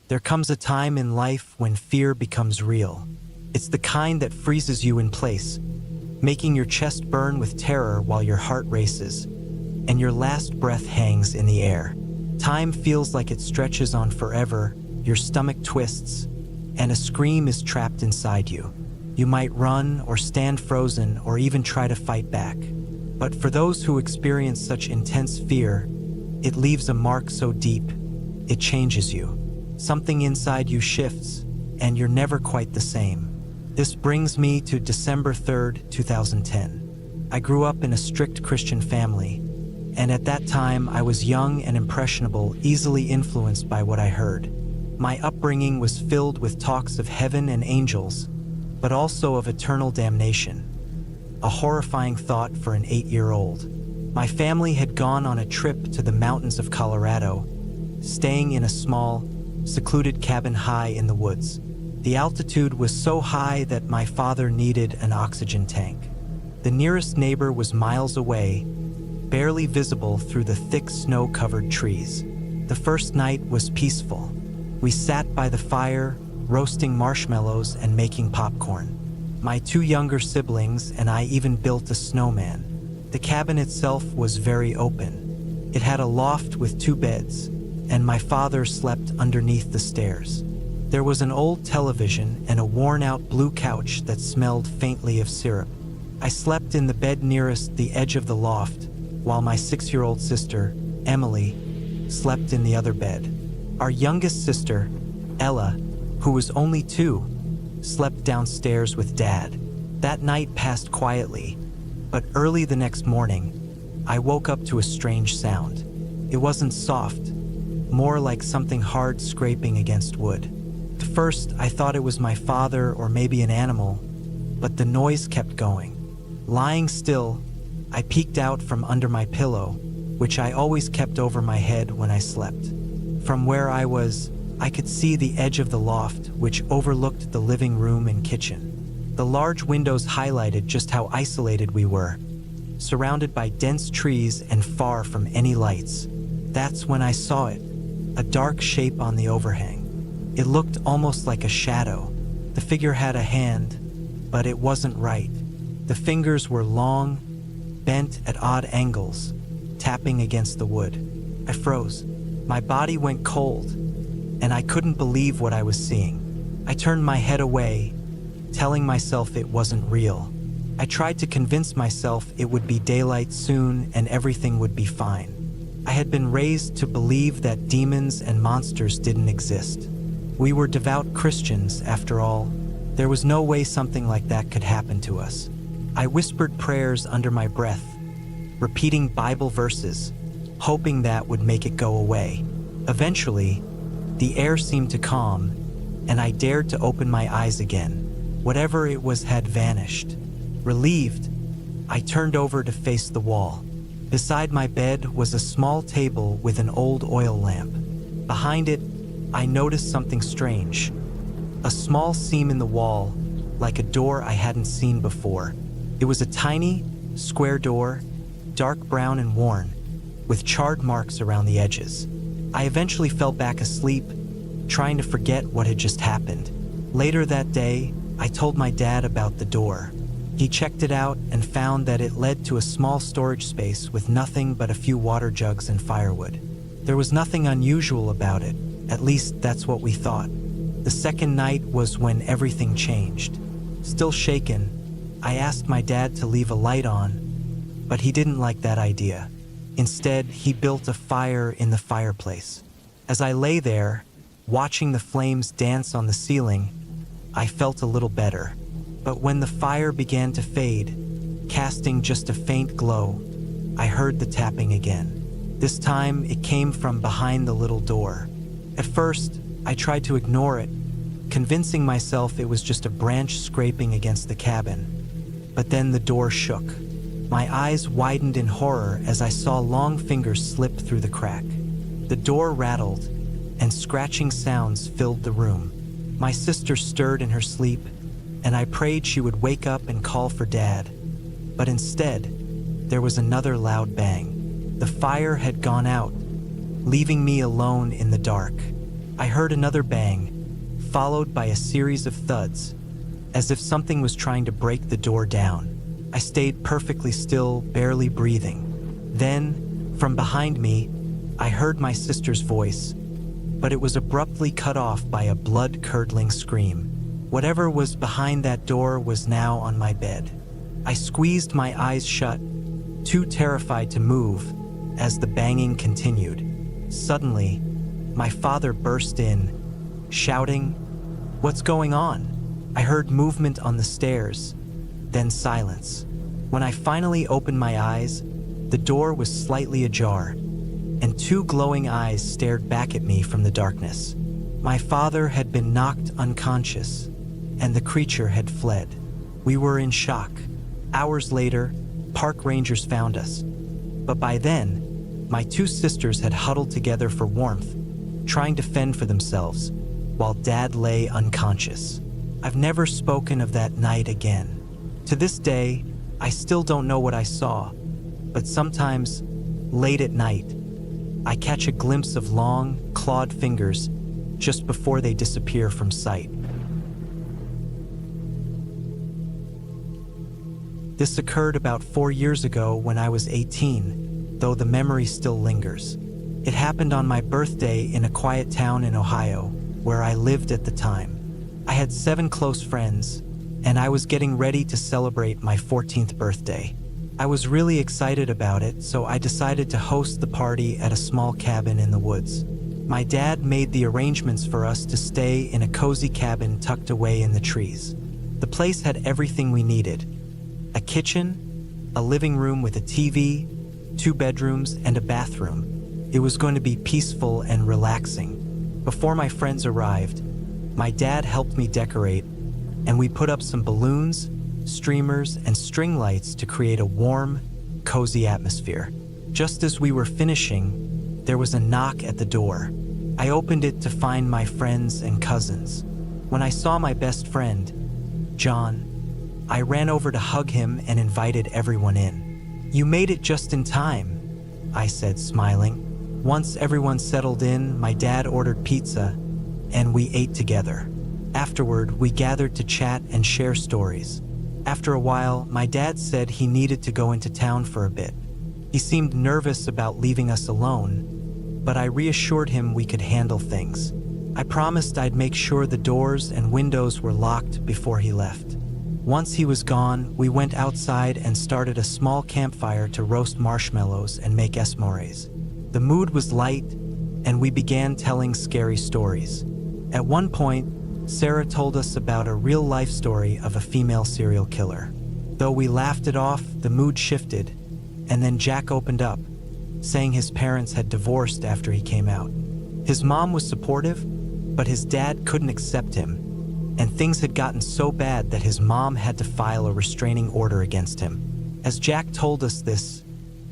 There comes a time in life when fear becomes real. It's the kind that freezes you in place, making your chest burn with terror while your heart races, and your last breath hangs in the air. Time feels like it stretches on forever, your stomach twists, and a scream is trapped inside you. You might run or stand frozen or even try to fight back. But for those who experience such intense fear, it leaves a mark so deep, it changes you. Something inside you shifts, and you're never quite the same. This brings me to December 3rd, 2010. I grew up in a strict Christian family, and at that time I was young and impressionable, easily influenced by what I heard. My upbringing was filled with talks of heaven and angels, but also of eternal damnation. A horrifying thought for an 8-year-old. My family had gone on a trip to the mountains of Colorado, staying in a small, secluded cabin high in the woods. The altitude was so high that my father needed an oxygen tank. The nearest neighbor was miles away, barely visible through the thick snow-covered trees. The first night was peaceful. We sat by the fire, roasting marshmallows and making popcorn. My 2 younger siblings and I even built a snowman. The cabin itself was very open. It had a loft with 2 beds, and my father slept underneath the stairs. There was an old television and a worn-out blue couch that smelled faintly of syrup. I slept in the bed nearest the edge of the loft, while my 6-year-old sister, Emily, slept in the other bed. Our youngest sister, Ella, who was only 2, slept downstairs with Dad. That night passed quietly, but early the next morning, I woke up to a strange sound. It wasn't soft, more like something hard scraping against wood. At first, I thought it was my father or maybe an animal, but the noise kept going. Lying still, I peeked out from under my pillow, which I always kept over my head when I slept. From where I was, I could see the edge of the loft, which overlooked the living room and kitchen. The large windows highlighted just how isolated we were, surrounded by dense trees and far from any lights. That's when I saw it, a dark shape on the overhang. It looked almost like a shadow. The figure had a hand, but it wasn't right. The fingers were long, bent at odd angles, tapping against the wood. I froze. My body went cold, and I couldn't believe what I was seeing. I turned my head away, telling myself it wasn't real. I tried to convince myself it would be daylight soon and everything would be fine. I had been raised to believe that demons and monsters didn't exist. We were devout Christians, after all. There was no way something like that could happen to us. I whispered prayers under my breath, repeating Bible verses, hoping that would make it go away. Eventually, the air seemed to calm, and I dared to open my eyes again. Whatever it was had vanished. Relieved, I turned over to face the wall. Beside my bed was a small table with an old oil lamp. Behind it, I noticed something strange. A small seam in the wall, like a door I hadn't seen before. It was a tiny, square door, dark brown and worn, with charred marks around the edges. I eventually fell back asleep, trying to forget what had just happened. Later that day, I told my dad about the door. He checked it out and found that it led to a small storage space with nothing but a few water jugs and firewood. There was nothing unusual about it, at least that's what we thought. The second night was when everything changed. Still shaken, I asked my dad to leave a light on, but he didn't like that idea. Instead, he built a fire in the fireplace. As I lay there, watching the flames dance on the ceiling, I felt a little better. But when the fire began to fade, casting just a faint glow, I heard the tapping again. This time, it came from behind the little door. At first, I tried to ignore it, convincing myself it was just a branch scraping against the cabin. But then the door shook. My eyes widened in horror as I saw long fingers slip through the crack. The door rattled, and scratching sounds filled the room. My sister stirred in her sleep, and I prayed she would wake up and call for Dad. But instead, there was another loud bang. The fire had gone out, leaving me alone in the dark. I heard another bang, followed by a series of thuds, as if something was trying to break the door down. I stayed perfectly still, barely breathing. Then, from behind me, I heard my sister's voice, but it was abruptly cut off by a blood-curdling scream. Whatever was behind that door was now on my bed. I squeezed my eyes shut, too terrified to move, as the banging continued. Suddenly, my father burst in, shouting, "What's going on?" I heard movement on the stairs, then silence. When I finally opened my eyes, the door was slightly ajar, and two glowing eyes stared back at me from the darkness. My father had been knocked unconscious, and the creature had fled. We were in shock. Hours later, park rangers found us. But by then, my two sisters had huddled together for warmth, trying to fend for themselves, while Dad lay unconscious. I've never spoken of that night again. To this day, I still don't know what I saw, but sometimes, late at night, I catch a glimpse of long, clawed fingers just before they disappear from sight. This occurred about 4 years ago when I was 18, though the memory still lingers. It happened on my birthday in a quiet town in Ohio, where I lived at the time. I had 7 close friends, and I was getting ready to celebrate my 14th birthday. I was really excited about it, so I decided to host the party at a small cabin in the woods. My dad made the arrangements for us to stay in a cozy cabin tucked away in the trees. The place had everything we needed: a kitchen, a living room with a TV, 2 bedrooms, and a bathroom. It was going to be peaceful and relaxing. Before my friends arrived, my dad helped me decorate, and we put up some balloons, streamers, and string lights to create a warm, cozy atmosphere. Just as we were finishing, there was a knock at the door. I opened it to find my friends and cousins. When I saw my best friend, John, I ran over to hug him and invited everyone in. "You made it just in time," I said, smiling. Once everyone settled in, my dad ordered pizza, and we ate together. Afterward, we gathered to chat and share stories. After a while, my dad said he needed to go into town for a bit. He seemed nervous about leaving us alone, but I reassured him we could handle things. I promised I'd make sure the doors and windows were locked before he left. Once he was gone, we went outside and started a small campfire to roast marshmallows and make s'mores. The mood was light, and we began telling scary stories. At one point, Sarah told us about a real-life story of a female serial killer. Though we laughed it off, the mood shifted, and then Jack opened up, saying his parents had divorced after he came out. His mom was supportive, but his dad couldn't accept him, and things had gotten so bad that his mom had to file a restraining order against him. As Jack told us this,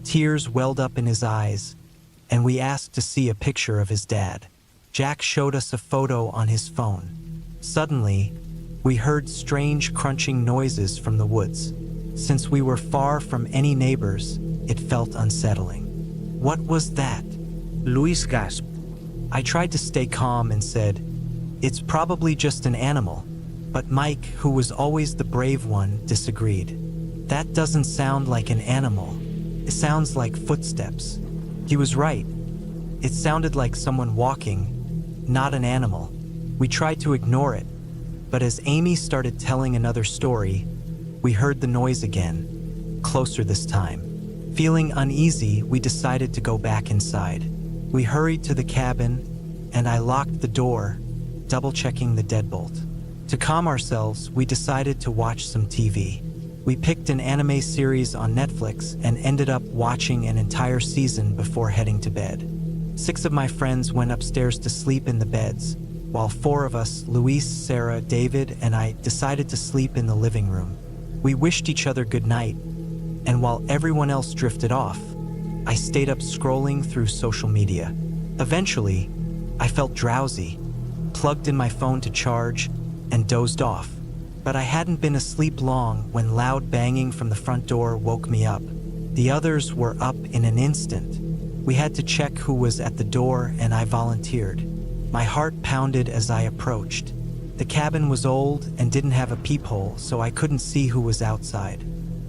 tears welled up in his eyes, and we asked to see a picture of his dad. Jack showed us a photo on his phone. Suddenly, we heard strange crunching noises from the woods. Since we were far from any neighbors, it felt unsettling. "What was that?" Luis gasped. I tried to stay calm and said, "It's probably just an animal," but Mike, who was always the brave one, disagreed. "That doesn't sound like an animal. It sounds like footsteps." He was right. It sounded like someone walking, not an animal. We tried to ignore it, but as Amy started telling another story, we heard the noise again, closer this time. Feeling uneasy, we decided to go back inside. We hurried to the cabin, and I locked the door, double-checking the deadbolt. To calm ourselves, we decided to watch some TV. We picked an anime series on Netflix and ended up watching an entire season before heading to bed. 6 of my friends went upstairs to sleep in the beds, while 4 of us, Luis, Sarah, David, and I, decided to sleep in the living room. We wished each other good night, and while everyone else drifted off, I stayed up scrolling through social media. Eventually, I felt drowsy, plugged in my phone to charge, and dozed off. But I hadn't been asleep long when loud banging from the front door woke me up. The others were up in an instant. We had to check who was at the door, and I volunteered. My heart pounded as I approached. The cabin was old and didn't have a peephole, so I couldn't see who was outside.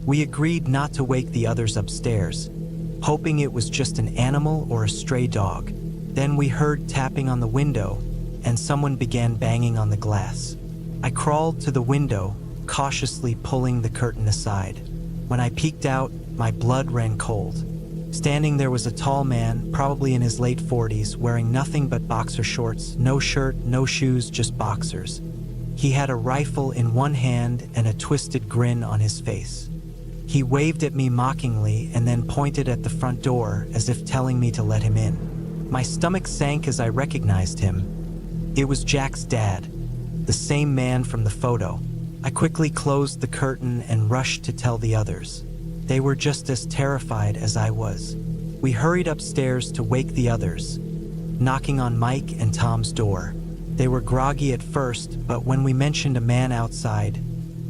We agreed not to wake the others upstairs, hoping it was just an animal or a stray dog. Then we heard tapping on the window, and someone began banging on the glass. I crawled to the window, cautiously pulling the curtain aside. When I peeked out, my blood ran cold. Standing there was a tall man, probably in his late 40s, wearing nothing but boxer shorts, no shirt, no shoes, just boxers. He had a rifle in one hand and a twisted grin on his face. He waved at me mockingly and then pointed at the front door as if telling me to let him in. My stomach sank as I recognized him. It was Jack's dad, the same man from the photo. I quickly closed the curtain and rushed to tell the others. They were just as terrified as I was. We hurried upstairs to wake the others, knocking on Mike and Tom's door. They were groggy at first, but when we mentioned a man outside,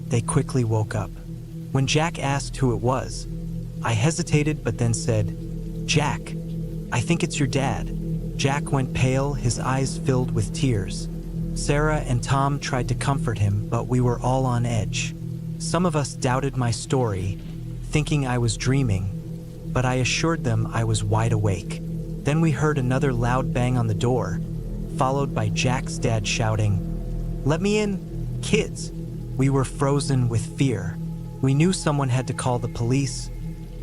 they quickly woke up. When Jack asked who it was, I hesitated but then said, "Jack, I think it's your dad." Jack went pale, his eyes filled with tears. Sarah and Tom tried to comfort him, but we were all on edge. Some of us doubted my story, thinking I was dreaming, but I assured them I was wide awake. Then we heard another loud bang on the door, followed by Jack's dad shouting, "Let me in, kids!" We were frozen with fear. We knew someone had to call the police,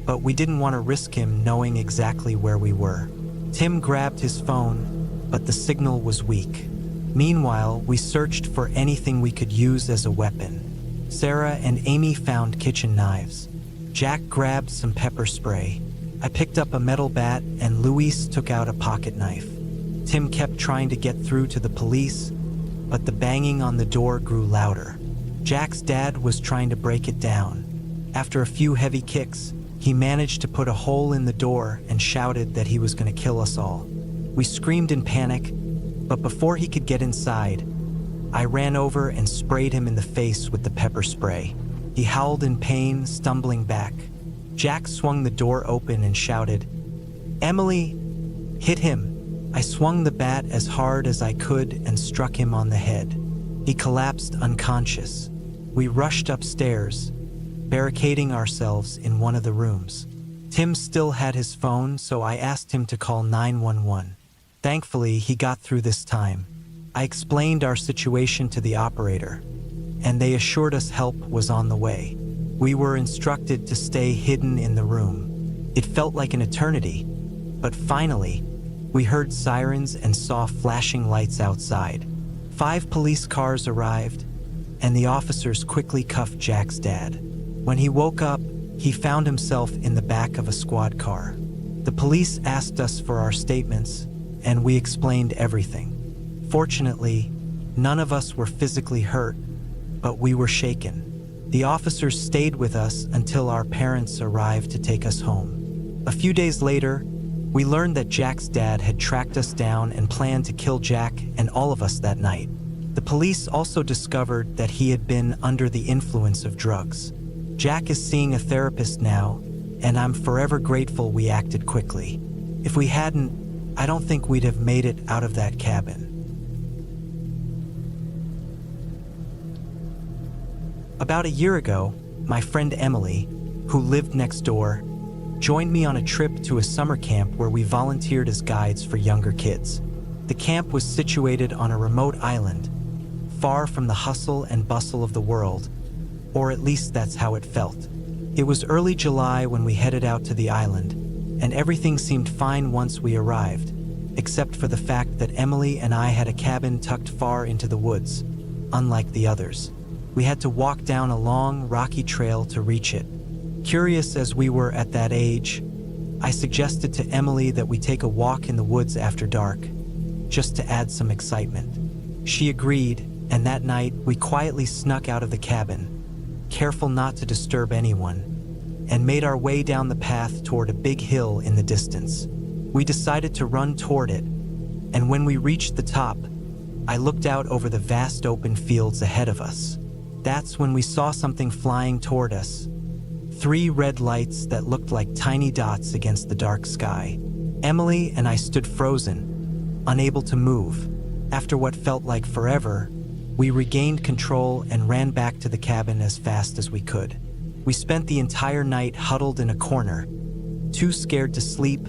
but we didn't want to risk him knowing exactly where we were. Tim grabbed his phone, but the signal was weak. Meanwhile, we searched for anything we could use as a weapon. Sarah and Amy found kitchen knives. Jack grabbed some pepper spray. I picked up a metal bat and Luis took out a pocket knife. Tim kept trying to get through to the police, but the banging on the door grew louder. Jack's dad was trying to break it down. After a few heavy kicks, he managed to put a hole in the door and shouted that he was going to kill us all. We screamed in panic, but before he could get inside, I ran over and sprayed him in the face with the pepper spray. He howled in pain, stumbling back. Jack swung the door open and shouted, "Emily, hit him." I swung the bat as hard as I could and struck him on the head. He collapsed unconscious. We rushed upstairs, barricading ourselves in one of the rooms. Tim still had his phone, so I asked him to call 911. Thankfully, he got through this time. I explained our situation to the operator, and they assured us help was on the way. We were instructed to stay hidden in the room. It felt like an eternity, but finally, we heard sirens and saw flashing lights outside. 5 police cars arrived, and the officers quickly cuffed Jack's dad. When he woke up, he found himself in the back of a squad car. The police asked us for our statements, and we explained everything. Fortunately, none of us were physically hurt, but we were shaken. The officers stayed with us until our parents arrived to take us home. A few days later, we learned that Jack's dad had tracked us down and planned to kill Jack and all of us that night. The police also discovered that he had been under the influence of drugs. Jack is seeing a therapist now, and I'm forever grateful we acted quickly. If we hadn't, I don't think we'd have made it out of that cabin. About a year ago, my friend Emily, who lived next door, joined me on a trip to a summer camp where we volunteered as guides for younger kids. The camp was situated on a remote island, far from the hustle and bustle of the world, or at least that's how it felt. It was early July when we headed out to the island, and everything seemed fine once we arrived, except for the fact that Emily and I had a cabin tucked far into the woods, unlike the others. We had to walk down a long, rocky trail to reach it. Curious as we were at that age, I suggested to Emily that we take a walk in the woods after dark, just to add some excitement. She agreed, and that night we quietly snuck out of the cabin, careful not to disturb anyone, and made our way down the path toward a big hill in the distance. We decided to run toward it, and when we reached the top, I looked out over the vast open fields ahead of us. That's when we saw something flying toward us. 3 red lights that looked like tiny dots against the dark sky. Emily and I stood frozen, unable to move. After what felt like forever, we regained control and ran back to the cabin as fast as we could. We spent the entire night huddled in a corner, too scared to sleep,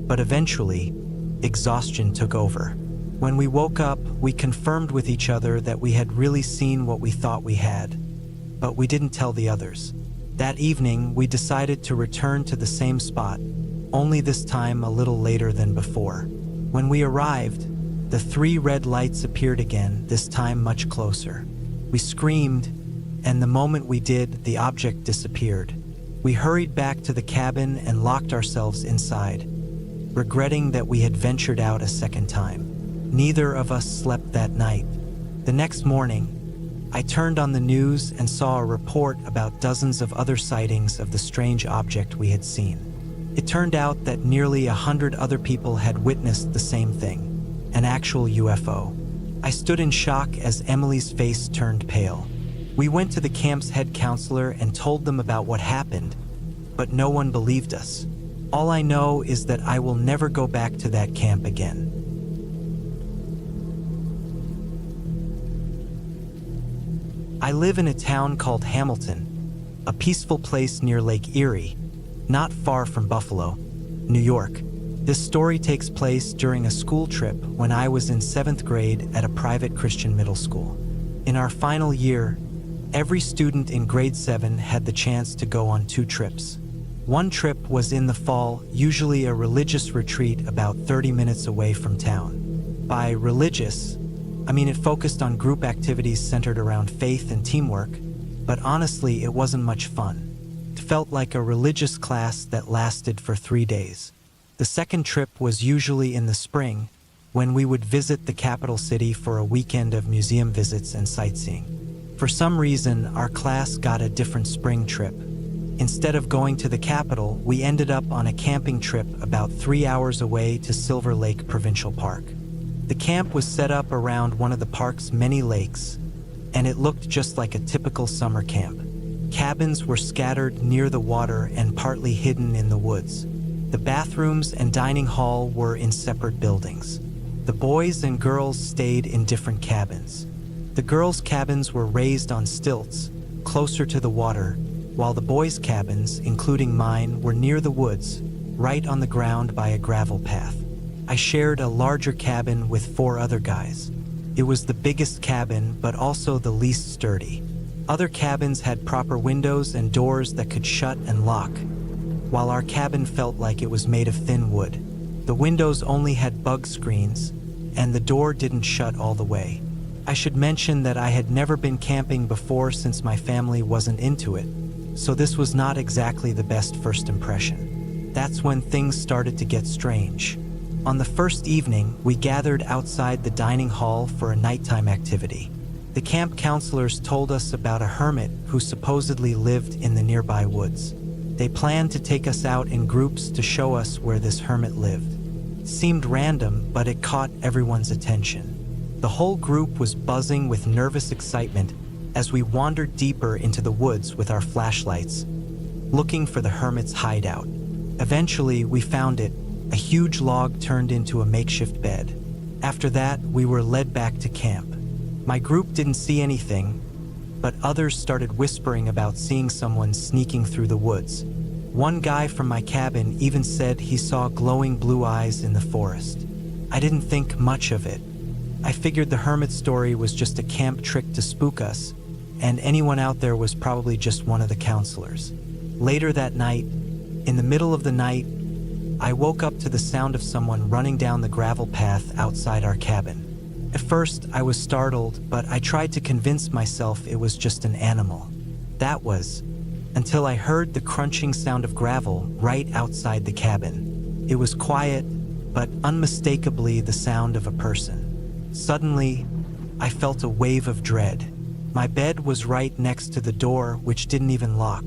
but eventually, exhaustion took over. When we woke up, we confirmed with each other that we had really seen what we thought we had, but we didn't tell the others. That evening, we decided to return to the same spot, only this time a little later than before. When we arrived, the 3 red lights appeared again, this time much closer. We screamed, and the moment we did, the object disappeared. We hurried back to the cabin and locked ourselves inside, regretting that we had ventured out a second time. Neither of us slept that night. The next morning, I turned on the news and saw a report about dozens of other sightings of the strange object we had seen. It turned out that nearly 100 other people had witnessed the same thing, an actual UFO. I stood in shock as Emily's face turned pale. We went to the camp's head counselor and told them about what happened, but no one believed us. All I know is that I will never go back to that camp again. I live in a town called Hamilton, a peaceful place near Lake Erie, not far from Buffalo, New York. This story takes place during a school trip when I was in 7th grade at a private Christian middle school. In our final year, every student in grade 7 had the chance to go on 2 trips. One trip was in the fall, usually a religious retreat about 30 minutes away from town. By religious, I mean it focused on group activities centered around faith and teamwork, but honestly it wasn't much fun. It felt like a religious class that lasted for 3 days. The second trip was usually in the spring, when we would visit the capital city for a weekend of museum visits and sightseeing. For some reason, our class got a different spring trip. Instead of going to the capital, we ended up on a camping trip about 3 hours away to Silver Lake Provincial Park. The camp was set up around one of the park's many lakes, and it looked just like a typical summer camp. Cabins were scattered near the water and partly hidden in the woods. The bathrooms and dining hall were in separate buildings. The boys and girls stayed in different cabins. The girls' cabins were raised on stilts, closer to the water, while the boys' cabins, including mine, were near the woods, right on the ground by a gravel path. I shared a larger cabin with 4 other guys. It was the biggest cabin, but also the least sturdy. Other cabins had proper windows and doors that could shut and lock, while our cabin felt like it was made of thin wood. The windows only had bug screens, and the door didn't shut all the way. I should mention that I had never been camping before since my family wasn't into it, so this was not exactly the best first impression. That's when things started to get strange. On the first evening, we gathered outside the dining hall for a nighttime activity. The camp counselors told us about a hermit who supposedly lived in the nearby woods. They planned to take us out in groups to show us where this hermit lived. It seemed random, but it caught everyone's attention. The whole group was buzzing with nervous excitement as we wandered deeper into the woods with our flashlights, looking for the hermit's hideout. Eventually, we found it, a huge log turned into a makeshift bed. After that, we were led back to camp. My group didn't see anything, but others started whispering about seeing someone sneaking through the woods. One guy from my cabin even said he saw glowing blue eyes in the forest. I didn't think much of it. I figured the hermit story was just a camp trick to spook us, and anyone out there was probably just one of the counselors. Later that night, in the middle of the night, I woke up to the sound of someone running down the gravel path outside our cabin. At first, I was startled, but I tried to convince myself it was just an animal. That was, until I heard the crunching sound of gravel right outside the cabin. It was quiet, but unmistakably the sound of a person. Suddenly, I felt a wave of dread. My bed was right next to the door, which didn't even lock.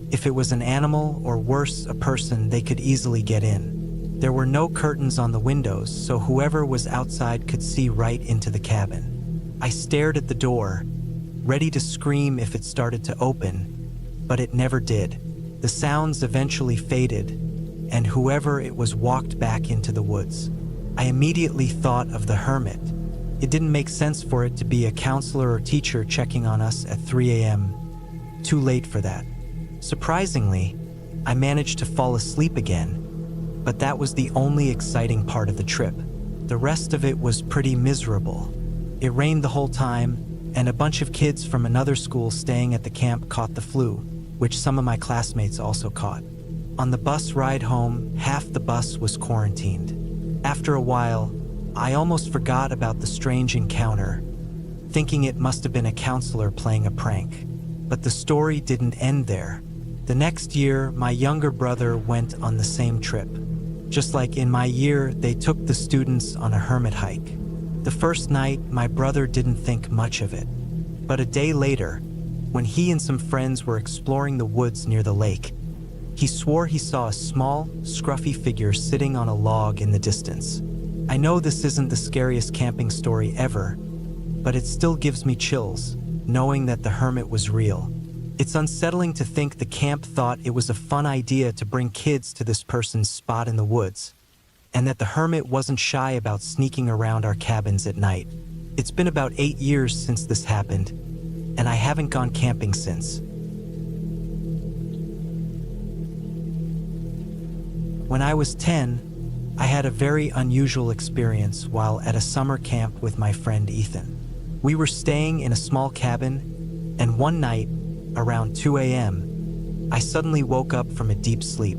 If it was an animal, or worse, a person, they could easily get in. There were no curtains on the windows, so whoever was outside could see right into the cabin. I stared at the door, ready to scream if it started to open, but it never did. The sounds eventually faded, and whoever it was walked back into the woods. I immediately thought of the hermit. It didn't make sense for it to be a counselor or teacher checking on us at 3 a.m. Too late for that. Surprisingly, I managed to fall asleep again, but that was the only exciting part of the trip. The rest of it was pretty miserable. It rained the whole time, and a bunch of kids from another school staying at the camp caught the flu, which some of my classmates also caught. On the bus ride home, half the bus was quarantined. After a while, I almost forgot about the strange encounter, thinking it must have been a counselor playing a prank. But the story didn't end there. The next year, my younger brother went on the same trip. Just like in my year, they took the students on a hermit hike. The first night, my brother didn't think much of it. But a day later, when he and some friends were exploring the woods near the lake, he swore he saw a small, scruffy figure sitting on a log in the distance. I know this isn't the scariest camping story ever, but it still gives me chills, knowing that the hermit was real. It's unsettling to think the camp thought it was a fun idea to bring kids to this person's spot in the woods, and that the hermit wasn't shy about sneaking around our cabins at night. It's been about 8 years since this happened, and I haven't gone camping since. When I was 10, I had a very unusual experience while at a summer camp with my friend Ethan. We were staying in a small cabin, and one night, around 2 a.m., I suddenly woke up from a deep sleep.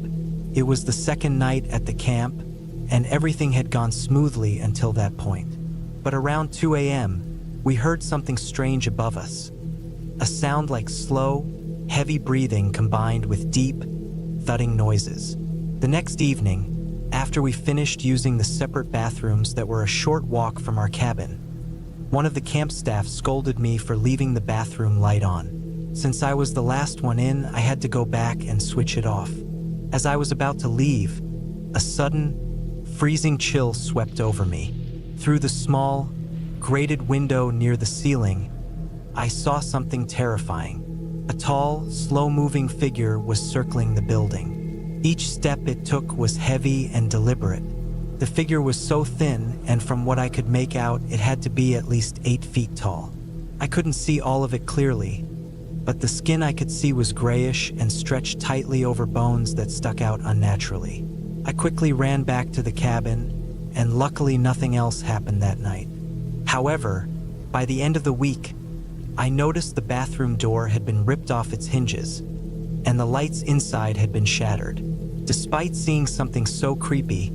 It was the second night at the camp, and everything had gone smoothly until that point. But around 2 a.m., we heard something strange above us. A sound like slow, heavy breathing combined with deep, thudding noises. The next evening, after we finished using the separate bathrooms that were a short walk from our cabin, one of the camp staff scolded me for leaving the bathroom light on. Since I was the last one in, I had to go back and switch it off. As I was about to leave, a sudden, freezing chill swept over me. Through the small, grated window near the ceiling, I saw something terrifying. A tall, slow-moving figure was circling the building. Each step it took was heavy and deliberate. The figure was so thin, and from what I could make out, it had to be at least 8 feet tall. I couldn't see all of it clearly, but the skin I could see was grayish and stretched tightly over bones that stuck out unnaturally. I quickly ran back to the cabin, and luckily nothing else happened that night. However, by the end of the week, I noticed the bathroom door had been ripped off its hinges, and the lights inside had been shattered. Despite seeing something so creepy,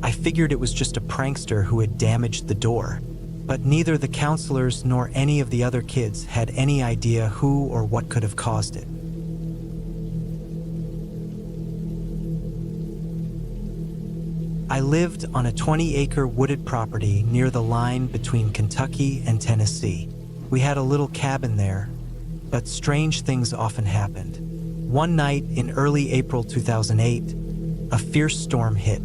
I figured it was just a prankster who had damaged the door. But neither the counselors nor any of the other kids had any idea who or what could have caused it. I lived on a 20-acre wooded property near the line between Kentucky and Tennessee. We had a little cabin there, but strange things often happened. One night in early April 2008, a fierce storm hit.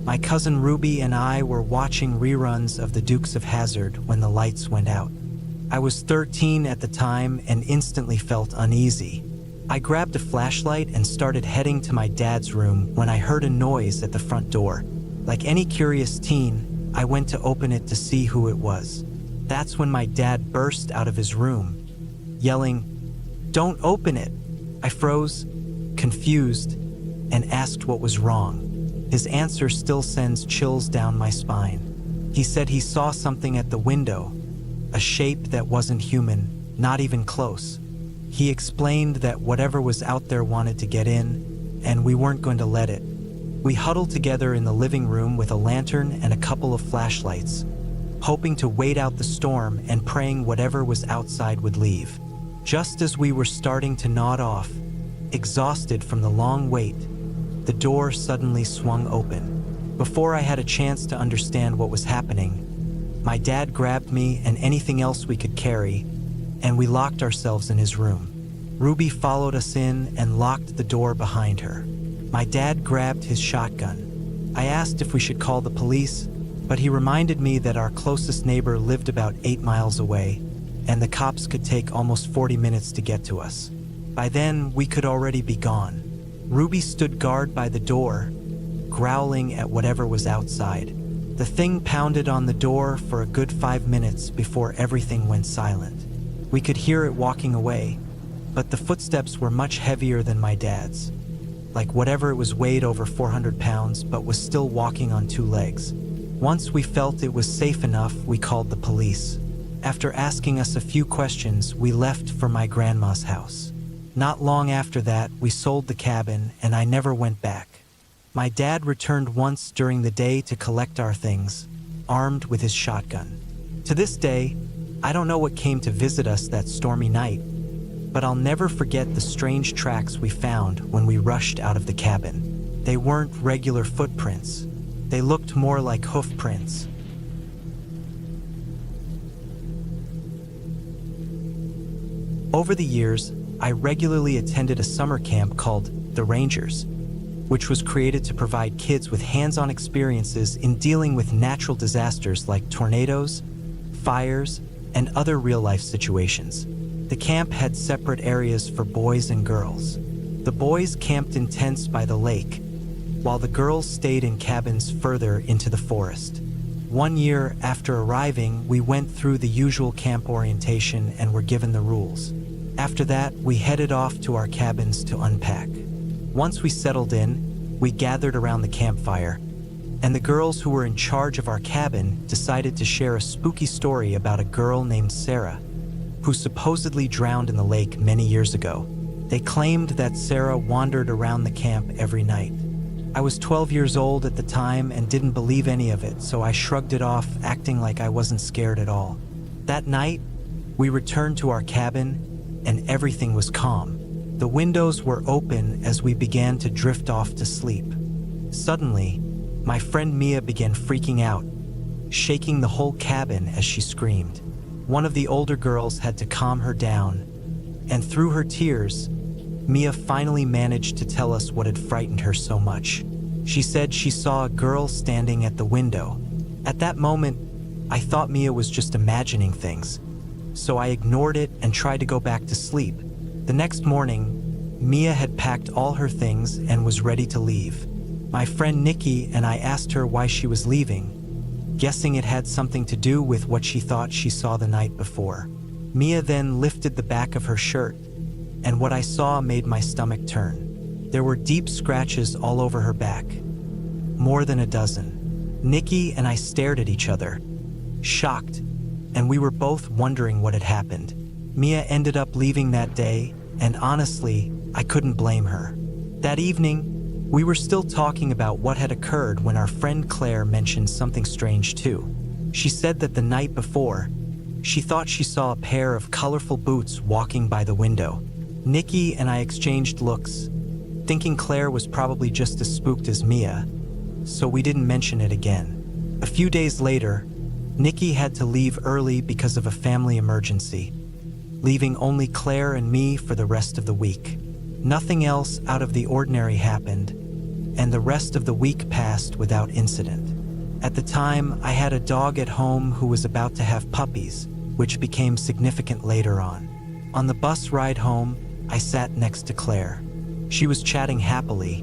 My cousin Ruby and I were watching reruns of The Dukes of Hazzard when the lights went out. I was 13 at the time and instantly felt uneasy. I grabbed a flashlight and started heading to my dad's room when I heard a noise at the front door. Like any curious teen, I went to open it to see who it was. That's when my dad burst out of his room, yelling, "Don't open it!" I froze, confused, and asked what was wrong. His answer still sends chills down my spine. He said he saw something at the window, a shape that wasn't human, not even close. He explained that whatever was out there wanted to get in, and we weren't going to let it. We huddled together in the living room with a lantern and a couple of flashlights, hoping to wait out the storm and praying whatever was outside would leave. Just as we were starting to nod off, exhausted from the long wait, the door suddenly swung open. Before I had a chance to understand what was happening, my dad grabbed me and anything else we could carry, and we locked ourselves in his room. Ruby followed us in and locked the door behind her. My dad grabbed his shotgun. I asked if we should call the police, but he reminded me that our closest neighbor lived about 8 miles away, and the cops could take almost 40 minutes to get to us. By then, we could already be gone. Ruby stood guard by the door, growling at whatever was outside. The thing pounded on the door for a good 5 minutes before everything went silent. We could hear it walking away, but the footsteps were much heavier than my dad's. Like whatever it was weighed over 400 pounds but was still walking on 2 legs. Once we felt it was safe enough, we called the police. After asking us a few questions, we left for my grandma's house. Not long after that, we sold the cabin and I never went back. My dad returned once during the day to collect our things, armed with his shotgun. To this day, I don't know what came to visit us that stormy night, but I'll never forget the strange tracks we found when we rushed out of the cabin. They weren't regular footprints. They looked more like hoof prints. Over the years, I regularly attended a summer camp called The Rangers, which was created to provide kids with hands-on experiences in dealing with natural disasters like tornadoes, fires, and other real-life situations. The camp had separate areas for boys and girls. The boys camped in tents by the lake, while the girls stayed in cabins further into the forest. One year after arriving, we went through the usual camp orientation and were given the rules. After that, we headed off to our cabins to unpack. Once we settled in, we gathered around the campfire, and the girls who were in charge of our cabin decided to share a spooky story about a girl named Sarah, who supposedly drowned in the lake many years ago. They claimed that Sarah wandered around the camp every night. I was 12 years old at the time and didn't believe any of it, so I shrugged it off, acting like I wasn't scared at all. That night, we returned to our cabin, and everything was calm. The windows were open as we began to drift off to sleep. Suddenly, my friend Mia began freaking out, shaking the whole cabin as she screamed. One of the older girls had to calm her down, and through her tears, Mia finally managed to tell us what had frightened her so much. She said she saw a girl standing at the window. At that moment, I thought Mia was just imagining things, so I ignored it and tried to go back to sleep. The next morning, Mia had packed all her things and was ready to leave. My friend Nikki and I asked her why she was leaving, guessing it had something to do with what she thought she saw the night before. Mia then lifted the back of her shirt, and what I saw made my stomach turn. There were deep scratches all over her back, more than a dozen. Nikki and I stared at each other, shocked, and we were both wondering what had happened. Mia ended up leaving that day, and honestly, I couldn't blame her. That evening, we were still talking about what had occurred when our friend Claire mentioned something strange too. She said that the night before, she thought she saw a pair of colorful boots walking by the window. Nikki and I exchanged looks, thinking Claire was probably just as spooked as Mia, so we didn't mention it again. A few days later, Nikki had to leave early because of a family emergency, leaving only Claire and me for the rest of the week. Nothing else out of the ordinary happened, and the rest of the week passed without incident. At the time, I had a dog at home who was about to have puppies, which became significant later on. On the bus ride home, I sat next to Claire. She was chatting happily,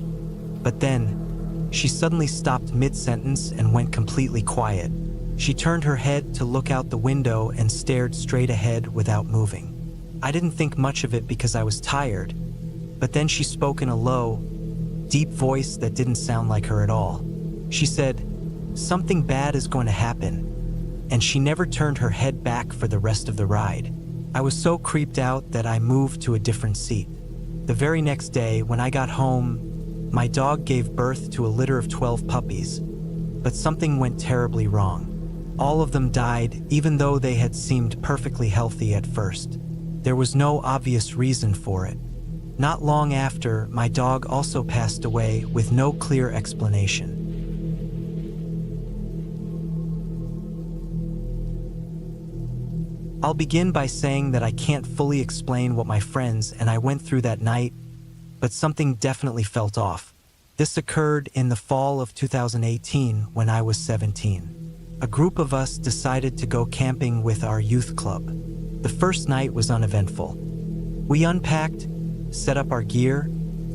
but then she suddenly stopped mid-sentence and went completely quiet. She turned her head to look out the window and stared straight ahead without moving. I didn't think much of it because I was tired, but then she spoke in a low, deep voice that didn't sound like her at all. She said, "Something bad is going to happen," and she never turned her head back for the rest of the ride. I was so creeped out that I moved to a different seat. The very next day, when I got home, my dog gave birth to a litter of 12 puppies, but something went terribly wrong. All of them died, even though they had seemed perfectly healthy at first. There was no obvious reason for it. Not long after, my dog also passed away with no clear explanation. I'll begin by saying that I can't fully explain what my friends and I went through that night, but something definitely felt off. This occurred in the fall of 2018 when I was 17. A group of us decided to go camping with our youth club. The first night was uneventful. We unpacked, set up our gear,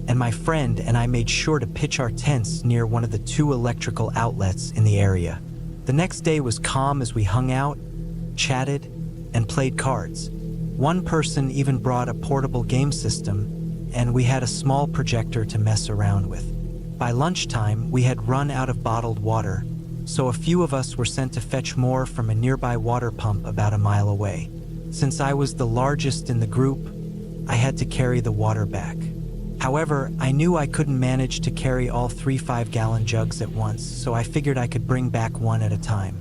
and my friend and I made sure to pitch our tents near one of the 2 electrical outlets in the area. The next day was calm as we hung out, chatted, and played cards. One person even brought a portable game system, and we had a small projector to mess around with. By lunchtime, we had run out of bottled water, so a few of us were sent to fetch more from a nearby water pump about a mile away. Since I was the largest in the group, I had to carry the water back. However, I knew I couldn't manage to carry all 3 5-gallon jugs at once, so I figured I could bring back one at a time.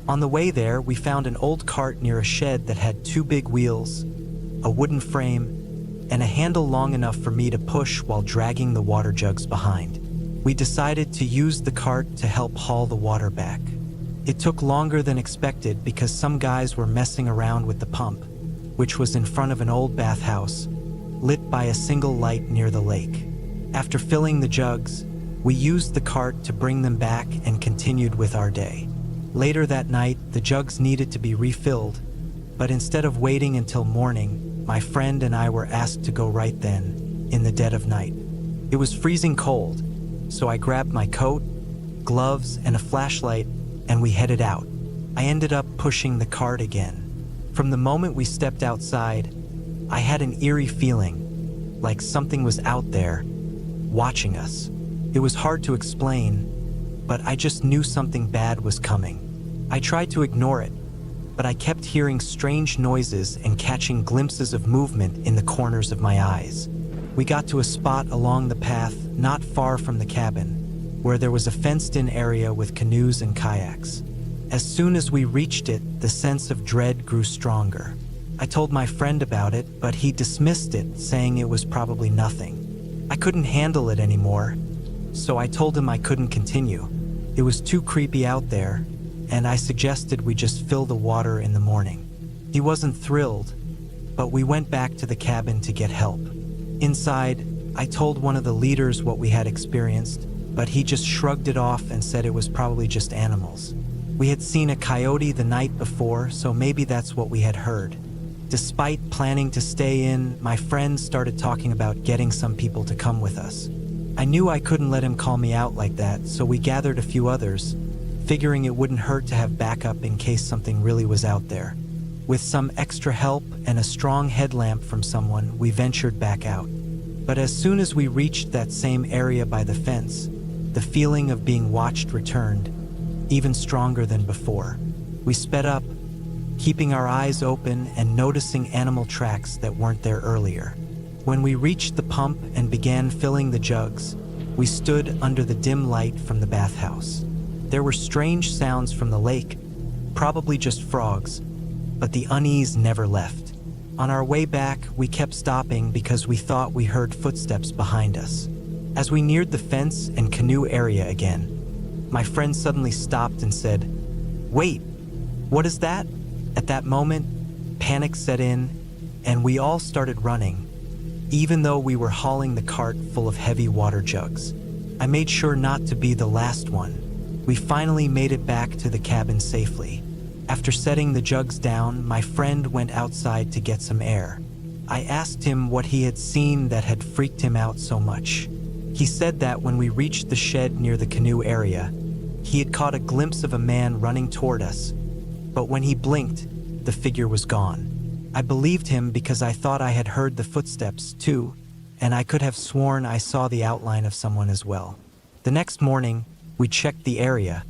On the way there, we found an old cart near a shed that had 2 big wheels, a wooden frame, and a handle long enough for me to push while dragging the water jugs behind. We decided to use the cart to help haul the water back. It took longer than expected because some guys were messing around with the pump, which was in front of an old bathhouse, lit by a single light near the lake. After filling the jugs, we used the cart to bring them back and continued with our day. Later that night, the jugs needed to be refilled, but instead of waiting until morning, my friend and I were asked to go right then, in the dead of night. It was freezing cold, so I grabbed my coat, gloves, and a flashlight, and we headed out. I ended up pushing the cart again. From the moment we stepped outside, I had an eerie feeling, like something was out there, watching us. It was hard to explain, but I just knew something bad was coming. I tried to ignore it, but I kept hearing strange noises and catching glimpses of movement in the corners of my eyes. We got to a spot along the path not far from the cabin, where there was a fenced-in area with canoes and kayaks. As soon as we reached it, the sense of dread grew stronger. I told my friend about it, but he dismissed it, saying it was probably nothing. I couldn't handle it anymore, so I told him I couldn't continue. It was too creepy out there, and I suggested we just fill the water in the morning. He wasn't thrilled, but we went back to the cabin to get help. Inside, I told one of the leaders what we had experienced, but he just shrugged it off and said it was probably just animals. We had seen a coyote the night before, so maybe that's what we had heard. Despite planning to stay in, my friends started talking about getting some people to come with us. I knew I couldn't let him call me out like that, so we gathered a few others, figuring it wouldn't hurt to have backup in case something really was out there. With some extra help and a strong headlamp from someone, we ventured back out. But as soon as we reached that same area by the fence, the feeling of being watched returned, even stronger than before. We sped up, keeping our eyes open and noticing animal tracks that weren't there earlier. When we reached the pump and began filling the jugs, we stood under the dim light from the bathhouse. There were strange sounds from the lake, probably just frogs, but the unease never left. On our way back, we kept stopping because we thought we heard footsteps behind us. As we neared the fence and canoe area again, my friend suddenly stopped and said, "Wait, what is that?" At that moment, panic set in, and we all started running, even though we were hauling the cart full of heavy water jugs. I made sure not to be the last one. We finally made it back to the cabin safely. After setting the jugs down, my friend went outside to get some air. I asked him what he had seen that had freaked him out so much. He said that when we reached the shed near the canoe area, he had caught a glimpse of a man running toward us, but when he blinked, the figure was gone. I believed him because I thought I had heard the footsteps too, and I could have sworn I saw the outline of someone as well. The next morning, we checked the area,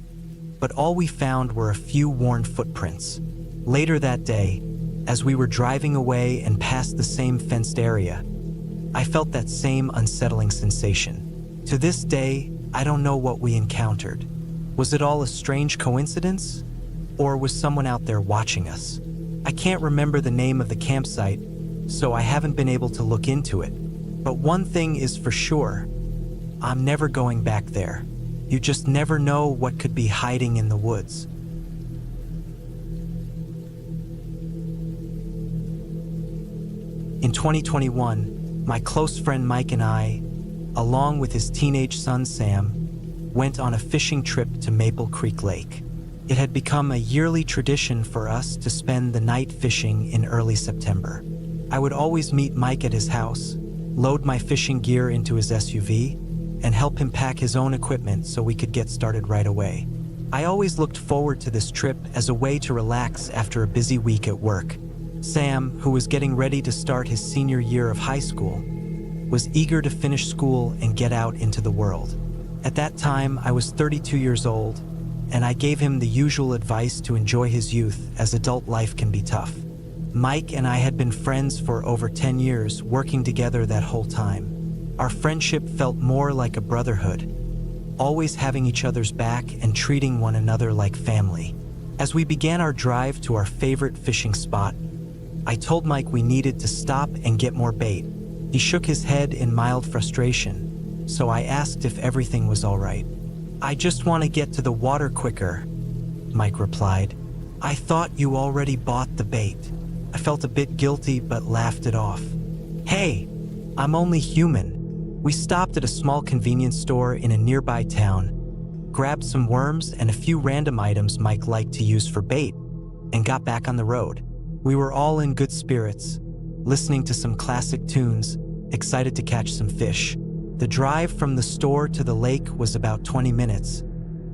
but all we found were a few worn footprints. Later that day, as we were driving away and passed the same fenced area, I felt that same unsettling sensation. To this day, I don't know what we encountered. Was it all a strange coincidence? Or was someone out there watching us? I can't remember the name of the campsite, so I haven't been able to look into it. But one thing is for sure, I'm never going back there. You just never know what could be hiding in the woods. In 2021, my close friend Mike and I, along with his teenage son Sam, went on a fishing trip to Maple Creek Lake. It had become a yearly tradition for us to spend the night fishing in early September. I would always meet Mike at his house, load my fishing gear into his SUV, and help him pack his own equipment so we could get started right away. I always looked forward to this trip as a way to relax after a busy week at work. Sam, who was getting ready to start his senior year of high school, was eager to finish school and get out into the world. At that time, I was 32 years old, and I gave him the usual advice to enjoy his youth, as adult life can be tough. Mike and I had been friends for over 10 years, working together that whole time. Our friendship felt more like a brotherhood, always having each other's back and treating one another like family. As we began our drive to our favorite fishing spot, I told Mike we needed to stop and get more bait. He shook his head in mild frustration, so I asked if everything was all right. "I just want to get to the water quicker," Mike replied. "I thought you already bought the bait." I felt a bit guilty but laughed it off. "Hey, I'm only human." We stopped at a small convenience store in a nearby town, grabbed some worms and a few random items Mike liked to use for bait, and got back on the road. We were all in good spirits, listening to some classic tunes, excited to catch some fish. The drive from the store to the lake was about 20 minutes,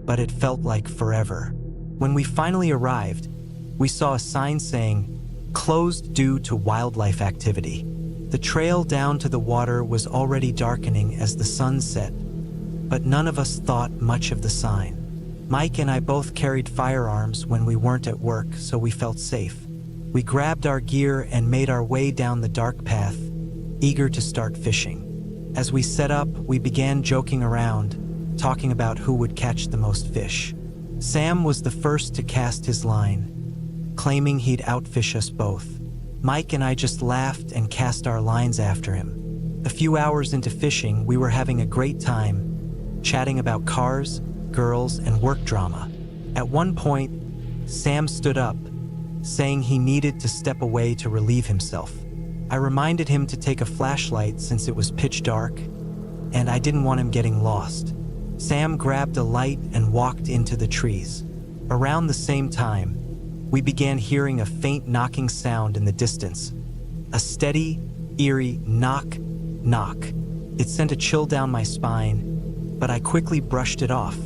but it felt like forever. When we finally arrived, we saw a sign saying, "Closed due to wildlife activity." The trail down to the water was already darkening as the sun set, but none of us thought much of the sign. Mike and I both carried firearms when we weren't at work, so we felt safe. We grabbed our gear and made our way down the dark path, eager to start fishing. As we set up, we began joking around, talking about who would catch the most fish. Sam was the first to cast his line, claiming he'd outfish us both. Mike and I just laughed and cast our lines after him. A few hours into fishing, we were having a great time, chatting about cars, girls, and work drama. At one point, Sam stood up, saying he needed to step away to relieve himself. I reminded him to take a flashlight since it was pitch dark, and I didn't want him getting lost. Sam grabbed a light and walked into the trees. Around the same time, we began hearing a faint knocking sound in the distance. A steady, eerie knock, knock. It sent a chill down my spine, but I quickly brushed it off,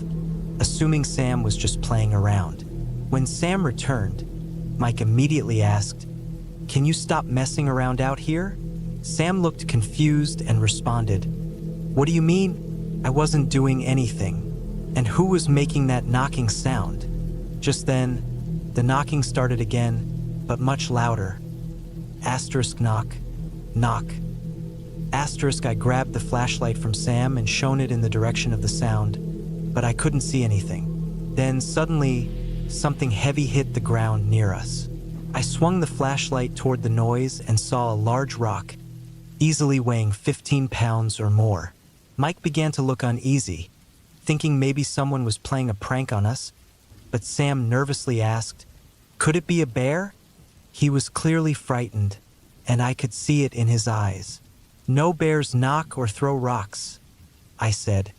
assuming Sam was just playing around. When Sam returned, Mike immediately asked, "Can you stop messing around out here?" Sam looked confused and responded, "What do you mean? I wasn't doing anything. And who was making that knocking sound?" Just then, the knocking started again, but much louder. Asterisk knock, knock. Asterisk. I grabbed the flashlight from Sam and shone it in the direction of the sound, but I couldn't see anything. Then suddenly, something heavy hit the ground near us. I swung the flashlight toward the noise and saw a large rock, easily weighing 15 pounds or more. Mike began to look uneasy, thinking maybe someone was playing a prank on us, but Sam nervously asked, "Could it be a bear?" He was clearly frightened, and I could see it in his eyes. "No bears knock or throw rocks," I said,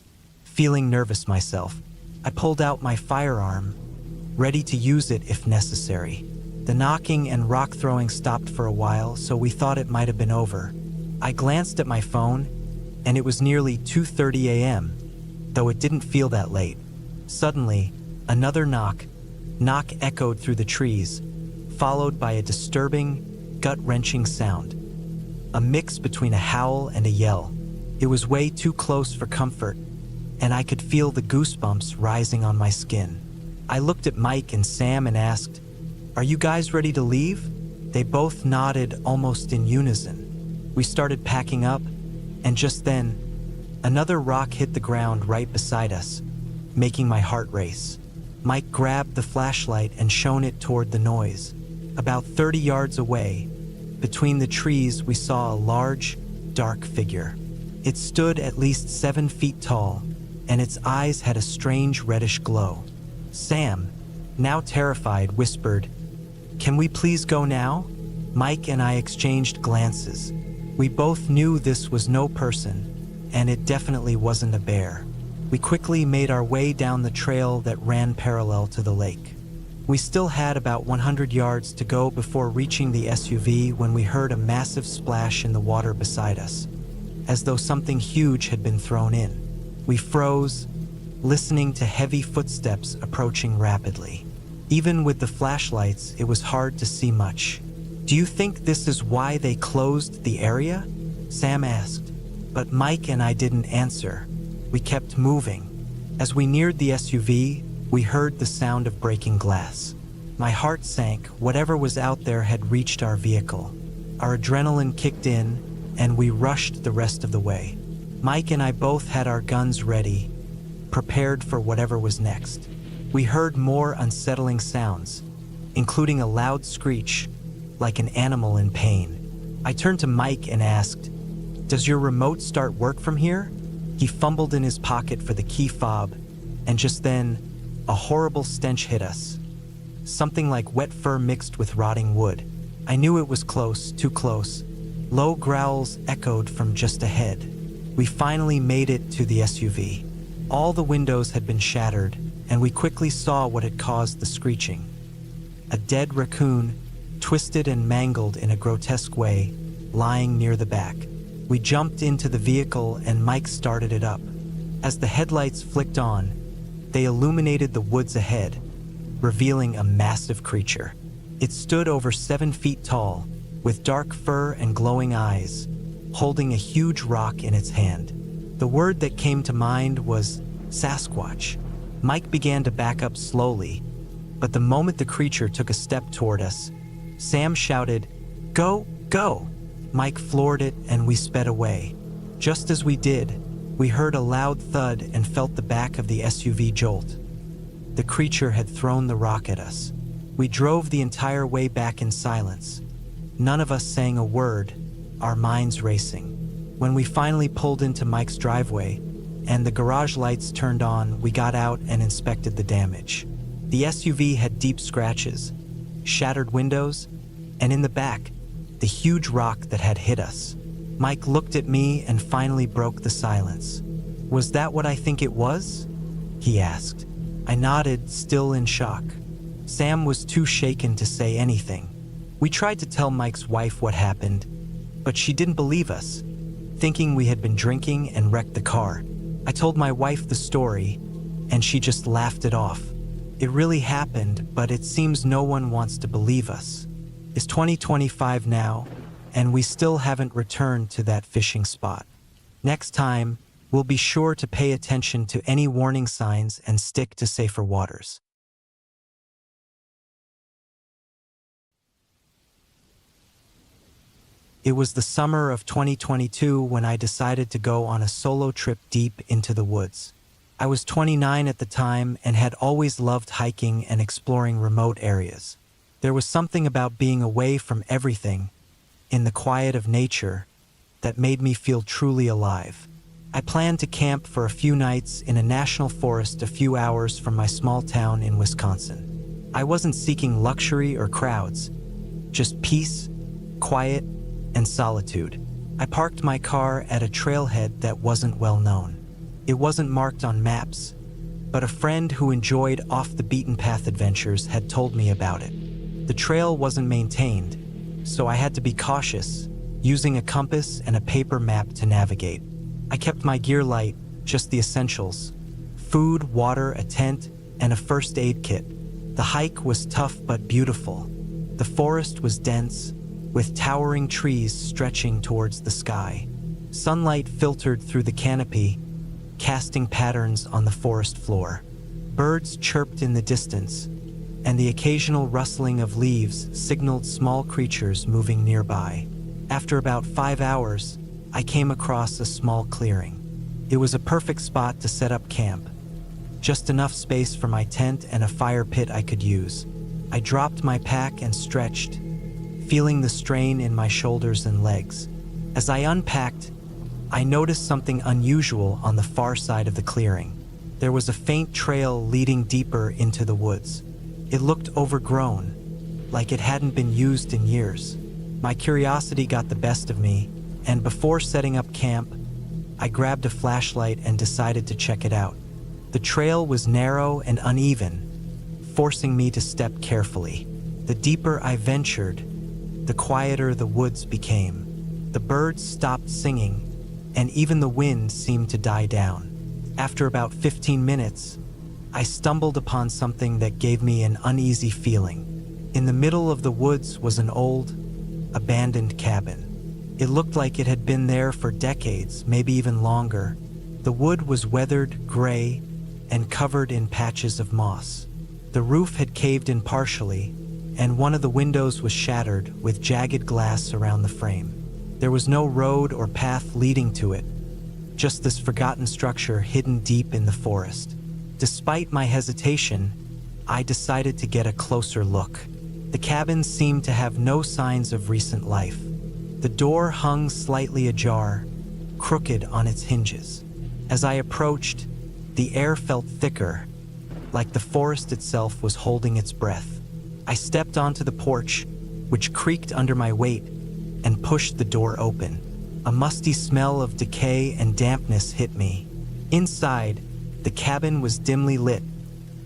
feeling nervous myself. I pulled out my firearm, ready to use it if necessary. The knocking and rock throwing stopped for a while, so we thought it might have been over. I glanced at my phone, and it was nearly 2:30 a.m., though it didn't feel that late. Suddenly, another knock echoed through the trees, followed by a disturbing, gut-wrenching sound. A mix between a howl and a yell. It was way too close for comfort, and I could feel the goosebumps rising on my skin. I looked at Mike and Sam and asked, "Are you guys ready to leave?" They both nodded almost in unison. We started packing up, and just then, another rock hit the ground right beside us, making my heart race. Mike grabbed the flashlight and shone it toward the noise. About 30 yards away, between the trees, we saw a large, dark figure. It stood at least 7 feet tall, and its eyes had a strange reddish glow. Sam, now terrified, whispered, "Can we please go now?" Mike and I exchanged glances. We both knew this was no person, and it definitely wasn't a bear. We quickly made our way down the trail that ran parallel to the lake. We still had about 100 yards to go before reaching the SUV when we heard a massive splash in the water beside us, as though something huge had been thrown in. We froze, listening to heavy footsteps approaching rapidly. Even with the flashlights, it was hard to see much. "Do you think this is why they closed the area?" Sam asked. But Mike and I didn't answer. We kept moving. As we neared the SUV, we heard the sound of breaking glass. My heart sank. Whatever was out there had reached our vehicle. Our adrenaline kicked in, and we rushed the rest of the way. Mike and I both had our guns ready, prepared for whatever was next. We heard more unsettling sounds, including a loud screech, like an animal in pain. I turned to Mike and asked, "Does your remote start work from here?" He fumbled in his pocket for the key fob, and just then, a horrible stench hit us. Something like wet fur mixed with rotting wood. I knew it was close, too close. Low growls echoed from just ahead. We finally made it to the SUV. All the windows had been shattered, and we quickly saw what had caused the screeching. A dead raccoon, twisted and mangled in a grotesque way, lying near the back. We jumped into the vehicle and Mike started it up. As the headlights flicked on, they illuminated the woods ahead, revealing a massive creature. It stood over 7 feet tall, with dark fur and glowing eyes, holding a huge rock in its hand. The word that came to mind was Sasquatch. Mike began to back up slowly, but the moment the creature took a step toward us, Sam shouted, "Go, go!" Mike floored it and we sped away. Just as we did, we heard a loud thud and felt the back of the SUV jolt. The creature had thrown the rock at us. We drove the entire way back in silence, none of us saying a word, our minds racing. When we finally pulled into Mike's driveway and the garage lights turned on, we got out and inspected the damage. The SUV had deep scratches, shattered windows, and in the back, the huge rock that had hit us. Mike looked at me and finally broke the silence. "Was that what I think it was?" he asked. I nodded, still in shock. Sam was too shaken to say anything. We tried to tell Mike's wife what happened, but she didn't believe us, thinking we had been drinking and wrecked the car. I told my wife the story, and she just laughed it off. It really happened, but it seems no one wants to believe us. It's 2025 now, and we still haven't returned to that fishing spot. Next time, we'll be sure to pay attention to any warning signs and stick to safer waters. It was the summer of 2022 when I decided to go on a solo trip deep into the woods. I was 29 at the time and had always loved hiking and exploring remote areas. There was something about being away from everything, in the quiet of nature, that made me feel truly alive. I planned to camp for a few nights in a national forest a few hours from my small town in Wisconsin. I wasn't seeking luxury or crowds, just peace, quiet, and solitude. I parked my car at a trailhead that wasn't well known. It wasn't marked on maps, but a friend who enjoyed off-the-beaten-path adventures had told me about it. The trail wasn't maintained, so I had to be cautious, using a compass and a paper map to navigate. I kept my gear light, just the essentials: food, water, a tent, and a first aid kit. The hike was tough but beautiful. The forest was dense, with towering trees stretching towards the sky. Sunlight filtered through the canopy, casting patterns on the forest floor. Birds chirped in the distance, and the occasional rustling of leaves signaled small creatures moving nearby. After about 5 hours, I came across a small clearing. It was a perfect spot to set up camp. Just enough space for my tent and a fire pit I could use. I dropped my pack and stretched, feeling the strain in my shoulders and legs. As I unpacked, I noticed something unusual on the far side of the clearing. There was a faint trail leading deeper into the woods. It looked overgrown, like it hadn't been used in years. My curiosity got the best of me, and before setting up camp, I grabbed a flashlight and decided to check it out. The trail was narrow and uneven, forcing me to step carefully. The deeper I ventured, the quieter the woods became. The birds stopped singing, and even the wind seemed to die down. After about 15 minutes, I stumbled upon something that gave me an uneasy feeling. In the middle of the woods was an old, abandoned cabin. It looked like it had been there for decades, maybe even longer. The wood was weathered, gray, and covered in patches of moss. The roof had caved in partially, and one of the windows was shattered with jagged glass around the frame. There was no road or path leading to it, just this forgotten structure hidden deep in the forest. Despite my hesitation, I decided to get a closer look. The cabin seemed to have no signs of recent life. The door hung slightly ajar, crooked on its hinges. As I approached, the air felt thicker, like the forest itself was holding its breath. I stepped onto the porch, which creaked under my weight, and pushed the door open. A musty smell of decay and dampness hit me. Inside, the cabin was dimly lit,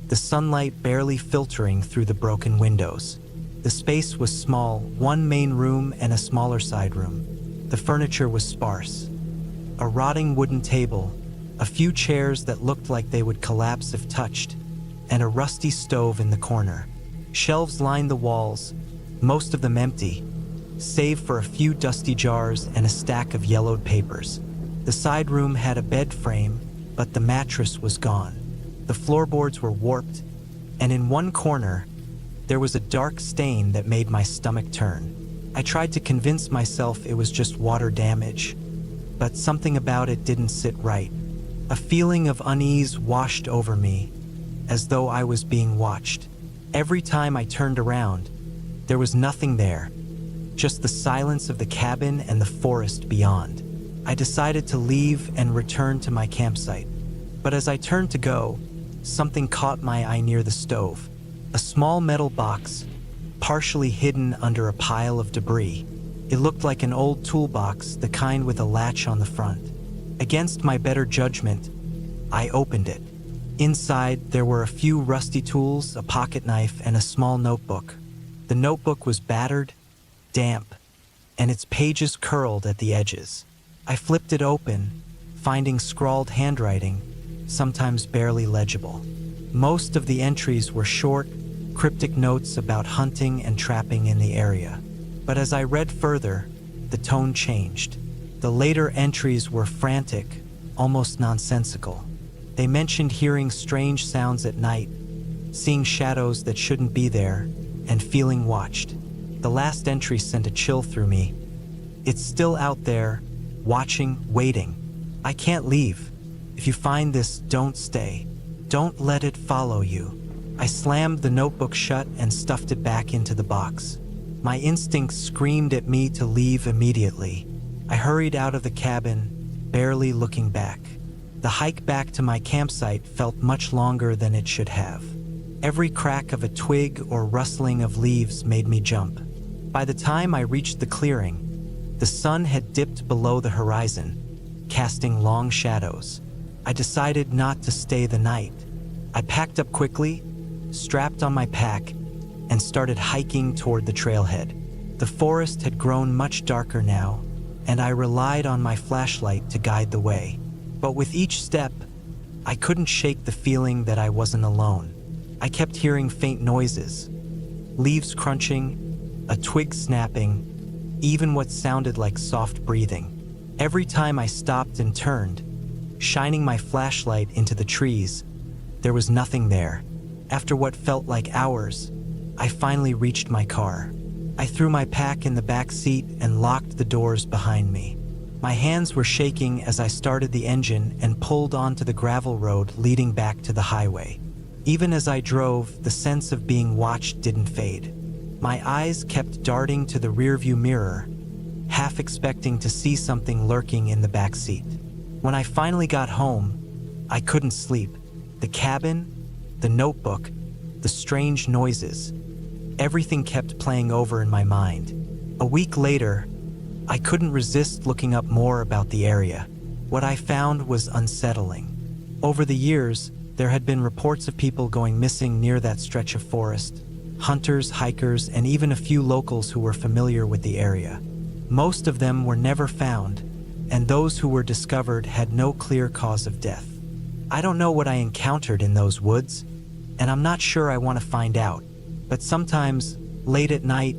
the sunlight barely filtering through the broken windows. The space was small, one main room and a smaller side room. The furniture was sparse. A rotting wooden table, a few chairs that looked like they would collapse if touched, and a rusty stove in the corner. Shelves lined the walls, most of them empty, save for a few dusty jars and a stack of yellowed papers. The side room had a bed frame, but the mattress was gone. The floorboards were warped, and in one corner, there was a dark stain that made my stomach turn. I tried to convince myself it was just water damage, but something about it didn't sit right. A feeling of unease washed over me, as though I was being watched. Every time I turned around, there was nothing there, just the silence of the cabin and the forest beyond. I decided to leave and return to my campsite. But as I turned to go, something caught my eye near the stove. A small metal box, partially hidden under a pile of debris. It looked like an old toolbox, the kind with a latch on the front. Against my better judgment, I opened it. Inside, there were a few rusty tools, a pocket knife, and a small notebook. The notebook was battered, damp, and its pages curled at the edges. I flipped it open, finding scrawled handwriting, sometimes barely legible. Most of the entries were short, cryptic notes about hunting and trapping in the area. But as I read further, the tone changed. The later entries were frantic, almost nonsensical. They mentioned hearing strange sounds at night, seeing shadows that shouldn't be there, and feeling watched. The last entry sent a chill through me. It's still out there, watching, waiting. I can't leave. If you find this, don't stay. Don't let it follow you. I slammed the notebook shut and stuffed it back into the box. My instincts screamed at me to leave immediately. I hurried out of the cabin, barely looking back. The hike back to my campsite felt much longer than it should have. Every crack of a twig or rustling of leaves made me jump. By the time I reached the clearing, the sun had dipped below the horizon, casting long shadows. I decided not to stay the night. I packed up quickly, strapped on my pack, and started hiking toward the trailhead. The forest had grown much darker now, and I relied on my flashlight to guide the way. But with each step, I couldn't shake the feeling that I wasn't alone. I kept hearing faint noises, leaves crunching, a twig snapping, even what sounded like soft breathing. Every time I stopped and turned, shining my flashlight into the trees, there was nothing there. After what felt like hours, I finally reached my car. I threw my pack in the back seat and locked the doors behind me. My hands were shaking as I started the engine and pulled onto the gravel road leading back to the highway. Even as I drove, the sense of being watched didn't fade. My eyes kept darting to the rearview mirror, half expecting to see something lurking in the back seat. When I finally got home, I couldn't sleep. The cabin, the notebook, the strange noises, everything kept playing over in my mind. A week later, I couldn't resist looking up more about the area. What I found was unsettling. Over the years, there had been reports of people going missing near that stretch of forest. Hunters, hikers, and even a few locals who were familiar with the area. Most of them were never found, and those who were discovered had no clear cause of death. I don't know what I encountered in those woods, and I'm not sure I want to find out. But sometimes, late at night,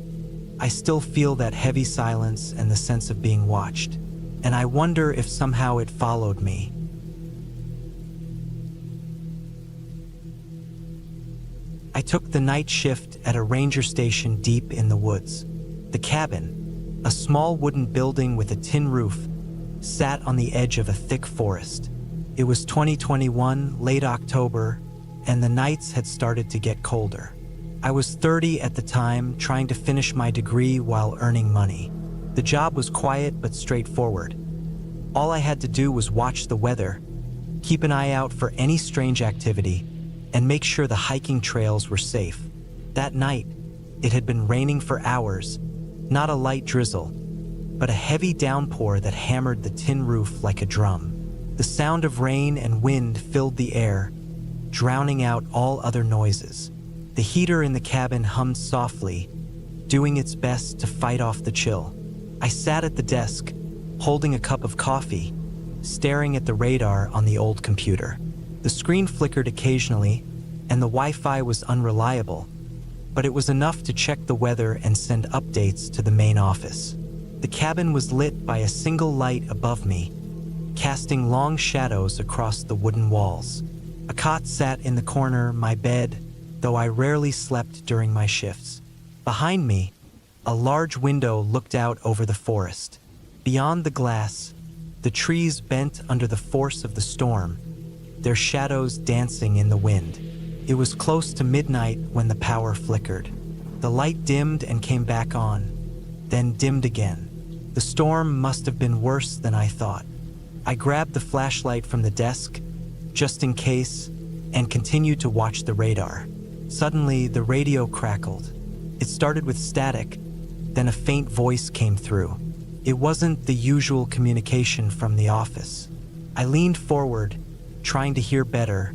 I still feel that heavy silence and the sense of being watched. And I wonder if somehow it followed me. I took the night shift at a ranger station deep in the woods. The cabin, a small wooden building with a tin roof, sat on the edge of a thick forest. It was 2021, late October, and the nights had started to get colder. I was 30 at the time, trying to finish my degree while earning money. The job was quiet but straightforward. All I had to do was watch the weather, keep an eye out for any strange activity, and make sure the hiking trails were safe. That night, it had been raining for hours, not a light drizzle, but a heavy downpour that hammered the tin roof like a drum. The sound of rain and wind filled the air, drowning out all other noises. The heater in the cabin hummed softly, doing its best to fight off the chill. I sat at the desk, holding a cup of coffee, staring at the radar on the old computer. The screen flickered occasionally, and the Wi-Fi was unreliable, but it was enough to check the weather and send updates to the main office. The cabin was lit by a single light above me, casting long shadows across the wooden walls. A cot sat in the corner, my bed, though I rarely slept during my shifts. Behind me, a large window looked out over the forest. Beyond the glass, the trees bent under the force of the storm, their shadows dancing in the wind. It was close to midnight when the power flickered. The light dimmed and came back on, then dimmed again. The storm must have been worse than I thought. I grabbed the flashlight from the desk, just in case, and continued to watch the radar. Suddenly, the radio crackled. It started with static, then a faint voice came through. It wasn't the usual communication from the office. I leaned forward, trying to hear better,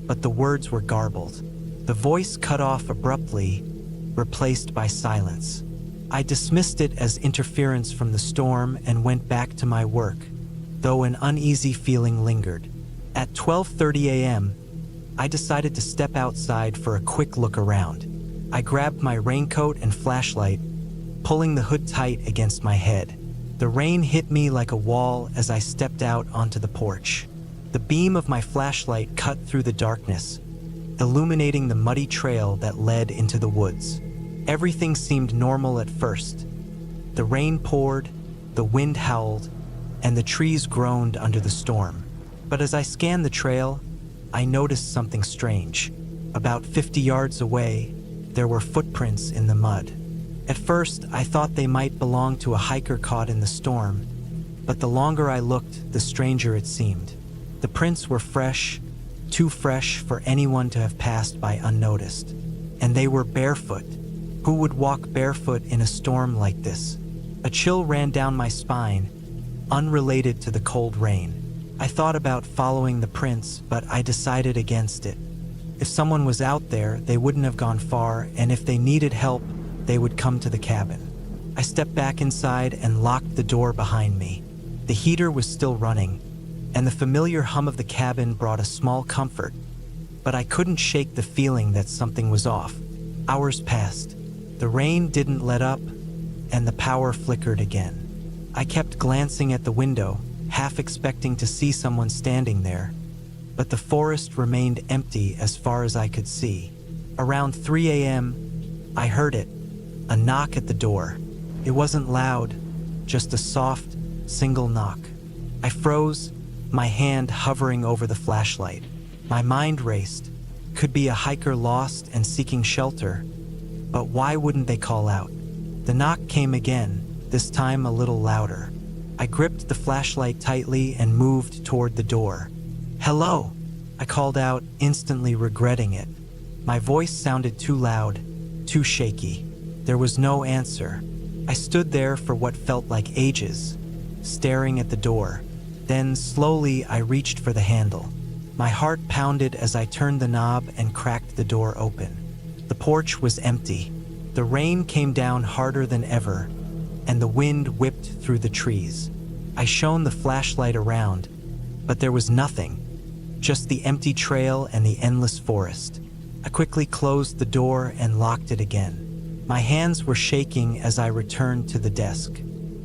but the words were garbled. The voice cut off abruptly, replaced by silence. I dismissed it as interference from the storm and went back to my work, though an uneasy feeling lingered. At 12:30 a.m., I decided to step outside for a quick look around. I grabbed my raincoat and flashlight, pulling the hood tight against my head. The rain hit me like a wall as I stepped out onto the porch. The beam of my flashlight cut through the darkness, illuminating the muddy trail that led into the woods. Everything seemed normal at first. The rain poured, the wind howled, and the trees groaned under the storm. But as I scanned the trail, I noticed something strange. About 50 yards away, there were footprints in the mud. At first, I thought they might belong to a hiker caught in the storm, but the longer I looked, the stranger it seemed. The prints were fresh, too fresh for anyone to have passed by unnoticed. And they were barefoot. Who would walk barefoot in a storm like this? A chill ran down my spine, unrelated to the cold rain. I thought about following the prints, but I decided against it. If someone was out there, they wouldn't have gone far, and if they needed help, they would come to the cabin. I stepped back inside and locked the door behind me. The heater was still running, and the familiar hum of the cabin brought a small comfort, but I couldn't shake the feeling that something was off. Hours passed. The rain didn't let up, and the power flickered again. I kept glancing at the window, half expecting to see someone standing there, but the forest remained empty as far as I could see. Around 3 a.m., I heard it, a knock at the door. It wasn't loud, just a soft, single knock. I froze, my hand hovering over the flashlight. My mind raced. Could be a hiker lost and seeking shelter, but why wouldn't they call out? The knock came again, this time a little louder. I gripped the flashlight tightly and moved toward the door. "Hello," I called out, instantly regretting it. My voice sounded too loud, too shaky. There was no answer. I stood there for what felt like ages, staring at the door. Then, slowly, I reached for the handle. My heart pounded as I turned the knob and cracked the door open. The porch was empty. The rain came down harder than ever, and the wind whipped through the trees. I shone the flashlight around, but there was nothing. just the empty trail and the endless forest. I quickly closed the door and locked it again. My hands were shaking as I returned to the desk.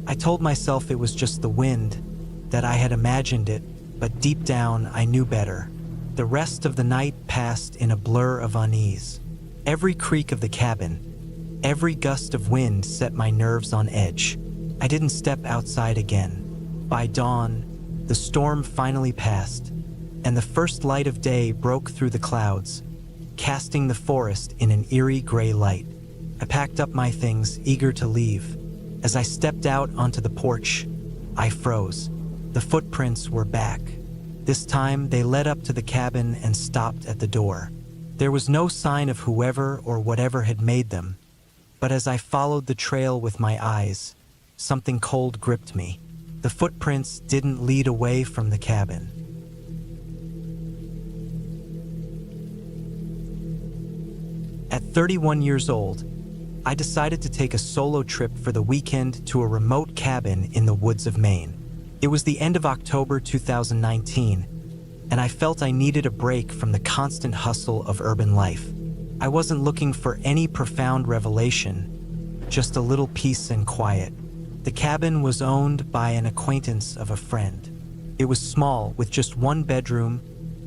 I told myself it was just the wind, that I had imagined it, but deep down I knew better. The rest of the night passed in a blur of unease. Every creak of the cabin, every gust of wind set my nerves on edge. I didn't step outside again. By dawn, the storm finally passed, and the first light of day broke through the clouds, casting the forest in an eerie gray light. I packed up my things, eager to leave. As I stepped out onto the porch, I froze. The footprints were back. This time, they led up to the cabin and stopped at the door. There was no sign of whoever or whatever had made them, but as I followed the trail with my eyes, something cold gripped me. The footprints didn't lead away from the cabin. At 31 years old, I decided to take a solo trip for the weekend to a remote cabin in the woods of Maine. It was the end of October 2019, and I felt I needed a break from the constant hustle of urban life. I wasn't looking for any profound revelation, just a little peace and quiet. The cabin was owned by an acquaintance of a friend. It was small, with just one bedroom,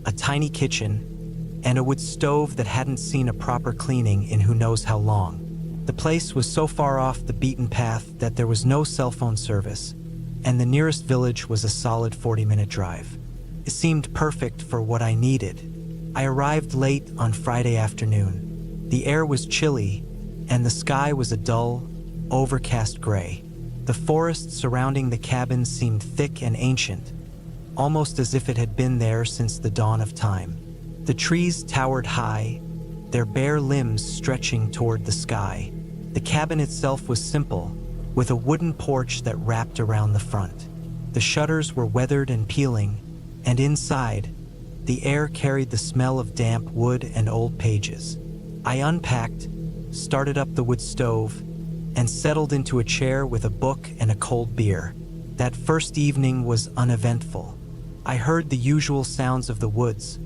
a tiny kitchen, and a wood stove that hadn't seen a proper cleaning in who knows how long. The place was so far off the beaten path that there was no cell phone service, and the nearest village was a solid 40-minute drive. It seemed perfect for what I needed. I arrived late on Friday afternoon. The air was chilly, and the sky was a dull, overcast gray. The forest surrounding the cabin seemed thick and ancient, almost as if it had been there since the dawn of time. The trees towered high, their bare limbs stretching toward the sky. The cabin itself was simple, with a wooden porch that wrapped around the front. The shutters were weathered and peeling, and inside, the air carried the smell of damp wood and old pages. I unpacked, started up the wood stove, and settled into a chair with a book and a cold beer. That first evening was uneventful. I heard the usual sounds of the woods,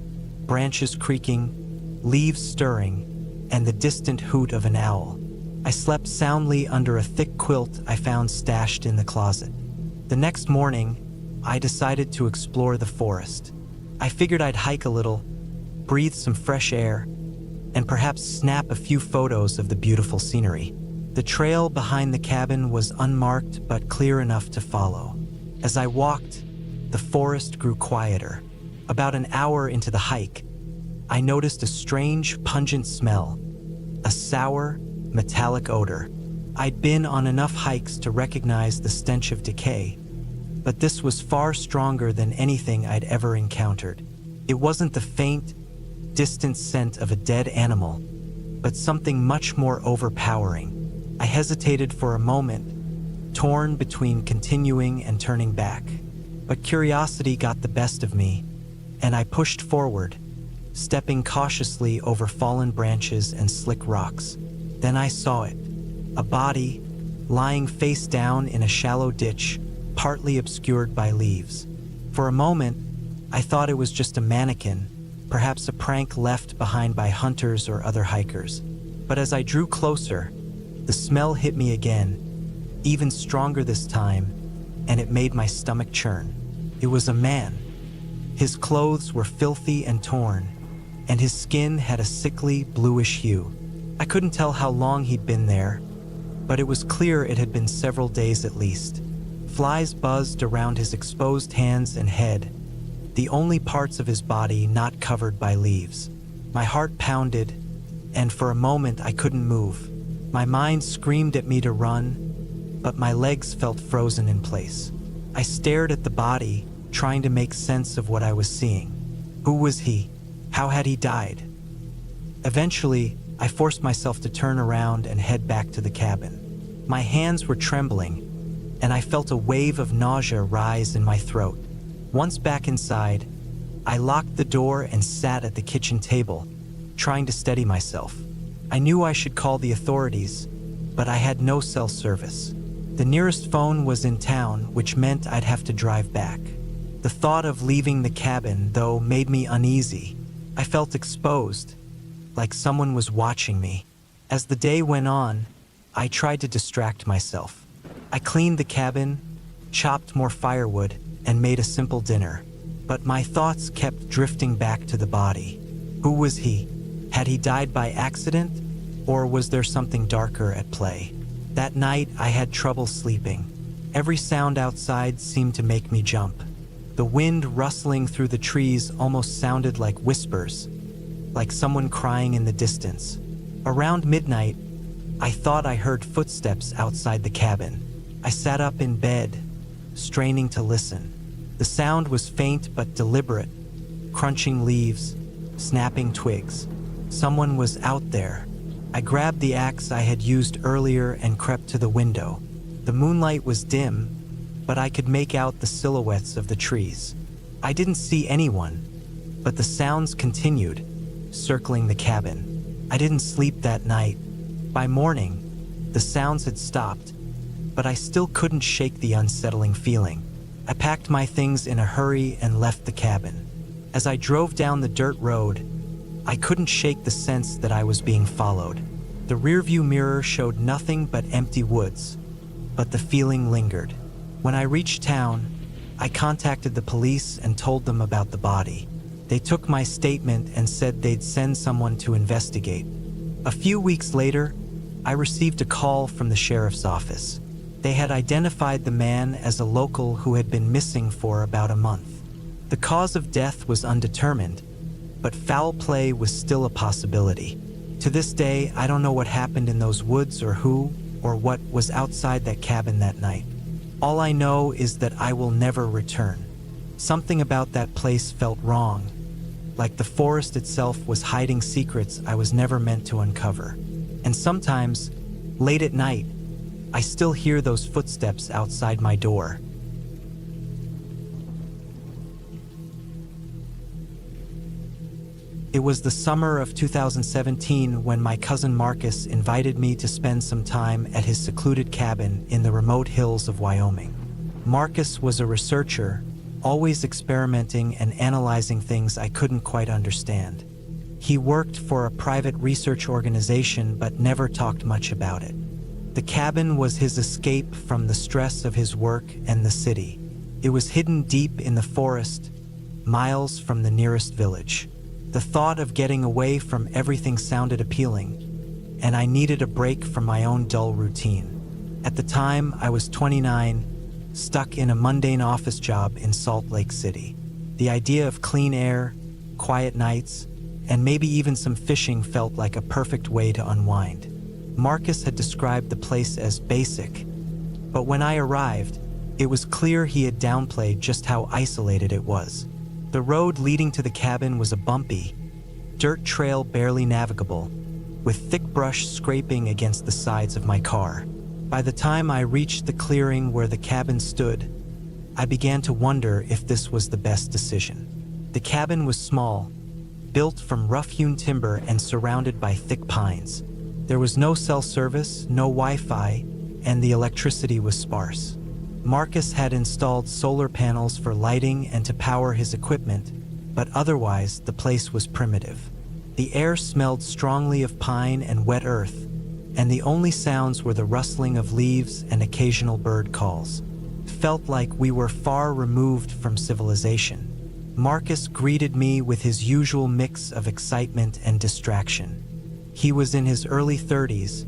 branches creaking, leaves stirring, and the distant hoot of an owl. I slept soundly under a thick quilt I found stashed in the closet. The next morning, I decided to explore the forest. I figured I'd hike a little, breathe some fresh air, and perhaps snap a few photos of the beautiful scenery. The trail behind the cabin was unmarked but clear enough to follow. As I walked, the forest grew quieter. About an hour into the hike, I noticed a strange, pungent smell, a sour, metallic odor. I'd been on enough hikes to recognize the stench of decay, but this was far stronger than anything I'd ever encountered. It wasn't the faint, distant scent of a dead animal, but something much more overpowering. I hesitated for a moment, torn between continuing and turning back, but curiosity got the best of me, and I pushed forward, stepping cautiously over fallen branches and slick rocks. Then I saw it, a body lying face down in a shallow ditch, partly obscured by leaves. For a moment, I thought it was just a mannequin, perhaps a prank left behind by hunters or other hikers. But as I drew closer, the smell hit me again, even stronger this time, and it made my stomach churn. It was a man. His clothes were filthy and torn, and his skin had a sickly, bluish hue. I couldn't tell how long he'd been there, but it was clear it had been several days at least. Flies buzzed around his exposed hands and head, the only parts of his body not covered by leaves. My heart pounded, and for a moment I couldn't move. My mind screamed at me to run, but my legs felt frozen in place. I stared at the body, trying to make sense of what I was seeing. Who was he? How had he died? Eventually, I forced myself to turn around and head back to the cabin. My hands were trembling, and I felt a wave of nausea rise in my throat. Once back inside, I locked the door and sat at the kitchen table, trying to steady myself. I knew I should call the authorities, but I had no cell service. The nearest phone was in town, which meant I'd have to drive back. The thought of leaving the cabin, though, made me uneasy. I felt exposed, like someone was watching me. As the day went on, I tried to distract myself. I cleaned the cabin, chopped more firewood, and made a simple dinner. But my thoughts kept drifting back to the body. Who was he? Had he died by accident? Or was there something darker at play? That night, I had trouble sleeping. Every sound outside seemed to make me jump. The wind rustling through the trees almost sounded like whispers, like someone crying in the distance. Around midnight, I thought I heard footsteps outside the cabin. I sat up in bed, straining to listen. The sound was faint but deliberate, crunching leaves, snapping twigs. Someone was out there. I grabbed the axe I had used earlier and crept to the window. The moonlight was dim, but I could make out the silhouettes of the trees. I didn't see anyone, but the sounds continued, circling the cabin. I didn't sleep that night. By morning, the sounds had stopped, but I still couldn't shake the unsettling feeling. I packed my things in a hurry and left the cabin. As I drove down the dirt road, I couldn't shake the sense that I was being followed. The rearview mirror showed nothing but empty woods, but the feeling lingered. When I reached town, I contacted the police and told them about the body. They took my statement and said they'd send someone to investigate. A few weeks later, I received a call from the sheriff's office. They had identified the man as a local who had been missing for about a month. The cause of death was undetermined, but foul play was still a possibility. To this day, I don't know what happened in those woods or who or what was outside that cabin that night. All I know is that I will never return. Something about that place felt wrong, like the forest itself was hiding secrets I was never meant to uncover. And sometimes, late at night, I still hear those footsteps outside my door. It was the summer of 2017 when my cousin Marcus invited me to spend some time at his secluded cabin in the remote hills of Wyoming. Marcus was a researcher, always experimenting and analyzing things I couldn't quite understand. He worked for a private research organization but never talked much about it. The cabin was his escape from the stress of his work and the city. It was hidden deep in the forest, miles from the nearest village. The thought of getting away from everything sounded appealing, and I needed a break from my own dull routine. At the time, I was 29, stuck in a mundane office job in Salt Lake City. The idea of clean air, quiet nights, and maybe even some fishing felt like a perfect way to unwind. Marcus had described the place as basic, but when I arrived, it was clear he had downplayed just how isolated it was. The road leading to the cabin was a bumpy, dirt trail barely navigable, with thick brush scraping against the sides of my car. By the time I reached the clearing where the cabin stood, I began to wonder if this was the best decision. The cabin was small, built from rough-hewn timber and surrounded by thick pines. There was no cell service, no Wi-Fi, and the electricity was sparse. Marcus had installed solar panels for lighting and to power his equipment, but otherwise the place was primitive. The air smelled strongly of pine and wet earth, and the only sounds were the rustling of leaves and occasional bird calls. It felt like we were far removed from civilization. Marcus greeted me with his usual mix of excitement and distraction. He was in his early 30s,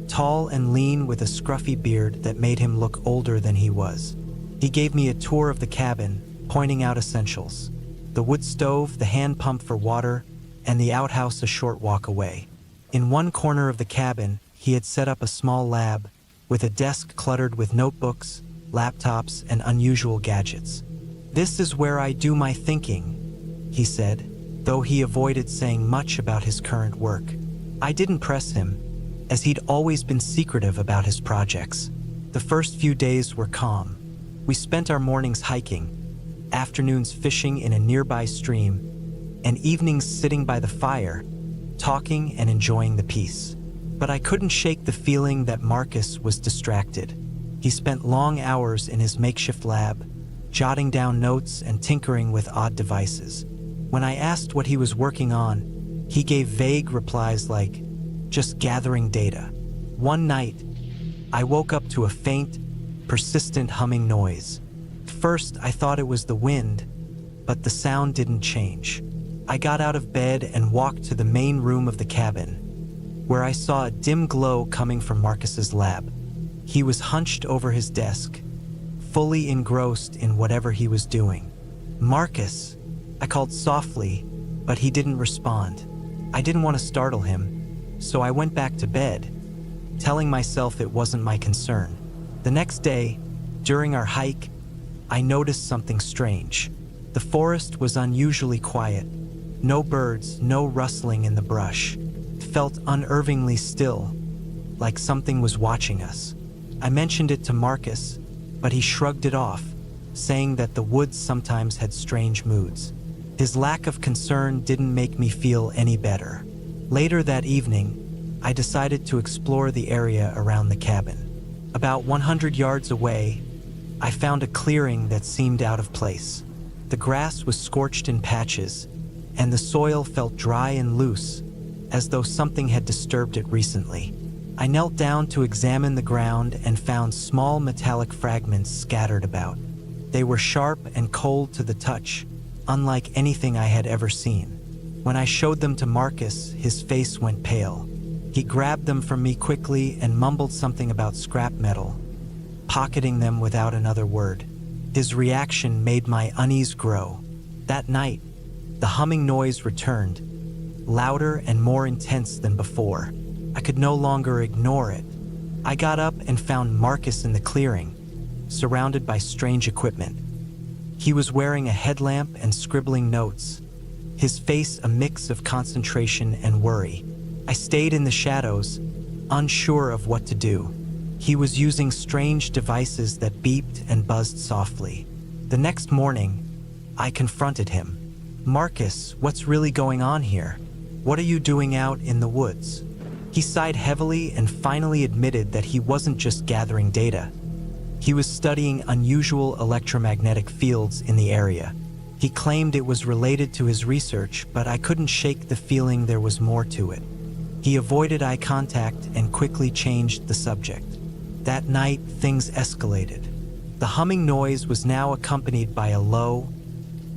tall and lean with a scruffy beard that made him look older than he was. He gave me a tour of the cabin, pointing out essentials: the wood stove, the hand pump for water, and the outhouse a short walk away. In one corner of the cabin, he had set up a small lab, with a desk cluttered with notebooks, laptops, and unusual gadgets. "This is where I do my thinking," he said, though he avoided saying much about his current work. I didn't press him, as he'd always been secretive about his projects. The first few days were calm. We spent our mornings hiking, afternoons fishing in a nearby stream, and evenings sitting by the fire, talking and enjoying the peace. But I couldn't shake the feeling that Marcus was distracted. He spent long hours in his makeshift lab, jotting down notes and tinkering with odd devices. When I asked what he was working on, he gave vague replies like, "Just gathering data." One night, I woke up to a faint, persistent humming noise. First, I thought it was the wind, but the sound didn't change. I got out of bed and walked to the main room of the cabin, where I saw a dim glow coming from Marcus's lab. He was hunched over his desk, fully engrossed in whatever he was doing. "Marcus," I called softly, but he didn't respond. I didn't want to startle him, so I went back to bed, telling myself it wasn't my concern. The next day, during our hike, I noticed something strange. The forest was unusually quiet. No birds, no rustling in the brush. It felt unnervingly still, like something was watching us. I mentioned it to Marcus, but he shrugged it off, saying that the woods sometimes had strange moods. His lack of concern didn't make me feel any better. Later that evening, I decided to explore the area around the cabin. About 100 yards away, I found a clearing that seemed out of place. The grass was scorched in patches, and the soil felt dry and loose, as though something had disturbed it recently. I knelt down to examine the ground and found small metallic fragments scattered about. They were sharp and cold to the touch, unlike anything I had ever seen. When I showed them to Marcus, his face went pale. He grabbed them from me quickly and mumbled something about scrap metal, pocketing them without another word. His reaction made my unease grow. That night, the humming noise returned, louder and more intense than before. I could no longer ignore it. I got up and found Marcus in the clearing, surrounded by strange equipment. He was wearing a headlamp and scribbling notes, his face a mix of concentration and worry. I stayed in the shadows, unsure of what to do. He was using strange devices that beeped and buzzed softly. The next morning, I confronted him. "Marcus, what's really going on here? What are you doing out in the woods?" He sighed heavily and finally admitted that he wasn't just gathering data. He was studying unusual electromagnetic fields in the area. He claimed it was related to his research, but I couldn't shake the feeling there was more to it. He avoided eye contact and quickly changed the subject. That night, things escalated. The humming noise was now accompanied by a low,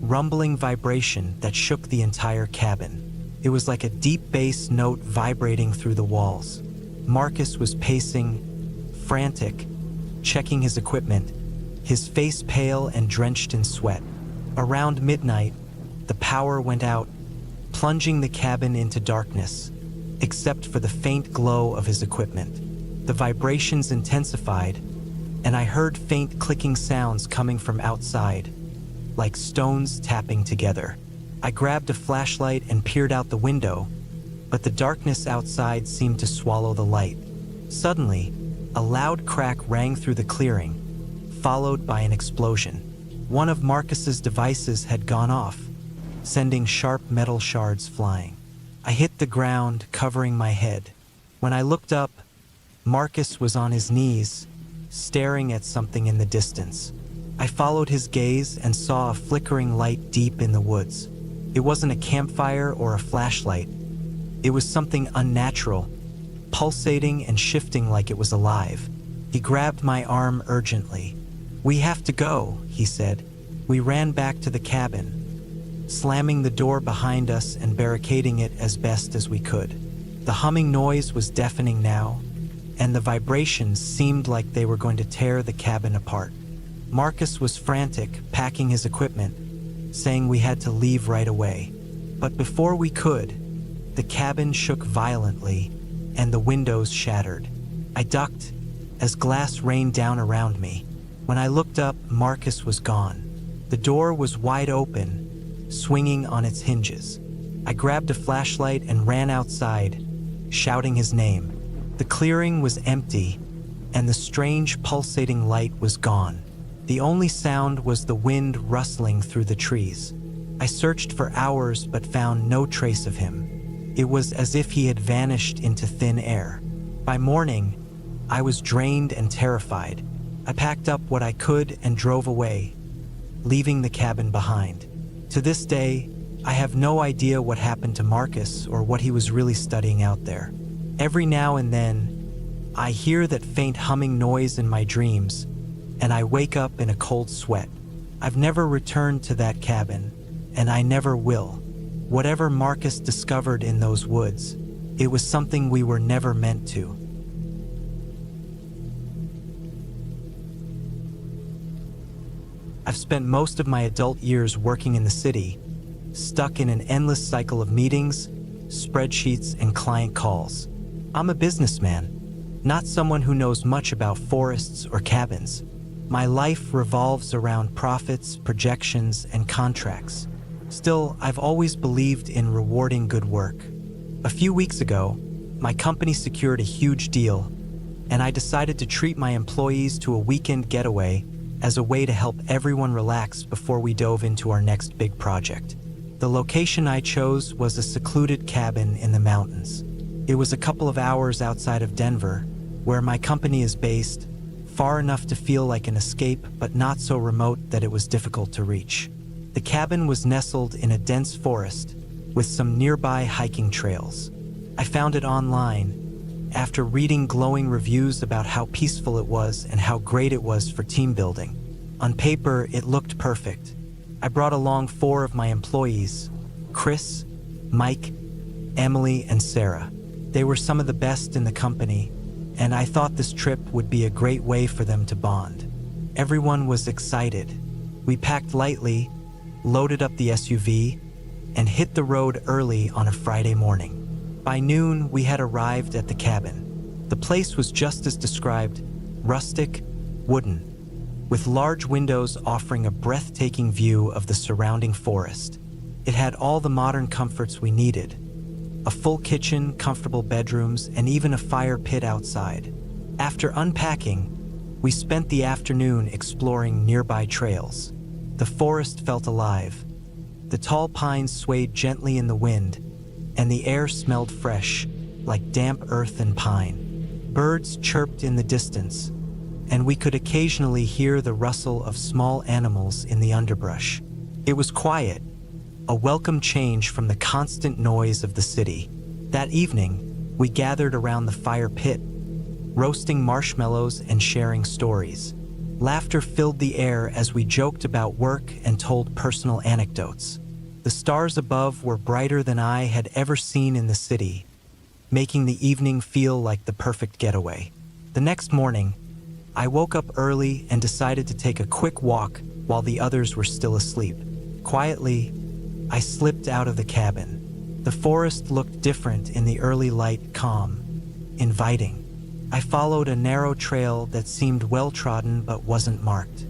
rumbling vibration that shook the entire cabin. It was like a deep bass note vibrating through the walls. Marcus was pacing, frantic, checking his equipment, his face pale and drenched in sweat. Around midnight, the power went out, plunging the cabin into darkness, except for the faint glow of his equipment. The vibrations intensified, and I heard faint clicking sounds coming from outside, like stones tapping together. I grabbed a flashlight and peered out the window, but the darkness outside seemed to swallow the light. Suddenly, a loud crack rang through the clearing, followed by an explosion. One of Marcus's devices had gone off, sending sharp metal shards flying. I hit the ground, covering my head. When I looked up, Marcus was on his knees, staring at something in the distance. I followed his gaze and saw a flickering light deep in the woods. It wasn't a campfire or a flashlight. It was something unnatural, pulsating and shifting like it was alive. He grabbed my arm urgently. "We have to go," he said. We ran back to the cabin, slamming the door behind us and barricading it as best as we could. The humming noise was deafening now, and the vibrations seemed like they were going to tear the cabin apart. Marcus was frantic, packing his equipment, saying we had to leave right away. But before we could, the cabin shook violently and the windows shattered. I ducked as glass rained down around me. When I looked up, Marcus was gone. The door was wide open, swinging on its hinges. I grabbed a flashlight and ran outside, shouting his name. The clearing was empty, and the strange pulsating light was gone. The only sound was the wind rustling through the trees. I searched for hours but found no trace of him. It was as if he had vanished into thin air. By morning, I was drained and terrified. I packed up what I could and drove away, leaving the cabin behind. To this day, I have no idea what happened to Marcus or what he was really studying out there. Every now and then, I hear that faint humming noise in my dreams, and I wake up in a cold sweat. I've never returned to that cabin, and I never will. Whatever Marcus discovered in those woods, it was something we were never meant to. I've spent most of my adult years working in the city, stuck in an endless cycle of meetings, spreadsheets, and client calls. I'm a businessman, not someone who knows much about forests or cabins. My life revolves around profits, projections, and contracts. Still, I've always believed in rewarding good work. A few weeks ago, my company secured a huge deal, and I decided to treat my employees to a weekend getaway as a way to help everyone relax before we dove into our next big project. The location I chose was a secluded cabin in the mountains. It was a couple of hours outside of Denver, where my company is based, far enough to feel like an escape, but not so remote that it was difficult to reach. The cabin was nestled in a dense forest, with some nearby hiking trails. I found it online, after reading glowing reviews about how peaceful it was and how great it was for team building. On paper, it looked perfect. I brought along 4 of my employees: Chris, Mike, Emily, and Sarah. They were some of the best in the company, and I thought this trip would be a great way for them to bond. Everyone was excited. We packed lightly, loaded up the SUV, and hit the road early on a Friday morning. By noon, we had arrived at the cabin. The place was just as described: rustic, wooden, with large windows offering a breathtaking view of the surrounding forest. It had all the modern comforts we needed: a full kitchen, comfortable bedrooms, and even a fire pit outside. After unpacking, we spent the afternoon exploring nearby trails. The forest felt alive. The tall pines swayed gently in the wind, and the air smelled fresh, like damp earth and pine. Birds chirped in the distance, and we could occasionally hear the rustle of small animals in the underbrush. It was quiet, a welcome change from the constant noise of the city. That evening, we gathered around the fire pit, roasting marshmallows and sharing stories. Laughter filled the air as we joked about work and told personal anecdotes. The stars above were brighter than I had ever seen in the city, making the evening feel like the perfect getaway. The next morning, I woke up early and decided to take a quick walk while the others were still asleep. Quietly, I slipped out of the cabin. The forest looked different in the early light, calm, inviting. I followed a narrow trail that seemed well-trodden but wasn't marked.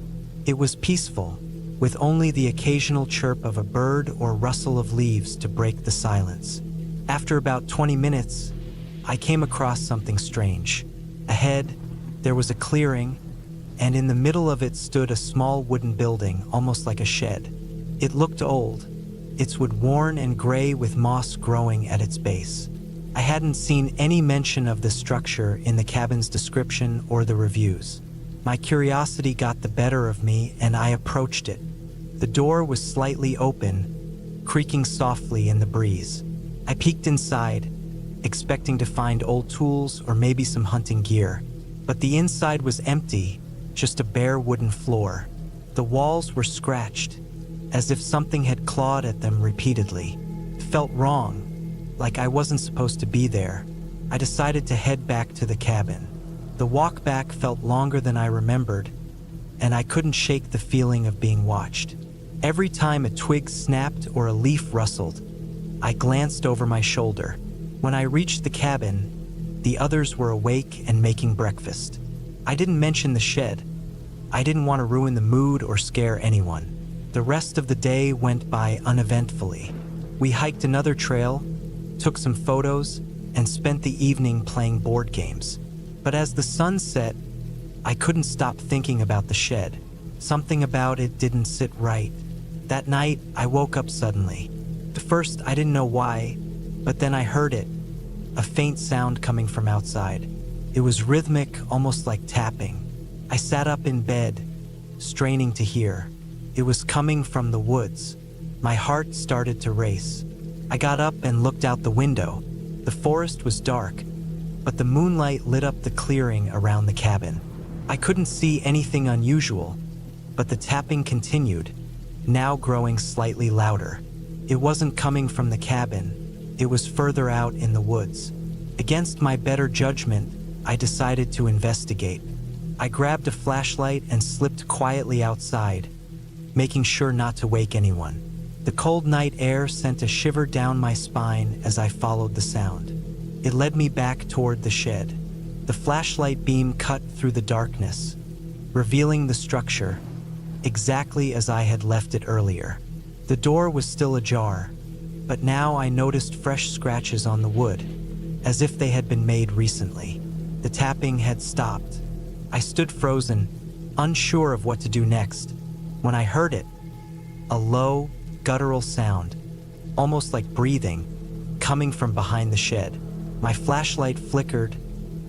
It was peaceful, with only the occasional chirp of a bird or rustle of leaves to break the silence. After about 20 minutes, I came across something strange. Ahead, there was a clearing, and in the middle of it stood a small wooden building, almost like a shed. It looked old, its wood worn and gray with moss growing at its base. I hadn't seen any mention of this structure in the cabin's description or the reviews. My curiosity got the better of me, and I approached it. The door was slightly open, creaking softly in the breeze. I peeked inside, expecting to find old tools or maybe some hunting gear. But the inside was empty, just a bare wooden floor. The walls were scratched, as if something had clawed at them repeatedly. It felt wrong, like I wasn't supposed to be there. I decided to head back to the cabin. The walk back felt longer than I remembered, and I couldn't shake the feeling of being watched. Every time a twig snapped or a leaf rustled, I glanced over my shoulder. When I reached the cabin, the others were awake and making breakfast. I didn't mention the shed. I didn't want to ruin the mood or scare anyone. The rest of the day went by uneventfully. We hiked another trail, took some photos, and spent the evening playing board games. But as the sun set, I couldn't stop thinking about the shed. Something about it didn't sit right. That night, I woke up suddenly. At first, I didn't know why, but then I heard it, a faint sound coming from outside. It was rhythmic, almost like tapping. I sat up in bed, straining to hear. It was coming from the woods. My heart started to race. I got up and looked out the window. The forest was dark, but the moonlight lit up the clearing around the cabin. I couldn't see anything unusual, but the tapping continued, now growing slightly louder. It wasn't coming from the cabin, it was further out in the woods. Against my better judgment, I decided to investigate. I grabbed a flashlight and slipped quietly outside, making sure not to wake anyone. The cold night air sent a shiver down my spine as I followed the sound. It led me back toward the shed. The flashlight beam cut through the darkness, revealing the structure, exactly as I had left it earlier. The door was still ajar, but now I noticed fresh scratches on the wood, as if they had been made recently. The tapping had stopped. I stood frozen, unsure of what to do next, when I heard it, a low, guttural sound, almost like breathing, coming from behind the shed. My flashlight flickered,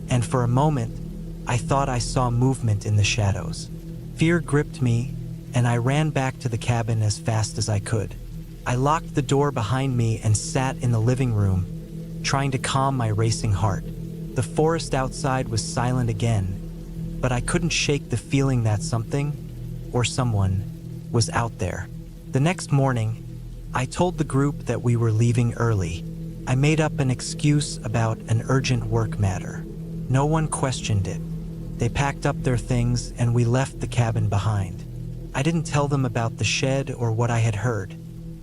and for a moment, I thought I saw movement in the shadows. Fear gripped me, and I ran back to the cabin as fast as I could. I locked the door behind me and sat in the living room, trying to calm my racing heart. The forest outside was silent again, but I couldn't shake the feeling that something, or someone, was out there. The next morning, I told the group that we were leaving early. I made up an excuse about an urgent work matter. No one questioned it. They packed up their things and we left the cabin behind. I didn't tell them about the shed or what I had heard.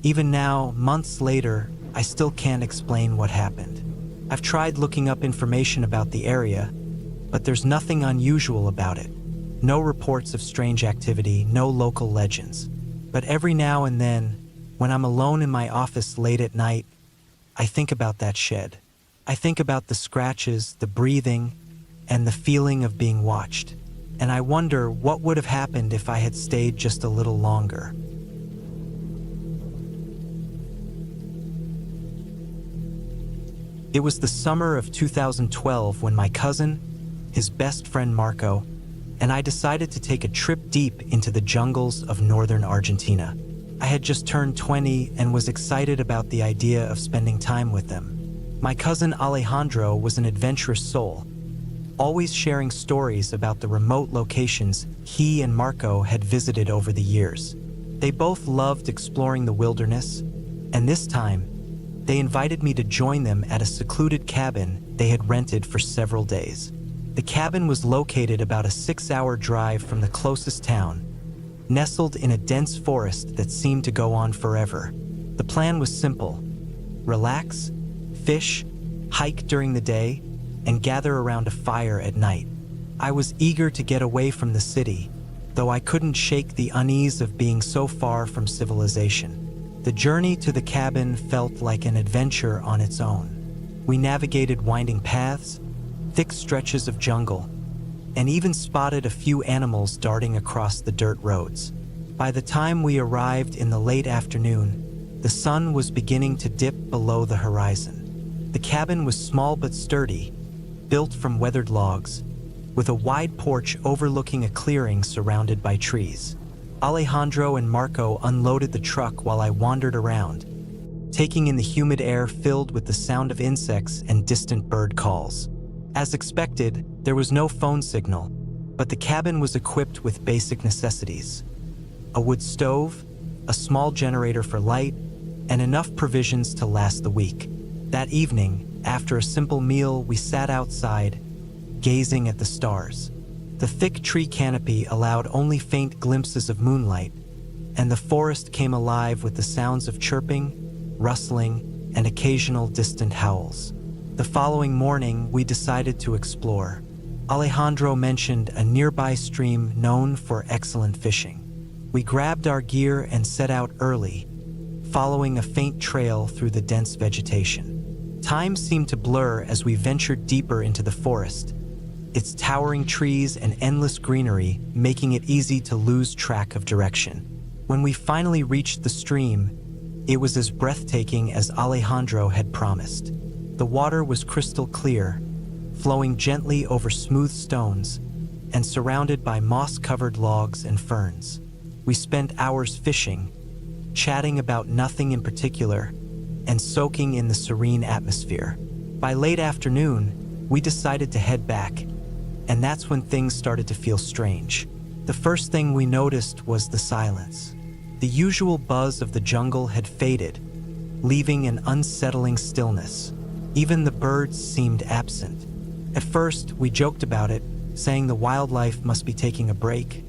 Even now, months later, I still can't explain what happened. I've tried looking up information about the area, but there's nothing unusual about it. No reports of strange activity, no local legends. But every now and then, when I'm alone in my office late at night, I think about that shed. I think about the scratches, the breathing, and the feeling of being watched. And I wonder what would have happened if I had stayed just a little longer. It was the summer of 2012 when my cousin, his best friend Marco, and I decided to take a trip deep into the jungles of northern Argentina. I had just turned 20 and was excited about the idea of spending time with them. My cousin Alejandro was an adventurous soul, always sharing stories about the remote locations he and Marco had visited over the years. They both loved exploring the wilderness, and this time, they invited me to join them at a secluded cabin they had rented for several days. The cabin was located about a 6-hour drive from the closest town, nestled in a dense forest that seemed to go on forever. The plan was simple: relax, fish, hike during the day, and gather around a fire at night. I was eager to get away from the city, though I couldn't shake the unease of being so far from civilization. The journey to the cabin felt like an adventure on its own. We navigated winding paths, thick stretches of jungle, and even spotted a few animals darting across the dirt roads. By the time we arrived in the late afternoon, the sun was beginning to dip below the horizon. The cabin was small but sturdy, built from weathered logs, with a wide porch overlooking a clearing surrounded by trees. Alejandro and Marco unloaded the truck while I wandered around, taking in the humid air filled with the sound of insects and distant bird calls. As expected, there was no phone signal, but the cabin was equipped with basic necessities: a wood stove, a small generator for light, and enough provisions to last the week. That evening, after a simple meal, we sat outside, gazing at the stars. The thick tree canopy allowed only faint glimpses of moonlight, and the forest came alive with the sounds of chirping, rustling, and occasional distant howls. The following morning, we decided to explore. Alejandro mentioned a nearby stream known for excellent fishing. We grabbed our gear and set out early, following a faint trail through the dense vegetation. Time seemed to blur as we ventured deeper into the forest, its towering trees and endless greenery making it easy to lose track of direction. When we finally reached the stream, it was as breathtaking as Alejandro had promised. The water was crystal clear, flowing gently over smooth stones and surrounded by moss-covered logs and ferns. We spent hours fishing, chatting about nothing in particular, and soaking in the serene atmosphere. By late afternoon, we decided to head back, and that's when things started to feel strange. The first thing we noticed was the silence. The usual buzz of the jungle had faded, leaving an unsettling stillness. Even the birds seemed absent. At first, we joked about it, saying the wildlife must be taking a break,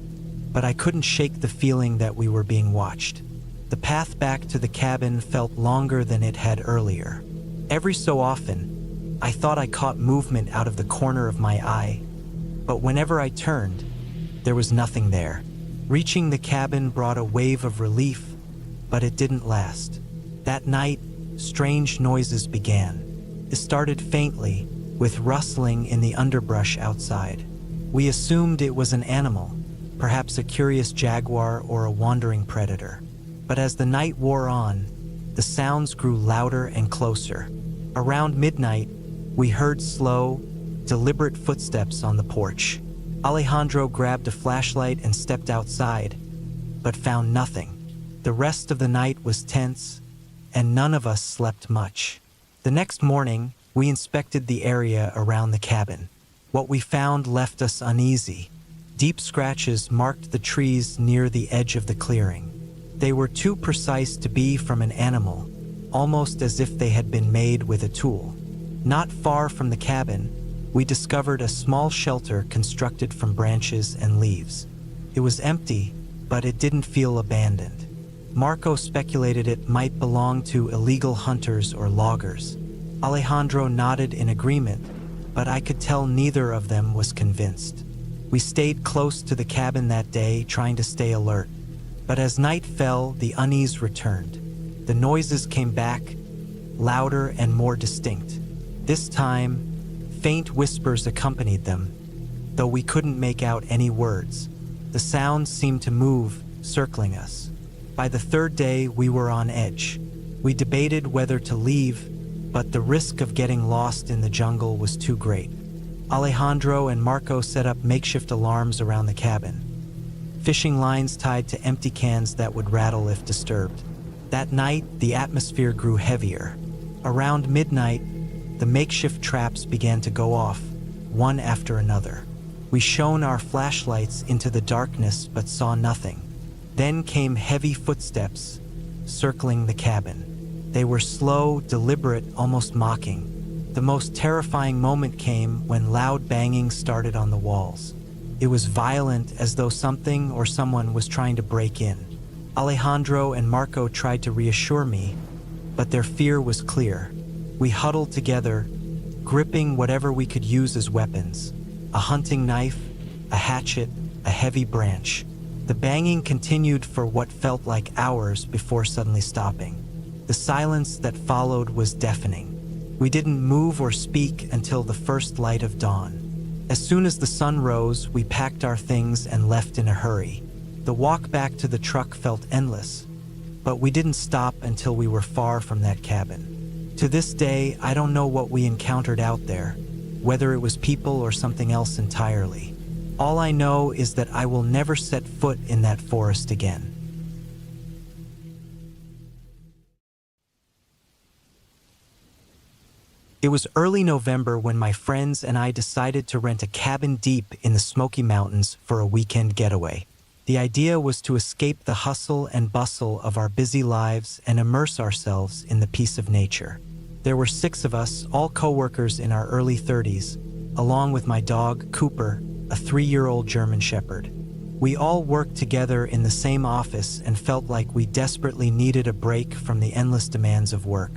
but I couldn't shake the feeling that we were being watched. The path back to the cabin felt longer than it had earlier. Every so often, I thought I caught movement out of the corner of my eye, but whenever I turned, there was nothing there. Reaching the cabin brought a wave of relief, but it didn't last. That night, strange noises began. It started faintly, with rustling in the underbrush outside. We assumed it was an animal, perhaps a curious jaguar or a wandering predator. But as the night wore on, the sounds grew louder and closer. Around midnight, we heard slow, deliberate footsteps on the porch. Alejandro grabbed a flashlight and stepped outside, but found nothing. The rest of the night was tense, and none of us slept much. The next morning, we inspected the area around the cabin. What we found left us uneasy. Deep scratches marked the trees near the edge of the clearing. They were too precise to be from an animal, almost as if they had been made with a tool. Not far from the cabin, we discovered a small shelter constructed from branches and leaves. It was empty, but it didn't feel abandoned. Marco speculated it might belong to illegal hunters or loggers. Alejandro nodded in agreement, but I could tell neither of them was convinced. We stayed close to the cabin that day, trying to stay alert. But as night fell, the unease returned. The noises came back, louder and more distinct. This time, faint whispers accompanied them, though we couldn't make out any words. The sounds seemed to move, circling us. By the third day, we were on edge. We debated whether to leave, but the risk of getting lost in the jungle was too great. Alejandro and Marco set up makeshift alarms around the cabin, fishing lines tied to empty cans that would rattle if disturbed. That night, the atmosphere grew heavier. Around midnight, the makeshift traps began to go off, one after another. We shone our flashlights into the darkness but saw nothing. Then came heavy footsteps, circling the cabin. They were slow, deliberate, almost mocking. The most terrifying moment came when loud banging started on the walls. It was violent, as though something or someone was trying to break in. Alejandro and Marco tried to reassure me, but their fear was clear. We huddled together, gripping whatever we could use as weapons: a hunting knife, a hatchet, a heavy branch. The banging continued for what felt like hours before suddenly stopping. The silence that followed was deafening. We didn't move or speak until the first light of dawn. As soon as the sun rose, we packed our things and left in a hurry. The walk back to the truck felt endless, but we didn't stop until we were far from that cabin. To this day, I don't know what we encountered out there, whether it was people or something else entirely. All I know is that I will never set foot in that forest again. It was early November when my friends and I decided to rent a cabin deep in the Smoky Mountains for a weekend getaway. The idea was to escape the hustle and bustle of our busy lives and immerse ourselves in the peace of nature. There were 6 of us, all co-workers in our early 30s, along with my dog, Cooper, a 3-year-old German Shepherd. We all worked together in the same office and felt like we desperately needed a break from the endless demands of work.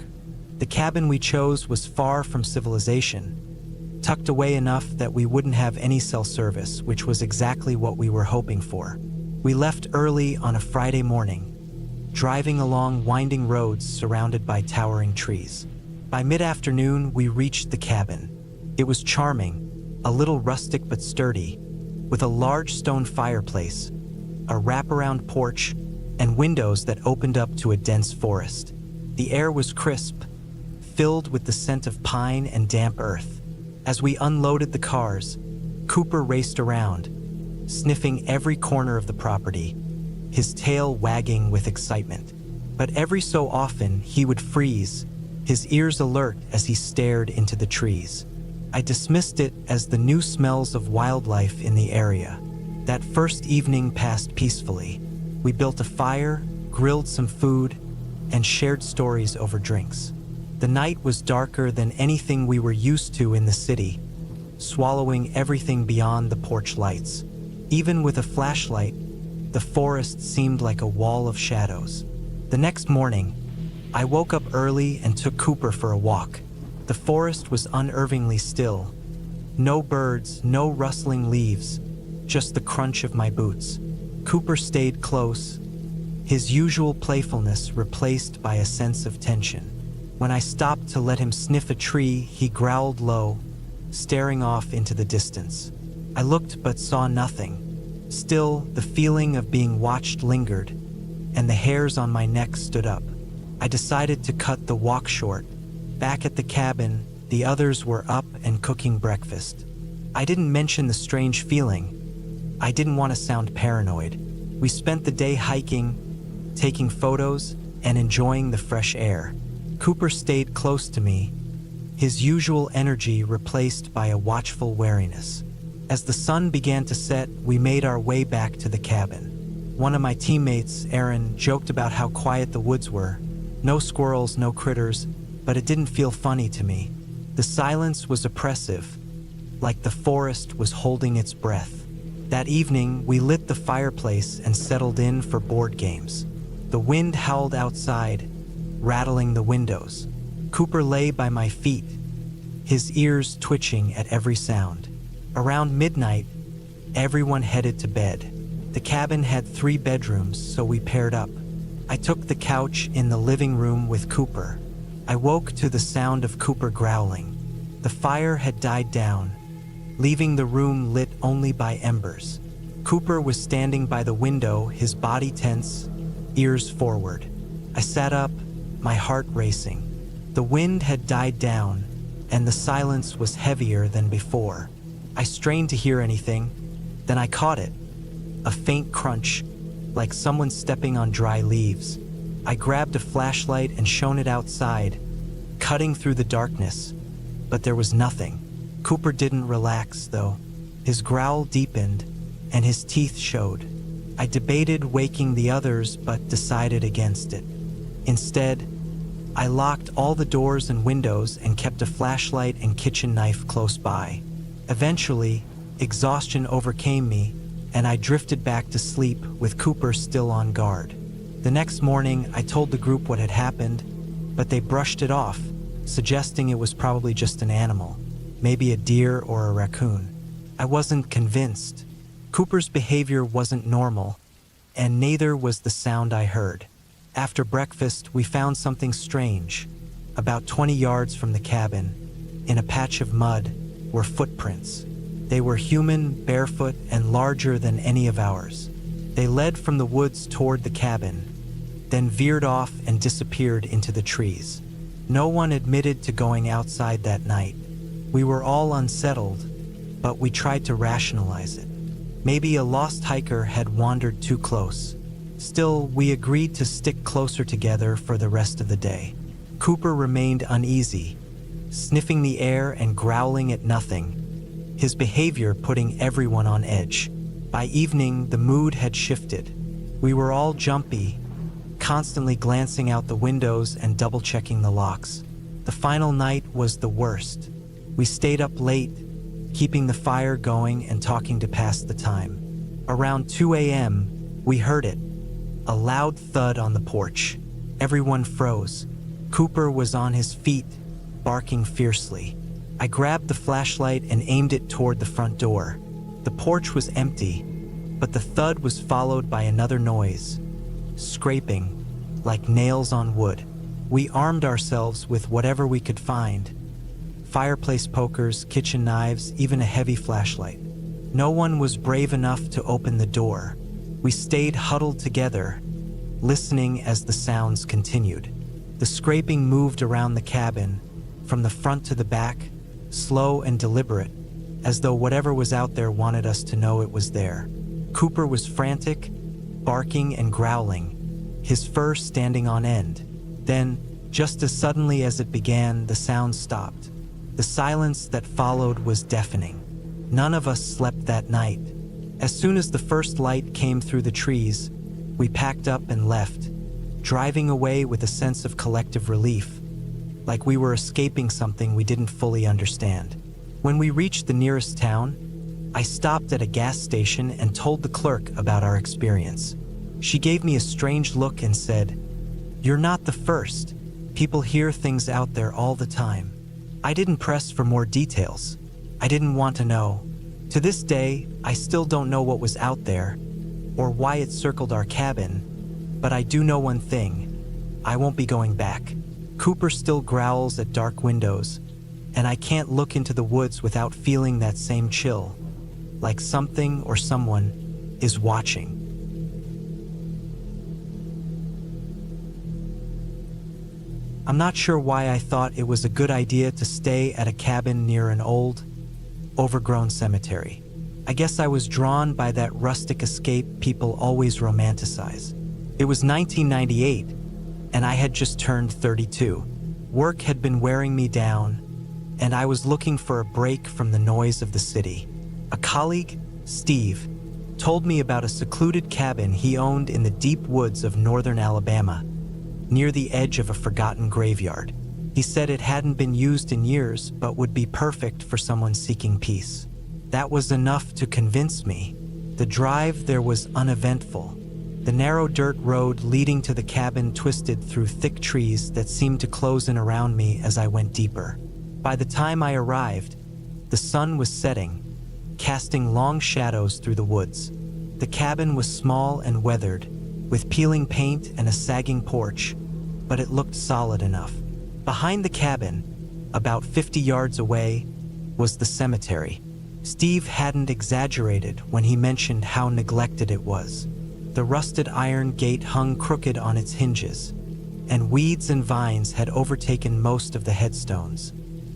The cabin we chose was far from civilization, tucked away enough that we wouldn't have any cell service, which was exactly what we were hoping for. We left early on a Friday morning, driving along winding roads surrounded by towering trees. By mid-afternoon, we reached the cabin. It was charming, a little rustic but sturdy, with a large stone fireplace, a wraparound porch, and windows that opened up to a dense forest. The air was crisp, filled with the scent of pine and damp earth. As we unloaded the cars, Cooper raced around, sniffing every corner of the property, his tail wagging with excitement. But every so often, he would freeze, his ears alert as he stared into the trees. I dismissed it as the new smells of wildlife in the area. That first evening passed peacefully. We built a fire, grilled some food, and shared stories over drinks. The night was darker than anything we were used to in the city, swallowing everything beyond the porch lights. Even with a flashlight, the forest seemed like a wall of shadows. The next morning, I woke up early and took Cooper for a walk. The forest was unnervingly still. No birds, no rustling leaves, just the crunch of my boots. Cooper stayed close, his usual playfulness replaced by a sense of tension. When I stopped to let him sniff a tree, he growled low, staring off into the distance. I looked but saw nothing. Still, the feeling of being watched lingered, and the hairs on my neck stood up. I decided to cut the walk short. Back at the cabin, the others were up and cooking breakfast. I didn't mention the strange feeling. I didn't want to sound paranoid. We spent the day hiking, taking photos, and enjoying the fresh air. Cooper stayed close to me, his usual energy replaced by a watchful wariness. As the sun began to set, we made our way back to the cabin. One of my teammates, Aaron, joked about how quiet the woods were. No squirrels, no critters, but it didn't feel funny to me. The silence was oppressive, like the forest was holding its breath. That evening, we lit the fireplace and settled in for board games. The wind howled outside, rattling the windows. Cooper lay by my feet, his ears twitching at every sound. Around midnight, everyone headed to bed. The cabin had 3 bedrooms, so we paired up. I took the couch in the living room with Cooper. I woke to the sound of Cooper growling. The fire had died down, leaving the room lit only by embers. Cooper was standing by the window, his body tense, ears forward. I sat up, my heart racing. The wind had died down, and the silence was heavier than before. I strained to hear anything, then I caught it. A faint crunch, like someone stepping on dry leaves. I grabbed a flashlight and shone it outside, cutting through the darkness, but there was nothing. Cooper didn't relax, though. His growl deepened, and his teeth showed. I debated waking the others, but decided against it. Instead, I locked all the doors and windows and kept a flashlight and kitchen knife close by. Eventually, exhaustion overcame me, and I drifted back to sleep with Cooper still on guard. The next morning, I told the group what had happened, but they brushed it off, suggesting it was probably just an animal, maybe a deer or a raccoon. I wasn't convinced. Cooper's behavior wasn't normal, and neither was the sound I heard. After breakfast, we found something strange. About 20 yards from the cabin, in a patch of mud, were footprints. They were human, barefoot, and larger than any of ours. They led from the woods toward the cabin, then veered off and disappeared into the trees. No one admitted to going outside that night. We were all unsettled, but we tried to rationalize it. Maybe a lost hiker had wandered too close. Still, we agreed to stick closer together for the rest of the day. Cooper remained uneasy, sniffing the air and growling at nothing, his behavior putting everyone on edge. By evening, the mood had shifted. We were all jumpy, constantly glancing out the windows and double-checking the locks. The final night was the worst. We stayed up late, keeping the fire going and talking to pass the time. Around 2 a.m., we heard it, a loud thud on the porch. Everyone froze. Cooper was on his feet, barking fiercely. I grabbed the flashlight and aimed it toward the front door. The porch was empty, but the thud was followed by another noise, scraping, like nails on wood. We armed ourselves with whatever we could find: fireplace pokers, kitchen knives, even a heavy flashlight. No one was brave enough to open the door. We stayed huddled together, listening as the sounds continued. The scraping moved around the cabin, from the front to the back, slow and deliberate, as though whatever was out there wanted us to know it was there. Cooper was frantic, barking and growling, his fur standing on end. Then, just as suddenly as it began, the sound stopped. The silence that followed was deafening. None of us slept that night. As soon as the first light came through the trees, we packed up and left, driving away with a sense of collective relief, like we were escaping something we didn't fully understand. When we reached the nearest town, I stopped at a gas station and told the clerk about our experience. She gave me a strange look and said, "You're not the first. People hear things out there all the time." I didn't press for more details. I didn't want to know. To this day, I still don't know what was out there or why it circled our cabin, but I do know one thing: I won't be going back. Cooper still growls at dark windows, and I can't look into the woods without feeling that same chill, like something or someone is watching. I'm not sure why I thought it was a good idea to stay at a cabin near an old, overgrown cemetery. I guess I was drawn by that rustic escape people always romanticize. It was 1998, and I had just turned 32. Work had been wearing me down, and I was looking for a break from the noise of the city. A colleague, Steve, told me about a secluded cabin he owned in the deep woods of northern Alabama, near the edge of a forgotten graveyard. He said it hadn't been used in years, but would be perfect for someone seeking peace. That was enough to convince me. The drive there was uneventful. The narrow dirt road leading to the cabin twisted through thick trees that seemed to close in around me as I went deeper. By the time I arrived, the sun was setting, casting long shadows through the woods. The cabin was small and weathered, with peeling paint and a sagging porch, but it looked solid enough. Behind the cabin, about 50 yards away, was the cemetery. Steve hadn't exaggerated when he mentioned how neglected it was. The rusted iron gate hung crooked on its hinges, and weeds and vines had overtaken most of the headstones.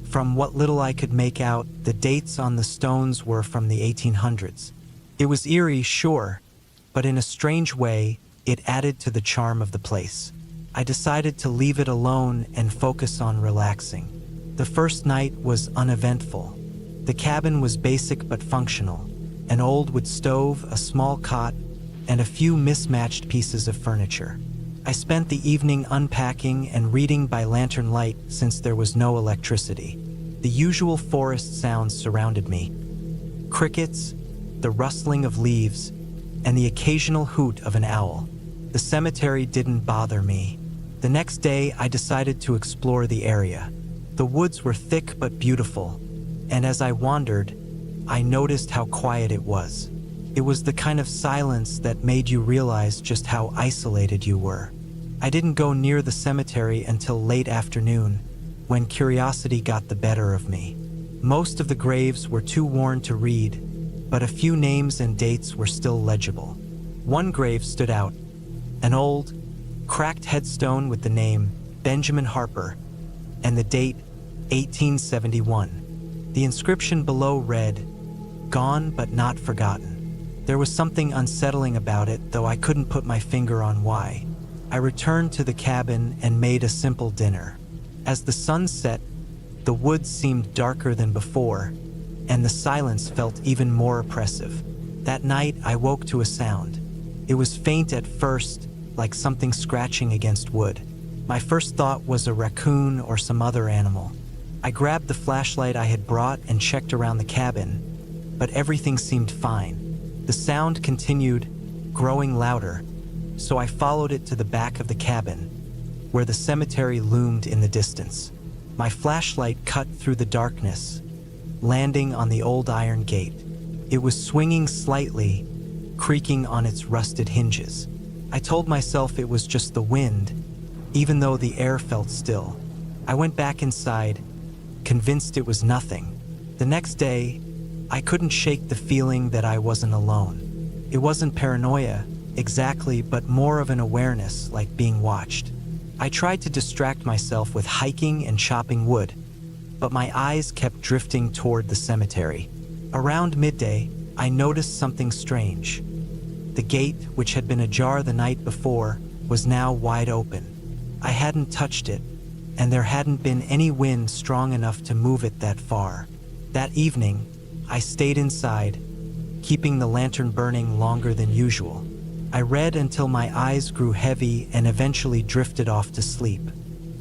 From what little I could make out, the dates on the stones were from the 1800s. It was eerie, sure, but in a strange way, it added to the charm of the place. I decided to leave it alone and focus on relaxing. The first night was uneventful. The cabin was basic but functional: an old wood stove, a small cot, and a few mismatched pieces of furniture. I spent the evening unpacking and reading by lantern light since there was no electricity. The usual forest sounds surrounded me: crickets, the rustling of leaves, and the occasional hoot of an owl. The cemetery didn't bother me. The next day, I decided to explore the area. The woods were thick but beautiful, and as I wandered, I noticed how quiet it was. It was the kind of silence that made you realize just how isolated you were. I didn't go near the cemetery until late afternoon, when curiosity got the better of me. Most of the graves were too worn to read, but a few names and dates were still legible. One grave stood out: an old, cracked headstone with the name Benjamin Harper and the date 1871. The inscription below read, "Gone but not forgotten." There was something unsettling about it, though I couldn't put my finger on why. I returned to the cabin and made a simple dinner. As the sun set, the woods seemed darker than before, and the silence felt even more oppressive. That night, I woke to a sound. It was faint at first, like something scratching against wood. My first thought was a raccoon or some other animal. I grabbed the flashlight I had brought and checked around the cabin, but everything seemed fine. The sound continued, growing louder, so I followed it to the back of the cabin, where the cemetery loomed in the distance. My flashlight cut through the darkness, landing on the old iron gate. It was swinging slightly, creaking on its rusted hinges. I told myself it was just the wind, even though the air felt still. I went back inside, convinced it was nothing. The next day, I couldn't shake the feeling that I wasn't alone. It wasn't paranoia, exactly, but more of an awareness, like being watched. I tried to distract myself with hiking and chopping wood, but my eyes kept drifting toward the cemetery. Around midday, I noticed something strange. The gate, which had been ajar the night before, was now wide open. I hadn't touched it, and there hadn't been any wind strong enough to move it that far. That evening, I stayed inside, keeping the lantern burning longer than usual. I read until my eyes grew heavy and eventually drifted off to sleep.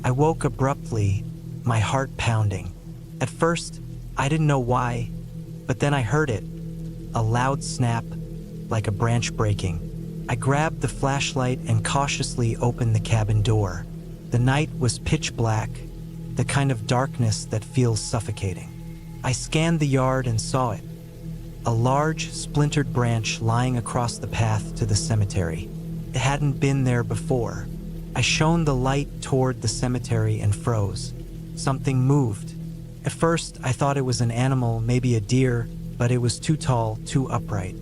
I woke abruptly, my heart pounding. At first, I didn't know why, but then I heard it, a loud snap, like a branch breaking. I grabbed the flashlight and cautiously opened the cabin door. The night was pitch black, the kind of darkness that feels suffocating. I scanned the yard and saw it, a large, splintered branch lying across the path to the cemetery. It hadn't been there before. I shone the light toward the cemetery and froze. Something moved. At first, I thought it was an animal, maybe a deer, but it was too tall, too upright.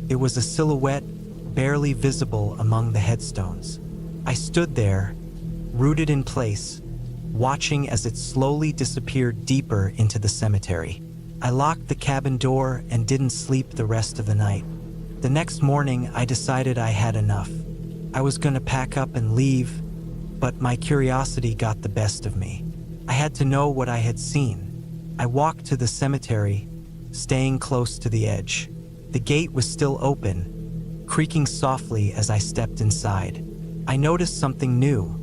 It was a silhouette, barely visible among the headstones. I stood there, rooted in place, watching as it slowly disappeared deeper into the cemetery. I locked the cabin door and didn't sleep the rest of the night. The next morning, I decided I had enough. I was going to pack up and leave, but my curiosity got the best of me. I had to know what I had seen. I walked to the cemetery, staying close to the edge. The gate was still open, creaking softly as I stepped inside. I noticed something new,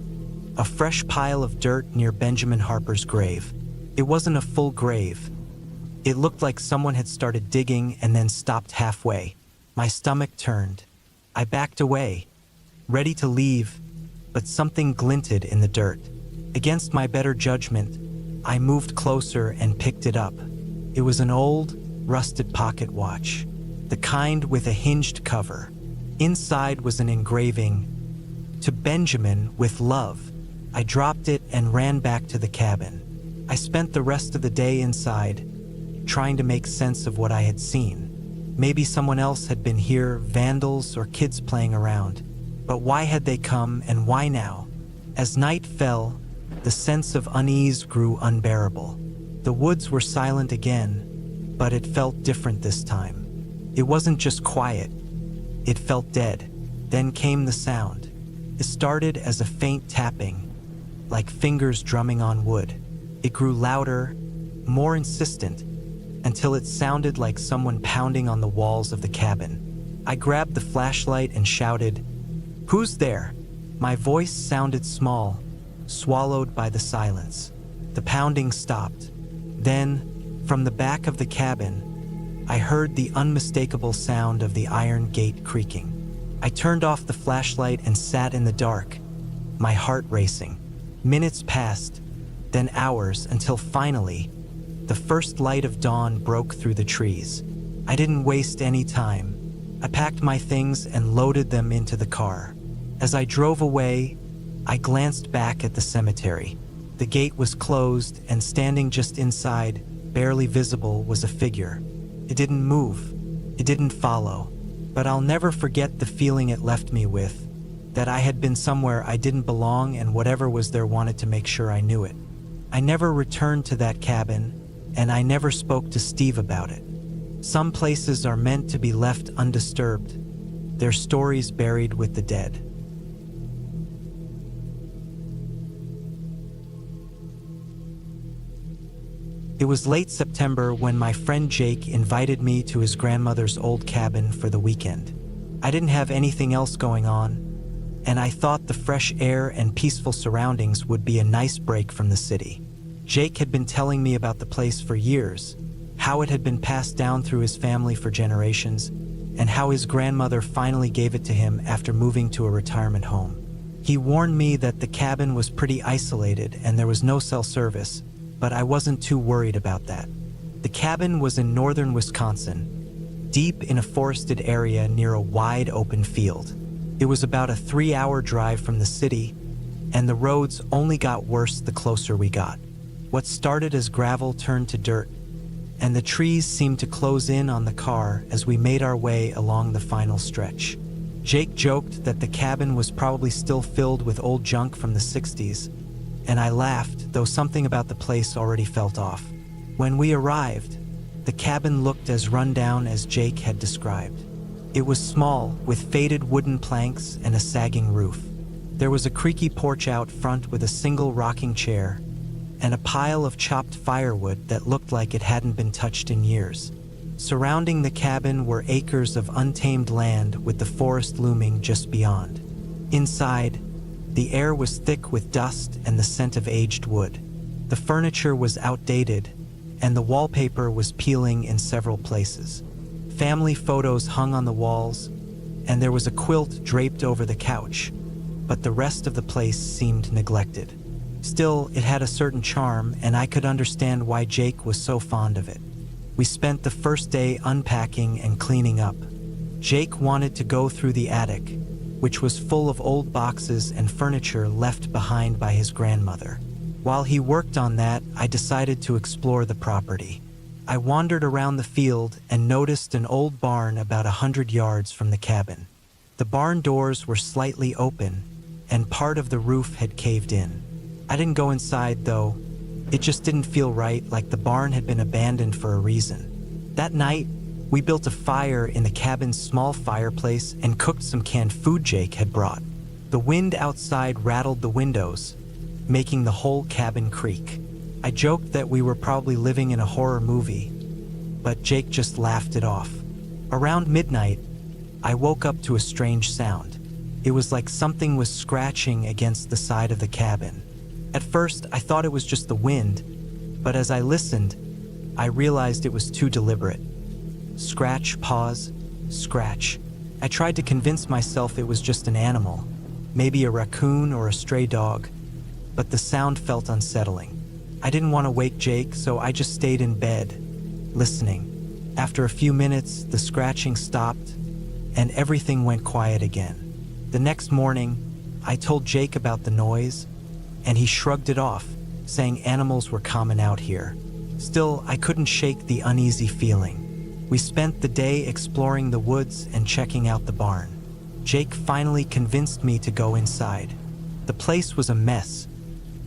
a fresh pile of dirt near Benjamin Harper's grave. It wasn't a full grave. It looked like someone had started digging and then stopped halfway. My stomach turned. I backed away, ready to leave, but something glinted in the dirt. Against my better judgment, I moved closer and picked it up. It was an old, rusted pocket watch, the kind with a hinged cover. Inside was an engraving, "To Benjamin with love." I dropped it and ran back to the cabin. I spent the rest of the day inside, trying to make sense of what I had seen. Maybe someone else had been here, vandals or kids playing around. But why had they come and why now? As night fell, the sense of unease grew unbearable. The woods were silent again, but it felt different this time. It wasn't just quiet, it felt dead. Then came the sound. It started as a faint tapping, like fingers drumming on wood. It grew louder, more insistent, until it sounded like someone pounding on the walls of the cabin. I grabbed the flashlight and shouted, "Who's there?" My voice sounded small, swallowed by the silence. The pounding stopped. Then, from the back of the cabin, I heard the unmistakable sound of the iron gate creaking. I turned off the flashlight and sat in the dark, my heart racing. Minutes passed, then hours, until finally, the first light of dawn broke through the trees. I didn't waste any time. I packed my things and loaded them into the car. As I drove away, I glanced back at the cemetery. The gate was closed, and standing just inside, barely visible, was a figure. It didn't move. It didn't follow. But I'll never forget the feeling it left me with, that I had been somewhere I didn't belong and whatever was there wanted to make sure I knew it. I never returned to that cabin, and I never spoke to Steve about it. Some places are meant to be left undisturbed, their stories buried with the dead. It was late September when my friend Jake invited me to his grandmother's old cabin for the weekend. I didn't have anything else going on, and I thought the fresh air and peaceful surroundings would be a nice break from the city. Jake had been telling me about the place for years, how it had been passed down through his family for generations, and how his grandmother finally gave it to him after moving to a retirement home. He warned me that the cabin was pretty isolated and there was no cell service, but I wasn't too worried about that. The cabin was in northern Wisconsin, deep in a forested area near a wide open field. It was about a 3-hour drive from the city, and the roads only got worse the closer we got. What started as gravel turned to dirt, and the trees seemed to close in on the car as we made our way along the final stretch. Jake joked that the cabin was probably still filled with old junk from the 60s, and I laughed, though something about the place already felt off. When we arrived, the cabin looked as run down as Jake had described. It was small, with faded wooden planks and a sagging roof. There was a creaky porch out front with a single rocking chair and a pile of chopped firewood that looked like it hadn't been touched in years. Surrounding the cabin were acres of untamed land with the forest looming just beyond. Inside, the air was thick with dust and the scent of aged wood. The furniture was outdated, and the wallpaper was peeling in several places. Family photos hung on the walls, and there was a quilt draped over the couch, but the rest of the place seemed neglected. Still, it had a certain charm, and I could understand why Jake was so fond of it. We spent the first day unpacking and cleaning up. Jake wanted to go through the attic, which was full of old boxes and furniture left behind by his grandmother. While he worked on that, I decided to explore the property. I wandered around the field and noticed an old barn about 100 yards from the cabin. The barn doors were slightly open, and part of the roof had caved in. I didn't go inside, though. It just didn't feel right, like the barn had been abandoned for a reason. That night, we built a fire in the cabin's small fireplace and cooked some canned food Jake had brought. The wind outside rattled the windows, making the whole cabin creak. I joked that we were probably living in a horror movie, but Jake just laughed it off. Around midnight, I woke up to a strange sound. It was like something was scratching against the side of the cabin. At first, I thought it was just the wind, but as I listened, I realized it was too deliberate. Scratch, pause, scratch. I tried to convince myself it was just an animal, maybe a raccoon or a stray dog, but the sound felt unsettling. I didn't want to wake Jake, so I just stayed in bed, listening. After a few minutes, the scratching stopped, and everything went quiet again. The next morning, I told Jake about the noise, and he shrugged it off, saying animals were common out here. Still, I couldn't shake the uneasy feeling. We spent the day exploring the woods and checking out the barn. Jake finally convinced me to go inside. The place was a mess.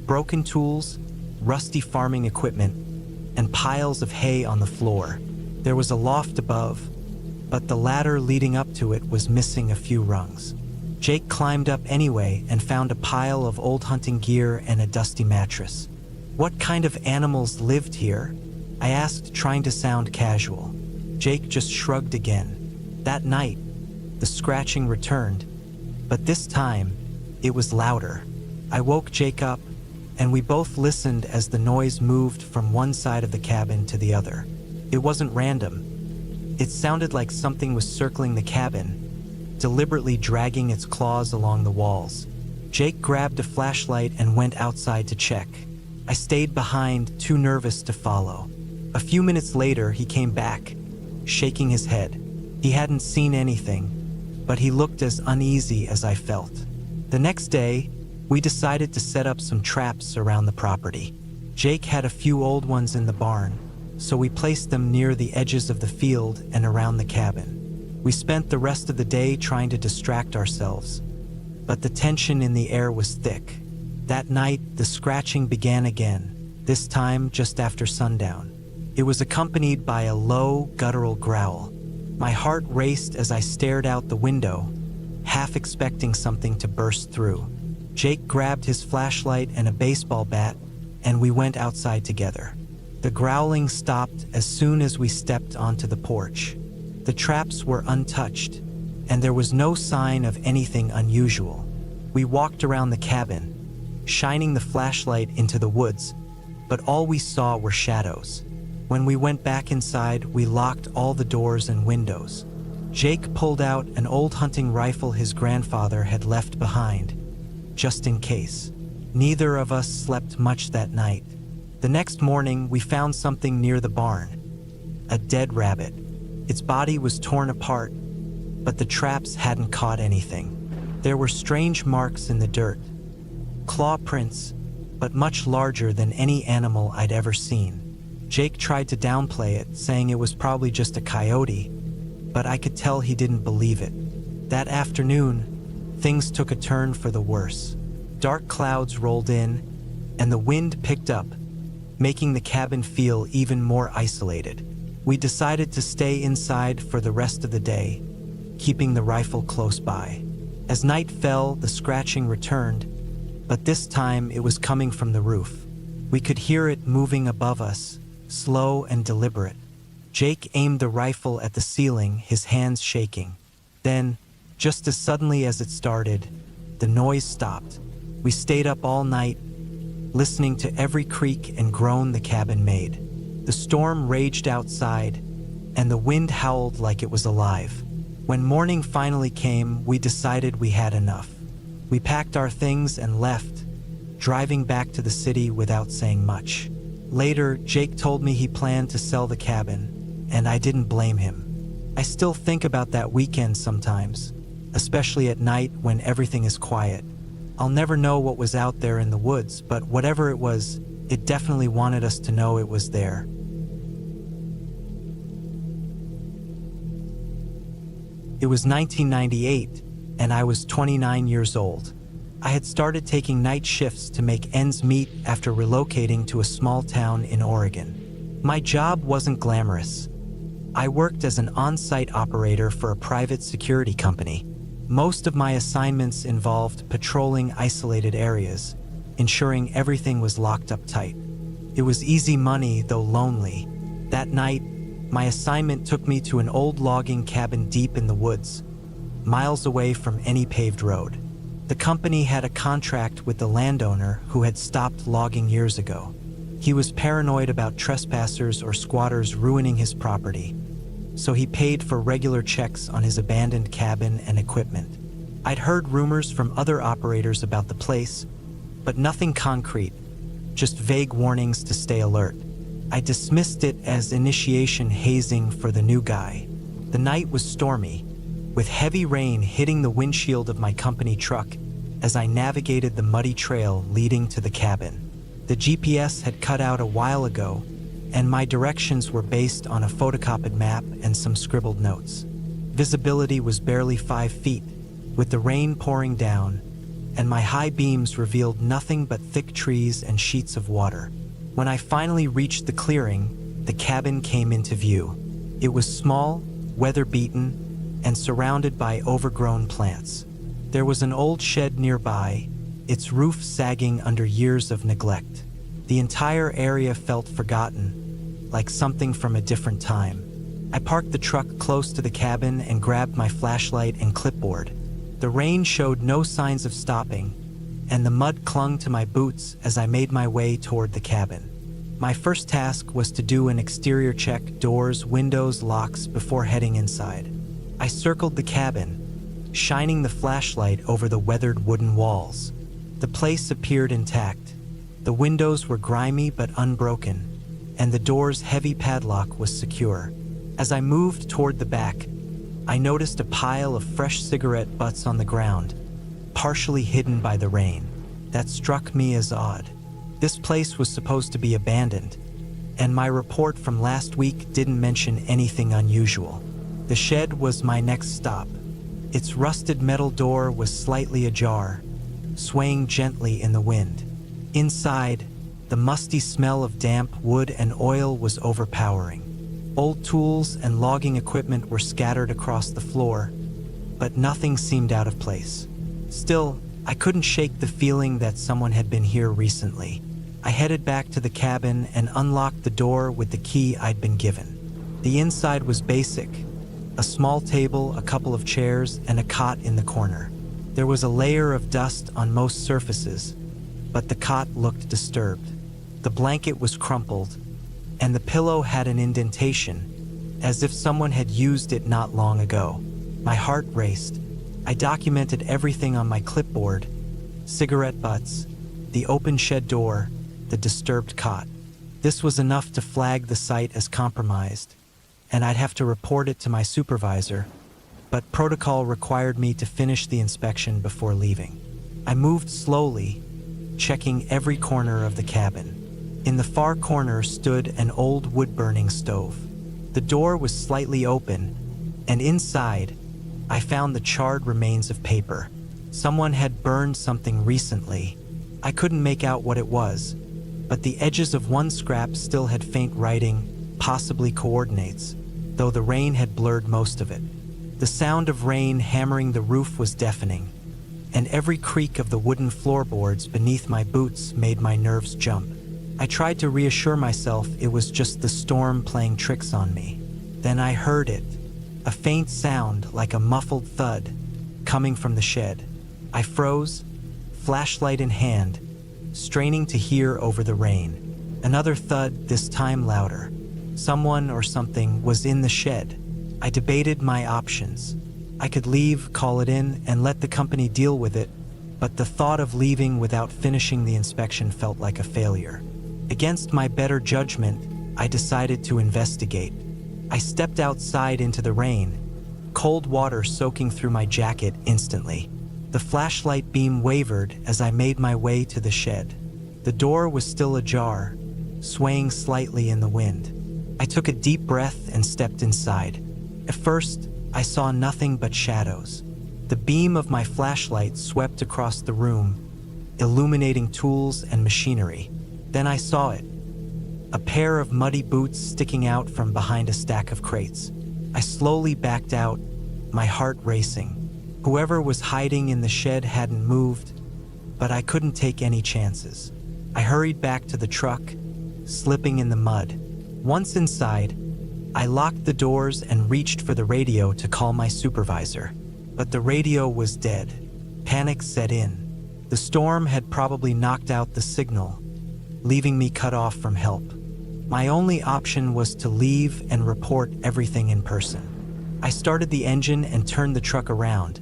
Broken tools, rusty farming equipment, and piles of hay on the floor. There was a loft above, but the ladder leading up to it was missing a few rungs. Jake climbed up anyway and found a pile of old hunting gear and a dusty mattress. What kind of animals lived here? I asked, trying to sound casual. Jake just shrugged again. That night, the scratching returned, but this time, it was louder. I woke Jake up, and we both listened as the noise moved from one side of the cabin to the other. It wasn't random. It sounded like something was circling the cabin, deliberately dragging its claws along the walls. Jake grabbed a flashlight and went outside to check. I stayed behind, too nervous to follow. A few minutes later, he came back, shaking his head. He hadn't seen anything, but he looked as uneasy as I felt. The next day, we decided to set up some traps around the property. Jake had a few old ones in the barn, so we placed them near the edges of the field and around the cabin. We spent the rest of the day trying to distract ourselves, but the tension in the air was thick. That night, the scratching began again, this time just after sundown. It was accompanied by a low, guttural growl. My heart raced as I stared out the window, half expecting something to burst through. Jake grabbed his flashlight and a baseball bat, and we went outside together. The growling stopped as soon as we stepped onto the porch. The traps were untouched, and there was no sign of anything unusual. We walked around the cabin, shining the flashlight into the woods, but all we saw were shadows. When we went back inside, we locked all the doors and windows. Jake pulled out an old hunting rifle his grandfather had left behind, just in case. Neither of us slept much that night. The next morning, we found something near the barn. A dead rabbit. Its body was torn apart, but the traps hadn't caught anything. There were strange marks in the dirt. Claw prints, but much larger than any animal I'd ever seen. Jake tried to downplay it, saying it was probably just a coyote, but I could tell he didn't believe it. That afternoon, things took a turn for the worse. Dark clouds rolled in, and the wind picked up, making the cabin feel even more isolated. We decided to stay inside for the rest of the day, keeping the rifle close by. As night fell, the scratching returned, but this time it was coming from the roof. We could hear it moving above us, slow and deliberate. Jake aimed the rifle at the ceiling, his hands shaking. Then, just as suddenly as it started, the noise stopped. We stayed up all night, listening to every creak and groan the cabin made. The storm raged outside, and the wind howled like it was alive. When morning finally came, we decided we had enough. We packed our things and left, driving back to the city without saying much. Later, Jake told me he planned to sell the cabin, and I didn't blame him. I still think about that weekend sometimes, especially at night when everything is quiet. I'll never know what was out there in the woods, but whatever it was, it definitely wanted us to know it was there. It was 1998, and I was 29 years old. I had started taking night shifts to make ends meet after relocating to a small town in Oregon. My job wasn't glamorous. I worked as an on-site operator for a private security company. Most of my assignments involved patrolling isolated areas, ensuring everything was locked up tight. It was easy money, though lonely. That night, my assignment took me to an old logging cabin deep in the woods, miles away from any paved road. The company had a contract with the landowner who had stopped logging years ago. He was paranoid about trespassers or squatters ruining his property, so he paid for regular checks on his abandoned cabin and equipment. I'd heard rumors from other operators about the place, but nothing concrete, just vague warnings to stay alert. I dismissed it as initiation hazing for the new guy. The night was stormy, with heavy rain hitting the windshield of my company truck as I navigated the muddy trail leading to the cabin. The GPS had cut out a while ago, and my directions were based on a photocopied map and some scribbled notes. Visibility was barely 5 feet, with the rain pouring down, and my high beams revealed nothing but thick trees and sheets of water. When I finally reached the clearing, the cabin came into view. It was small, weather-beaten, and surrounded by overgrown plants. There was an old shed nearby, its roof sagging under years of neglect. The entire area felt forgotten, like something from a different time. I parked the truck close to the cabin and grabbed my flashlight and clipboard. The rain showed no signs of stopping, and the mud clung to my boots as I made my way toward the cabin. My first task was to do an exterior check, doors, windows, locks, before heading inside. I circled the cabin, shining the flashlight over the weathered wooden walls. The place appeared intact. The windows were grimy but unbroken, and the door's heavy padlock was secure. As I moved toward the back, I noticed a pile of fresh cigarette butts on the ground, partially hidden by the rain. That struck me as odd. This place was supposed to be abandoned, and my report from last week didn't mention anything unusual. The shed was my next stop. Its rusted metal door was slightly ajar, swaying gently in the wind. Inside, the musty smell of damp wood and oil was overpowering. Old tools and logging equipment were scattered across the floor, but nothing seemed out of place. Still, I couldn't shake the feeling that someone had been here recently. I headed back to the cabin and unlocked the door with the key I'd been given. The inside was basic: a small table, a couple of chairs, and a cot in the corner. There was a layer of dust on most surfaces, but the cot looked disturbed. The blanket was crumpled, and the pillow had an indentation, as if someone had used it not long ago. My heart raced. I documented everything on my clipboard: cigarette butts, the open shed door, the disturbed cot. This was enough to flag the site as compromised, and I'd have to report it to my supervisor, but protocol required me to finish the inspection before leaving. I moved slowly, checking every corner of the cabin. In the far corner stood an old wood-burning stove. The door was slightly open, and inside, I found the charred remains of paper. Someone had burned something recently. I couldn't make out what it was, but the edges of one scrap still had faint writing, possibly coordinates, though the rain had blurred most of it. The sound of rain hammering the roof was deafening, and every creak of the wooden floorboards beneath my boots made my nerves jump. I tried to reassure myself it was just the storm playing tricks on me. Then I heard it, a faint sound like a muffled thud coming from the shed. I froze, flashlight in hand, straining to hear over the rain. Another thud, this time louder. Someone or something was in the shed. I debated my options. I could leave, call it in, and let the company deal with it, but the thought of leaving without finishing the inspection felt like a failure. Against my better judgment, I decided to investigate. I stepped outside into the rain, cold water soaking through my jacket instantly. The flashlight beam wavered as I made my way to the shed. The door was still ajar, swaying slightly in the wind. I took a deep breath and stepped inside. At first, I saw nothing but shadows. The beam of my flashlight swept across the room, illuminating tools and machinery. Then I saw it, a pair of muddy boots sticking out from behind a stack of crates. I slowly backed out, my heart racing. Whoever was hiding in the shed hadn't moved, but I couldn't take any chances. I hurried back to the truck, slipping in the mud. Once inside, I locked the doors and reached for the radio to call my supervisor. But the radio was dead. Panic set in. The storm had probably knocked out the signal, leaving me cut off from help. My only option was to leave and report everything in person. I started the engine and turned the truck around,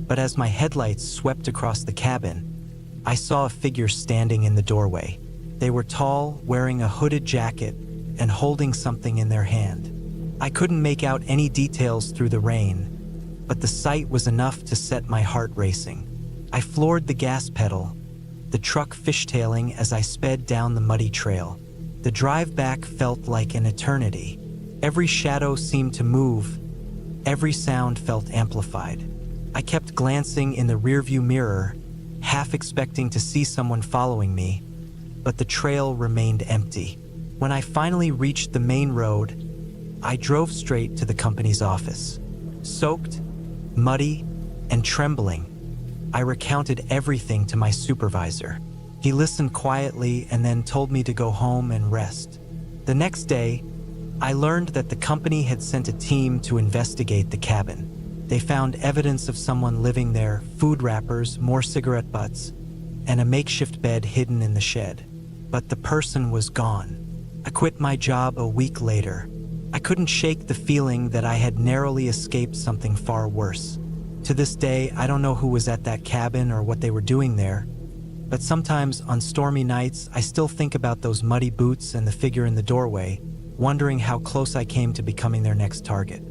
but as my headlights swept across the cabin, I saw a figure standing in the doorway. They were tall, wearing a hooded jacket, and holding something in their hand. I couldn't make out any details through the rain, but the sight was enough to set my heart racing. I floored the gas pedal, the truck fishtailing as I sped down the muddy trail. The drive back felt like an eternity. Every shadow seemed to move, every sound felt amplified. I kept glancing in the rearview mirror, half expecting to see someone following me, but the trail remained empty. When I finally reached the main road, I drove straight to the company's office. Soaked, muddy, and trembling, I recounted everything to my supervisor. He listened quietly and then told me to go home and rest. The next day, I learned that the company had sent a team to investigate the cabin. They found evidence of someone living there, food wrappers, more cigarette butts, and a makeshift bed hidden in the shed. But the person was gone. I quit my job a week later. I couldn't shake the feeling that I had narrowly escaped something far worse. To this day, I don't know who was at that cabin or what they were doing there, but sometimes on stormy nights, I still think about those muddy boots and the figure in the doorway, wondering how close I came to becoming their next target.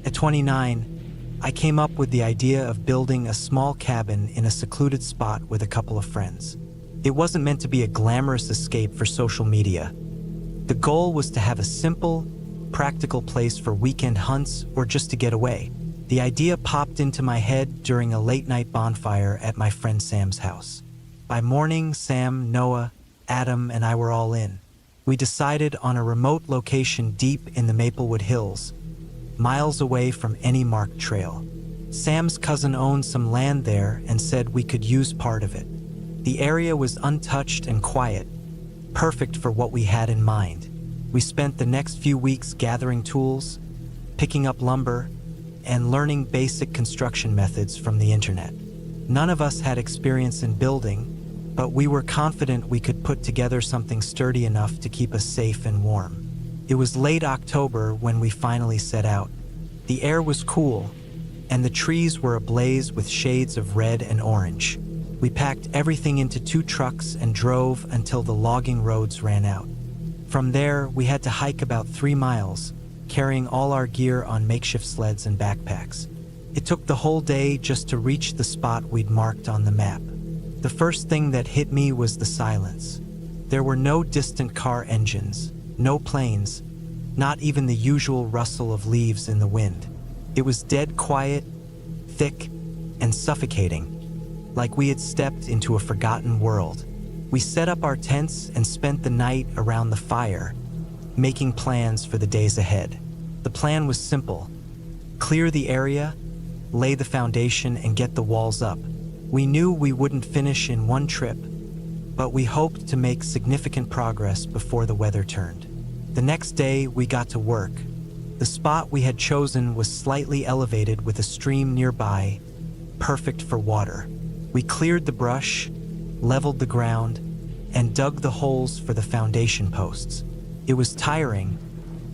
At 29, I came up with the idea of building a small cabin in a secluded spot with a couple of friends. It wasn't meant to be a glamorous escape for social media. The goal was to have a simple, practical place for weekend hunts or just to get away. The idea popped into my head during a late-night bonfire at my friend Sam's house. By morning, Sam, Noah, Adam, and I were all in. We decided on a remote location deep in the Maplewood Hills, miles away from any marked trail. Sam's cousin owned some land there and said we could use part of it. The area was untouched and quiet, perfect for what we had in mind. We spent the next few weeks gathering tools, picking up lumber, and learning basic construction methods from the internet. None of us had experience in building, but we were confident we could put together something sturdy enough to keep us safe and warm. It was late October when we finally set out. The air was cool, and the trees were ablaze with shades of red and orange. We packed everything into 2 trucks and drove until the logging roads ran out. From there, we had to hike about 3 miles, carrying all our gear on makeshift sleds and backpacks. It took the whole day just to reach the spot we'd marked on the map. The first thing that hit me was the silence. There were no distant car engines, no planes, not even the usual rustle of leaves in the wind. It was dead quiet, thick, and suffocating, like we had stepped into a forgotten world. We set up our tents and spent the night around the fire, making plans for the days ahead. The plan was simple: clear the area, lay the foundation, and get the walls up. We knew we wouldn't finish in one trip, but we hoped to make significant progress before the weather turned. The next day, we got to work. The spot we had chosen was slightly elevated with a stream nearby, perfect for water. We cleared the brush, leveled the ground, and dug the holes for the foundation posts. It was tiring,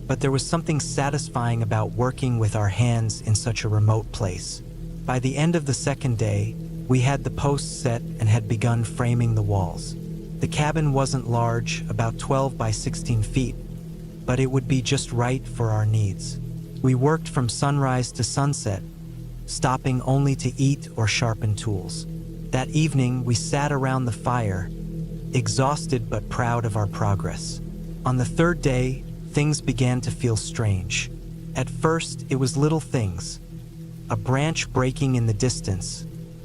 but there was something satisfying about working with our hands in such a remote place. By the end of the second day, we had the posts set and had begun framing the walls. The cabin wasn't large, about 12 by 16 feet, but it would be just right for our needs. We worked from sunrise to sunset, stopping only to eat or sharpen tools. That evening, we sat around the fire, exhausted but proud of our progress. On the third day, things began to feel strange. At first, it was little things: a branch breaking in the distance,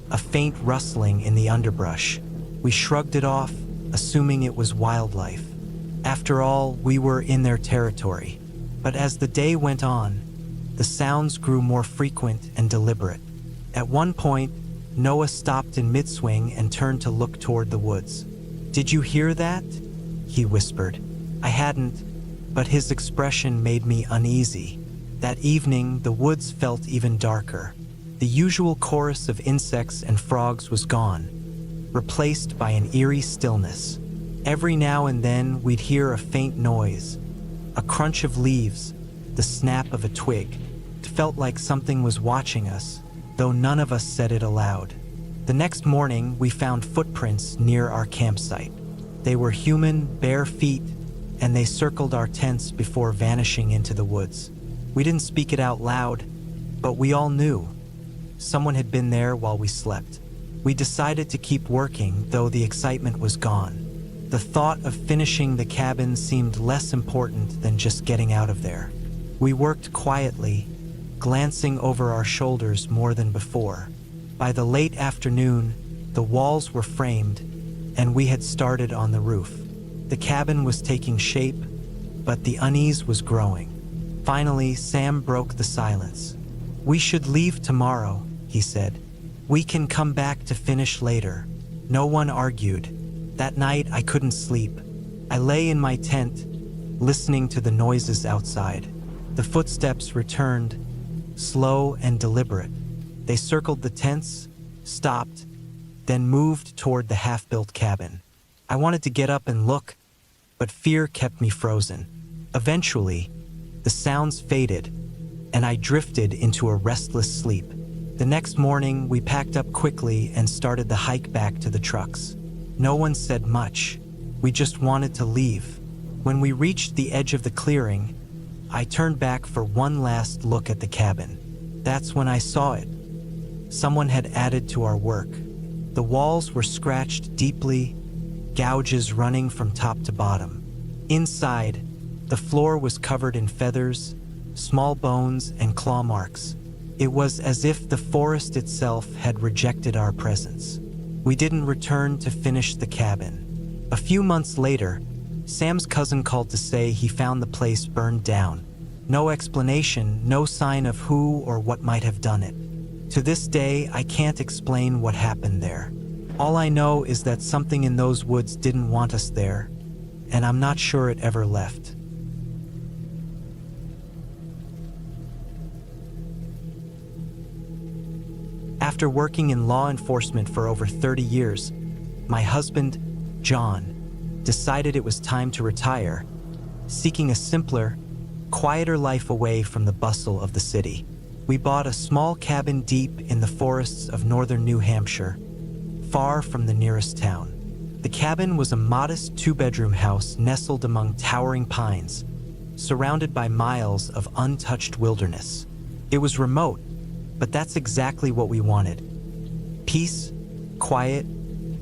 a faint rustling in the underbrush. We shrugged it off, assuming it was wildlife. After all, we were in their territory. But as the day went on, the sounds grew more frequent and deliberate. At one point, Noah stopped in mid-swing and turned to look toward the woods. "Did you hear that?" he whispered. I hadn't, but his expression made me uneasy. That evening, the woods felt even darker. The usual chorus of insects and frogs was gone, replaced by an eerie stillness. Every now and then, we'd hear a faint noise, a crunch of leaves, the snap of a twig. It felt like something was watching us, though none of us said it aloud. The next morning, we found footprints near our campsite. They were human, bare feet, and they circled our tents before vanishing into the woods. We didn't speak it out loud, but we all knew. Someone had been there while we slept. We decided to keep working, though the excitement was gone. The thought of finishing the cabin seemed less important than just getting out of there. We worked quietly, glancing over our shoulders more than before. By the late afternoon, the walls were framed, and we had started on the roof. The cabin was taking shape, but the unease was growing. Finally, Sam broke the silence. "We should leave tomorrow," he said. "We can come back to finish later." No one argued. That night, I couldn't sleep. I lay in my tent, listening to the noises outside. The footsteps returned, slow and deliberate. They circled the tents, stopped, then moved toward the half-built cabin. I wanted to get up and look, but fear kept me frozen. Eventually, the sounds faded, and I drifted into a restless sleep. The next morning, we packed up quickly and started the hike back to the trucks. No one said much. We just wanted to leave. When we reached the edge of the clearing, I turned back for one last look at the cabin. That's when I saw it. Someone had added to our work. The walls were scratched deeply, gouges running from top to bottom. Inside, the floor was covered in feathers, small bones, and claw marks. It was as if the forest itself had rejected our presence. We didn't return to finish the cabin. A few months later, Sam's cousin called to say he found the place burned down. No explanation, no sign of who or what might have done it. To this day, I can't explain what happened there. All I know is that something in those woods didn't want us there, and I'm not sure it ever left. After working in law enforcement for over 30 years, my husband, John, decided it was time to retire, seeking a simpler, quieter life away from the bustle of the city. We bought a small cabin deep in the forests of northern New Hampshire, far from the nearest town. The cabin was a modest two-bedroom house nestled among towering pines, surrounded by miles of untouched wilderness. It was remote, but that's exactly what we wanted. Peace, quiet,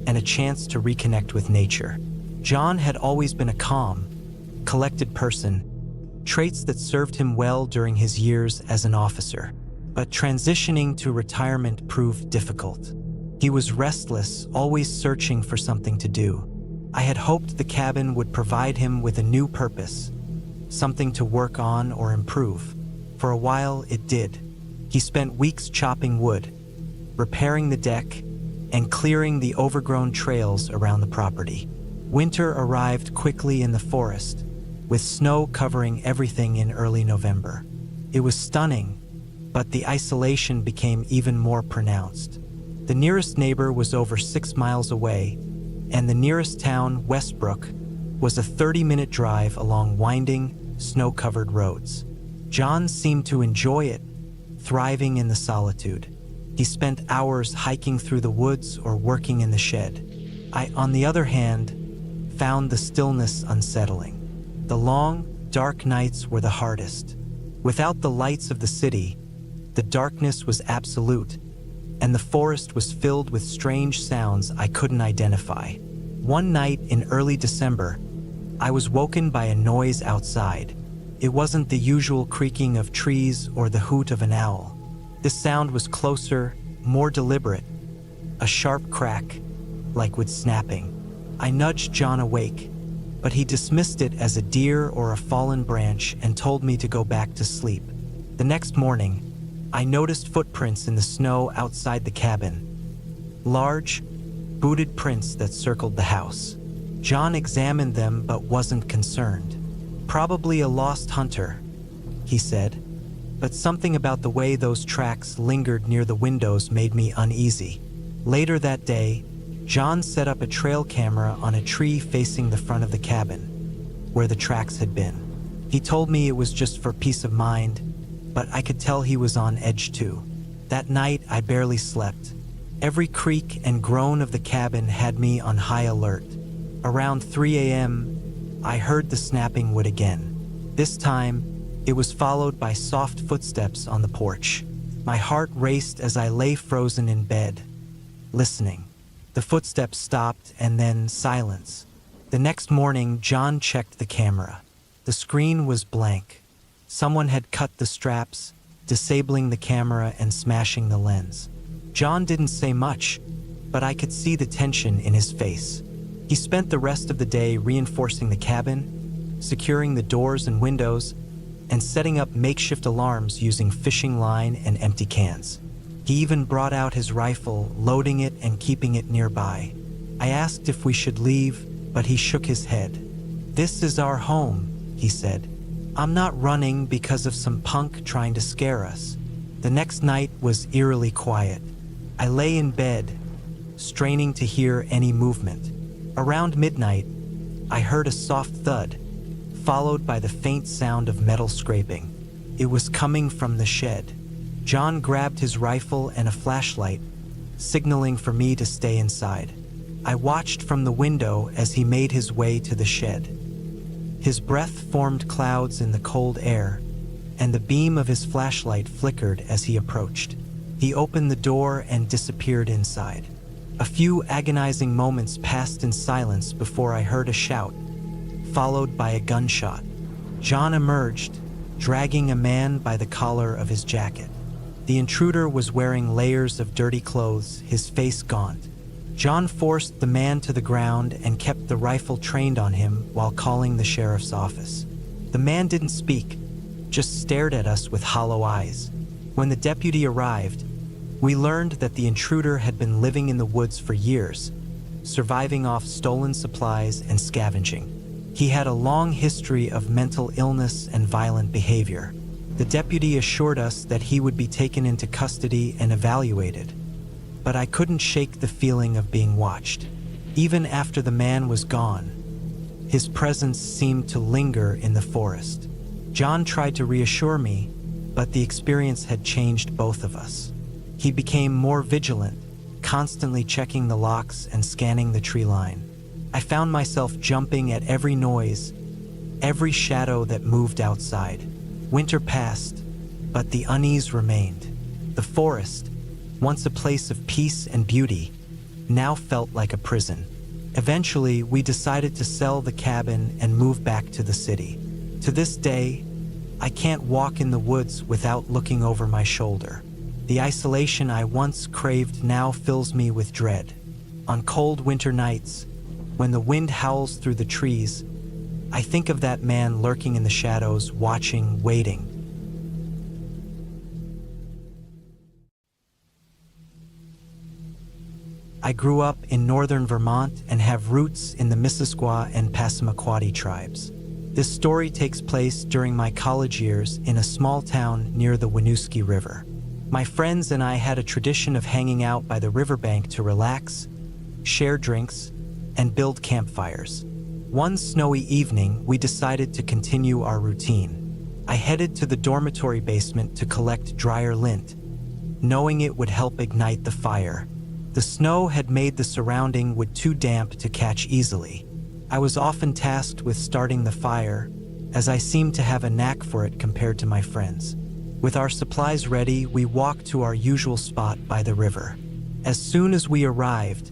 and a chance to reconnect with nature. John had always been a calm, collected person, traits that served him well during his years as an officer. But transitioning to retirement proved difficult. He was restless, always searching for something to do. I had hoped the cabin would provide him with a new purpose, something to work on or improve. For a while, it did. He spent weeks chopping wood, repairing the deck, and clearing the overgrown trails around the property. Winter arrived quickly in the forest, with snow covering everything in early November. It was stunning, but the isolation became even more pronounced. The nearest neighbor was over 6 miles away, and the nearest town, Westbrook, was a 30-minute drive along winding, snow-covered roads. John seemed to enjoy it, thriving in the solitude. He spent hours hiking through the woods or working in the shed. I, on the other hand, found the stillness unsettling. The long, dark nights were the hardest. Without the lights of the city, the darkness was absolute, and the forest was filled with strange sounds I couldn't identify. One night in early December, I was woken by a noise outside. It wasn't the usual creaking of trees or the hoot of an owl. This sound was closer, more deliberate, a sharp crack, like wood snapping. I nudged John awake, but he dismissed it as a deer or a fallen branch and told me to go back to sleep. The next morning, I noticed footprints in the snow outside the cabin. Large, booted prints that circled the house. John examined them but wasn't concerned. "Probably a lost hunter," he said, but something about the way those tracks lingered near the windows made me uneasy. Later that day, John set up a trail camera on a tree facing the front of the cabin, where the tracks had been. He told me it was just for peace of mind, but I could tell he was on edge too. That night, I barely slept. Every creak and groan of the cabin had me on high alert. Around 3 a.m., I heard the snapping wood again. This time, it was followed by soft footsteps on the porch. My heart raced as I lay frozen in bed, listening. The footsteps stopped and then silence. The next morning, John checked the camera. The screen was blank. Someone had cut the straps, disabling the camera and smashing the lens. John didn't say much, but I could see the tension in his face. He spent the rest of the day reinforcing the cabin, securing the doors and windows, and setting up makeshift alarms using fishing line and empty cans. He even brought out his rifle, loading it and keeping it nearby. I asked if we should leave, but he shook his head. "This is our home," he said. "I'm not running because of some punk trying to scare us." The next night was eerily quiet. I lay in bed, straining to hear any movement. Around midnight, I heard a soft thud, followed by the faint sound of metal scraping. It was coming from the shed. John grabbed his rifle and a flashlight, signaling for me to stay inside. I watched from the window as he made his way to the shed. His breath formed clouds in the cold air, and the beam of his flashlight flickered as he approached. He opened the door and disappeared inside. A few agonizing moments passed in silence before I heard a shout, followed by a gunshot. John emerged, dragging a man by the collar of his jacket. The intruder was wearing layers of dirty clothes, his face gaunt. John forced the man to the ground and kept the rifle trained on him while calling the sheriff's office. The man didn't speak, just stared at us with hollow eyes. When the deputy arrived, we learned that the intruder had been living in the woods for years, surviving off stolen supplies and scavenging. He had a long history of mental illness and violent behavior. The deputy assured us that he would be taken into custody and evaluated, but I couldn't shake the feeling of being watched. Even after the man was gone, his presence seemed to linger in the forest. John tried to reassure me, but the experience had changed both of us. He became more vigilant, constantly checking the locks and scanning the tree line. I found myself jumping at every noise, every shadow that moved outside. Winter passed, but the unease remained. The forest, once a place of peace and beauty, now felt like a prison. Eventually, we decided to sell the cabin and move back to the city. To this day, I can't walk in the woods without looking over my shoulder. The isolation I once craved now fills me with dread. On cold winter nights, when the wind howls through the trees, I think of that man lurking in the shadows, watching, waiting. I grew up in northern Vermont and have roots in the Missisquoi and Passamaquoddy tribes. This story takes place during my college years in a small town near the Winooski River. My friends and I had a tradition of hanging out by the riverbank to relax, share drinks, and build campfires. One snowy evening, we decided to continue our routine. I headed to the dormitory basement to collect dryer lint, knowing it would help ignite the fire. The snow had made the surrounding wood too damp to catch easily. I was often tasked with starting the fire, as I seemed to have a knack for it compared to my friends. With our supplies ready, we walked to our usual spot by the river. As soon as we arrived,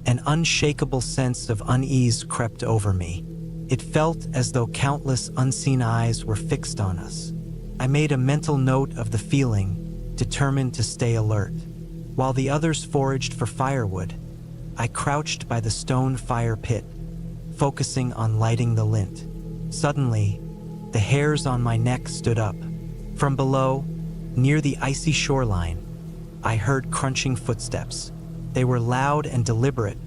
an unshakable sense of unease crept over me. It felt as though countless unseen eyes were fixed on us. I made a mental note of the feeling, determined to stay alert. While the others foraged for firewood, I crouched by the stone fire pit, focusing on lighting the lint. Suddenly, the hairs on my neck stood up. From below, near the icy shoreline, I heard crunching footsteps. They were loud and deliberate,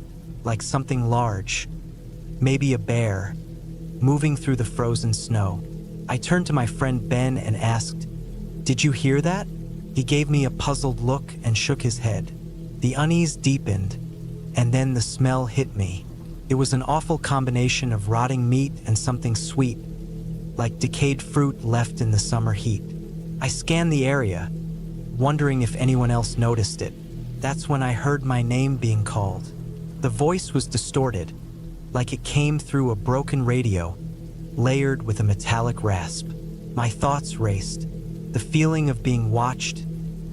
like something large, maybe a bear, moving through the frozen snow. I turned to my friend Ben and asked, "Did you hear that?" He gave me a puzzled look and shook his head. The unease deepened, and then the smell hit me. It was an awful combination of rotting meat and something sweet, like decayed fruit left in the summer heat. I scanned the area, wondering if anyone else noticed it. That's when I heard my name being called. The voice was distorted, like it came through a broken radio, layered with a metallic rasp. My thoughts raced. The feeling of being watched,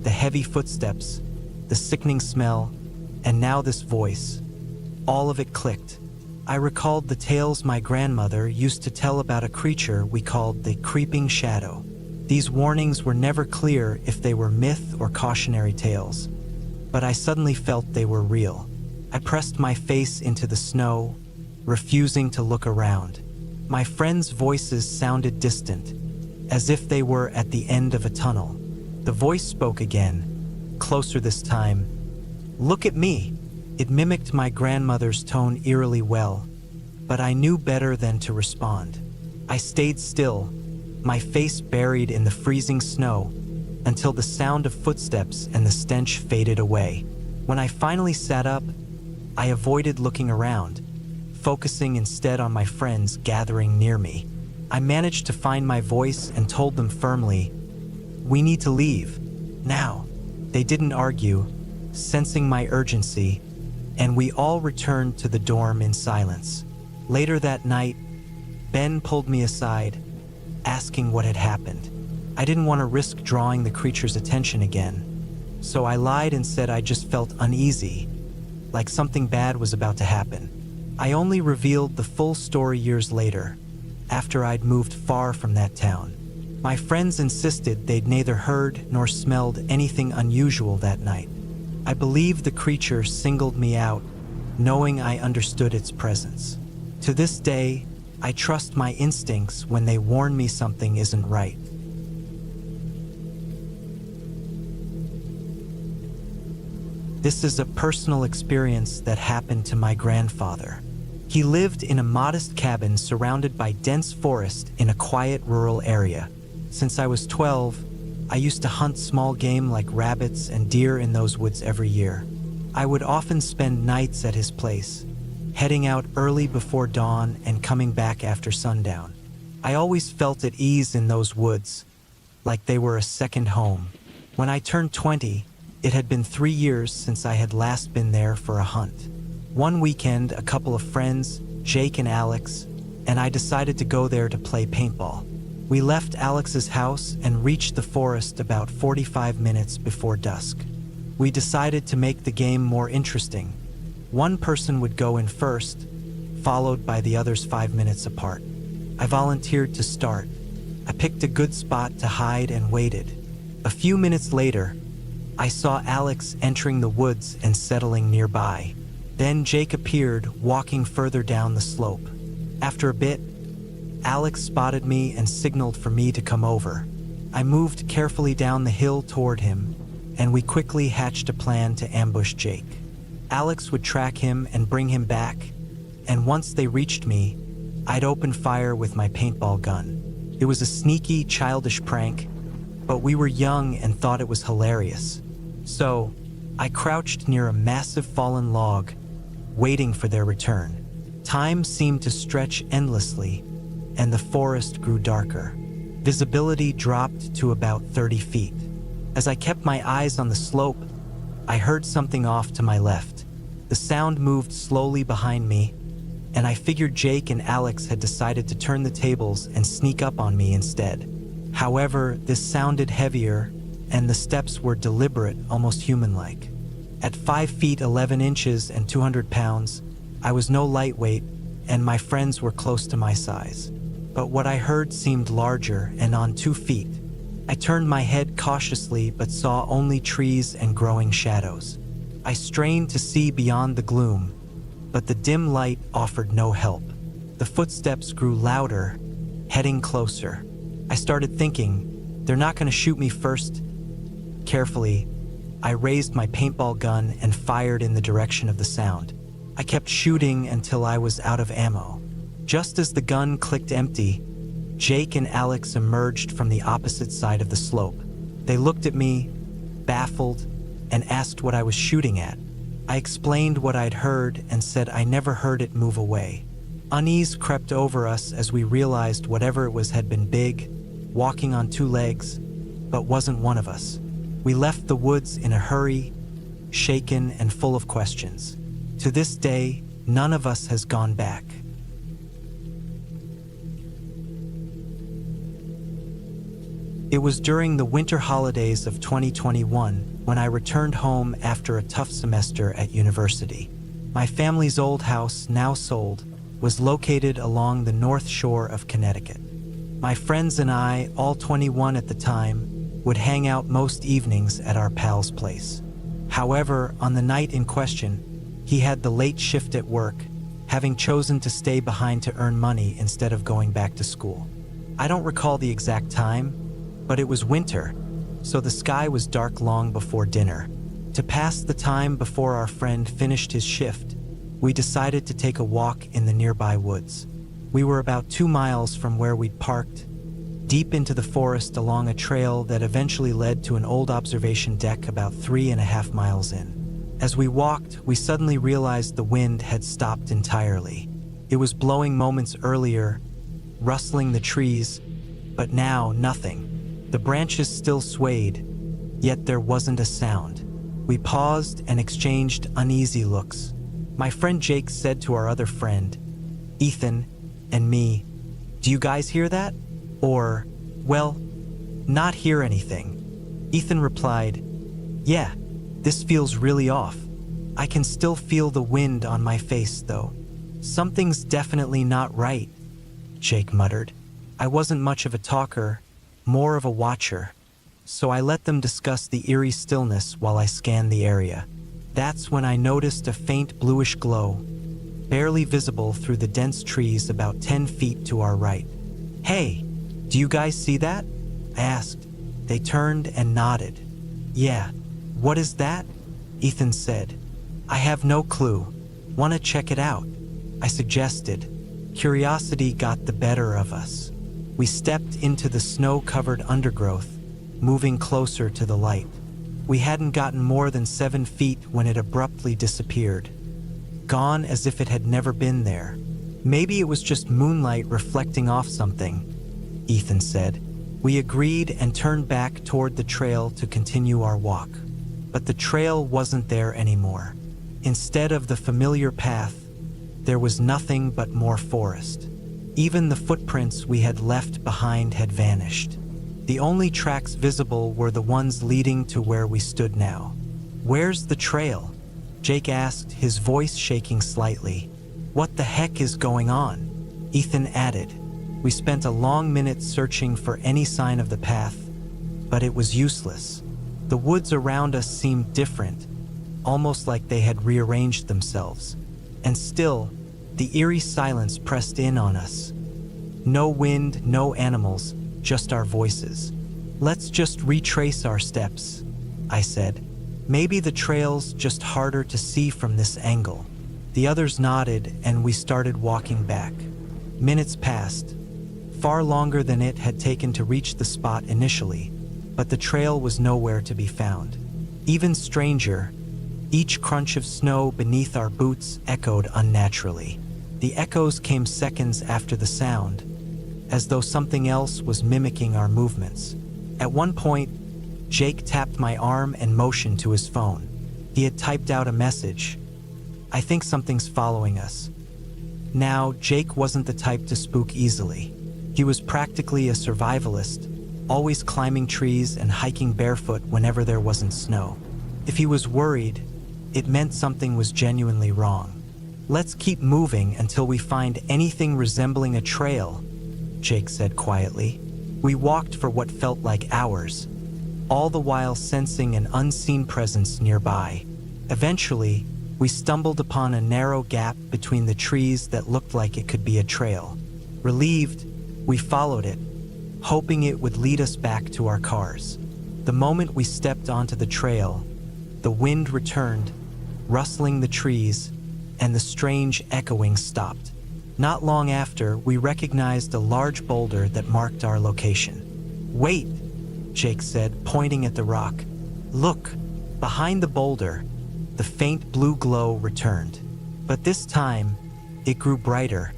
the heavy footsteps, the sickening smell, and now this voice. All of it clicked. I recalled the tales my grandmother used to tell about a creature we called the creeping shadow. These warnings were never clear if they were myth or cautionary tales, but I suddenly felt they were real. I pressed my face into the snow, refusing to look around. My friends' voices sounded distant, as if they were at the end of a tunnel. The voice spoke again, closer this time. "Look at me." It mimicked my grandmother's tone eerily well, but I knew better than to respond. I stayed still, my face buried in the freezing snow, until the sound of footsteps and the stench faded away. When I finally sat up, I avoided looking around, focusing instead on my friends gathering near me. I managed to find my voice and told them firmly, "We need to leave, now." They didn't argue, sensing my urgency, and we all returned to the dorm in silence. Later that night, Ben pulled me aside, asking what had happened. I didn't want to risk drawing the creature's attention again, so I lied and said I just felt uneasy, like something bad was about to happen. I only revealed the full story years later, after I'd moved far from that town. My friends insisted they'd neither heard nor smelled anything unusual that night. I believe the creature singled me out, knowing I understood its presence. To this day, I trust my instincts when they warn me something isn't right. This is a personal experience that happened to my grandfather. He lived in a modest cabin surrounded by dense forest in a quiet rural area. Since I was 12, I used to hunt small game like rabbits and deer in those woods every year. I would often spend nights at his place, heading out early before dawn and coming back after sundown. I always felt at ease in those woods, like they were a second home. When I turned 20, it had been 3 years since I had last been there for a hunt. One weekend, a couple of friends, Jake and Alex, and I decided to go there to play paintball. We left Alex's house and reached the forest about 45 minutes before dusk. We decided to make the game more interesting. One person would go in first, followed by the others 5 minutes apart. I volunteered to start. I picked a good spot to hide and waited. A few minutes later, I saw Alex entering the woods and settling nearby. Then Jake appeared, walking further down the slope. After a bit, Alex spotted me and signaled for me to come over. I moved carefully down the hill toward him, and we quickly hatched a plan to ambush Jake. Alex would track him and bring him back, and once they reached me, I'd open fire with my paintball gun. It was a sneaky, childish prank, but we were young and thought it was hilarious. So, I crouched near a massive fallen log, waiting for their return. Time seemed to stretch endlessly, and the forest grew darker. Visibility dropped to about 30 feet. As I kept my eyes on the slope, I heard something off to my left. The sound moved slowly behind me, and I figured Jake and Alex had decided to turn the tables and sneak up on me instead. However, this sounded heavier, and the steps were deliberate, almost human-like. At 5 feet 11 inches and 200 pounds, I was no lightweight, and my friends were close to my size. But what I heard seemed larger and on 2 feet. I turned my head cautiously but saw only trees and growing shadows. I strained to see beyond the gloom, but the dim light offered no help. The footsteps grew louder, heading closer. I started thinking, they're not going to shoot me first. Carefully, I raised my paintball gun and fired in the direction of the sound. I kept shooting until I was out of ammo. Just as the gun clicked empty, Jake and Alex emerged from the opposite side of the slope. They looked at me, baffled, and asked what I was shooting at. I explained what I'd heard and said I never heard it move away. Unease crept over us as we realized whatever it was had been big, walking on 2 legs, but wasn't one of us. We left the woods in a hurry, shaken and full of questions. To this day, none of us has gone back. It was during the winter holidays of 2021 when I returned home after a tough semester at university. My family's old house, now sold, was located along the north shore of Connecticut. My friends and I, all 21 at the time, would hang out most evenings at our pal's place. However, on the night in question, he had the late shift at work, having chosen to stay behind to earn money instead of going back to school. I don't recall the exact time, but it was winter, so the sky was dark long before dinner. To pass the time before our friend finished his shift, we decided to take a walk in the nearby woods. We were about 2 miles from where we'd parked, deep into the forest along a trail that eventually led to an old observation deck about 3.5 miles in. As we walked, we suddenly realized the wind had stopped entirely. It was blowing moments earlier, rustling the trees, but now nothing. The branches still swayed, yet there wasn't a sound. We paused and exchanged uneasy looks. My friend Jake said to our other friend, Ethan, and me, "Do you guys hear that?" Or, "Well, not hear anything." Ethan replied, "Yeah, this feels really off. I can still feel the wind on my face, though. Something's definitely not right," Jake muttered. I wasn't much of a talker, more of a watcher, so I let them discuss the eerie stillness while I scanned the area. That's when I noticed a faint bluish glow, barely visible through the dense trees about 10 feet to our right. "Hey, do you guys see that?" I asked. They turned and nodded. "Yeah, what is that?" Ethan said. "I have no clue. Want to check it out?" I suggested. Curiosity got the better of us. We stepped into the snow-covered undergrowth, moving closer to the light. We hadn't gotten more than 7 feet when it abruptly disappeared, gone as if it had never been there. "Maybe it was just moonlight reflecting off something," Ethan said. We agreed and turned back toward the trail to continue our walk. But the trail wasn't there anymore. Instead of the familiar path, there was nothing but more forest. Even the footprints we had left behind had vanished. The only tracks visible were the ones leading to where we stood now. "Where's the trail?" Jake asked, his voice shaking slightly. "What the heck is going on?" Ethan added. We spent a long minute searching for any sign of the path, but it was useless. The woods around us seemed different, almost like they had rearranged themselves. And still, the eerie silence pressed in on us. No wind, no animals, just our voices. "Let's just retrace our steps," I said. "Maybe the trail's just harder to see from this angle." The others nodded, and we started walking back. Minutes passed, far longer than it had taken to reach the spot initially, but the trail was nowhere to be found. Even stranger, each crunch of snow beneath our boots echoed unnaturally. The echoes came seconds after the sound, as though something else was mimicking our movements. At one point, Jake tapped my arm and motioned to his phone. He had typed out a message. "I think something's following us." Now, Jake wasn't the type to spook easily. He was practically a survivalist, always climbing trees and hiking barefoot whenever there wasn't snow. If he was worried, it meant something was genuinely wrong. "Let's keep moving until we find anything resembling a trail," Jake said quietly. We walked for what felt like hours, all the while sensing an unseen presence nearby. Eventually, we stumbled upon a narrow gap between the trees that looked like it could be a trail. Relieved, we followed it, hoping it would lead us back to our cars. The moment we stepped onto the trail, the wind returned, rustling the trees, and the strange echoing stopped. Not long after, we recognized a large boulder that marked our location. "Wait," Jake said, pointing at the rock. "Look, behind the boulder." The faint blue glow returned, but this time, it grew brighter,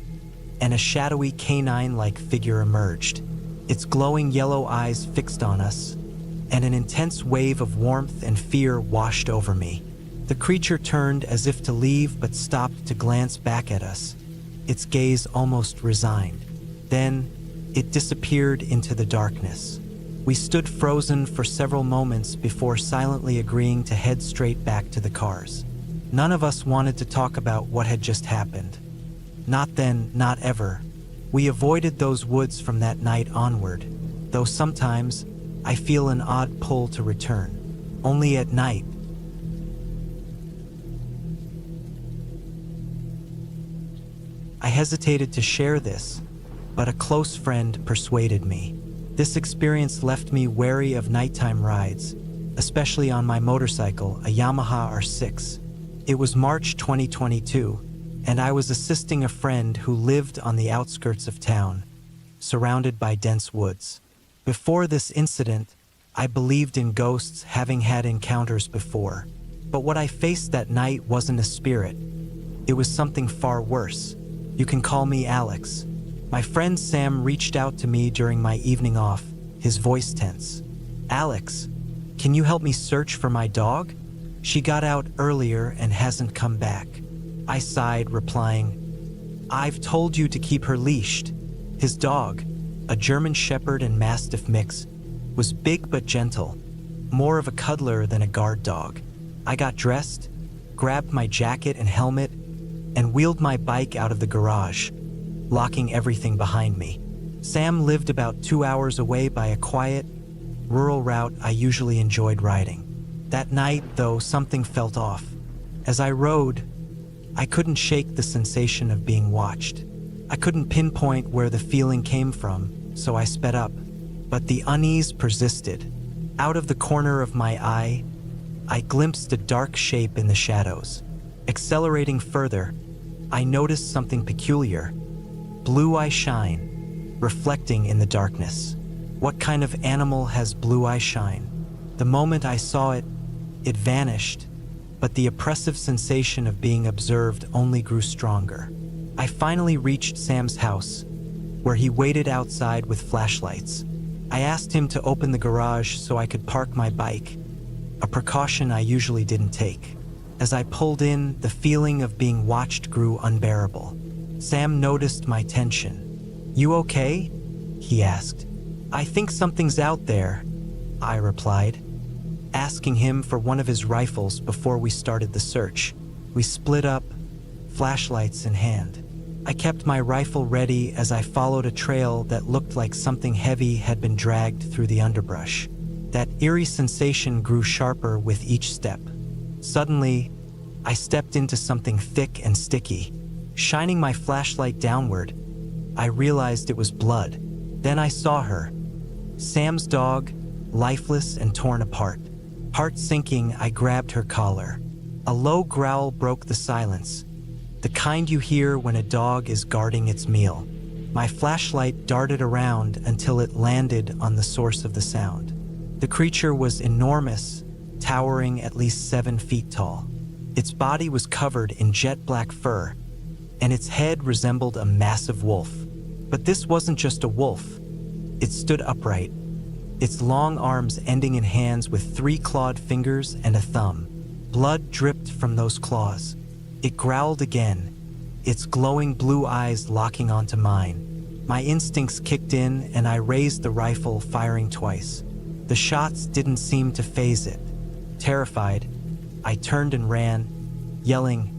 and a shadowy canine-like figure emerged, its glowing yellow eyes fixed on us, and an intense wave of warmth and fear washed over me. The creature turned as if to leave but stopped to glance back at us, its gaze almost resigned. Then, it disappeared into the darkness. We stood frozen for several moments before silently agreeing to head straight back to the cars. None of us wanted to talk about what had just happened. Not then, not ever. We avoided those woods from that night onward, though sometimes I feel an odd pull to return. Only at night. I hesitated to share this, but a close friend persuaded me. This experience left me wary of nighttime rides, especially on my motorcycle, a Yamaha R6. It was March 2022, and I was assisting a friend who lived on the outskirts of town, surrounded by dense woods. Before this incident, I believed in ghosts, having had encounters before. But what I faced that night wasn't a spirit. It was something far worse. You can call me Alex. My friend Sam reached out to me during my evening off, his voice tense. "Alex, can you help me search for my dog? She got out earlier and hasn't come back." I sighed, replying, "I've told you to keep her leashed." His dog, a German Shepherd and Mastiff mix, was big but gentle, more of a cuddler than a guard dog. I got dressed, grabbed my jacket and helmet, and wheeled my bike out of the garage, locking everything behind me. Sam lived about 2 hours away by a quiet, rural route I usually enjoyed riding. That night, though, something felt off. As I rode, I couldn't shake the sensation of being watched. I couldn't pinpoint where the feeling came from, so I sped up. But the unease persisted. Out of the corner of my eye, I glimpsed a dark shape in the shadows. Accelerating further, I noticed something peculiar. Blue eye shine, reflecting in the darkness. What kind of animal has blue eye shine? The moment I saw it, it vanished, but the oppressive sensation of being observed only grew stronger. I finally reached Sam's house, where he waited outside with flashlights. I asked him to open the garage so I could park my bike, a precaution I usually didn't take. As I pulled in, the feeling of being watched grew unbearable. Sam noticed my tension. "You okay?" he asked. "I think something's out there," I replied, asking him for one of his rifles before we started the search. We split up, flashlights in hand. I kept my rifle ready as I followed a trail that looked like something heavy had been dragged through the underbrush. That eerie sensation grew sharper with each step. Suddenly, I stepped into something thick and sticky. Shining my flashlight downward, I realized it was blood. Then I saw her. Sam's dog, lifeless and torn apart. Heart sinking, I grabbed her collar. A low growl broke the silence, the kind you hear when a dog is guarding its meal. My flashlight darted around until it landed on the source of the sound. The creature was enormous, towering at least 7 feet tall. Its body was covered in jet black fur, and its head resembled a massive wolf. But this wasn't just a wolf. It stood upright, its long arms ending in hands with 3 clawed fingers and a thumb. Blood dripped from those claws. It growled again, its glowing blue eyes locking onto mine. My instincts kicked in and I raised the rifle, firing twice. The shots didn't seem to faze it. Terrified, I turned and ran, yelling,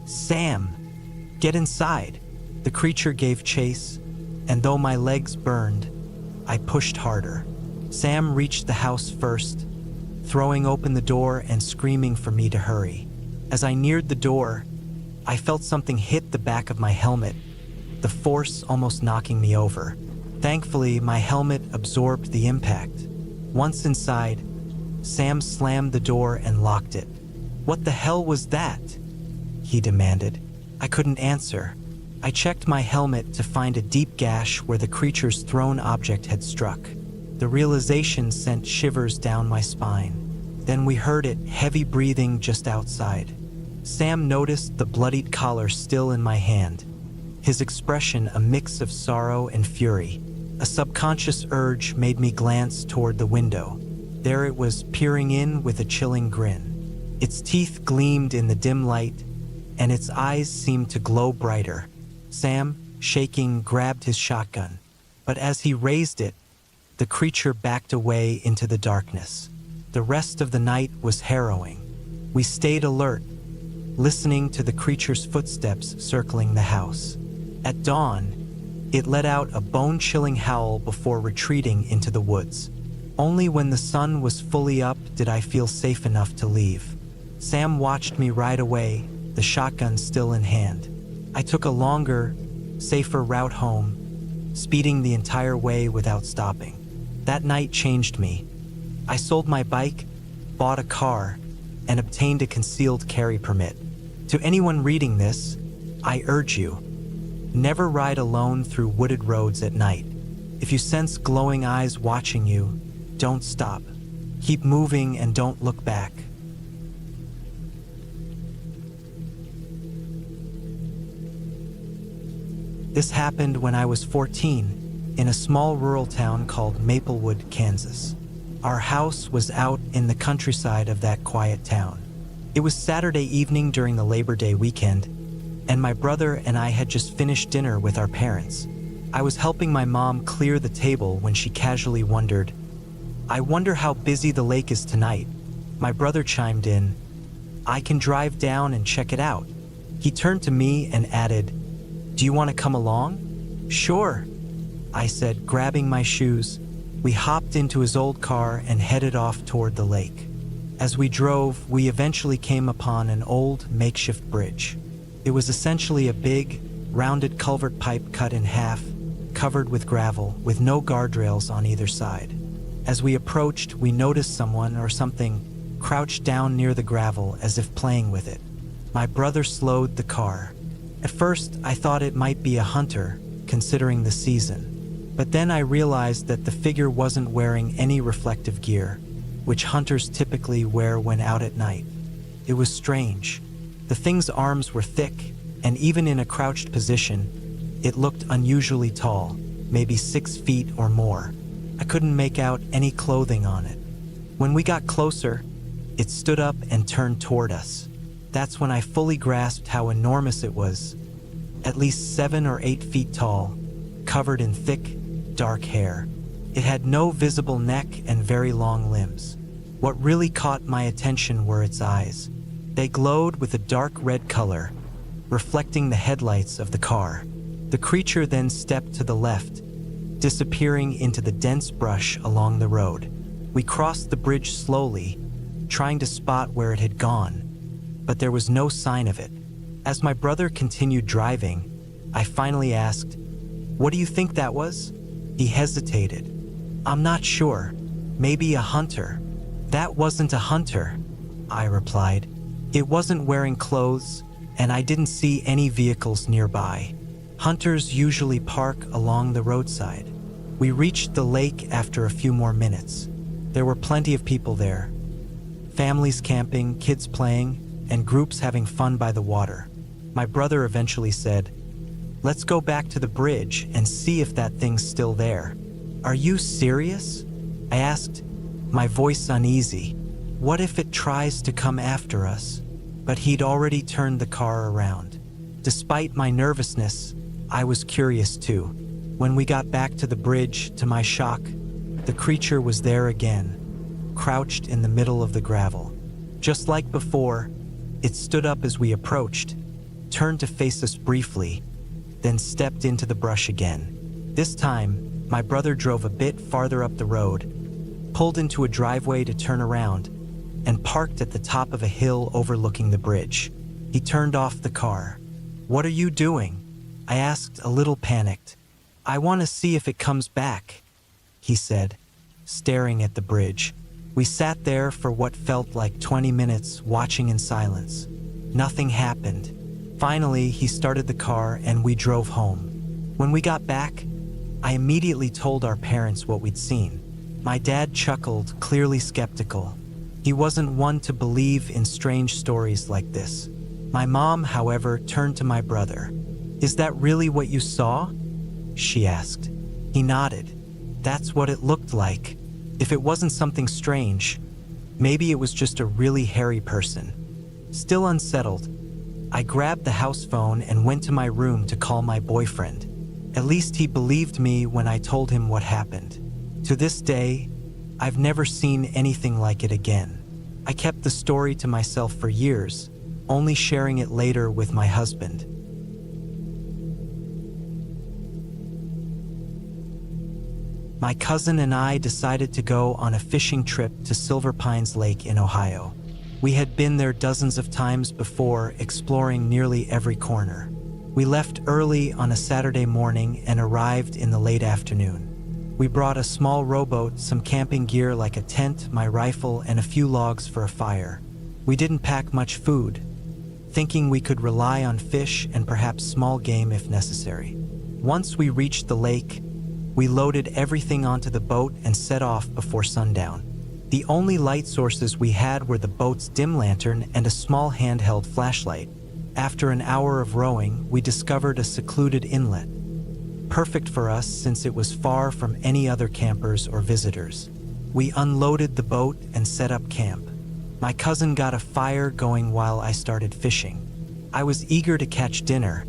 "Sam, get inside!" The creature gave chase, and though my legs burned, I pushed harder. Sam reached the house first, throwing open the door and screaming for me to hurry. As I neared the door, I felt something hit the back of my helmet, the force almost knocking me over. Thankfully, my helmet absorbed the impact. Once inside, Sam slammed the door and locked it. "What the hell was that?" he demanded. I couldn't answer. I checked my helmet to find a deep gash where the creature's thrown object had struck. The realization sent shivers down my spine. Then we heard it, heavy breathing just outside. Sam noticed the bloodied collar still in my hand, his expression a mix of sorrow and fury. A subconscious urge made me glance toward the window. There it was, peering in with a chilling grin. Its teeth gleamed in the dim light, and its eyes seemed to glow brighter. Sam, shaking, grabbed his shotgun, but as he raised it, the creature backed away into the darkness. The rest of the night was harrowing. We stayed alert, listening to the creature's footsteps circling the house. At dawn, it let out a bone-chilling howl before retreating into the woods. Only when the sun was fully up did I feel safe enough to leave. Sam watched me ride away, the shotgun still in hand. I took a longer, safer route home, speeding the entire way without stopping. That night changed me. I sold my bike, bought a car, and obtained a concealed carry permit. To anyone reading this, I urge you, never ride alone through wooded roads at night. If you sense glowing eyes watching you, don't stop. Keep moving and don't look back. This happened when I was 14, in a small rural town called Maplewood, Kansas. Our house was out in the countryside of that quiet town. It was Saturday evening during the Labor Day weekend, and my brother and I had just finished dinner with our parents. I was helping my mom clear the table when she casually wondered, "I wonder how busy the lake is tonight." My brother chimed in, "I can drive down and check it out." He turned to me and added, "Do you want to come along?" "Sure," I said, grabbing my shoes. We hopped into his old car and headed off toward the lake. As we drove, we eventually came upon an old makeshift bridge. It was essentially a big, rounded culvert pipe cut in half, covered with gravel, with no guardrails on either side. As we approached, we noticed someone or something crouched down near the gravel as if playing with it. My brother slowed the car. At first, I thought it might be a hunter, considering the season. But then I realized that the figure wasn't wearing any reflective gear, which hunters typically wear when out at night. It was strange. The thing's arms were thick, and even in a crouched position, it looked unusually tall, maybe 6 feet or more. I couldn't make out any clothing on it. When we got closer, it stood up and turned toward us. That's when I fully grasped how enormous it was. At least 7 or 8 feet tall, covered in thick, dark hair. It had no visible neck and very long limbs. What really caught my attention were its eyes. They glowed with a dark red color, reflecting the headlights of the car. The creature then stepped to the left, disappearing into the dense brush along the road. We crossed the bridge slowly, trying to spot where it had gone, but there was no sign of it. As my brother continued driving, I finally asked, "What do you think that was?" He hesitated. "I'm not sure. Maybe a hunter." "That wasn't a hunter," I replied. "It wasn't wearing clothes, and I didn't see any vehicles nearby. Hunters usually park along the roadside." We reached the lake after a few more minutes. There were plenty of people there. Families camping, kids playing, and groups having fun by the water. My brother eventually said, "Let's go back to the bridge and see if that thing's still there." "Are you serious?" I asked, my voice uneasy. "What if it tries to come after us?" But he'd already turned the car around. Despite my nervousness, I was curious too. When we got back to the bridge, to my shock, the creature was there again, crouched in the middle of the gravel. Just like before, it stood up as we approached, turned to face us briefly, then stepped into the brush again. This time, my brother drove a bit farther up the road, pulled into a driveway to turn around, and parked at the top of a hill overlooking the bridge. He turned off the car. "What are you doing?" I asked, a little panicked. "I want to see if it comes back," he said, staring at the bridge. We sat there for what felt like 20 minutes, watching in silence. Nothing happened. Finally, he started the car and we drove home. When we got back, I immediately told our parents what we'd seen. My dad chuckled, clearly skeptical. He wasn't one to believe in strange stories like this. My mom, however, turned to my brother. "Is that really what you saw?" she asked. He nodded. "That's what it looked like. If it wasn't something strange, maybe it was just a really hairy person." Still unsettled, I grabbed the house phone and went to my room to call my boyfriend. At least he believed me when I told him what happened. To this day, I've never seen anything like it again. I kept the story to myself for years, only sharing it later with my husband. My cousin and I decided to go on a fishing trip to Silver Pines Lake in Ohio. We had been there dozens of times before, exploring nearly every corner. We left early on a Saturday morning and arrived in the late afternoon. We brought a small rowboat, some camping gear like a tent, my rifle, and a few logs for a fire. We didn't pack much food, thinking we could rely on fish and perhaps small game if necessary. Once we reached the lake, we loaded everything onto the boat and set off before sundown. The only light sources we had were the boat's dim lantern and a small handheld flashlight. After an hour of rowing, we discovered a secluded inlet, perfect for us since it was far from any other campers or visitors. We unloaded the boat and set up camp. My cousin got a fire going while I started fishing. I was eager to catch dinner,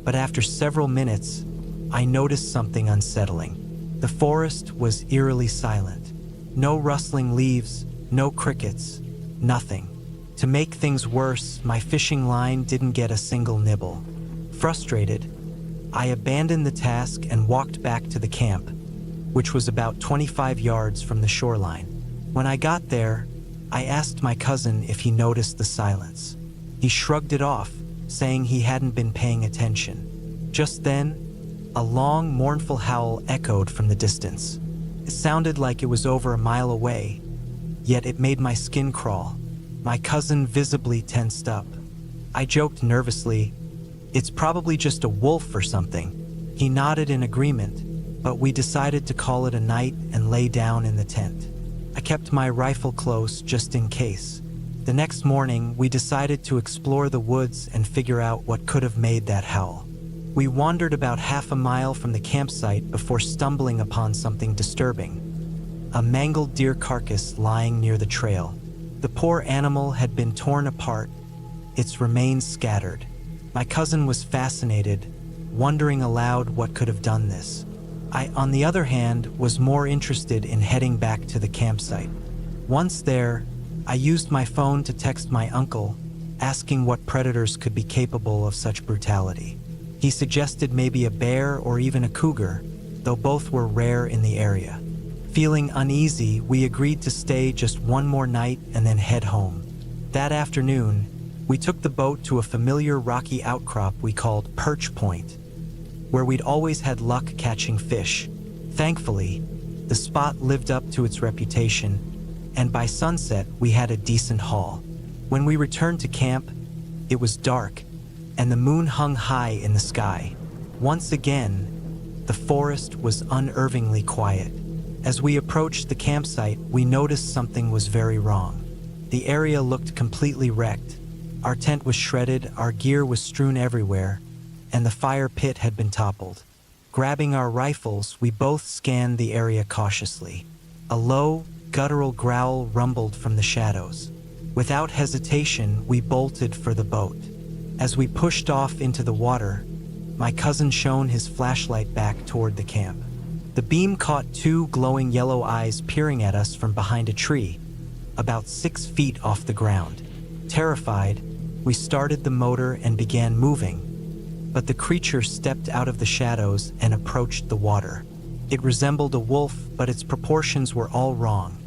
but after several minutes, I noticed something unsettling. The forest was eerily silent. No rustling leaves, no crickets, nothing. To make things worse, my fishing line didn't get a single nibble. Frustrated, I abandoned the task and walked back to the camp, which was about 25 yards from the shoreline. When I got there, I asked my cousin if he noticed the silence. He shrugged it off, saying he hadn't been paying attention. Just then, a long, mournful howl echoed from the distance. It sounded like it was over a mile away, yet it made my skin crawl. My cousin visibly tensed up. I joked nervously, "It's probably just a wolf or something." He nodded in agreement, but we decided to call it a night and lay down in the tent. I kept my rifle close just in case. The next morning, we decided to explore the woods and figure out what could have made that howl. We wandered about half a mile from the campsite before stumbling upon something disturbing. A mangled deer carcass lying near the trail. The poor animal had been torn apart, its remains scattered. My cousin was fascinated, wondering aloud what could have done this. I, on the other hand, was more interested in heading back to the campsite. Once there, I used my phone to text my uncle, asking what predators could be capable of such brutality. He suggested maybe a bear or even a cougar, though both were rare in the area. Feeling uneasy, we agreed to stay just one more night and then head home. That afternoon, we took the boat to a familiar rocky outcrop we called Perch Point. where we'd always had luck catching fish. Thankfully, the spot lived up to its reputation, and by sunset we had a decent haul. When we returned to camp, it was dark, and the moon hung high in the sky. Once again, the forest was unnervingly quiet. As we approached the campsite, we noticed something was very wrong. The area looked completely wrecked. Our tent was shredded, our gear was strewn everywhere, and the fire pit had been toppled. Grabbing our rifles, we both scanned the area cautiously. A low, guttural growl rumbled from the shadows. Without hesitation, we bolted for the boat. As we pushed off into the water, my cousin shone his flashlight back toward the camp. The beam caught two glowing yellow eyes peering at us from behind a tree, about 6 feet off the ground. Terrified, we started the motor and began moving, but the creature stepped out of the shadows and approached the water. It resembled a wolf, but its proportions were all wrong.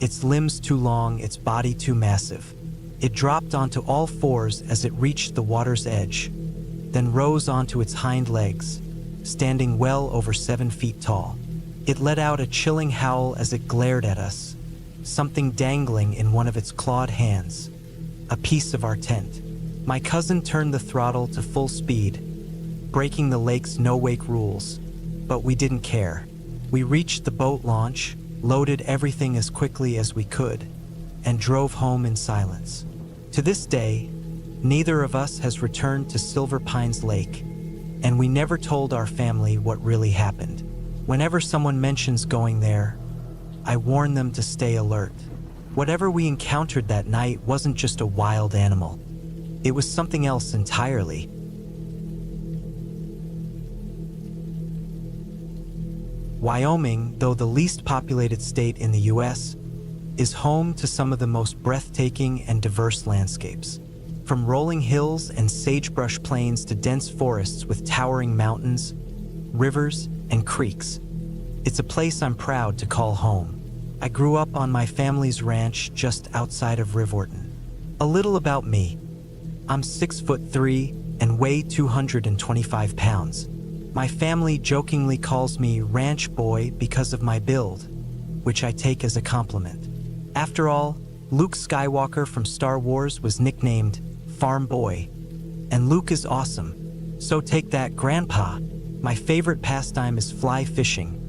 Its limbs too long, its body too massive. It dropped onto all fours as it reached the water's edge, then rose onto its hind legs, standing well over 7 feet tall. It let out a chilling howl as it glared at us, something dangling in one of its clawed hands, a piece of our tent. My cousin turned the throttle to full speed, breaking the lake's no-wake rules, but we didn't care. We reached the boat launch, loaded everything as quickly as we could, and drove home in silence. To this day, neither of us has returned to Silver Pines Lake, and we never told our family what really happened. Whenever someone mentions going there, I warn them to stay alert. Whatever we encountered that night wasn't just a wild animal. It was something else entirely. Wyoming, though the least populated state in the U.S., is home to some of the most breathtaking and diverse landscapes. From rolling hills and sagebrush plains to dense forests with towering mountains, rivers, and creeks, it's a place I'm proud to call home. I grew up on my family's ranch just outside of Riverton. A little about me. I'm 6'3" and weigh 225 pounds. My family jokingly calls me Ranch Boy because of my build, which I take as a compliment. After all, Luke Skywalker from Star Wars was nicknamed Farm Boy, and Luke is awesome. So take that, Grandpa. My favorite pastime is fly fishing.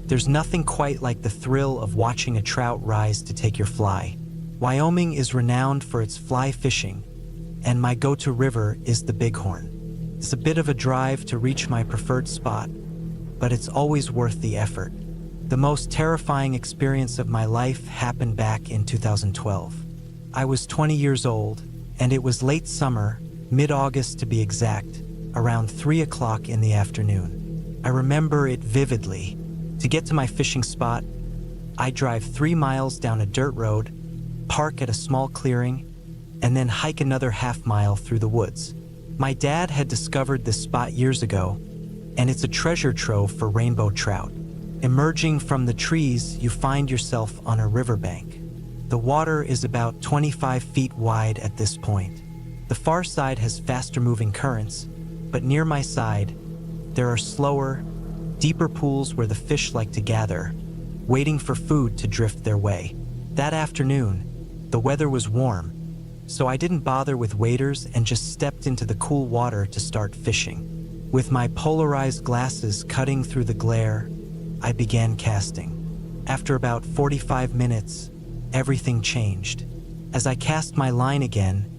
There's nothing quite like the thrill of watching a trout rise to take your fly. Wyoming is renowned for its fly fishing, and my go-to river is the Bighorn. It's a bit of a drive to reach my preferred spot, but it's always worth the effort. The most terrifying experience of my life happened back in 2012. I was 20 years old, and it was late summer, mid-August to be exact, around 3 o'clock in the afternoon. I remember it vividly. To get to my fishing spot, I drive 3 miles down a dirt road, park at a small clearing, and then hike another half-mile through the woods. My dad had discovered this spot years ago, and it's a treasure trove for rainbow trout. Emerging from the trees, you find yourself on a riverbank. The water is about 25 feet wide at this point. The far side has faster-moving currents, but near my side, there are slower, deeper pools where the fish like to gather, waiting for food to drift their way. That afternoon, the weather was warm, so I didn't bother with waders and just stepped into the cool water to start fishing. With my polarized glasses cutting through the glare, I began casting. After about 45 minutes, everything changed. As I cast my line again,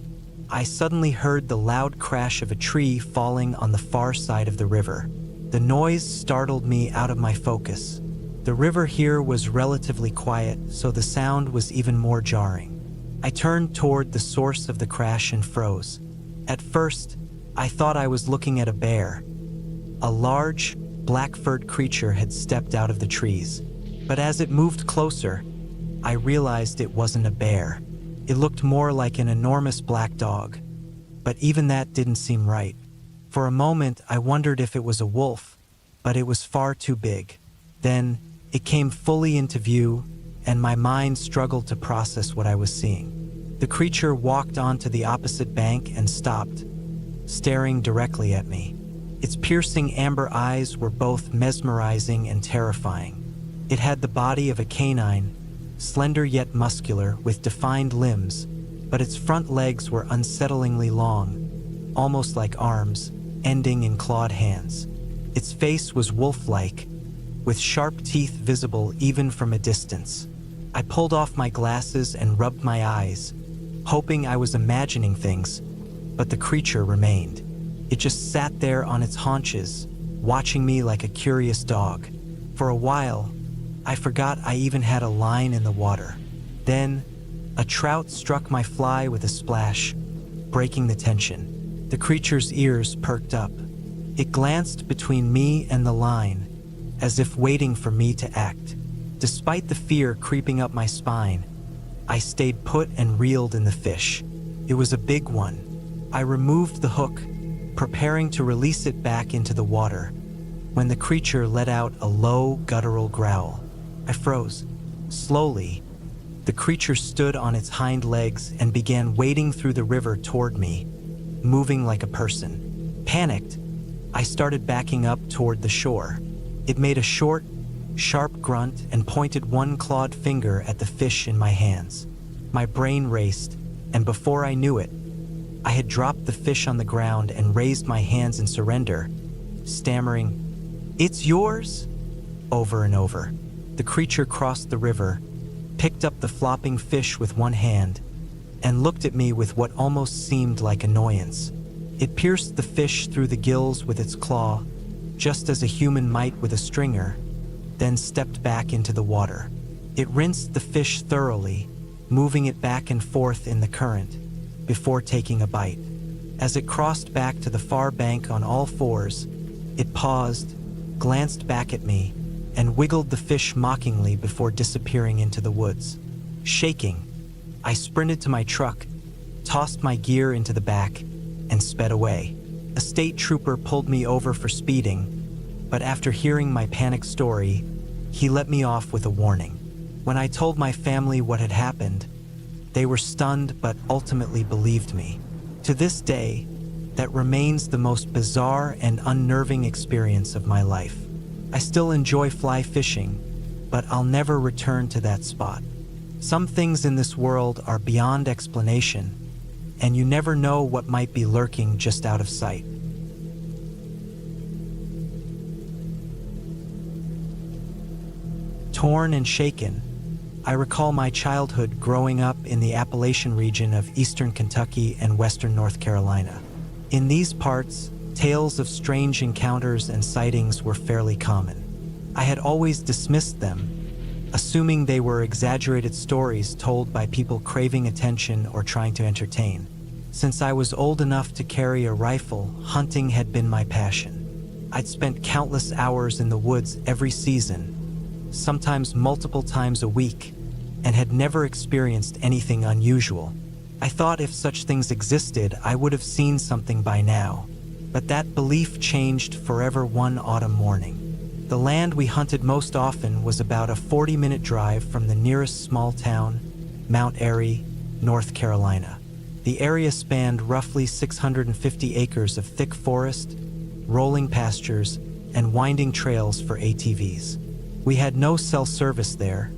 I suddenly heard the loud crash of a tree falling on the far side of the river. The noise startled me out of my focus. The river here was relatively quiet, so the sound was even more jarring. I turned toward the source of the crash and froze. At first, I thought I was looking at a bear. A large, black-furred creature had stepped out of the trees. But as it moved closer, I realized it wasn't a bear. It looked more like an enormous black dog. But even that didn't seem right. For a moment, I wondered if it was a wolf, but it was far too big. Then, it came fully into view, and my mind struggled to process what I was seeing. The creature walked onto the opposite bank and stopped, staring directly at me. Its piercing amber eyes were both mesmerizing and terrifying. It had the body of a canine, slender yet muscular, with defined limbs, but its front legs were unsettlingly long, almost like arms, ending in clawed hands. Its face was wolf-like, with sharp teeth visible even from a distance. I pulled off my glasses and rubbed my eyes, hoping I was imagining things, but the creature remained. It just sat there on its haunches, watching me like a curious dog. For a while, I forgot I even had a line in the water. Then, a trout struck my fly with a splash, breaking the tension. The creature's ears perked up. It glanced between me and the line, as if waiting for me to act. Despite the fear creeping up my spine, I stayed put and reeled in the fish. It was a big one. I removed the hook, preparing to release it back into the water, when the creature let out a low, guttural growl. I froze. Slowly, the creature stood on its hind legs and began wading through the river toward me, moving like a person. Panicked, I started backing up toward the shore. It made a short, sharp grunt and pointed one clawed finger at the fish in my hands. My brain raced, and before I knew it, I had dropped the fish on the ground and raised my hands in surrender, stammering, "It's yours?" over and over. The creature crossed the river, picked up the flopping fish with one hand, and looked at me with what almost seemed like annoyance. It pierced the fish through the gills with its claw, just as a human might with a stringer, then stepped back into the water. It rinsed the fish thoroughly, moving it back and forth in the current, before taking a bite. As it crossed back to the far bank on all fours, it paused, glanced back at me, and wiggled the fish mockingly before disappearing into the woods. Shaking, I sprinted to my truck, tossed my gear into the back, and sped away. A state trooper pulled me over for speeding, but after hearing my panic story, he let me off with a warning. When I told my family what had happened, they were stunned but ultimately believed me. To this day, that remains the most bizarre and unnerving experience of my life. I still enjoy fly fishing, but I'll never return to that spot. Some things in this world are beyond explanation, and you never know what might be lurking just out of sight. Torn and shaken, I recall my childhood growing up in the Appalachian region of eastern Kentucky and western North Carolina. In these parts, tales of strange encounters and sightings were fairly common. I had always dismissed them, assuming they were exaggerated stories told by people craving attention or trying to entertain. Since I was old enough to carry a rifle, hunting had been my passion. I'd spent countless hours in the woods every season, sometimes multiple times a week, and had never experienced anything unusual. I thought if such things existed, I would have seen something by now. But that belief changed forever one autumn morning. The land we hunted most often was about a 40-minute drive from the nearest small town, Mount Airy, North Carolina. The area spanned roughly 650 acres of thick forest, rolling pastures, and winding trails for ATVs. We had no cell service there,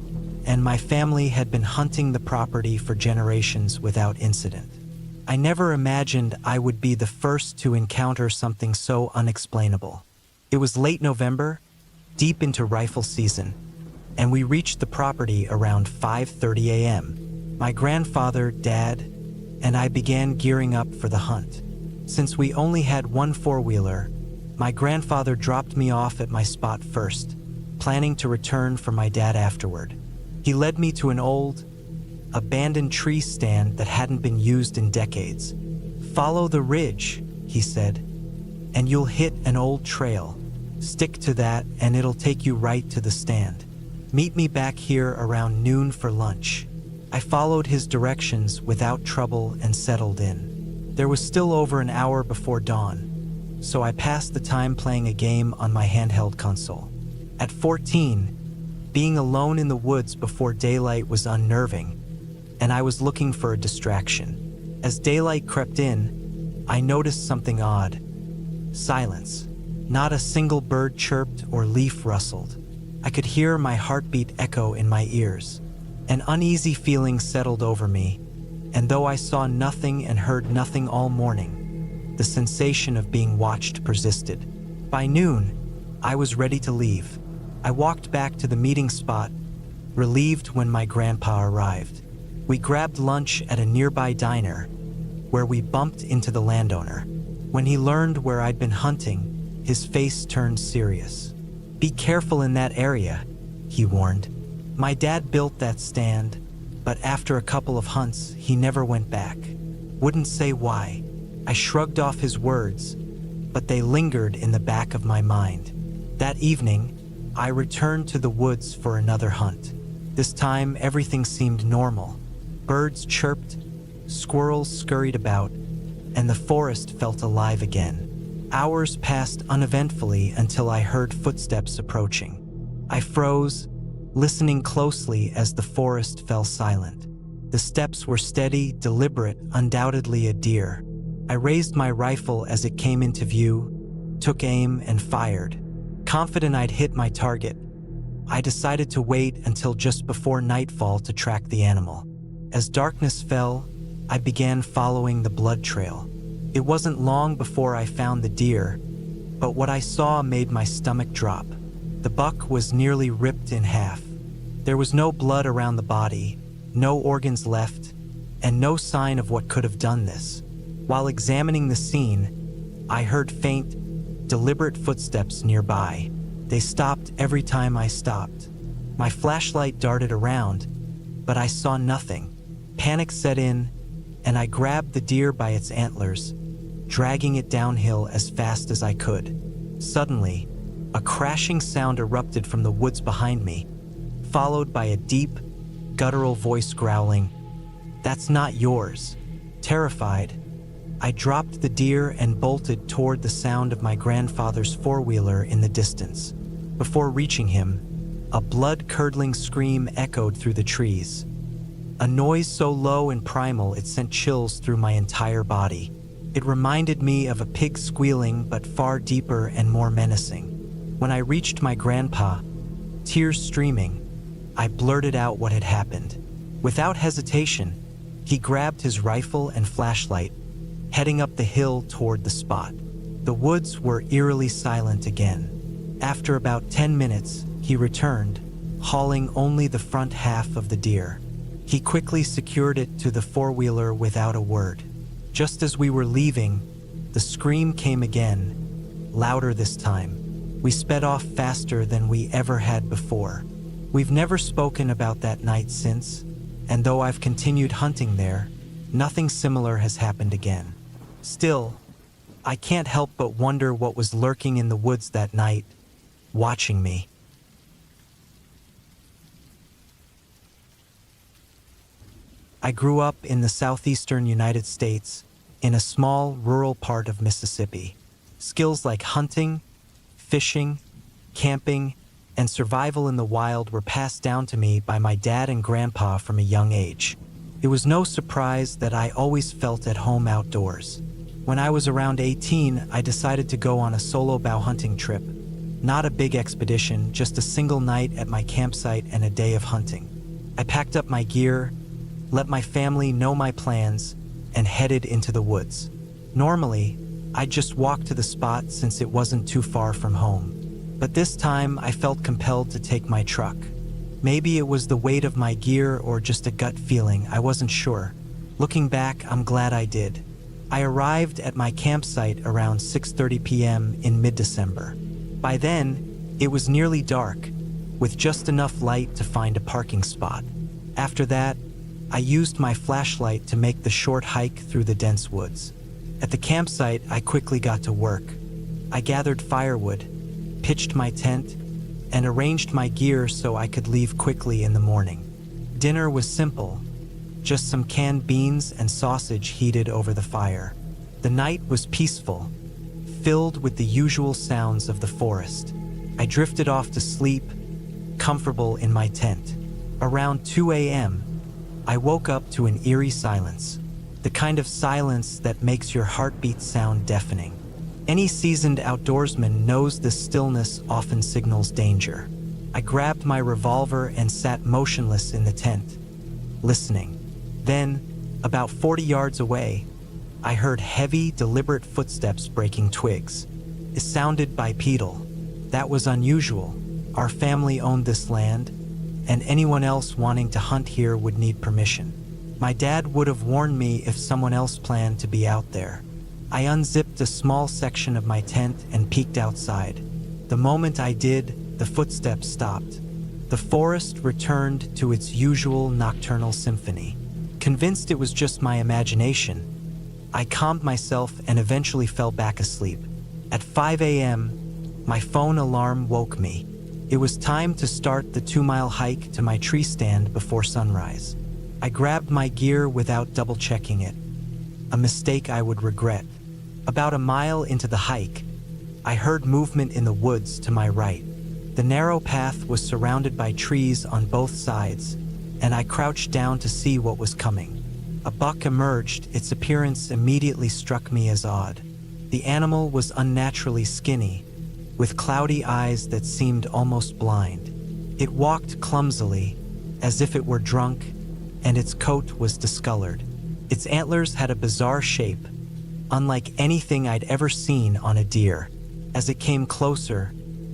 and my family had been hunting the property for generations without incident. I never imagined I would be the first to encounter something so unexplainable. It was late November, deep into rifle season, and we reached the property around 5:30 a.m. My grandfather, Dad, and I began gearing up for the hunt. Since we only had one four-wheeler, my grandfather dropped me off at my spot first, planning to return for my dad afterward. He led me to an old, abandoned tree stand that hadn't been used in decades. "Follow the ridge," he said, "and you'll hit an old trail. Stick to that and it'll take you right to the stand. Meet me back here around noon for lunch." I followed his directions without trouble and settled in. There was still over an hour before dawn, so I passed the time playing a game on my handheld console. At 14, being alone in the woods before daylight was unnerving, and I was looking for a distraction. As daylight crept in, I noticed something odd. Silence. Not a single bird chirped or leaf rustled. I could hear my heartbeat echo in my ears. An uneasy feeling settled over me, and though I saw nothing and heard nothing all morning, the sensation of being watched persisted. By noon, I was ready to leave. I walked back to the meeting spot, relieved when my grandpa arrived. We grabbed lunch at a nearby diner, where we bumped into the landowner. When he learned where I'd been hunting, his face turned serious. "Be careful in that area," he warned. "My dad built that stand, but after a couple of hunts, he never went back. Wouldn't say why." I shrugged off his words, but they lingered in the back of my mind. That evening, I returned to the woods for another hunt. This time, everything seemed normal. Birds chirped, squirrels scurried about, and the forest felt alive again. Hours passed uneventfully until I heard footsteps approaching. I froze, listening closely as the forest fell silent. The steps were steady, deliberate, undoubtedly a deer. I raised my rifle as it came into view, took aim, and fired. Confident I'd hit my target, I decided to wait until just before nightfall to track the animal. As darkness fell, I began following the blood trail. It wasn't long before I found the deer, but what I saw made my stomach drop. The buck was nearly ripped in half. There was no blood around the body, no organs left, and no sign of what could have done this. While examining the scene, I heard faint, deliberate footsteps nearby. They stopped every time I stopped. My flashlight darted around, but I saw nothing. Panic set in, and I grabbed the deer by its antlers, dragging it downhill as fast as I could. Suddenly, a crashing sound erupted from the woods behind me, followed by a deep, guttural voice growling, "That's not yours." Terrified, I dropped the deer and bolted toward the sound of my grandfather's four-wheeler in the distance. Before reaching him, a blood-curdling scream echoed through the trees. A noise so low and primal it sent chills through my entire body. It reminded me of a pig squealing, but far deeper and more menacing. When I reached my grandpa, tears streaming, I blurted out what had happened. Without hesitation, he grabbed his rifle and flashlight, heading up the hill toward the spot. The woods were eerily silent again. After about 10 minutes, he returned, hauling only the front half of the deer. He quickly secured it to the four-wheeler without a word. Just as we were leaving, the scream came again, louder this time. We sped off faster than we ever had before. We've never spoken about that night since, and though I've continued hunting there, nothing similar has happened again. Still, I can't help but wonder what was lurking in the woods that night, watching me. I grew up in the southeastern United States, in a small, rural part of Mississippi. Skills like hunting, fishing, camping, and survival in the wild were passed down to me by my dad and grandpa from a young age. It was no surprise that I always felt at home outdoors. When I was around 18, I decided to go on a solo bow hunting trip. Not a big expedition, just a single night at my campsite and a day of hunting. I packed up my gear, let my family know my plans, and headed into the woods. Normally, I'd just walk to the spot since it wasn't too far from home. But this time, I felt compelled to take my truck. Maybe it was the weight of my gear or just a gut feeling, I wasn't sure. Looking back, I'm glad I did. I arrived at my campsite around 6:30 p.m. in mid-December. By then, it was nearly dark, with just enough light to find a parking spot. After that, I used my flashlight to make the short hike through the dense woods. At the campsite, I quickly got to work. I gathered firewood, pitched my tent, and arranged my gear so I could leave quickly in the morning. Dinner was simple, just some canned beans and sausage heated over the fire. The night was peaceful, filled with the usual sounds of the forest. I drifted off to sleep, comfortable in my tent. Around 2 a.m., I woke up to an eerie silence, the kind of silence that makes your heartbeat sound deafening. Any seasoned outdoorsman knows this stillness often signals danger. I grabbed my revolver and sat motionless in the tent, listening. Then, about 40 yards away, I heard heavy, deliberate footsteps breaking twigs. It sounded bipedal. That was unusual. Our family owned this land, and anyone else wanting to hunt here would need permission. My dad would have warned me if someone else planned to be out there. I unzipped a small section of my tent and peeked outside. The moment I did, the footsteps stopped. The forest returned to its usual nocturnal symphony. Convinced it was just my imagination, I calmed myself and eventually fell back asleep. At 5 a.m., my phone alarm woke me. It was time to start the 2-mile hike to my tree stand before sunrise. I grabbed my gear without double-checking it, a mistake I would regret. About a mile into the hike, I heard movement in the woods to my right. The narrow path was surrounded by trees on both sides, and I crouched down to see what was coming. A buck emerged. Its appearance immediately struck me as odd. The animal was unnaturally skinny, with cloudy eyes that seemed almost blind. It walked clumsily, as if it were drunk, and its coat was discolored. Its antlers had a bizarre shape, unlike anything I'd ever seen on a deer. As it came closer,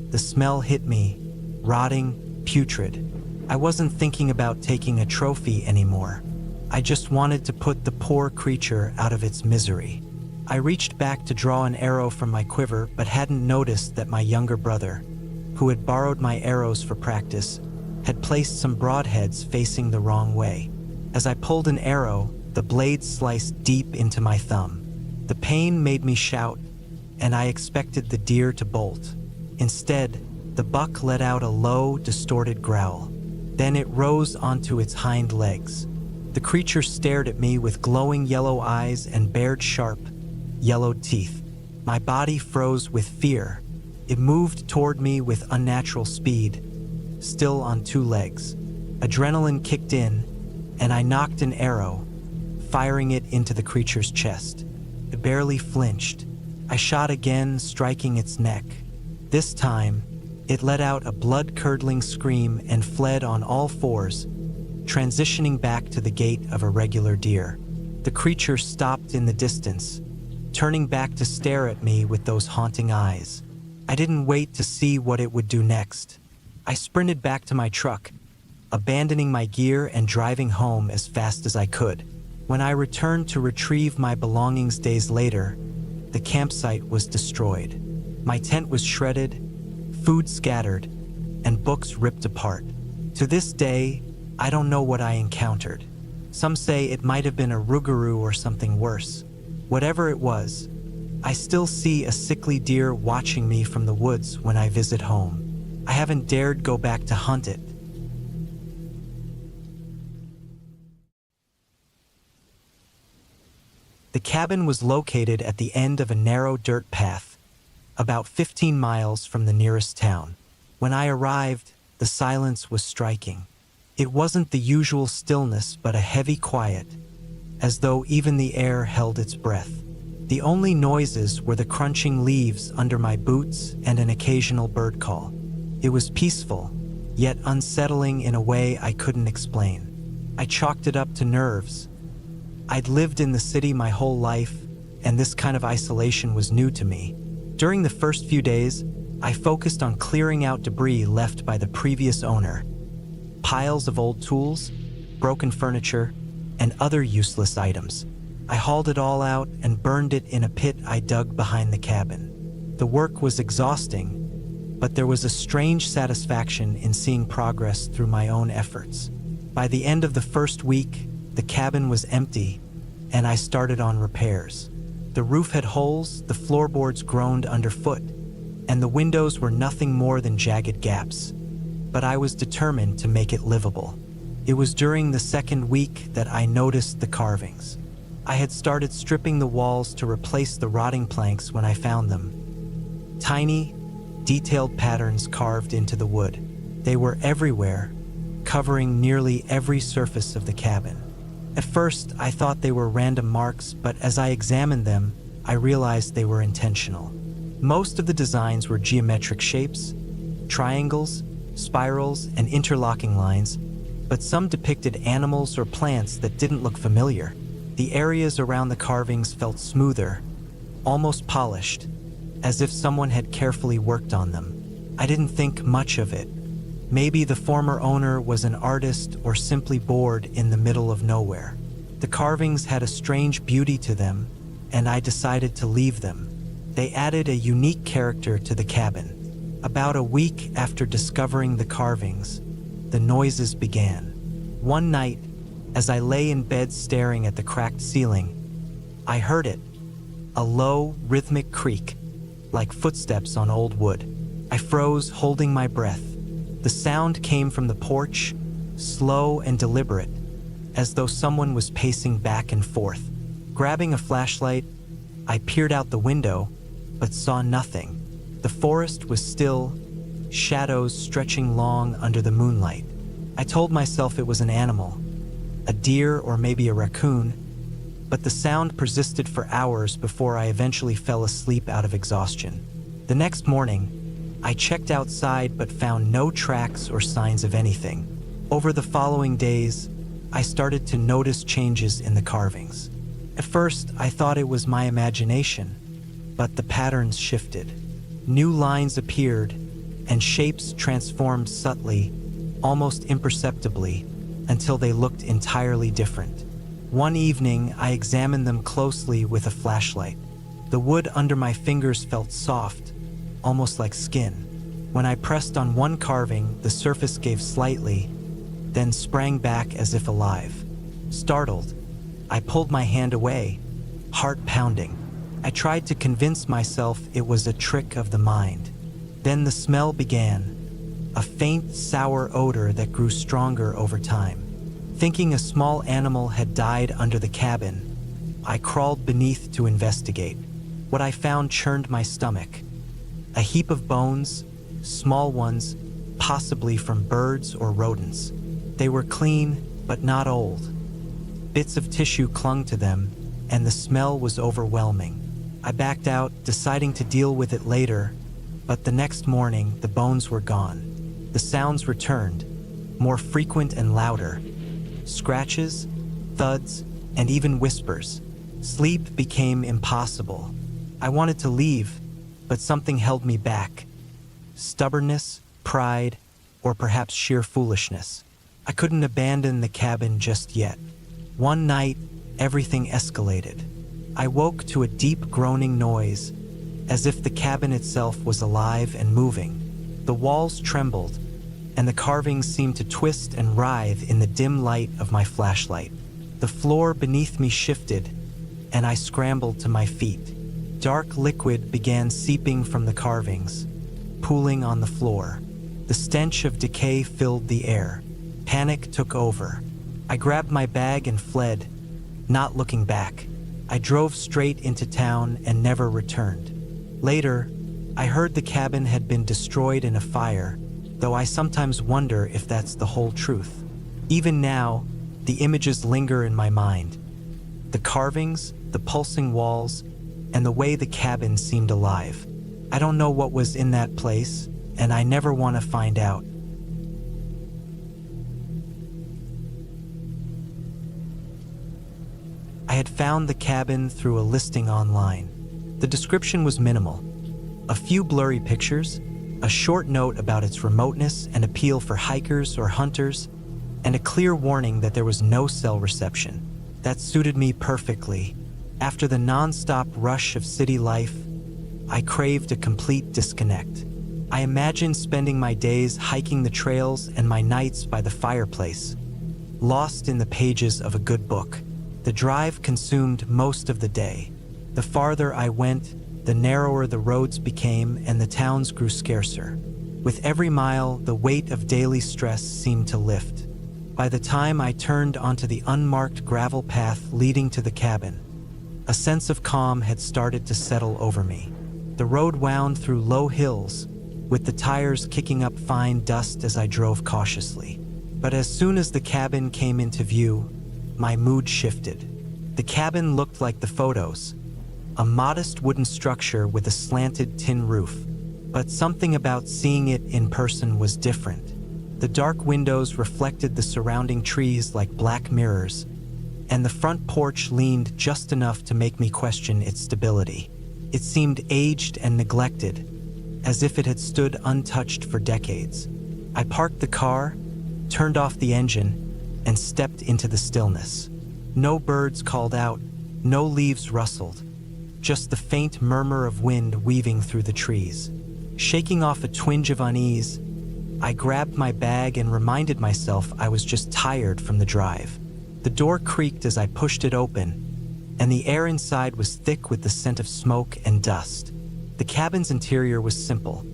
the smell hit me, rotting, putrid. I wasn't thinking about taking a trophy anymore. I just wanted to put the poor creature out of its misery. I reached back to draw an arrow from my quiver, but hadn't noticed that my younger brother, who had borrowed my arrows for practice, had placed some broadheads facing the wrong way. As I pulled an arrow, the blade sliced deep into my thumb. The pain made me shout, and I expected the deer to bolt. Instead, the buck let out a low, distorted growl. Then it rose onto its hind legs. The creature stared at me with glowing yellow eyes and bared sharp, yellowed teeth. My body froze with fear. It moved toward me with unnatural speed, still on 2 legs. Adrenaline kicked in, and I knocked an arrow, firing it into the creature's chest. It barely flinched. I shot again, striking its neck. This time, it let out a blood-curdling scream and fled on all fours, transitioning back to the gait of a regular deer. The creature stopped in the distance, turning back to stare at me with those haunting eyes. I didn't wait to see what it would do next. I sprinted back to my truck, abandoning my gear and driving home as fast as I could. When I returned to retrieve my belongings days later, the campsite was destroyed. My tent was shredded, food scattered, and books ripped apart. To this day, I don't know what I encountered. Some say it might have been a rougarou or something worse. Whatever it was, I still see a sickly deer watching me from the woods when I visit home. I haven't dared go back to hunt it. The cabin was located at the end of a narrow dirt path, about 15 miles from the nearest town. When I arrived, the silence was striking. It wasn't the usual stillness, but a heavy quiet, as though even the air held its breath. The only noises were the crunching leaves under my boots and an occasional bird call. It was peaceful, yet unsettling in a way I couldn't explain. I chalked it up to nerves. I'd lived in the city my whole life, and this kind of isolation was new to me. During the first few days, I focused on clearing out debris left by the previous owner. Piles of old tools, broken furniture, and other useless items. I hauled it all out and burned it in a pit I dug behind the cabin. The work was exhausting, but there was a strange satisfaction in seeing progress through my own efforts. By the end of the first week, the cabin was empty, and I started on repairs. The roof had holes, the floorboards groaned underfoot, and the windows were nothing more than jagged gaps. But I was determined to make it livable. It was during the second week that I noticed the carvings. I had started stripping the walls to replace the rotting planks when I found them. Tiny, detailed patterns carved into the wood. They were everywhere, covering nearly every surface of the cabin. At first, I thought they were random marks, but as I examined them, I realized they were intentional. Most of the designs were geometric shapes, triangles, spirals, and interlocking lines, but some depicted animals or plants that didn't look familiar. The areas around the carvings felt smoother, almost polished, as if someone had carefully worked on them. I didn't think much of it. Maybe the former owner was an artist or simply bored in the middle of nowhere. The carvings had a strange beauty to them, and I decided to leave them. They added a unique character to the cabin. About a week after discovering the carvings, the noises began. One night, as I lay in bed staring at the cracked ceiling, I heard it, a low, rhythmic creak, like footsteps on old wood. I froze, holding my breath. The sound came from the porch, slow and deliberate, as though someone was pacing back and forth. Grabbing a flashlight, I peered out the window, but saw nothing. The forest was still, shadows stretching long under the moonlight. I told myself it was an animal, a deer or maybe a raccoon, but the sound persisted for hours before I eventually fell asleep out of exhaustion. The next morning, I checked outside but found no tracks or signs of anything. Over the following days, I started to notice changes in the carvings. At first, I thought it was my imagination, but the patterns shifted. New lines appeared, and shapes transformed subtly, almost imperceptibly, until they looked entirely different. One evening, I examined them closely with a flashlight. The wood under my fingers felt soft, almost like skin. When I pressed on one carving, the surface gave slightly, then sprang back as if alive. Startled, I pulled my hand away, heart pounding. I tried to convince myself it was a trick of the mind. Then the smell began, a faint, sour odor that grew stronger over time. Thinking a small animal had died under the cabin, I crawled beneath to investigate. What I found churned my stomach. A heap of bones, small ones, possibly from birds or rodents. They were clean, but not old. Bits of tissue clung to them, and the smell was overwhelming. I backed out, deciding to deal with it later, but the next morning, the bones were gone. The sounds returned, more frequent and louder. Scratches, thuds, and even whispers. Sleep became impossible. I wanted to leave, but something held me back. Stubbornness, pride, or perhaps sheer foolishness. I couldn't abandon the cabin just yet. One night, everything escalated. I woke to a deep groaning noise, as if the cabin itself was alive and moving. The walls trembled, and the carvings seemed to twist and writhe in the dim light of my flashlight. The floor beneath me shifted, and I scrambled to my feet. Dark liquid began seeping from the carvings, pooling on the floor. The stench of decay filled the air. Panic took over. I grabbed my bag and fled, not looking back. I drove straight into town and never returned. Later, I heard the cabin had been destroyed in a fire, though I sometimes wonder if that's the whole truth. Even now, the images linger in my mind. The carvings, the pulsing walls, and the way the cabin seemed alive. I don't know what was in that place, and I never want to find out. I had found the cabin through a listing online. The description was minimal. A few blurry pictures, a short note about its remoteness and appeal for hikers or hunters, and a clear warning that there was no cell reception. That suited me perfectly. After the non-stop rush of city life, I craved a complete disconnect. I imagined spending my days hiking the trails and my nights by the fireplace, lost in the pages of a good book. The drive consumed most of the day. The farther I went, the narrower the roads became and the towns grew scarcer. With every mile, the weight of daily stress seemed to lift. By the time I turned onto the unmarked gravel path leading to the cabin, a sense of calm had started to settle over me. The road wound through low hills, with the tires kicking up fine dust as I drove cautiously. But as soon as the cabin came into view, my mood shifted. The cabin looked like the photos, a modest wooden structure with a slanted tin roof. But something about seeing it in person was different. The dark windows reflected the surrounding trees like black mirrors, and the front porch leaned just enough to make me question its stability. It seemed aged and neglected, as if it had stood untouched for decades. I parked the car, turned off the engine, and stepped into the stillness. No birds called out, no leaves rustled, just the faint murmur of wind weaving through the trees. Shaking off a twinge of unease, I grabbed my bag and reminded myself I was just tired from the drive. The door creaked as I pushed it open, and the air inside was thick with the scent of smoke and dust. The cabin's interior was simple.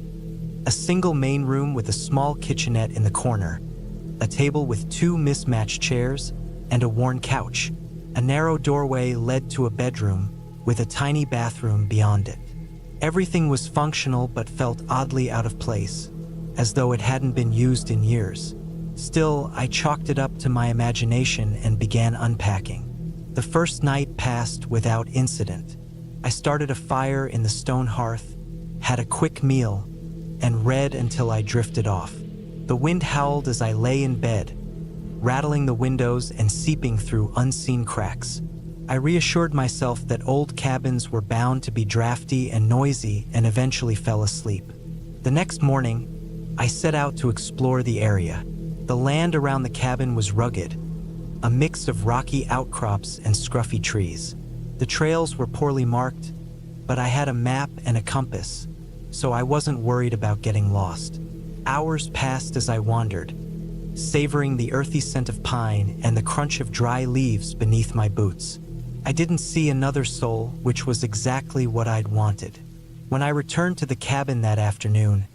A single main room with a small kitchenette in the corner, a table with two mismatched chairs, and a worn couch. A narrow doorway led to a bedroom with a tiny bathroom beyond it. Everything was functional but felt oddly out of place, as though it hadn't been used in years. Still, I chalked it up to my imagination and began unpacking. The first night passed without incident. I started a fire in the stone hearth, had a quick meal, and read until I drifted off. The wind howled as I lay in bed, rattling the windows and seeping through unseen cracks. I reassured myself that old cabins were bound to be drafty and noisy and eventually fell asleep. The next morning, I set out to explore the area. The land around the cabin was rugged, a mix of rocky outcrops and scruffy trees. The trails were poorly marked, but I had a map and a compass, so I wasn't worried about getting lost. Hours passed as I wandered, savoring the earthy scent of pine and the crunch of dry leaves beneath my boots. I didn't see another soul, which was exactly what I'd wanted. When I returned to the cabin that afternoon,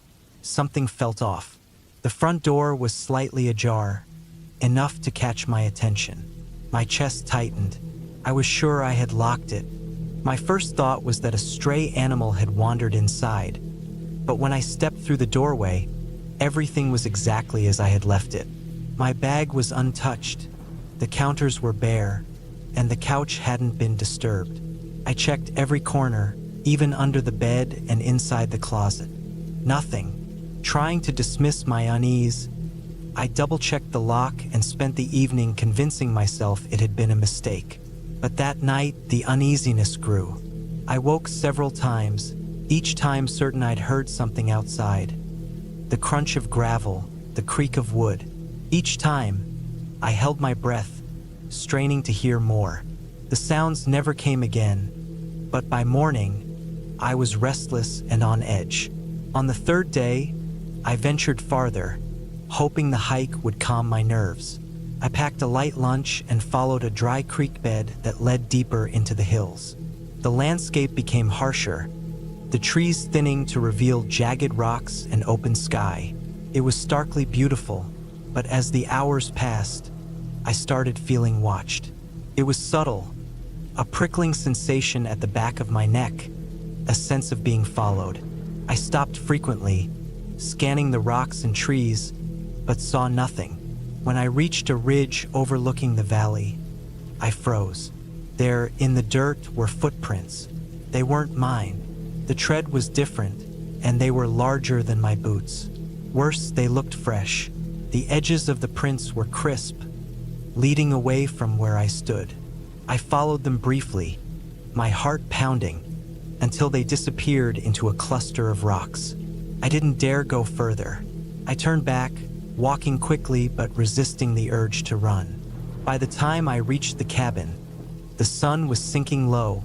something felt off. The front door was slightly ajar, enough to catch my attention. My chest tightened. I was sure I had locked it. My first thought was that a stray animal had wandered inside, but when I stepped through the doorway, everything was exactly as I had left it. My bag was untouched, the counters were bare, and the couch hadn't been disturbed. I checked every corner, even under the bed and inside the closet. Nothing. Trying to dismiss my unease, I double-checked the lock and spent the evening convincing myself it had been a mistake. But that night, the uneasiness grew. I woke several times, each time certain I'd heard something outside. The crunch of gravel, the creak of wood. Each time, I held my breath, straining to hear more. The sounds never came again, but by morning, I was restless and on edge. On the third day, I ventured farther, hoping the hike would calm my nerves. I packed a light lunch and followed a dry creek bed that led deeper into the hills. The landscape became harsher, the trees thinning to reveal jagged rocks and open sky. It was starkly beautiful, but as the hours passed, I started feeling watched. It was subtle, a prickling sensation at the back of my neck, a sense of being followed. I stopped frequently, scanning the rocks and trees, but saw nothing. When I reached a ridge overlooking the valley, I froze. There, in the dirt, were footprints. They weren't mine. The tread was different, and they were larger than my boots. Worse, they looked fresh. The edges of the prints were crisp, leading away from where I stood. I followed them briefly, my heart pounding, until they disappeared into a cluster of rocks. I didn't dare go further. I turned back, walking quickly but resisting the urge to run. By the time I reached the cabin, the sun was sinking low,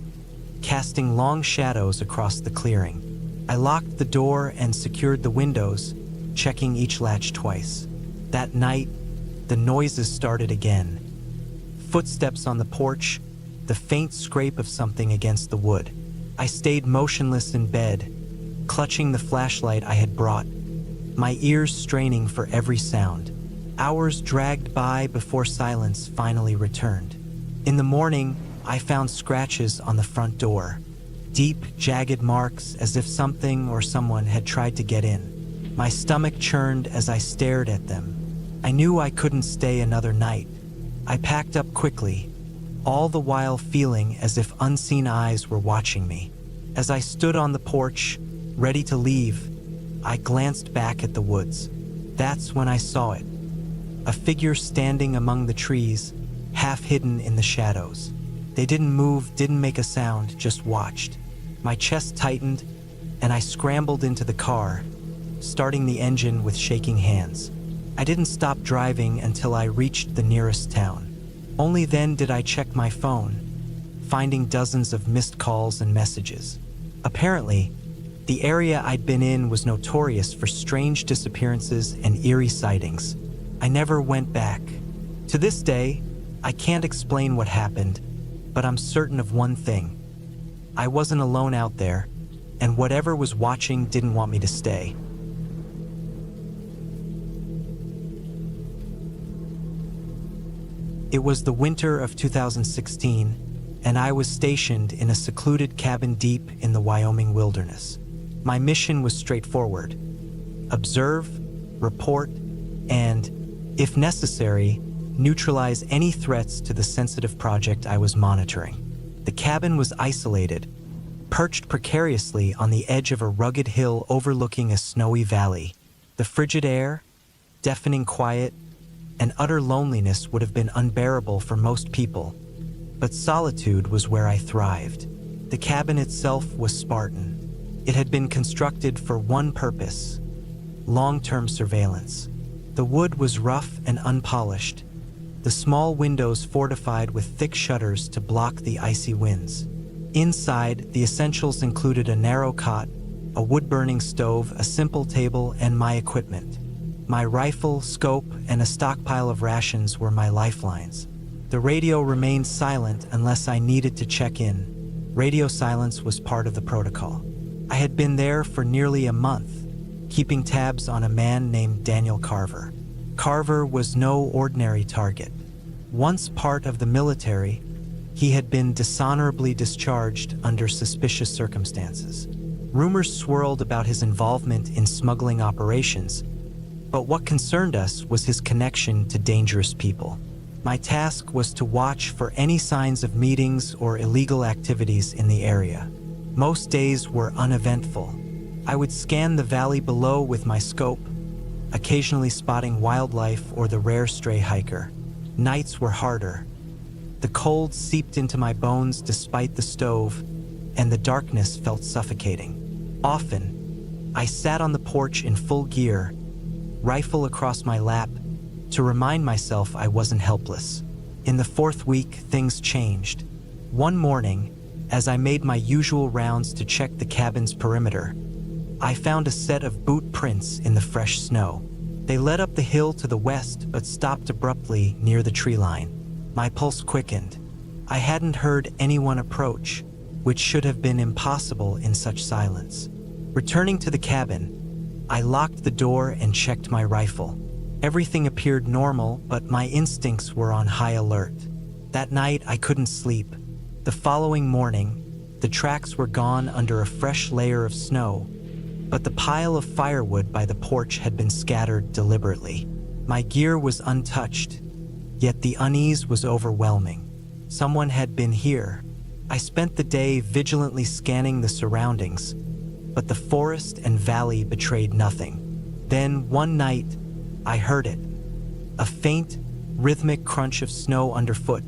casting long shadows across the clearing. I locked the door and secured the windows, checking each latch twice. That night, the noises started again. Footsteps on the porch, the faint scrape of something against the wood. I stayed motionless in bed, clutching the flashlight I had brought, my ears straining for every sound. Hours dragged by before silence finally returned. In the morning, I found scratches on the front door, deep, jagged marks as if something or someone had tried to get in. My stomach churned as I stared at them. I knew I couldn't stay another night. I packed up quickly, all the while feeling as if unseen eyes were watching me. As I stood on the porch, ready to leave, I glanced back at the woods. That's when I saw it. A figure standing among the trees, half hidden in the shadows. They didn't move, didn't make a sound, just watched. My chest tightened, and I scrambled into the car, starting the engine with shaking hands. I didn't stop driving until I reached the nearest town. Only then did I check my phone, finding dozens of missed calls and messages. Apparently, the area I'd been in was notorious for strange disappearances and eerie sightings. I never went back. To this day, I can't explain what happened, but I'm certain of one thing. I wasn't alone out there, and whatever was watching didn't want me to stay. It was the winter of 2016, and I was stationed in a secluded cabin deep in the Wyoming wilderness. My mission was straightforward: observe, report, and, if necessary, neutralize any threats to the sensitive project I was monitoring. The cabin was isolated, perched precariously on the edge of a rugged hill overlooking a snowy valley. The frigid air, deafening quiet, and utter loneliness would have been unbearable for most people, but solitude was where I thrived. The cabin itself was Spartan. It had been constructed for one purpose: long-term surveillance. The wood was rough and unpolished, the small windows fortified with thick shutters to block the icy winds. Inside, the essentials included a narrow cot, a wood-burning stove, a simple table, and my equipment. My rifle, scope, and a stockpile of rations were my lifelines. The radio remained silent unless I needed to check in. Radio silence was part of the protocol. I had been there for nearly a month, keeping tabs on a man named Daniel Carver. Carver was no ordinary target. Once part of the military, he had been dishonorably discharged under suspicious circumstances. Rumors swirled about his involvement in smuggling operations, but what concerned us was his connection to dangerous people. My task was to watch for any signs of meetings or illegal activities in the area. Most days were uneventful. I would scan the valley below with my scope, occasionally spotting wildlife or the rare stray hiker. Nights were harder. The cold seeped into my bones despite the stove, and the darkness felt suffocating. Often, I sat on the porch in full gear, rifle across my lap, to remind myself I wasn't helpless. In the fourth week, things changed. One morning, as I made my usual rounds to check the cabin's perimeter, I found a set of boot prints in the fresh snow. They led up the hill to the west but stopped abruptly near the tree line. My pulse quickened. I hadn't heard anyone approach, which should have been impossible in such silence. Returning to the cabin, I locked the door and checked my rifle. Everything appeared normal, but my instincts were on high alert. That night, I couldn't sleep. The following morning, the tracks were gone under a fresh layer of snow, but the pile of firewood by the porch had been scattered deliberately. My gear was untouched, yet the unease was overwhelming. Someone had been here. I spent the day vigilantly scanning the surroundings, but the forest and valley betrayed nothing. Then, one night, I heard it. A faint, rhythmic crunch of snow underfoot,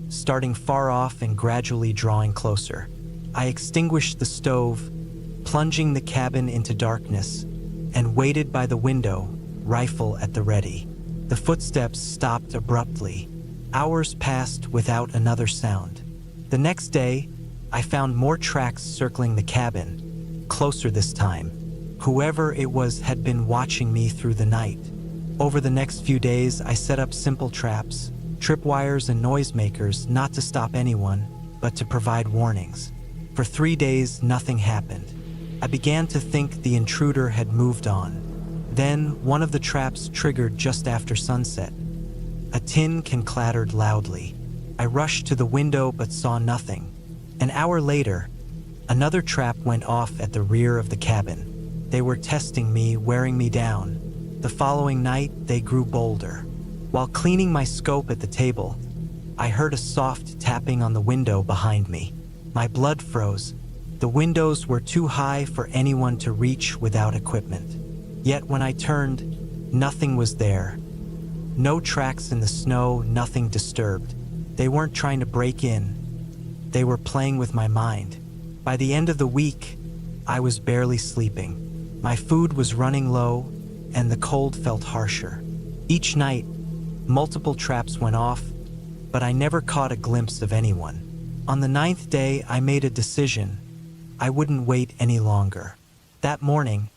starting far off and gradually drawing closer. I extinguished the stove, plunging the cabin into darkness, and waited by the window, rifle at the ready. The footsteps stopped abruptly. Hours passed without another sound. The next day, I found more tracks circling the cabin, closer this time. Whoever it was had been watching me through the night. Over the next few days, I set up simple traps, tripwires and noisemakers, not to stop anyone, but to provide warnings. For 3 days, nothing happened. I began to think the intruder had moved on. Then, one of the traps triggered just after sunset. A tin can clattered loudly. I rushed to the window but saw nothing. An hour later, another trap went off at the rear of the cabin. They were testing me, wearing me down. The following night, they grew bolder. While cleaning my scope at the table, I heard a soft tapping on the window behind me. My blood froze. The windows were too high for anyone to reach without equipment. Yet when I turned, nothing was there. No tracks in the snow, nothing disturbed. They weren't trying to break in. They were playing with my mind. By the end of the week, I was barely sleeping. My food was running low, and the cold felt harsher. Each night, multiple traps went off, but I never caught a glimpse of anyone. On the 9th day, I made a decision. I wouldn't wait any longer. That morning,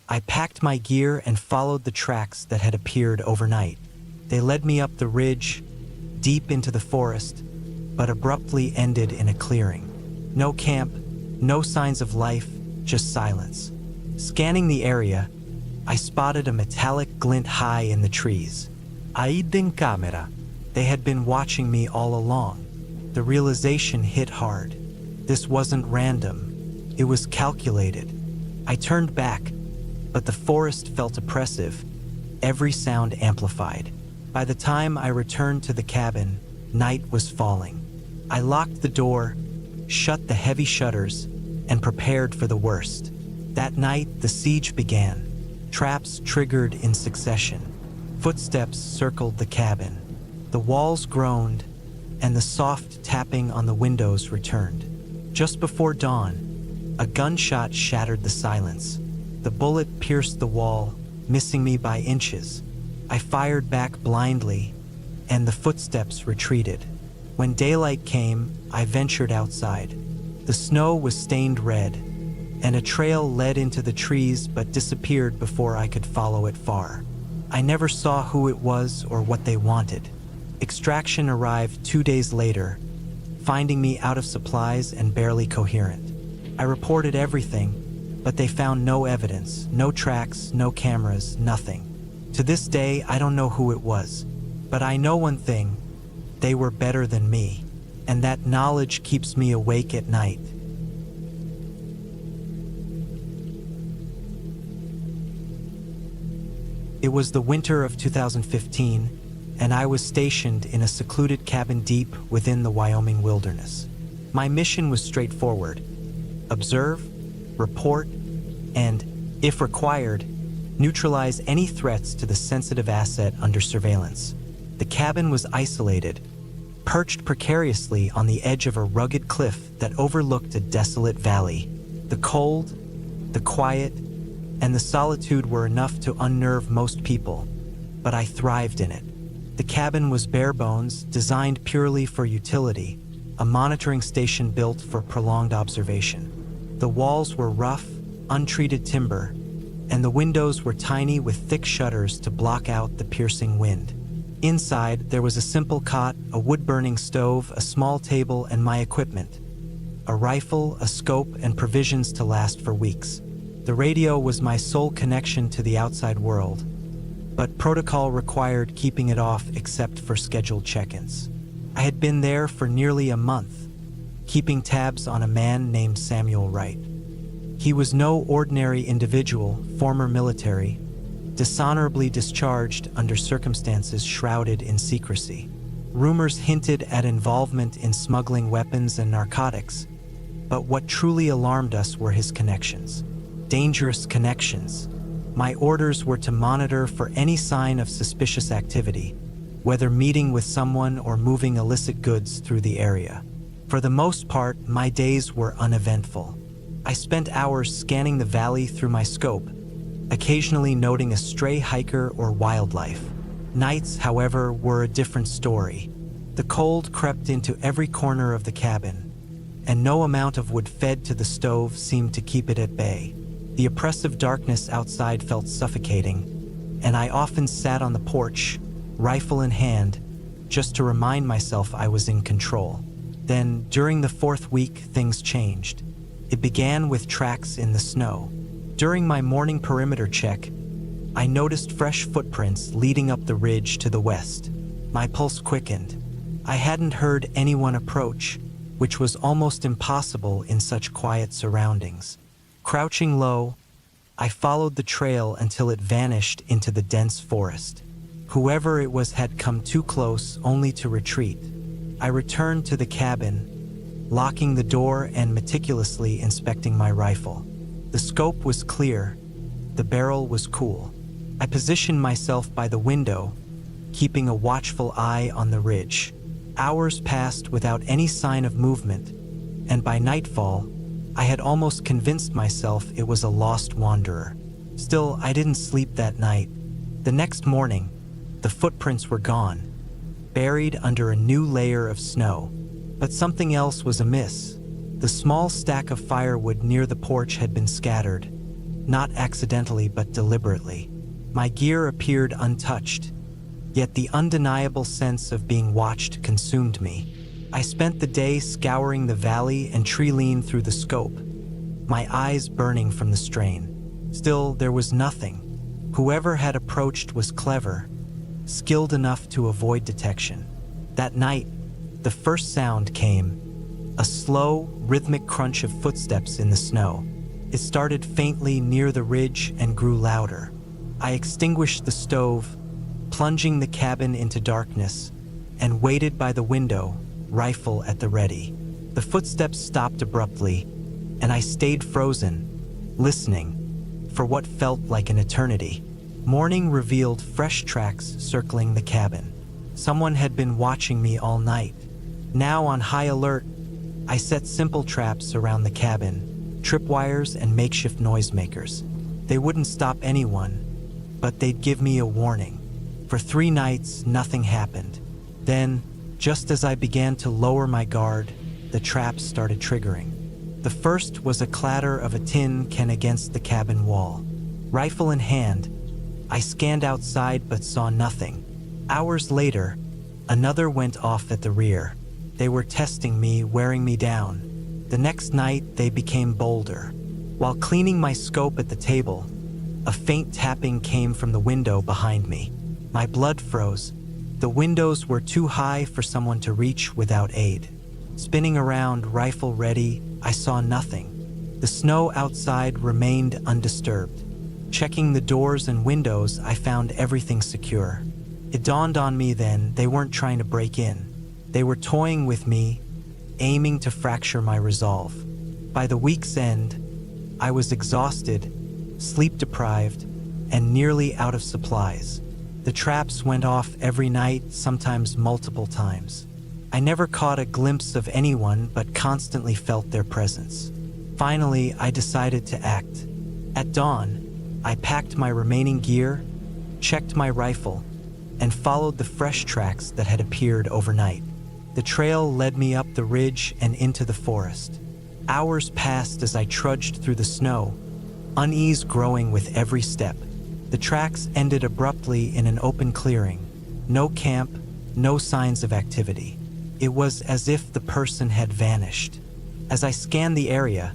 I packed my gear and followed the tracks that had appeared overnight. They led me up the ridge, deep into the forest, but abruptly ended in a clearing. No camp, no signs of life, just silence. Scanning the area, I spotted a metallic glint high in the trees. Aid in camera. They had been watching me all along. The realization hit hard. This wasn't random. It was calculated. I turned back, but the forest felt oppressive, every sound amplified. By the time I returned to the cabin, night was falling. I locked the door, shut the heavy shutters, and prepared for the worst. That night, the siege began. Traps triggered in succession. Footsteps circled the cabin. The walls groaned, and the soft tapping on the windows returned. Just before dawn, a gunshot shattered the silence. The bullet pierced the wall, missing me by inches. I fired back blindly, and the footsteps retreated. When daylight came, I ventured outside. The snow was stained red, and a trail led into the trees but disappeared before I could follow it far. I never saw who it was or what they wanted. Extraction arrived 2 days later, finding me out of supplies and barely coherent. I reported everything, but they found no evidence, no tracks, no cameras, nothing. To this day, I don't know who it was, but I know one thing: they were better than me, and that knowledge keeps me awake at night. It was the winter of 2015, and I was stationed in a secluded cabin deep within the Wyoming wilderness. My mission was straightforward: observe, report, and, if required, neutralize any threats to the sensitive asset under surveillance. The cabin was isolated, perched precariously on the edge of a rugged cliff that overlooked a desolate valley. The cold, the quiet, and the solitude were enough to unnerve most people, but I thrived in it. The cabin was bare bones, designed purely for utility, a monitoring station built for prolonged observation. The walls were rough, untreated timber, and the windows were tiny with thick shutters to block out the piercing wind. Inside, there was a simple cot, a wood-burning stove, a small table, and my equipment: a rifle, a scope, and provisions to last for weeks. The radio was my sole connection to the outside world, but protocol required keeping it off except for scheduled check-ins. I had been there for nearly a month, keeping tabs on a man named Samuel Wright. He was no ordinary individual, former military, dishonorably discharged under circumstances shrouded in secrecy. Rumors hinted at involvement in smuggling weapons and narcotics, but what truly alarmed us were his connections. Dangerous connections. My orders were to monitor for any sign of suspicious activity, whether meeting with someone or moving illicit goods through the area. For the most part, my days were uneventful. I spent hours scanning the valley through my scope, occasionally noting a stray hiker or wildlife. Nights, however, were a different story. The cold crept into every corner of the cabin, and no amount of wood fed to the stove seemed to keep it at bay. The oppressive darkness outside felt suffocating, and I often sat on the porch, rifle in hand, just to remind myself I was in control. Then, during the 4th week, things changed. It began with tracks in the snow. During my morning perimeter check, I noticed fresh footprints leading up the ridge to the west. My pulse quickened. I hadn't heard anyone approach, which was almost impossible in such quiet surroundings. Crouching low, I followed the trail until it vanished into the dense forest. Whoever it was had come too close only to retreat. I returned to the cabin, locking the door and meticulously inspecting my rifle. The scope was clear, the barrel was cool. I positioned myself by the window, keeping a watchful eye on the ridge. Hours passed without any sign of movement, and by nightfall, I had almost convinced myself it was a lost wanderer. Still, I didn't sleep that night. The next morning, the footprints were gone, buried under a new layer of snow. But something else was amiss. The small stack of firewood near the porch had been scattered, not accidentally but deliberately. My gear appeared untouched, yet the undeniable sense of being watched consumed me. I spent the day scouring the valley and tree-lean through the scope, my eyes burning from the strain. Still, there was nothing. Whoever had approached was clever, skilled enough to avoid detection. That night, the first sound came, a slow, rhythmic crunch of footsteps in the snow. It started faintly near the ridge and grew louder. I extinguished the stove, plunging the cabin into darkness, and waited by the window, rifle at the ready. The footsteps stopped abruptly, and I stayed frozen, listening, for what felt like an eternity. Morning revealed fresh tracks circling the cabin. Someone had been watching me all night. Now on high alert, I set simple traps around the cabin, tripwires and makeshift noisemakers. They wouldn't stop anyone, but they'd give me a warning. For 3 nights, nothing happened. Then, just as I began to lower my guard, the traps started triggering. The first was a clatter of a tin can against the cabin wall. Rifle in hand, I scanned outside but saw nothing. Hours later, another went off at the rear. They were testing me, wearing me down. The next night, they became bolder. While cleaning my scope at the table, a faint tapping came from the window behind me. My blood froze. The windows were too high for someone to reach without aid. Spinning around, rifle ready, I saw nothing. The snow outside remained undisturbed. Checking the doors and windows, I found everything secure. It dawned on me then they weren't trying to break in. They were toying with me, aiming to fracture my resolve. By the week's end, I was exhausted, sleep-deprived, and nearly out of supplies. The traps went off every night, sometimes multiple times. I never caught a glimpse of anyone but constantly felt their presence. Finally, I decided to act. At dawn, I packed my remaining gear, checked my rifle, and followed the fresh tracks that had appeared overnight. The trail led me up the ridge and into the forest. Hours passed as I trudged through the snow, unease growing with every step. The tracks ended abruptly in an open clearing. No camp, no signs of activity. It was as if the person had vanished. As I scanned the area,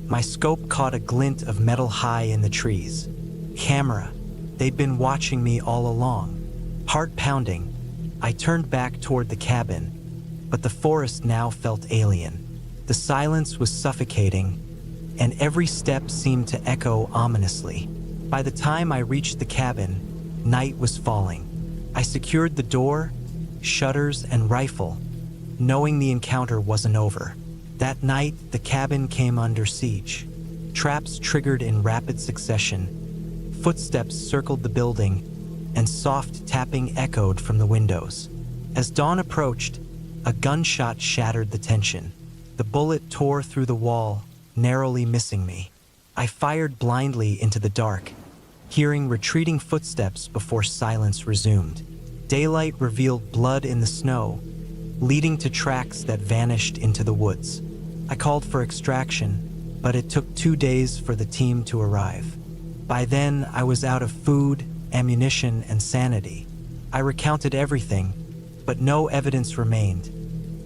my scope caught a glint of metal high in the trees. Camera. They'd been watching me all along. Heart pounding, I turned back toward the cabin, but the forest now felt alien. The silence was suffocating, and every step seemed to echo ominously. By the time I reached the cabin, night was falling. I secured the door, shutters, and rifle, knowing the encounter wasn't over. That night, the cabin came under siege. Traps triggered in rapid succession. Footsteps circled the building, and soft tapping echoed from the windows. As dawn approached, a gunshot shattered the tension. The bullet tore through the wall, narrowly missing me. I fired blindly into the dark, hearing retreating footsteps before silence resumed. Daylight revealed blood in the snow, leading to tracks that vanished into the woods. I called for extraction, but it took 2 days for the team to arrive. By then, I was out of food, ammunition, and sanity. I recounted everything, but no evidence remained.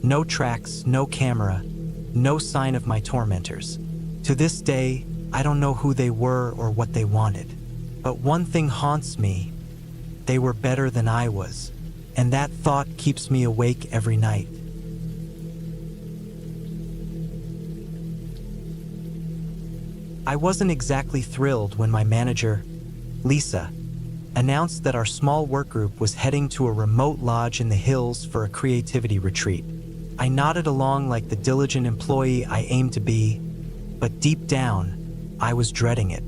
No tracks, no camera, no sign of my tormentors. To this day, I don't know who they were or what they wanted. But one thing haunts me: they were better than I was, and that thought keeps me awake every night. I wasn't exactly thrilled when my manager, Lisa, announced that our small work group was heading to a remote lodge in the hills for a creativity retreat. I nodded along like the diligent employee I aimed to be, but deep down, I was dreading it.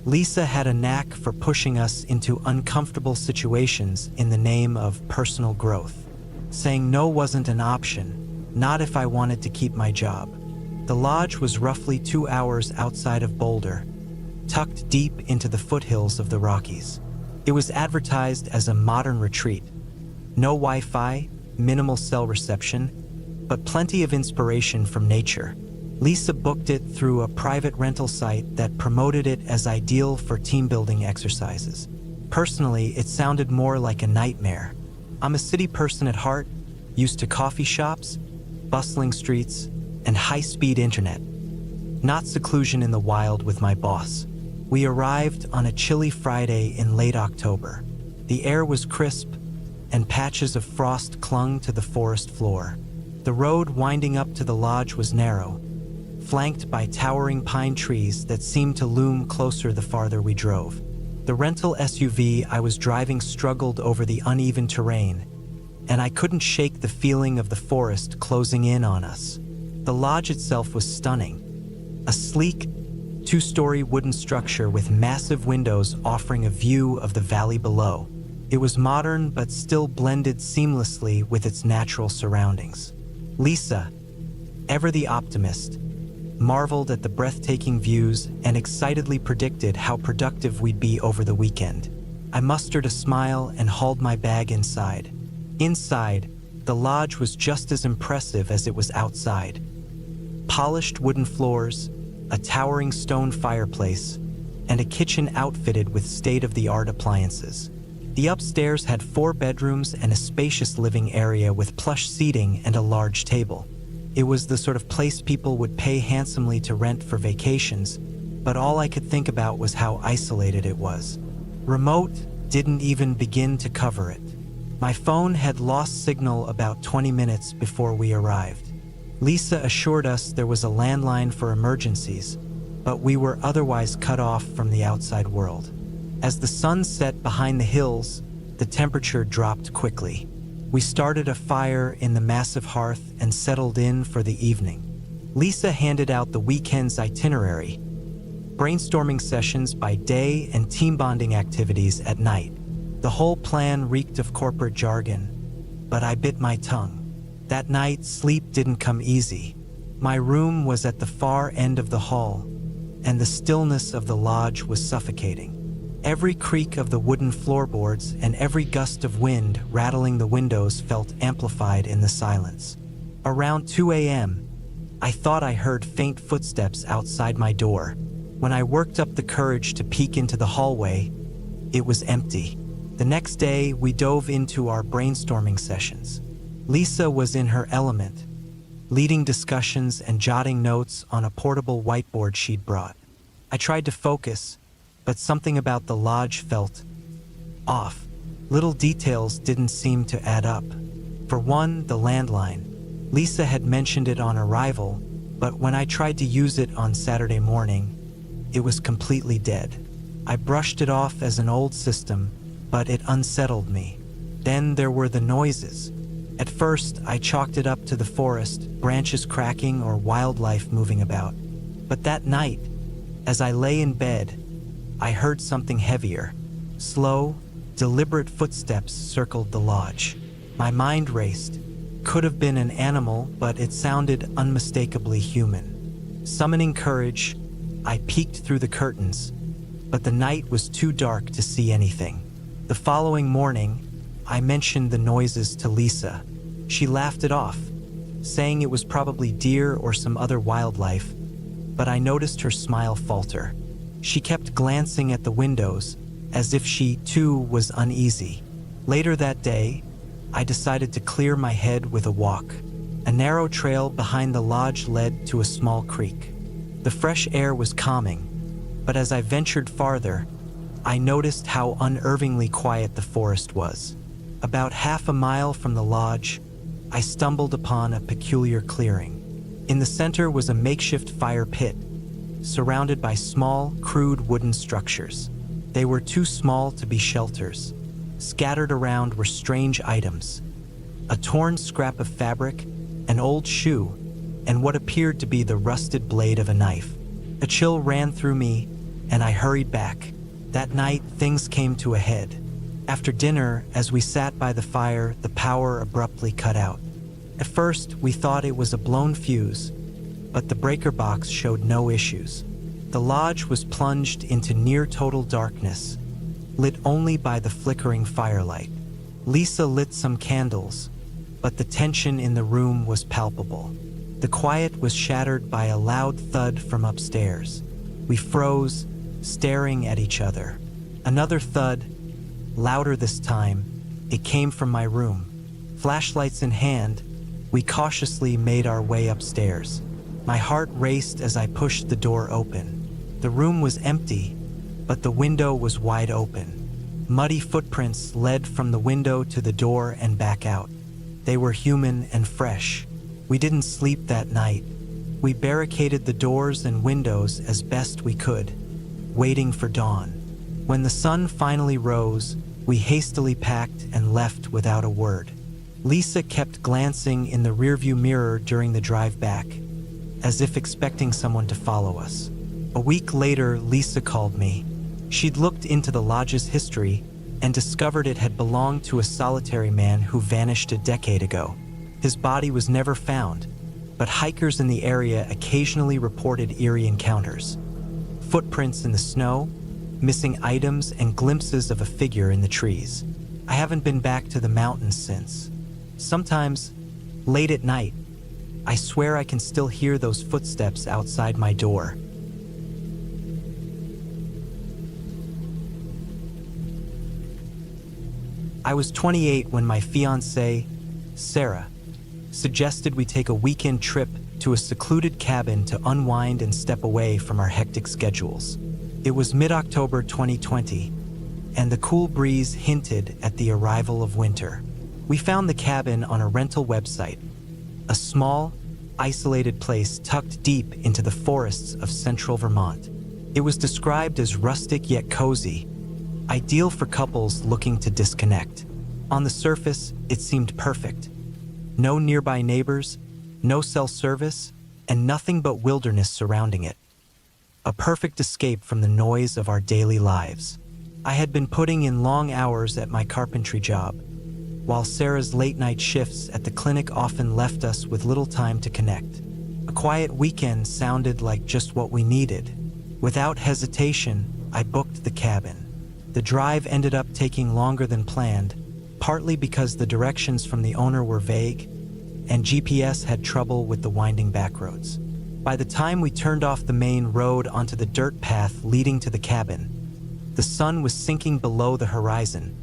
Lisa had a knack for pushing us into uncomfortable situations in the name of personal growth. Saying no wasn't an option, not if I wanted to keep my job. The lodge was roughly 2 hours outside of Boulder, tucked deep into the foothills of the Rockies. It was advertised as a modern retreat. No Wi-Fi, minimal cell reception, but plenty of inspiration from nature. Lisa booked it through a private rental site that promoted it as ideal for team-building exercises. Personally, it sounded more like a nightmare. I'm a city person at heart, used to coffee shops, bustling streets, and high-speed internet. Not seclusion in the wild with my boss. We arrived on a chilly Friday in late October. The air was crisp, and patches of frost clung to the forest floor. The road winding up to the lodge was narrow, flanked by towering pine trees that seemed to loom closer the farther we drove. The rental SUV I was driving struggled over the uneven terrain, and I couldn't shake the feeling of the forest closing in on us. The lodge itself was stunning. A sleek, 2-story wooden structure with massive windows offering a view of the valley below. It was modern but still blended seamlessly with its natural surroundings. Lisa, ever the optimist, marveled at the breathtaking views and excitedly predicted how productive we'd be over the weekend. I mustered a smile and hauled my bag inside. Inside, the lodge was just as impressive as it was outside. Polished wooden floors, a towering stone fireplace, and a kitchen outfitted with state-of-the-art appliances. The upstairs had 4 bedrooms and a spacious living area with plush seating and a large table. It was the sort of place people would pay handsomely to rent for vacations, but all I could think about was how isolated it was. Remote didn't even begin to cover it. My phone had lost signal about 20 minutes before we arrived. Lisa assured us there was a landline for emergencies, but we were otherwise cut off from the outside world. As the sun set behind the hills, the temperature dropped quickly. We started a fire in the massive hearth and settled in for the evening. Lisa handed out the weekend's itinerary, brainstorming sessions by day and team bonding activities at night. The whole plan reeked of corporate jargon, but I bit my tongue. That night, sleep didn't come easy. My room was at the far end of the hall, and the stillness of the lodge was suffocating. Every creak of the wooden floorboards and every gust of wind rattling the windows felt amplified in the silence. Around 2 a.m., I thought I heard faint footsteps outside my door. When I worked up the courage to peek into the hallway, it was empty. The next day, we dove into our brainstorming sessions. Lisa was in her element, leading discussions and jotting notes on a portable whiteboard she'd brought. I tried to focus, but something about the lodge felt off. Little details didn't seem to add up. For one, the landline. Lisa had mentioned it on arrival, but when I tried to use it on Saturday morning, it was completely dead. I brushed it off as an old system, but it unsettled me. Then there were the noises. At first, I chalked it up to the forest, branches cracking or wildlife moving about. But that night, as I lay in bed, I heard something heavier. Slow, deliberate footsteps circled the lodge. My mind raced. Could have been an animal, but it sounded unmistakably human. Summoning courage, I peeked through the curtains, but the night was too dark to see anything. The following morning, I mentioned the noises to Lisa. She laughed it off, saying it was probably deer or some other wildlife, but I noticed her smile falter. She kept glancing at the windows, as if she, too, was uneasy. Later that day, I decided to clear my head with a walk. A narrow trail behind the lodge led to a small creek. The fresh air was calming, but as I ventured farther, I noticed how unnervingly quiet the forest was. About half a mile from the lodge, I stumbled upon a peculiar clearing. In the center was a makeshift fire pit, surrounded by small, crude wooden structures. They were too small to be shelters. Scattered around were strange items: a torn scrap of fabric, an old shoe, and what appeared to be the rusted blade of a knife. A chill ran through me, and I hurried back. That night, things came to a head. After dinner, as we sat by the fire, the power abruptly cut out. At first, we thought it was a blown fuse, but the breaker box showed no issues. The lodge was plunged into near-total darkness, lit only by the flickering firelight. Lisa lit some candles, but the tension in the room was palpable. The quiet was shattered by a loud thud from upstairs. We froze, staring at each other. Another thud, louder this time. It came from my room. Flashlights in hand, we cautiously made our way upstairs. My heart raced as I pushed the door open. The room was empty, but the window was wide open. Muddy footprints led from the window to the door and back out. They were human and fresh. We didn't sleep that night. We barricaded the doors and windows as best we could, waiting for dawn. When the sun finally rose, we hastily packed and left without a word. Lisa kept glancing in the rearview mirror during the drive back, as if expecting someone to follow us. A week later, Lisa called me. She'd looked into the lodge's history and discovered it had belonged to a solitary man who vanished a decade ago. His body was never found, but hikers in the area occasionally reported eerie encounters. Footprints in the snow, missing items, and glimpses of a figure in the trees. I haven't been back to the mountains since. Sometimes, late at night, I swear I can still hear those footsteps outside my door. I was 28 when my fiancée, Sarah, suggested we take a weekend trip to a secluded cabin to unwind and step away from our hectic schedules. It was mid-October 2020, and the cool breeze hinted at the arrival of winter. We found the cabin on a rental website, a small, isolated place tucked deep into the forests of central Vermont. It was described as rustic yet cozy, ideal for couples looking to disconnect. On the surface, it seemed perfect. No nearby neighbors, no cell service, and nothing but wilderness surrounding it. A perfect escape from the noise of our daily lives. I had been putting in long hours at my carpentry job, while Sarah's late-night shifts at the clinic often left us with little time to connect. A quiet weekend sounded like just what we needed. Without hesitation, I booked the cabin. The drive ended up taking longer than planned, partly because the directions from the owner were vague, and GPS had trouble with the winding back roads. By the time we turned off the main road onto the dirt path leading to the cabin, the sun was sinking below the horizon,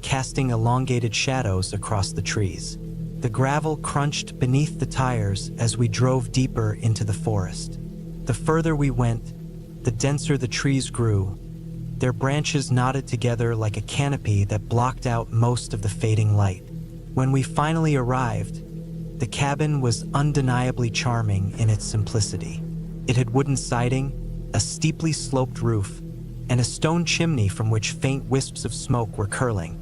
casting elongated shadows across the trees. The gravel crunched beneath the tires as we drove deeper into the forest. The further we went, the denser the trees grew. Their branches knotted together like a canopy that blocked out most of the fading light. When we finally arrived, the cabin was undeniably charming in its simplicity. It had wooden siding, a steeply sloped roof, and a stone chimney from which faint wisps of smoke were curling.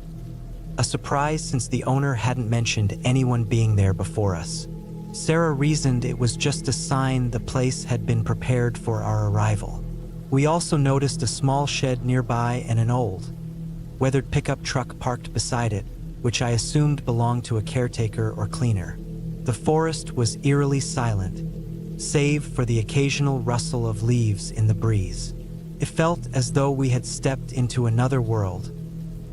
A surprise since the owner hadn't mentioned anyone being there before us. Sarah reasoned it was just a sign the place had been prepared for our arrival. We also noticed a small shed nearby and an old, weathered pickup truck parked beside it, which I assumed belonged to a caretaker or cleaner. The forest was eerily silent, save for the occasional rustle of leaves in the breeze. It felt as though we had stepped into another world,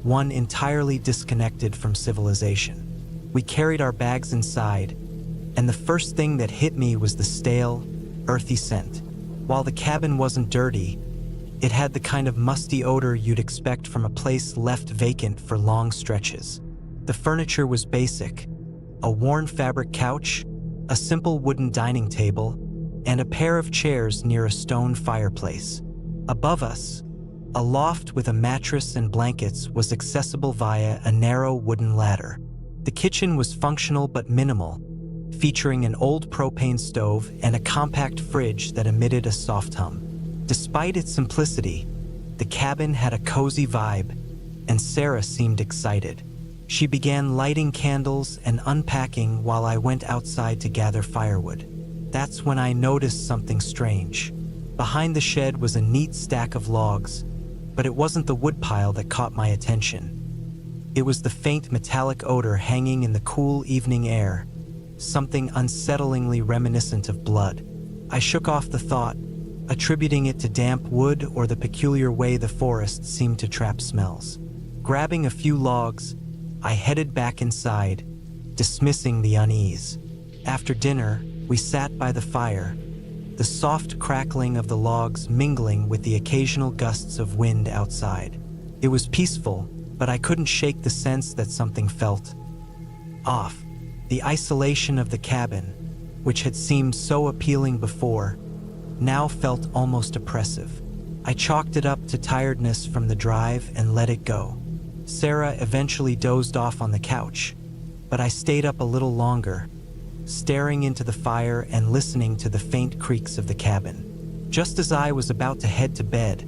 one entirely disconnected from civilization. We carried our bags inside, and the first thing that hit me was the stale, earthy scent. While the cabin wasn't dirty, it had the kind of musty odor you'd expect from a place left vacant for long stretches. The furniture was basic: a worn fabric couch, a simple wooden dining table, and a pair of chairs near a stone fireplace. Above us, a loft with a mattress and blankets was accessible via a narrow wooden ladder. The kitchen was functional but minimal, featuring an old propane stove and a compact fridge that emitted a soft hum. Despite its simplicity, the cabin had a cozy vibe, and Sarah seemed excited. She began lighting candles and unpacking while I went outside to gather firewood. That's when I noticed something strange. Behind the shed was a neat stack of logs, but it wasn't the woodpile that caught my attention. It was the faint metallic odor hanging in the cool evening air, something unsettlingly reminiscent of blood. I shook off the thought, attributing it to damp wood or the peculiar way the forest seemed to trap smells. Grabbing a few logs, I headed back inside, dismissing the unease. After dinner, we sat by the fire, the soft crackling of the logs mingling with the occasional gusts of wind outside. It was peaceful, but I couldn't shake the sense that something felt off. The isolation of the cabin, which had seemed so appealing before, now felt almost oppressive. I chalked it up to tiredness from the drive and let it go. Sarah eventually dozed off on the couch, but I stayed up a little longer, staring into the fire and listening to the faint creaks of the cabin. Just as I was about to head to bed,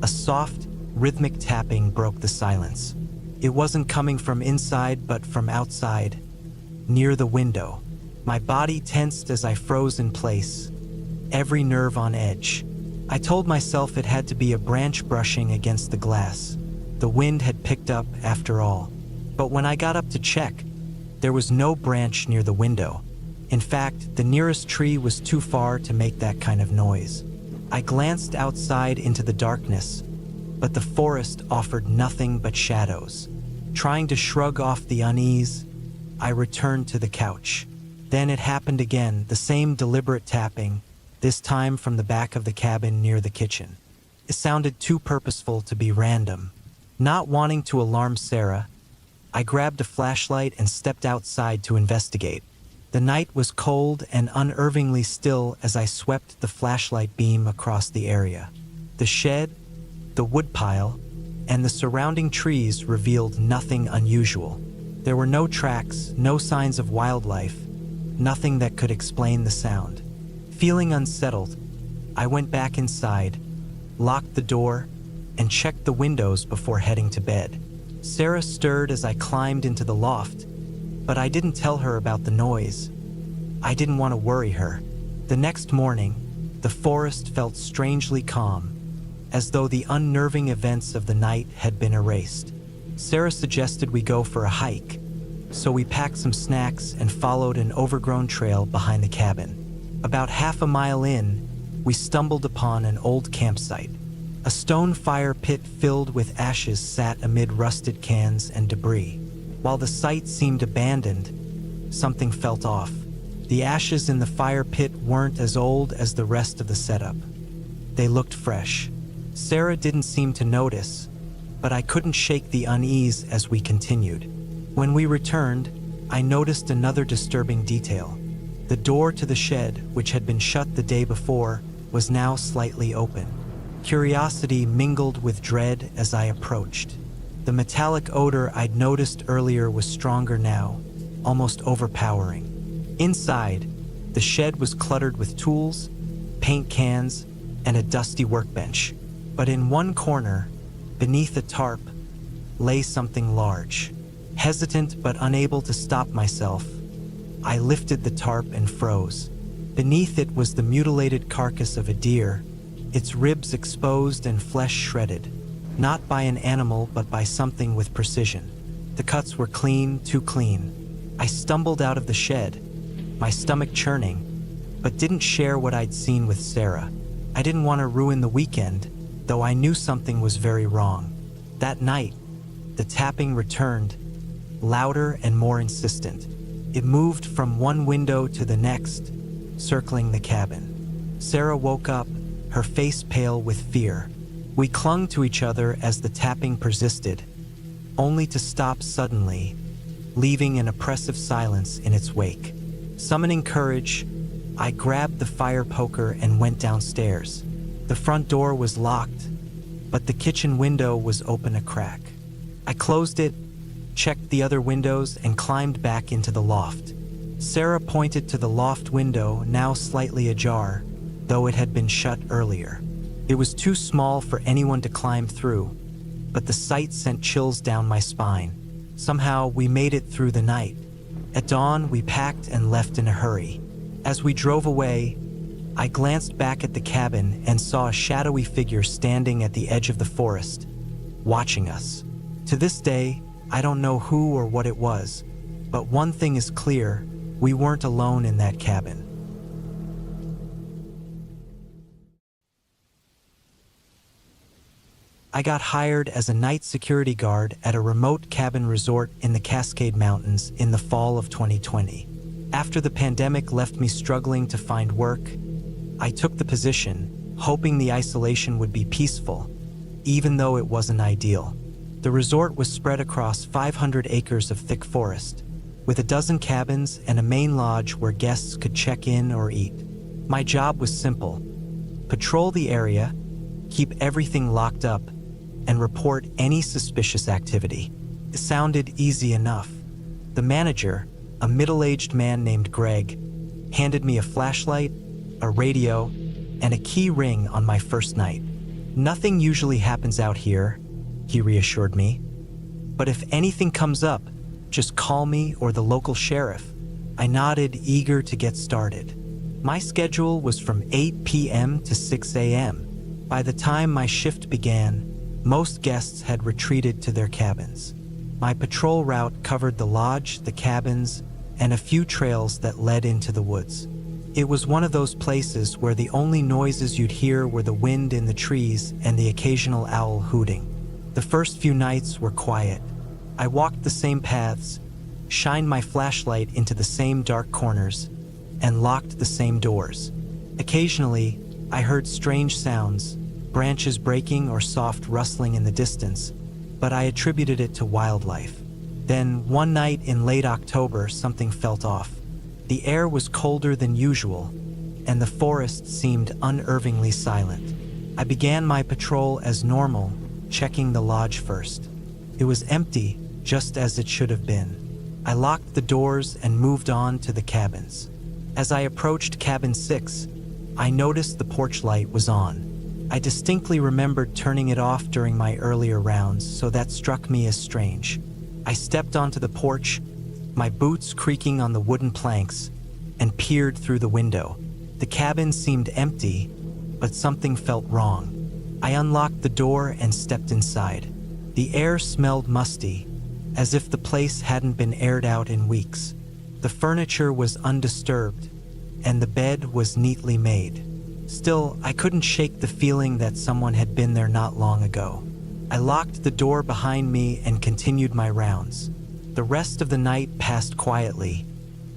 a soft, rhythmic tapping broke the silence. It wasn't coming from inside but from outside, near the window. My body tensed as I froze in place, every nerve on edge. I told myself it had to be a branch brushing against the glass. The wind had picked up after all. But when I got up to check, there was no branch near the window. In fact, the nearest tree was too far to make that kind of noise. I glanced outside into the darkness, but the forest offered nothing but shadows. Trying to shrug off the unease, I returned to the couch. Then it happened again, the same deliberate tapping, this time from the back of the cabin near the kitchen. It sounded too purposeful to be random. Not wanting to alarm Sarah, I grabbed a flashlight and stepped outside to investigate. The night was cold and unnervingly still as I swept the flashlight beam across the area. The shed, the woodpile, and the surrounding trees revealed nothing unusual. There were no tracks, no signs of wildlife, nothing that could explain the sound. Feeling unsettled, I went back inside, locked the door, and checked the windows before heading to bed. Sarah stirred as I climbed into the loft, but I didn't tell her about the noise. I didn't want to worry her. The next morning, the forest felt strangely calm, as though the unnerving events of the night had been erased. Sarah suggested we go for a hike, so we packed some snacks and followed an overgrown trail behind the cabin. About half a mile in, we stumbled upon an old campsite. A stone fire pit filled with ashes sat amid rusted cans and debris. While the site seemed abandoned, something felt off. The ashes in the fire pit weren't as old as the rest of the setup. They looked fresh. Sarah didn't seem to notice, but I couldn't shake the unease as we continued. When we returned, I noticed another disturbing detail. The door to the shed, which had been shut the day before, was now slightly open. Curiosity mingled with dread as I approached. The metallic odor I'd noticed earlier was stronger now, almost overpowering. Inside, the shed was cluttered with tools, paint cans, and a dusty workbench. But in one corner, beneath a tarp, lay something large. Hesitant but unable to stop myself, I lifted the tarp and froze. Beneath it was the mutilated carcass of a deer, its ribs exposed and flesh shredded, not by an animal but by something with precision. The cuts were clean, too clean. I stumbled out of the shed, my stomach churning, but didn't share what I'd seen with Sarah. I didn't want to ruin the weekend, though I knew something was very wrong. That night, the tapping returned, louder and more insistent. It moved from one window to the next, circling the cabin. Sarah woke up, her face pale with fear. We clung to each other as the tapping persisted, only to stop suddenly, leaving an oppressive silence in its wake. Summoning courage, I grabbed the fire poker and went downstairs. The front door was locked, but the kitchen window was open a crack. I closed it, checked the other windows, and climbed back into the loft. Sarah pointed to the loft window, now slightly ajar, though it had been shut earlier. It was too small for anyone to climb through, but the sight sent chills down my spine. Somehow, we made it through the night. At dawn, we packed and left in a hurry. As we drove away, I glanced back at the cabin and saw a shadowy figure standing at the edge of the forest, watching us. To this day, I don't know who or what it was, but one thing is clear: we weren't alone in that cabin. I got hired as a night security guard at a remote cabin resort in the Cascade Mountains in the fall of 2020. After the pandemic left me struggling to find work, I took the position, hoping the isolation would be peaceful, even though it wasn't ideal. The resort was spread across 500 acres of thick forest, with a dozen cabins and a main lodge where guests could check in or eat. My job was simple: patrol the area, keep everything locked up, and report any suspicious activity. It sounded easy enough. The manager, a middle-aged man named Greg, handed me a flashlight, a radio, and a key ring on my first night. "Nothing usually happens out here," he reassured me. "But if anything comes up, just call me or the local sheriff." I nodded, eager to get started. My schedule was from 8 p.m. to 6 a.m. By the time my shift began, most guests had retreated to their cabins. My patrol route covered the lodge, the cabins, and a few trails that led into the woods. It was one of those places where the only noises you'd hear were the wind in the trees and the occasional owl hooting. The first few nights were quiet. I walked the same paths, shined my flashlight into the same dark corners, and locked the same doors. Occasionally, I heard strange sounds, branches breaking or soft rustling in the distance, but I attributed it to wildlife. Then, one night in late October, something felt off. The air was colder than usual, and the forest seemed unnervingly silent. I began my patrol as normal, checking the lodge first. It was empty, just as it should have been. I locked the doors and moved on to the cabins. As I approached cabin 6, I noticed the porch light was on. I distinctly remembered turning it off during my earlier rounds, so that struck me as strange. I stepped onto the porch, my boots creaking on the wooden planks, and peered through the window. The cabin seemed empty, but something felt wrong. I unlocked the door and stepped inside. The air smelled musty, as if the place hadn't been aired out in weeks. The furniture was undisturbed, and the bed was neatly made. Still, I couldn't shake the feeling that someone had been there not long ago. I locked the door behind me and continued my rounds. The rest of the night passed quietly,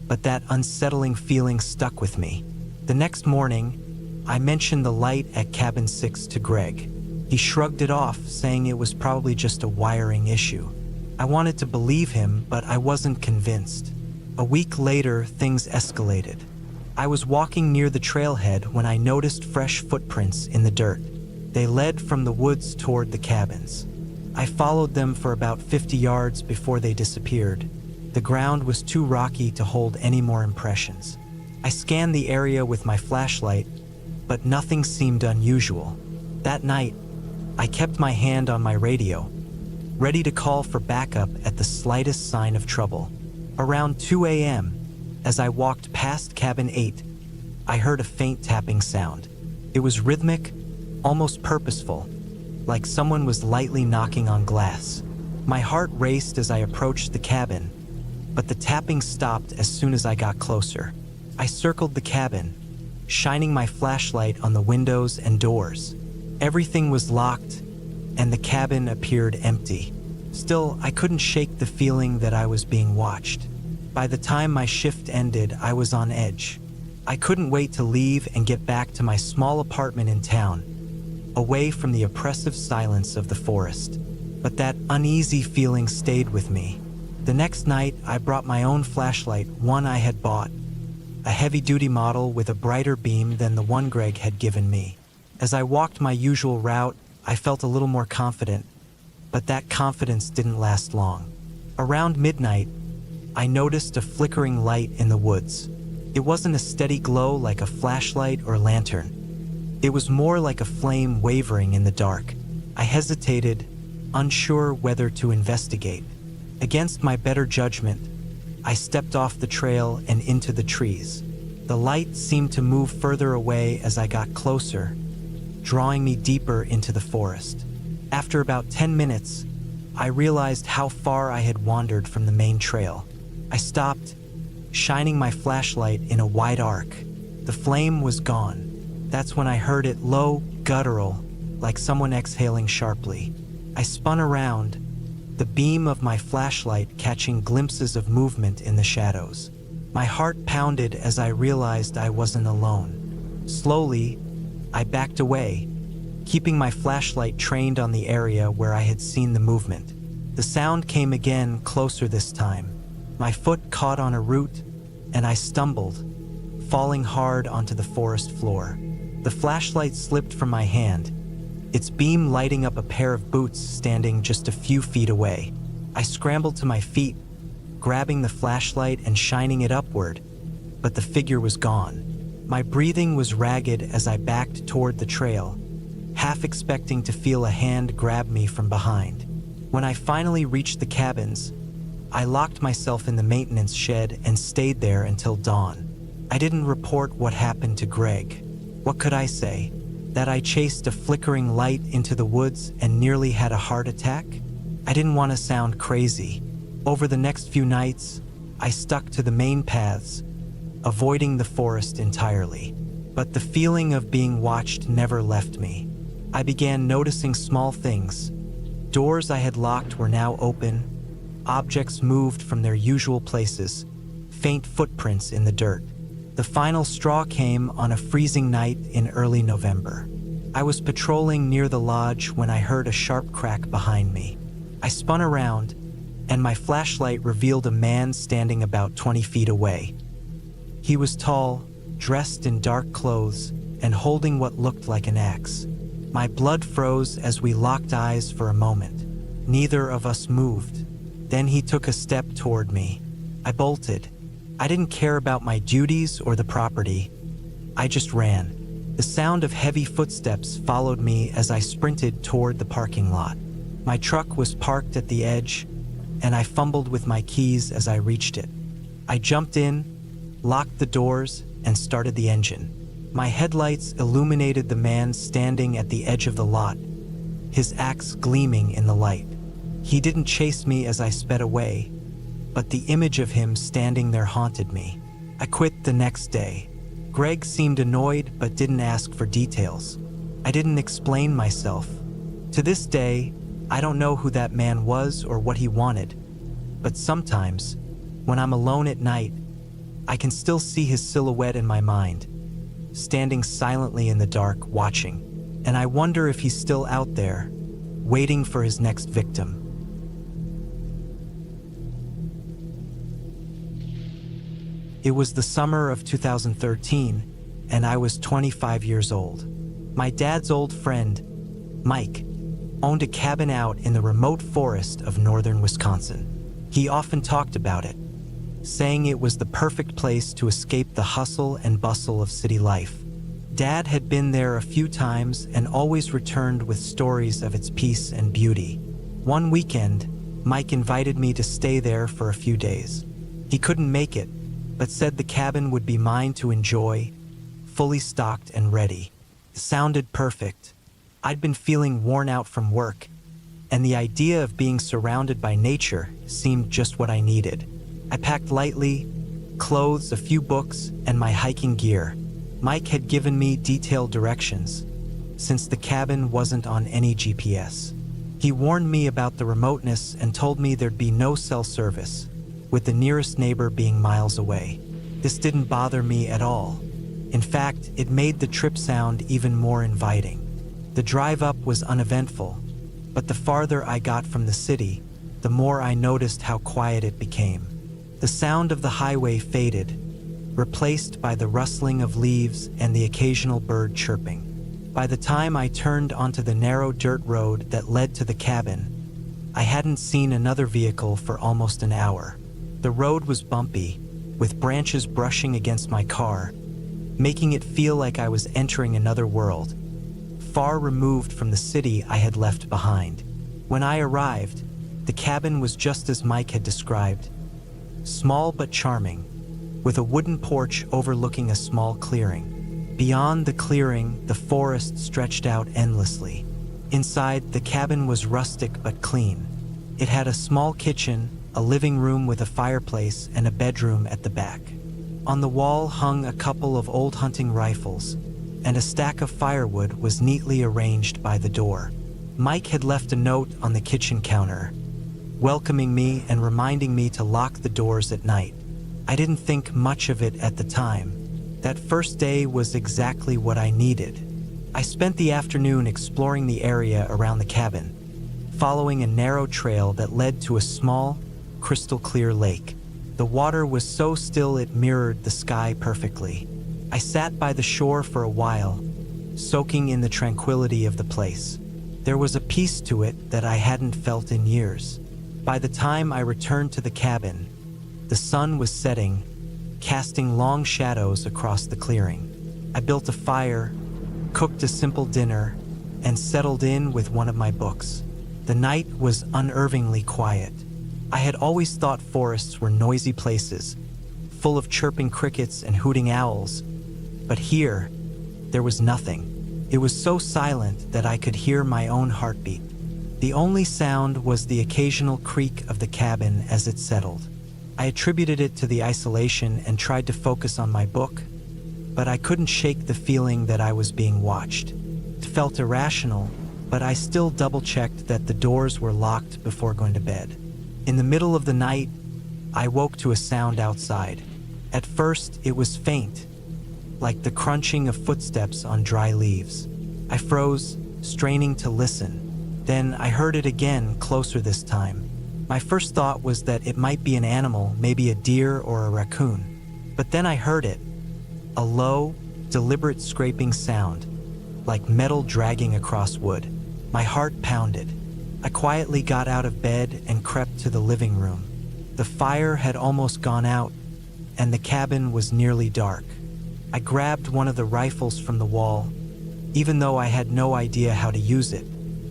but that unsettling feeling stuck with me. The next morning, I mentioned the light at cabin 6 to Greg. He shrugged it off, saying it was probably just a wiring issue. I wanted to believe him, but I wasn't convinced. A week later, things escalated. I was walking near the trailhead when I noticed fresh footprints in the dirt. They led from the woods toward the cabins. I followed them for about 50 yards before they disappeared. The ground was too rocky to hold any more impressions. I scanned the area with my flashlight, but nothing seemed unusual. That night, I kept my hand on my radio, ready to call for backup at the slightest sign of trouble. Around 2 a.m., as I walked past cabin 8, I heard a faint tapping sound. It was rhythmic, almost purposeful, like someone was lightly knocking on glass. My heart raced as I approached the cabin, but the tapping stopped as soon as I got closer. I circled the cabin, shining my flashlight on the windows and doors. Everything was locked, and the cabin appeared empty. Still, I couldn't shake the feeling that I was being watched. By the time my shift ended, I was on edge. I couldn't wait to leave and get back to my small apartment in town, away from the oppressive silence of the forest. But that uneasy feeling stayed with me. The next night, I brought my own flashlight, one I had bought, a heavy-duty model with a brighter beam than the one Greg had given me. As I walked my usual route, I felt a little more confident, but that confidence didn't last long. Around midnight, I noticed a flickering light in the woods. It wasn't a steady glow like a flashlight or lantern. It was more like a flame wavering in the dark. I hesitated, unsure whether to investigate. Against my better judgment, I stepped off the trail and into the trees. The light seemed to move further away as I got closer, drawing me deeper into the forest. After about 10 minutes, I realized how far I had wandered from the main trail. I stopped, shining my flashlight in a wide arc. The flame was gone. That's when I heard it low, guttural, like someone exhaling sharply. I spun around, the beam of my flashlight catching glimpses of movement in the shadows. My heart pounded as I realized I wasn't alone. Slowly, I backed away, keeping my flashlight trained on the area where I had seen the movement. The sound came again, closer this time. My foot caught on a root, and I stumbled, falling hard onto the forest floor. The flashlight slipped from my hand, its beam lighting up a pair of boots standing just a few feet away. I scrambled to my feet, grabbing the flashlight and shining it upward, but the figure was gone. My breathing was ragged as I backed toward the trail, half expecting to feel a hand grab me from behind. When I finally reached the cabins, I locked myself in the maintenance shed and stayed there until dawn. I didn't report what happened to Greg. What could I say? That I chased a flickering light into the woods and nearly had a heart attack? I didn't want to sound crazy. Over the next few nights, I stuck to the main paths, avoiding the forest entirely. But the feeling of being watched never left me. I began noticing small things. Doors I had locked were now open, objects moved from their usual places, faint footprints in the dirt. The final straw came on a freezing night in early November. I was patrolling near the lodge when I heard a sharp crack behind me. I spun around, and my flashlight revealed a man standing about 20 feet away. He was tall, dressed in dark clothes, and holding what looked like an axe. My blood froze as we locked eyes for a moment. Neither of us moved. Then he took a step toward me. I bolted. I didn't care about my duties or the property. I just ran. The sound of heavy footsteps followed me as I sprinted toward the parking lot. My truck was parked at the edge, and I fumbled with my keys as I reached it. I jumped in, locked the doors, and started the engine. My headlights illuminated the man standing at the edge of the lot, his axe gleaming in the light. He didn't chase me as I sped away, but the image of him standing there haunted me. I quit the next day. Greg seemed annoyed but didn't ask for details. I didn't explain myself. To this day, I don't know who that man was or what he wanted, but sometimes, when I'm alone at night, I can still see his silhouette in my mind, standing silently in the dark, watching, and I wonder if he's still out there, waiting for his next victim. It was the summer of 2013, and I was 25 years old. My dad's old friend, Mike, owned a cabin out in the remote forest of northern Wisconsin. He often talked about it, saying it was the perfect place to escape the hustle and bustle of city life. Dad had been there a few times and always returned with stories of its peace and beauty. One weekend, Mike invited me to stay there for a few days. He couldn't make it, but said the cabin would be mine to enjoy, fully stocked and ready. It sounded perfect. I'd been feeling worn out from work, and the idea of being surrounded by nature seemed just what I needed. I packed lightly, clothes, a few books, and my hiking gear. Mike had given me detailed directions, since the cabin wasn't on any GPS. He warned me about the remoteness and told me there'd be no cell service, with the nearest neighbor being miles away. This didn't bother me at all. In fact, it made the trip sound even more inviting. The drive up was uneventful, but the farther I got from the city, the more I noticed how quiet it became. The sound of the highway faded, replaced by the rustling of leaves and the occasional bird chirping. By the time I turned onto the narrow dirt road that led to the cabin, I hadn't seen another vehicle for almost an hour. The road was bumpy, with branches brushing against my car, making it feel like I was entering another world, far removed from the city I had left behind. When I arrived, The cabin was just as Mike had described. Small but charming, with a wooden porch overlooking a small clearing. Beyond the clearing, the forest stretched out endlessly. Inside, the cabin was rustic but clean. It had a small kitchen, a living room with a fireplace, and a bedroom at the back. On the wall hung a couple of old hunting rifles, and a stack of firewood was neatly arranged by the door. Mike had left a note on the kitchen counter, welcoming me and reminding me to lock the doors at night. I didn't think much of it at the time. That first day was exactly what I needed. I spent the afternoon exploring the area around the cabin, following a narrow trail that led to a small, crystal-clear lake. The water was so still it mirrored the sky perfectly. I sat by the shore for a while, soaking in the tranquility of the place. There was a peace to it that I hadn't felt in years. By the time I returned to the cabin, the sun was setting, casting long shadows across the clearing. I built a fire, cooked a simple dinner, and settled in with one of my books. The night was unnervingly quiet. I had always thought forests were noisy places, full of chirping crickets and hooting owls, but here, there was nothing. It was so silent that I could hear my own heartbeat. The only sound was the occasional creak of the cabin as it settled. I attributed it to the isolation and tried to focus on my book, but I couldn't shake the feeling that I was being watched. It felt irrational, but I still double-checked that the doors were locked before going to bed. In the middle of the night, I woke to a sound outside. At first, it was faint, like the crunching of footsteps on dry leaves. I froze, straining to listen. Then I heard it again, closer this time. My first thought was that it might be an animal, maybe a deer or a raccoon. But then I heard it, a low, deliberate scraping sound, like metal dragging across wood. My heart pounded. I quietly got out of bed and crept to the living room. The fire had almost gone out, and the cabin was nearly dark. I grabbed one of the rifles from the wall, even though I had no idea how to use it.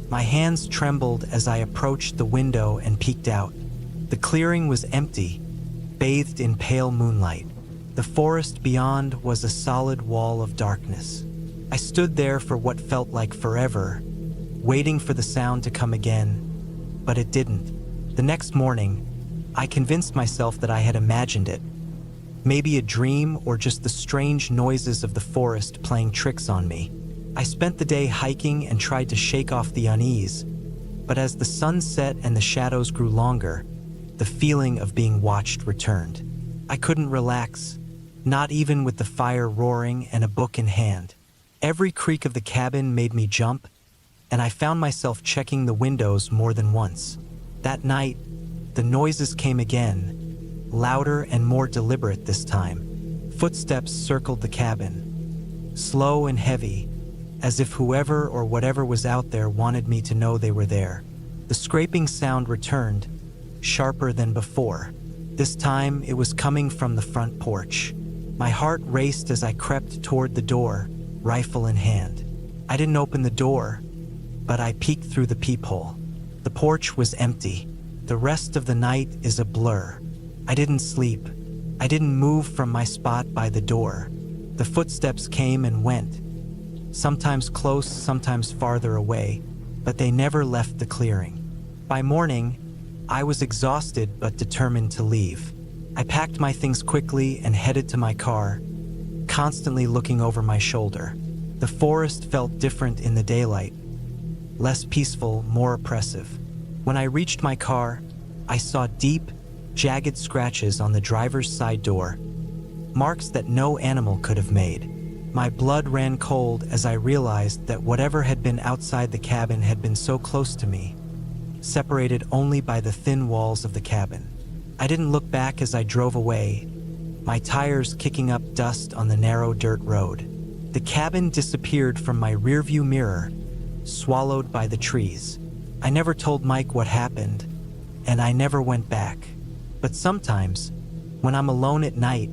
My hands trembled as I approached the window and peeked out. The clearing was empty, bathed in pale moonlight. The forest beyond was a solid wall of darkness. I stood there for what felt like forever, waiting for the sound to come again, but it didn't. The next morning, I convinced myself that I had imagined it. Maybe a dream or just the strange noises of the forest playing tricks on me. I spent the day hiking and tried to shake off the unease, but as the sun set and the shadows grew longer, the feeling of being watched returned. I couldn't relax, not even with the fire roaring and a book in hand. Every creak of the cabin made me jump, and I found myself checking the windows more than once. That night, the noises came again, louder and more deliberate this time. Footsteps circled the cabin, slow and heavy, as if whoever or whatever was out there wanted me to know they were there. The scraping sound returned, sharper than before. This time, it was coming from the front porch. My heart raced as I crept toward the door, rifle in hand. I didn't open the door, but I peeked through the peephole. The porch was empty. The rest of the night is a blur. I didn't sleep. I didn't move from my spot by the door. The footsteps came and went, sometimes close, sometimes farther away, but they never left the clearing. By morning, I was exhausted but determined to leave. I packed my things quickly and headed to my car, constantly looking over my shoulder. The forest felt different in the daylight, less peaceful, more oppressive. When I reached my car, I saw deep, jagged scratches on the driver's side door, marks that no animal could have made. My blood ran cold as I realized that whatever had been outside the cabin had been so close to me, separated only by the thin walls of the cabin. I didn't look back as I drove away, my tires kicking up dust on the narrow dirt road. The cabin disappeared from my rearview mirror, swallowed by the trees. I never told Mike what happened, and I never went back. But sometimes, when I'm alone at night,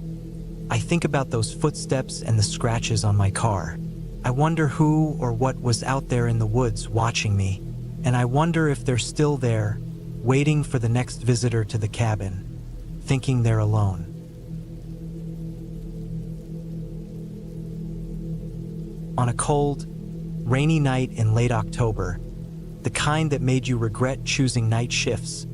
I think about those footsteps and the scratches on my car. I wonder who or what was out there in the woods watching me, and I wonder if they're still there, waiting for the next visitor to the cabin, thinking they're alone. On a cold, rainy night in late October, the kind that made you regret choosing night shifts,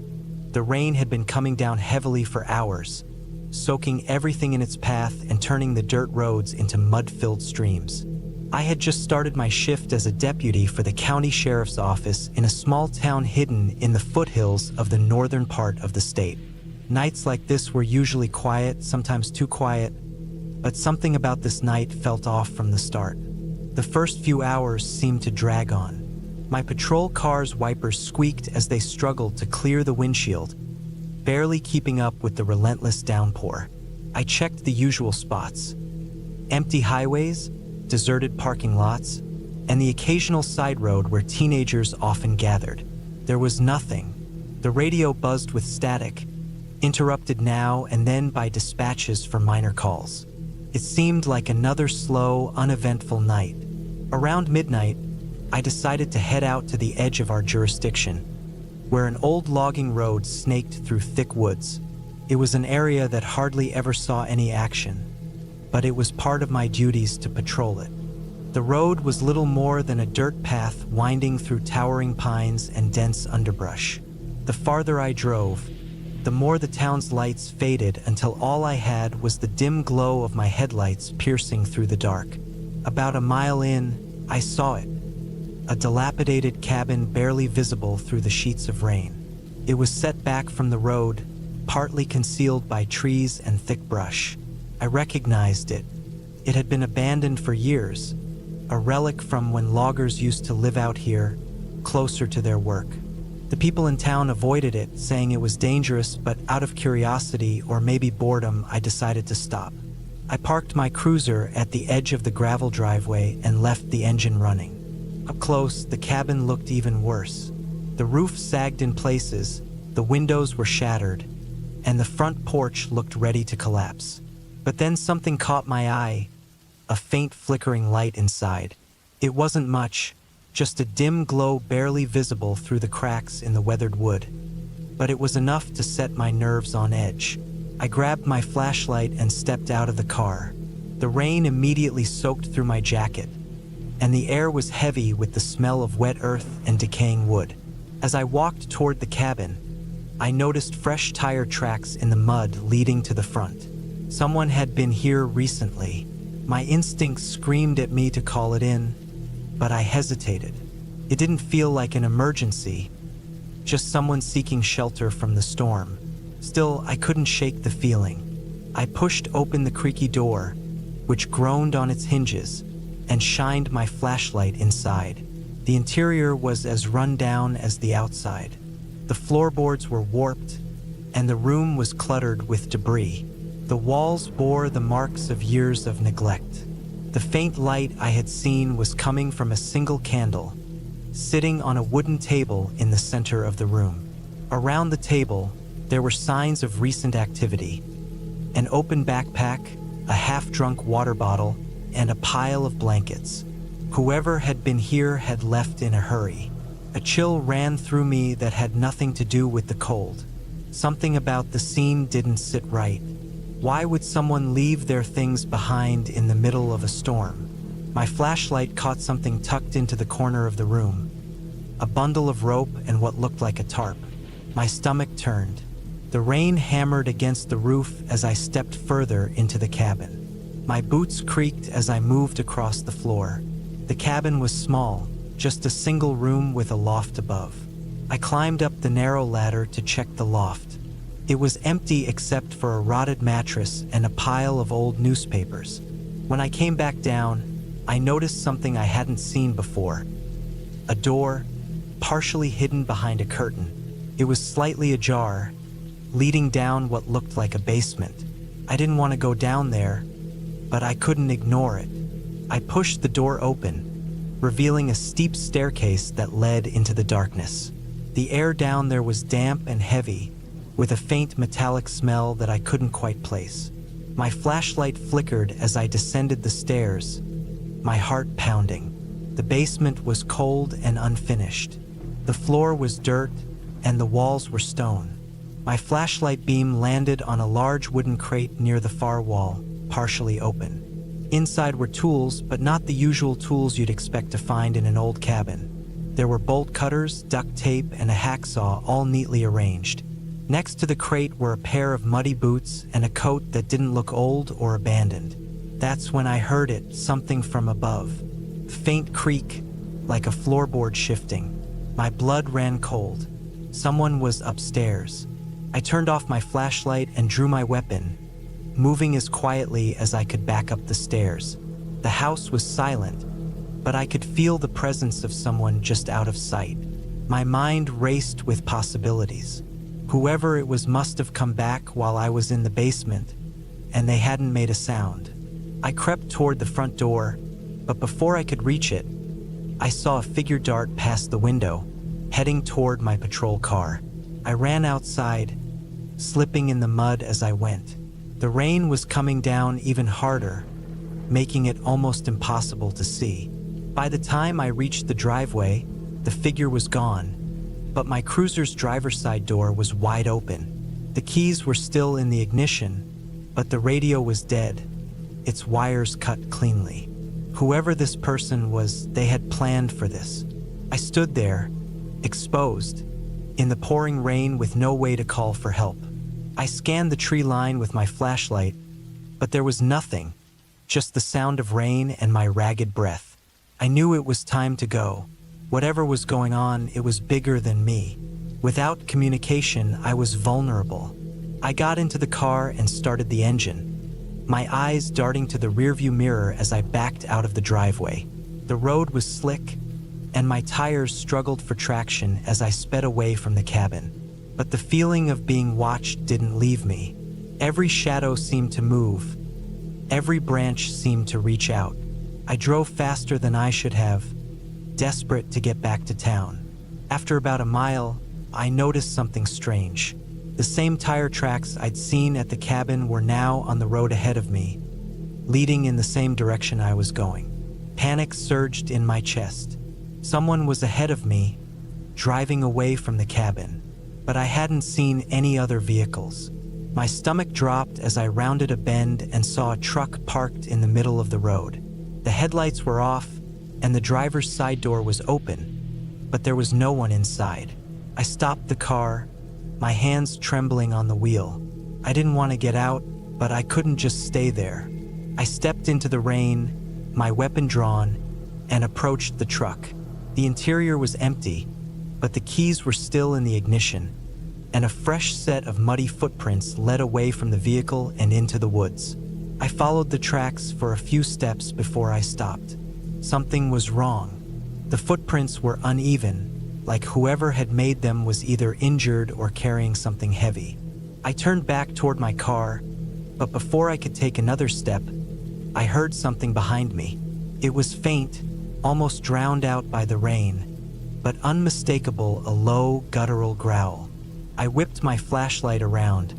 the rain had been coming down heavily for hours, soaking everything in its path and turning the dirt roads into mud-filled streams. I had just started my shift as a deputy for the county sheriff's office in a small town hidden in the foothills of the northern part of the state. Nights like this were usually quiet, sometimes too quiet, but something about this night felt off from the start. The first few hours seemed to drag on. My patrol car's wipers squeaked as they struggled to clear the windshield, barely keeping up with the relentless downpour. I checked the usual spots: empty highways, deserted parking lots, and the occasional side road where teenagers often gathered. There was nothing. The radio buzzed with static, interrupted now and then by dispatches for minor calls. It seemed like another slow, uneventful night. Around midnight, I decided to head out to the edge of our jurisdiction, where an old logging road snaked through thick woods. It was an area that hardly ever saw any action, but it was part of my duties to patrol it. The road was little more than a dirt path winding through towering pines and dense underbrush. The farther I drove, the more the town's lights faded until all I had was the dim glow of my headlights piercing through the dark. About a mile in, I saw it. A dilapidated cabin barely visible through the sheets of rain. It was set back from the road, partly concealed by trees and thick brush. I recognized it. It had been abandoned for years, a relic from when loggers used to live out here, closer to their work. The people in town avoided it, saying it was dangerous, but out of curiosity or maybe boredom, I decided to stop. I parked my cruiser at the edge of the gravel driveway and left the engine running. Up close, the cabin looked even worse. The roof sagged in places, the windows were shattered, and the front porch looked ready to collapse. But then something caught my eye, a faint flickering light inside. It wasn't much, just a dim glow barely visible through the cracks in the weathered wood. But it was enough to set my nerves on edge. I grabbed my flashlight and stepped out of the car. The rain immediately soaked through my jacket, and the air was heavy with the smell of wet earth and decaying wood. As I walked toward the cabin, I noticed fresh tire tracks in the mud leading to the front. Someone had been here recently. My instincts screamed at me to call it in, but I hesitated. It didn't feel like an emergency, just someone seeking shelter from the storm. Still, I couldn't shake the feeling. I pushed open the creaky door, which groaned on its hinges, and shined my flashlight inside. The interior was as run down as the outside. The floorboards were warped, and the room was cluttered with debris. The walls bore the marks of years of neglect. The faint light I had seen was coming from a single candle, sitting on a wooden table in the center of the room. Around the table, there were signs of recent activity: an open backpack, a half-drunk water bottle, and a pile of blankets. Whoever had been here had left in a hurry. A chill ran through me that had nothing to do with the cold. Something about the scene didn't sit right. Why would someone leave their things behind in the middle of a storm? My flashlight caught something tucked into the corner of the room, a bundle of rope and what looked like a tarp. My stomach turned. The rain hammered against the roof as I stepped further into the cabin. My boots creaked as I moved across the floor. The cabin was small, just a single room with a loft above. I climbed up the narrow ladder to check the loft. It was empty except for a rotted mattress and a pile of old newspapers. When I came back down, I noticed something I hadn't seen before. A door, partially hidden behind a curtain. It was slightly ajar, leading down what looked like a basement. I didn't want to go down there, but I couldn't ignore it. I pushed the door open, revealing a steep staircase that led into the darkness. The air down there was damp and heavy, with a faint metallic smell that I couldn't quite place. My flashlight flickered as I descended the stairs, my heart pounding. The basement was cold and unfinished. The floor was dirt, and the walls were stone. My flashlight beam landed on a large wooden crate near the far wall, partially open. Inside were tools, but not the usual tools you'd expect to find in an old cabin. There were bolt cutters, duct tape, and a hacksaw, all neatly arranged. Next to the crate were a pair of muddy boots and a coat that didn't look old or abandoned. That's when I heard it, something from above. Faint creak, like a floorboard shifting. My blood ran cold. Someone was upstairs. I turned off my flashlight and drew my weapon, moving as quietly as I could back up the stairs. The house was silent, but I could feel the presence of someone just out of sight. My mind raced with possibilities. Whoever it was must have come back while I was in the basement, and they hadn't made a sound. I crept toward the front door, but before I could reach it, I saw a figure dart past the window, heading toward my patrol car. I ran outside, slipping in the mud as I went. The rain was coming down even harder, making it almost impossible to see. By the time I reached the driveway, the figure was gone, but my cruiser's driver's side door was wide open. The keys were still in the ignition, but the radio was dead, its wires cut cleanly. Whoever this person was, they had planned for this. I stood there, exposed, in the pouring rain with no way to call for help. I scanned the tree line with my flashlight, but there was nothing, just the sound of rain and my ragged breath. I knew it was time to go. Whatever was going on, it was bigger than me. Without communication, I was vulnerable. I got into the car and started the engine, my eyes darting to the rearview mirror as I backed out of the driveway. The road was slick, and my tires struggled for traction as I sped away from the cabin. But the feeling of being watched didn't leave me. Every shadow seemed to move. Every branch seemed to reach out. I drove faster than I should have, desperate to get back to town. After about a mile, I noticed something strange. The same tire tracks I'd seen at the cabin were now on the road ahead of me, leading in the same direction I was going. Panic surged in my chest. Someone was ahead of me, driving away from the cabin, but I hadn't seen any other vehicles. My stomach dropped as I rounded a bend and saw a truck parked in the middle of the road. The headlights were off, and the driver's side door was open, but there was no one inside. I stopped the car, my hands trembling on the wheel. I didn't want to get out, but I couldn't just stay there. I stepped into the rain, my weapon drawn, and approached the truck. The interior was empty, but the keys were still in the ignition, and a fresh set of muddy footprints led away from the vehicle and into the woods. I followed the tracks for a few steps before I stopped. Something was wrong. The footprints were uneven, like whoever had made them was either injured or carrying something heavy. I turned back toward my car, but before I could take another step, I heard something behind me. It was faint, almost drowned out by the rain, but unmistakable, a low, guttural growl. I whipped my flashlight around,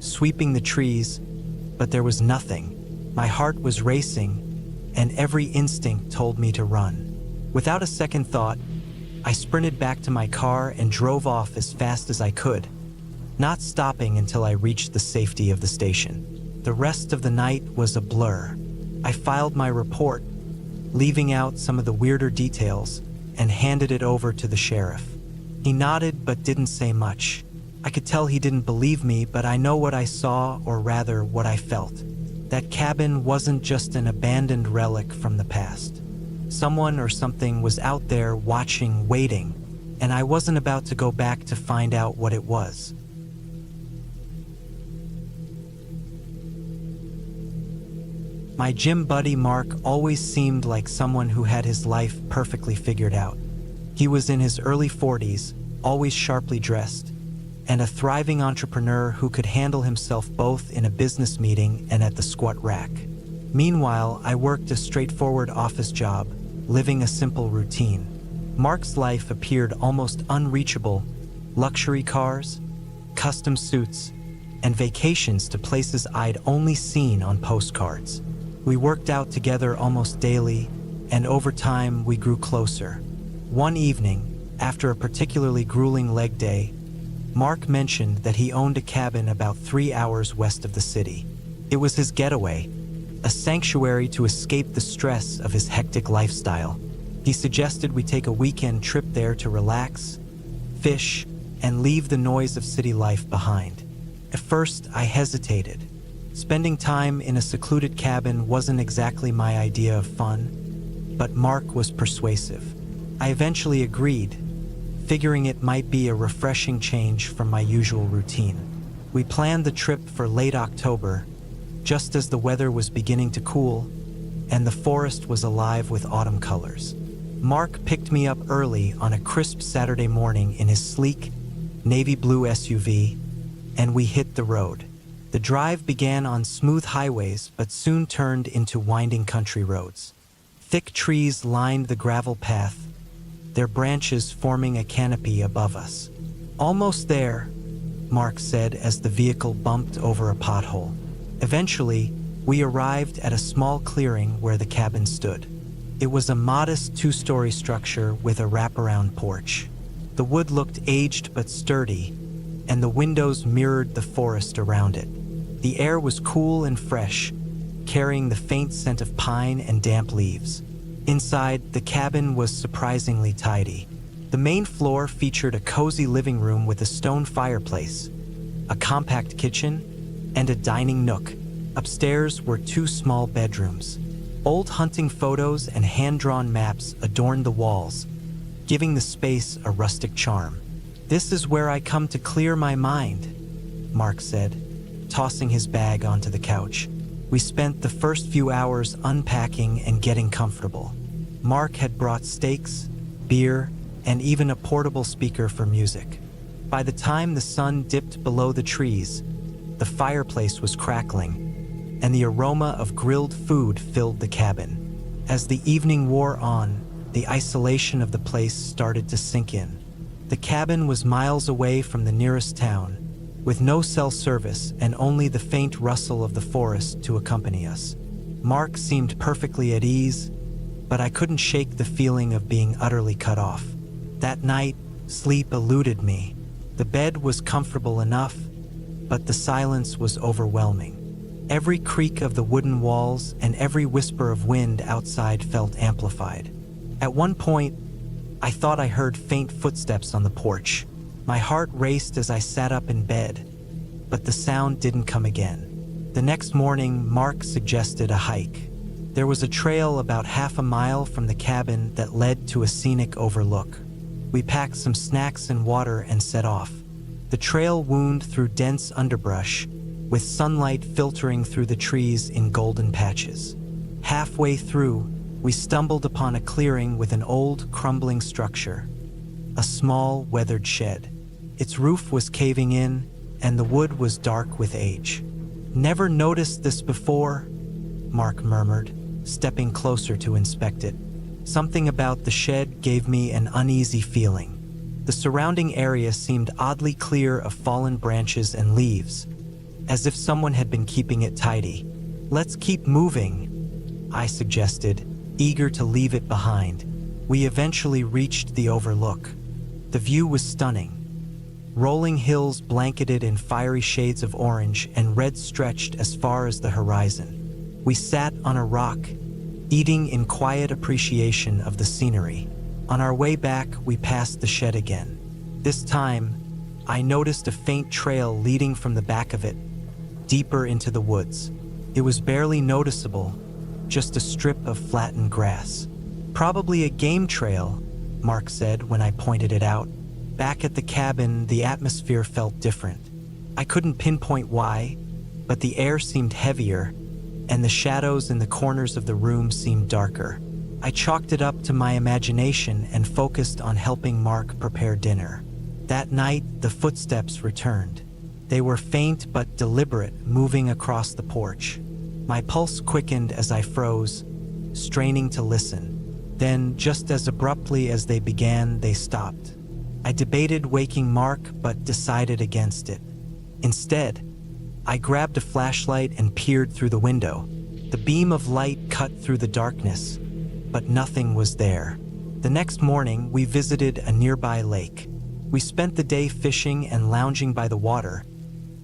sweeping the trees, but there was nothing. My heart was racing, and every instinct told me to run. Without a second thought, I sprinted back to my car and drove off as fast as I could, not stopping until I reached the safety of the station. The rest of the night was a blur. I filed my report, leaving out some of the weirder details, and handed it over to the sheriff. He nodded but didn't say much. I could tell he didn't believe me, but I know what I saw, or rather what I felt. That cabin wasn't just an abandoned relic from the past. Someone or something was out there watching, waiting, and I wasn't about to go back to find out what it was. My gym buddy Mark always seemed like someone who had his life perfectly figured out. He was in his early 40s, always sharply dressed, and a thriving entrepreneur who could handle himself both in a business meeting and at the squat rack. Meanwhile, I worked a straightforward office job, living a simple routine. Mark's life appeared almost unreachable: luxury cars, custom suits, and vacations to places I'd only seen on postcards. We worked out together almost daily, and over time we grew closer. One evening, after a particularly grueling leg day, Mark mentioned that he owned a cabin about 3 hours west of the city. It was his getaway, a sanctuary to escape the stress of his hectic lifestyle. He suggested we take a weekend trip there to relax, fish, and leave the noise of city life behind. At first, I hesitated. Spending time in a secluded cabin wasn't exactly my idea of fun, but Mark was persuasive. I eventually agreed, figuring it might be a refreshing change from my usual routine. We planned the trip for late October, just as the weather was beginning to cool and the forest was alive with autumn colors. Mark picked me up early on a crisp Saturday morning in his sleek, navy blue SUV, and we hit the road. The drive began on smooth highways but soon turned into winding country roads. Thick trees lined the gravel path, their branches forming a canopy above us. "Almost there," Mark said as the vehicle bumped over a pothole. Eventually, we arrived at a small clearing where the cabin stood. It was a modest 2-story structure with a wraparound porch. The wood looked aged but sturdy, and the windows mirrored the forest around it. The air was cool and fresh, carrying the faint scent of pine and damp leaves. Inside, the cabin was surprisingly tidy. The main floor featured a cozy living room with a stone fireplace, a compact kitchen, and a dining nook. Upstairs were 2 small bedrooms. Old hunting photos and hand-drawn maps adorned the walls, giving the space a rustic charm. "This is where I come to clear my mind," Mark said, tossing his bag onto the couch. We spent the first few hours unpacking and getting comfortable. Mark had brought steaks, beer, and even a portable speaker for music. By the time the sun dipped below the trees, the fireplace was crackling, and the aroma of grilled food filled the cabin. As the evening wore on, the isolation of the place started to sink in. The cabin was miles away from the nearest town, with no cell service and only the faint rustle of the forest to accompany us. Mark seemed perfectly at ease, but I couldn't shake the feeling of being utterly cut off. That night, sleep eluded me. The bed was comfortable enough, but the silence was overwhelming. Every creak of the wooden walls and every whisper of wind outside felt amplified. At one point, I thought I heard faint footsteps on the porch. My heart raced as I sat up in bed, but the sound didn't come again. The next morning, Mark suggested a hike. There was a trail about half a mile from the cabin that led to a scenic overlook. We packed some snacks and water and set off. The trail wound through dense underbrush, with sunlight filtering through the trees in golden patches. Halfway through, we stumbled upon a clearing with an old, crumbling structure, a small, weathered shed. Its roof was caving in, and the wood was dark with age. "Never noticed this before," Mark murmured, stepping closer to inspect it. Something about the shed gave me an uneasy feeling. The surrounding area seemed oddly clear of fallen branches and leaves, as if someone had been keeping it tidy. "Let's keep moving," I suggested, eager to leave it behind. We eventually reached the overlook. The view was stunning. Rolling hills blanketed in fiery shades of orange and red stretched as far as the horizon. We sat on a rock, eating in quiet appreciation of the scenery. On our way back, we passed the shed again. This time, I noticed a faint trail leading from the back of it, deeper into the woods. It was barely noticeable, just a strip of flattened grass. "Probably a game trail," Mark said when I pointed it out. Back at the cabin, the atmosphere felt different. I couldn't pinpoint why, but the air seemed heavier, and the shadows in the corners of the room seemed darker. I chalked it up to my imagination and focused on helping Mark prepare dinner. That night, the footsteps returned. They were faint but deliberate, moving across the porch. My pulse quickened as I froze, straining to listen. Then, just as abruptly as they began, they stopped. I debated waking Mark, but decided against it. Instead, I grabbed a flashlight and peered through the window. The beam of light cut through the darkness, but nothing was there. The next morning, we visited a nearby lake. We spent the day fishing and lounging by the water,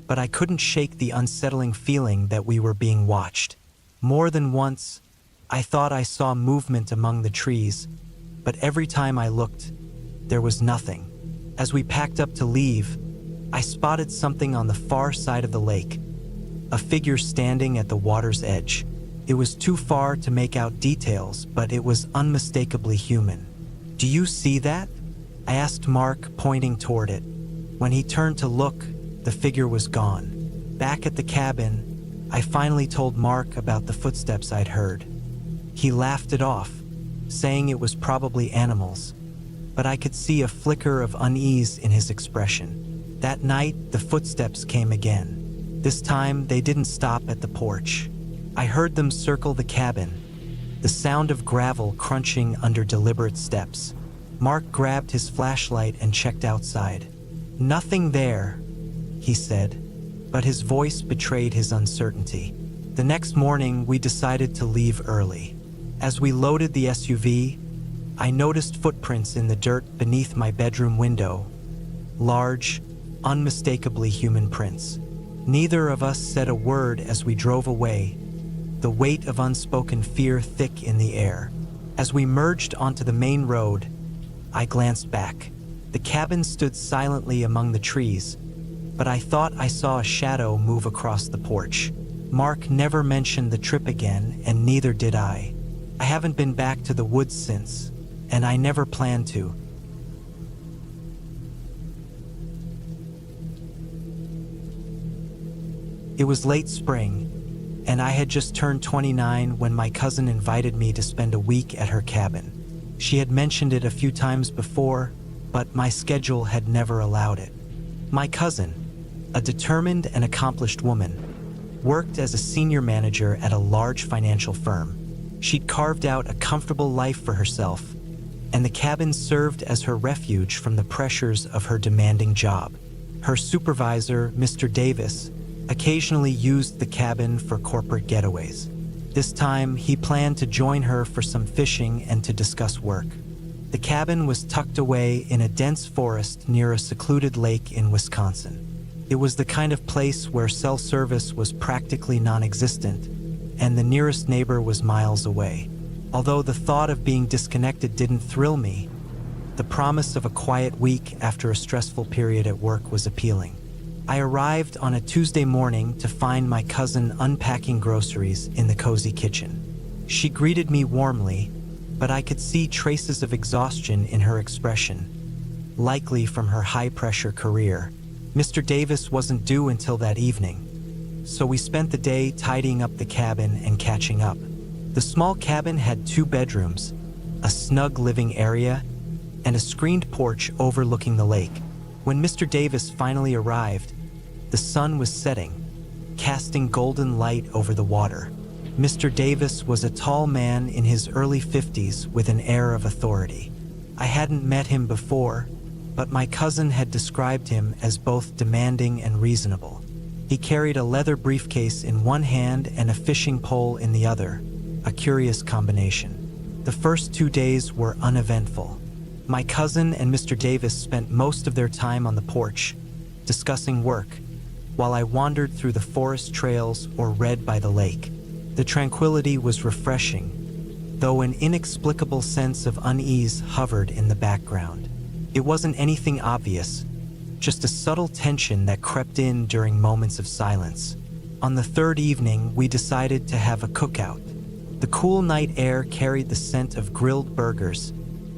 but I couldn't shake the unsettling feeling that we were being watched. More than once, I thought I saw movement among the trees, but every time I looked, there was nothing. As we packed up to leave, I spotted something on the far side of the lake, a figure standing at the water's edge. It was too far to make out details, but it was unmistakably human. "Do you see that?" I asked Mark, pointing toward it. When he turned to look, the figure was gone. Back at the cabin, I finally told Mark about the footsteps I'd heard. He laughed it off, saying it was probably animals, but I could see a flicker of unease in his expression. That night, the footsteps came again. This time, they didn't stop at the porch. I heard them circle the cabin, the sound of gravel crunching under deliberate steps. Mark grabbed his flashlight and checked outside. "Nothing there," he said, but his voice betrayed his uncertainty. The next morning, we decided to leave early. As we loaded the SUV, I noticed footprints in the dirt beneath my bedroom window. Large, unmistakably human prints. Neither of us said a word as we drove away, the weight of unspoken fear thick in the air. As we merged onto the main road, I glanced back. The cabin stood silently among the trees, but I thought I saw a shadow move across the porch. Mark never mentioned the trip again, and neither did I. I haven't been back to the woods since, and I never plan to. It was late spring, and I had just turned 29 when my cousin invited me to spend a week at her cabin. She had mentioned it a few times before, but my schedule had never allowed it. My cousin, a determined and accomplished woman, worked as a senior manager at a large financial firm. She'd carved out a comfortable life for herself, and the cabin served as her refuge from the pressures of her demanding job. Her supervisor, Mr. Davis, occasionally used the cabin for corporate getaways. This time, he planned to join her for some fishing and to discuss work. The cabin was tucked away in a dense forest near a secluded lake in Wisconsin. It was the kind of place where cell service was practically non-existent, and the nearest neighbor was miles away. Although the thought of being disconnected didn't thrill me, the promise of a quiet week after a stressful period at work was appealing. I arrived on a Tuesday morning to find my cousin unpacking groceries in the cozy kitchen. She greeted me warmly, but I could see traces of exhaustion in her expression, likely from her high-pressure career. Mr. Davis wasn't due until that evening, so we spent the day tidying up the cabin and catching up. The small cabin had 2 bedrooms, a snug living area, and a screened porch overlooking the lake. When Mr. Davis finally arrived, the sun was setting, casting golden light over the water. Mr. Davis was a tall man in his early 50s with an air of authority. I hadn't met him before, but my cousin had described him as both demanding and reasonable. He carried a leather briefcase in one hand and a fishing pole in the other, a curious combination. The first 2 days were uneventful. My cousin and Mr. Davis spent most of their time on the porch, discussing work, while I wandered through the forest trails or read by the lake. The tranquility was refreshing, though an inexplicable sense of unease hovered in the background. It wasn't anything obvious, just a subtle tension that crept in during moments of silence. On the 3rd evening, we decided to have a cookout. The cool night air carried the scent of grilled burgers,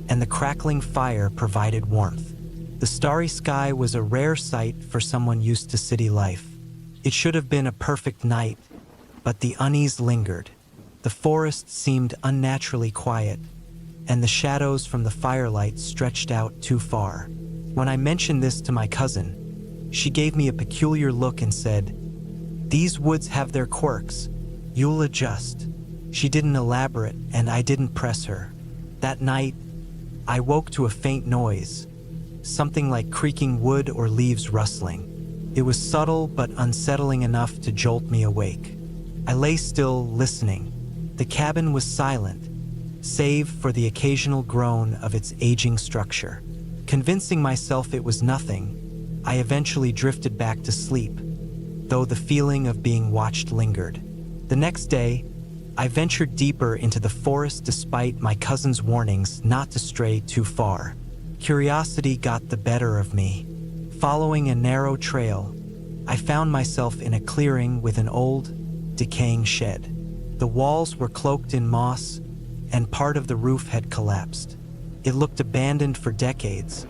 and the crackling fire provided warmth. The starry sky was a rare sight for someone used to city life. It should have been a perfect night, but the unease lingered. The forest seemed unnaturally quiet, and the shadows from the firelight stretched out too far. When I mentioned this to my cousin, she gave me a peculiar look and said, "These woods have their quirks. You'll adjust." She didn't elaborate, and I didn't press her. That night, I woke to a faint noise, something like creaking wood or leaves rustling. It was subtle but unsettling enough to jolt me awake. I lay still, listening. The cabin was silent, save for the occasional groan of its aging structure. Convincing myself it was nothing, I eventually drifted back to sleep, though the feeling of being watched lingered. The next day, I ventured deeper into the forest despite my cousin's warnings not to stray too far. Curiosity got the better of me. Following a narrow trail, I found myself in a clearing with an old, decaying shed. The walls were cloaked in moss, and part of the roof had collapsed. It looked abandoned for decades,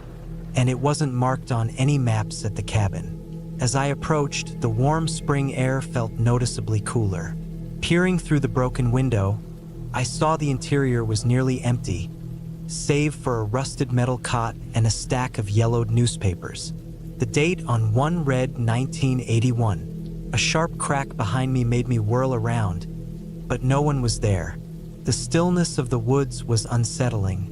and it wasn't marked on any maps at the cabin. As I approached, the warm spring air felt noticeably cooler. Peering through the broken window, I saw the interior was nearly empty, save for a rusted metal cot and a stack of yellowed newspapers. The date on one read 1981. A sharp crack behind me made me whirl around, but no one was there. The stillness of the woods was unsettling,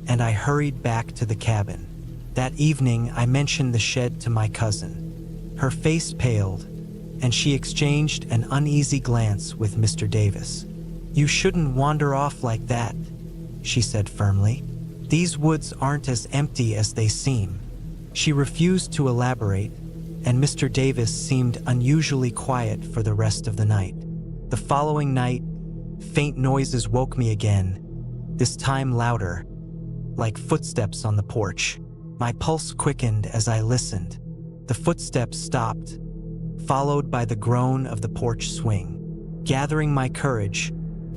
and I hurried back to the cabin. That evening, I mentioned the shed to my cousin. Her face paled, and she exchanged an uneasy glance with Mr. Davis. "You shouldn't wander off like that," she said firmly. "These woods aren't as empty as they seem." She refused to elaborate, and Mr. Davis seemed unusually quiet for the rest of the night. The following night, faint noises woke me again, this time louder, like footsteps on the porch. My pulse quickened as I listened. The footsteps stopped, followed by the groan of the porch swing. Gathering my courage,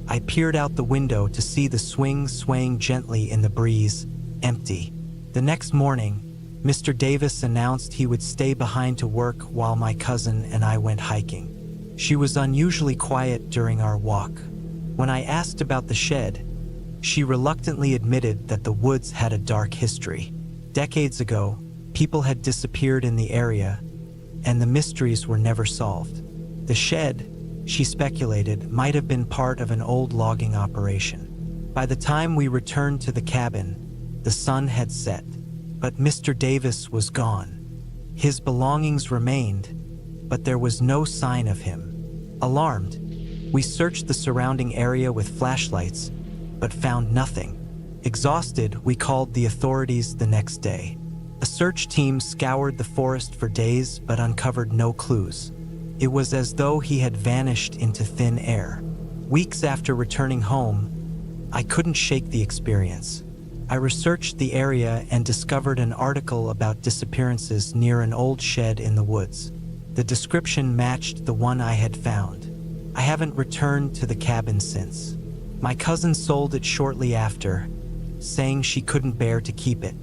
I peered out the window to see the swing swaying gently in the breeze, empty. The next morning, Mr. Davis announced he would stay behind to work while my cousin and I went hiking. She was unusually quiet during our walk. When I asked about the shed, she reluctantly admitted that the woods had a dark history. Decades ago, people had disappeared in the area, and the mysteries were never solved. The shed, she speculated, might have been part of an old logging operation. By the time we returned to the cabin, the sun had set, but Mr. Davis was gone. His belongings remained, but there was no sign of him. Alarmed, we searched the surrounding area with flashlights, but found nothing. Exhausted, we called the authorities the next day. A search team scoured the forest for days but uncovered no clues. It was as though he had vanished into thin air. Weeks after returning home, I couldn't shake the experience. I researched the area and discovered an article about disappearances near an old shed in the woods. The description matched the one I had found. I haven't returned to the cabin since. My cousin sold it shortly after, saying she couldn't bear to keep it.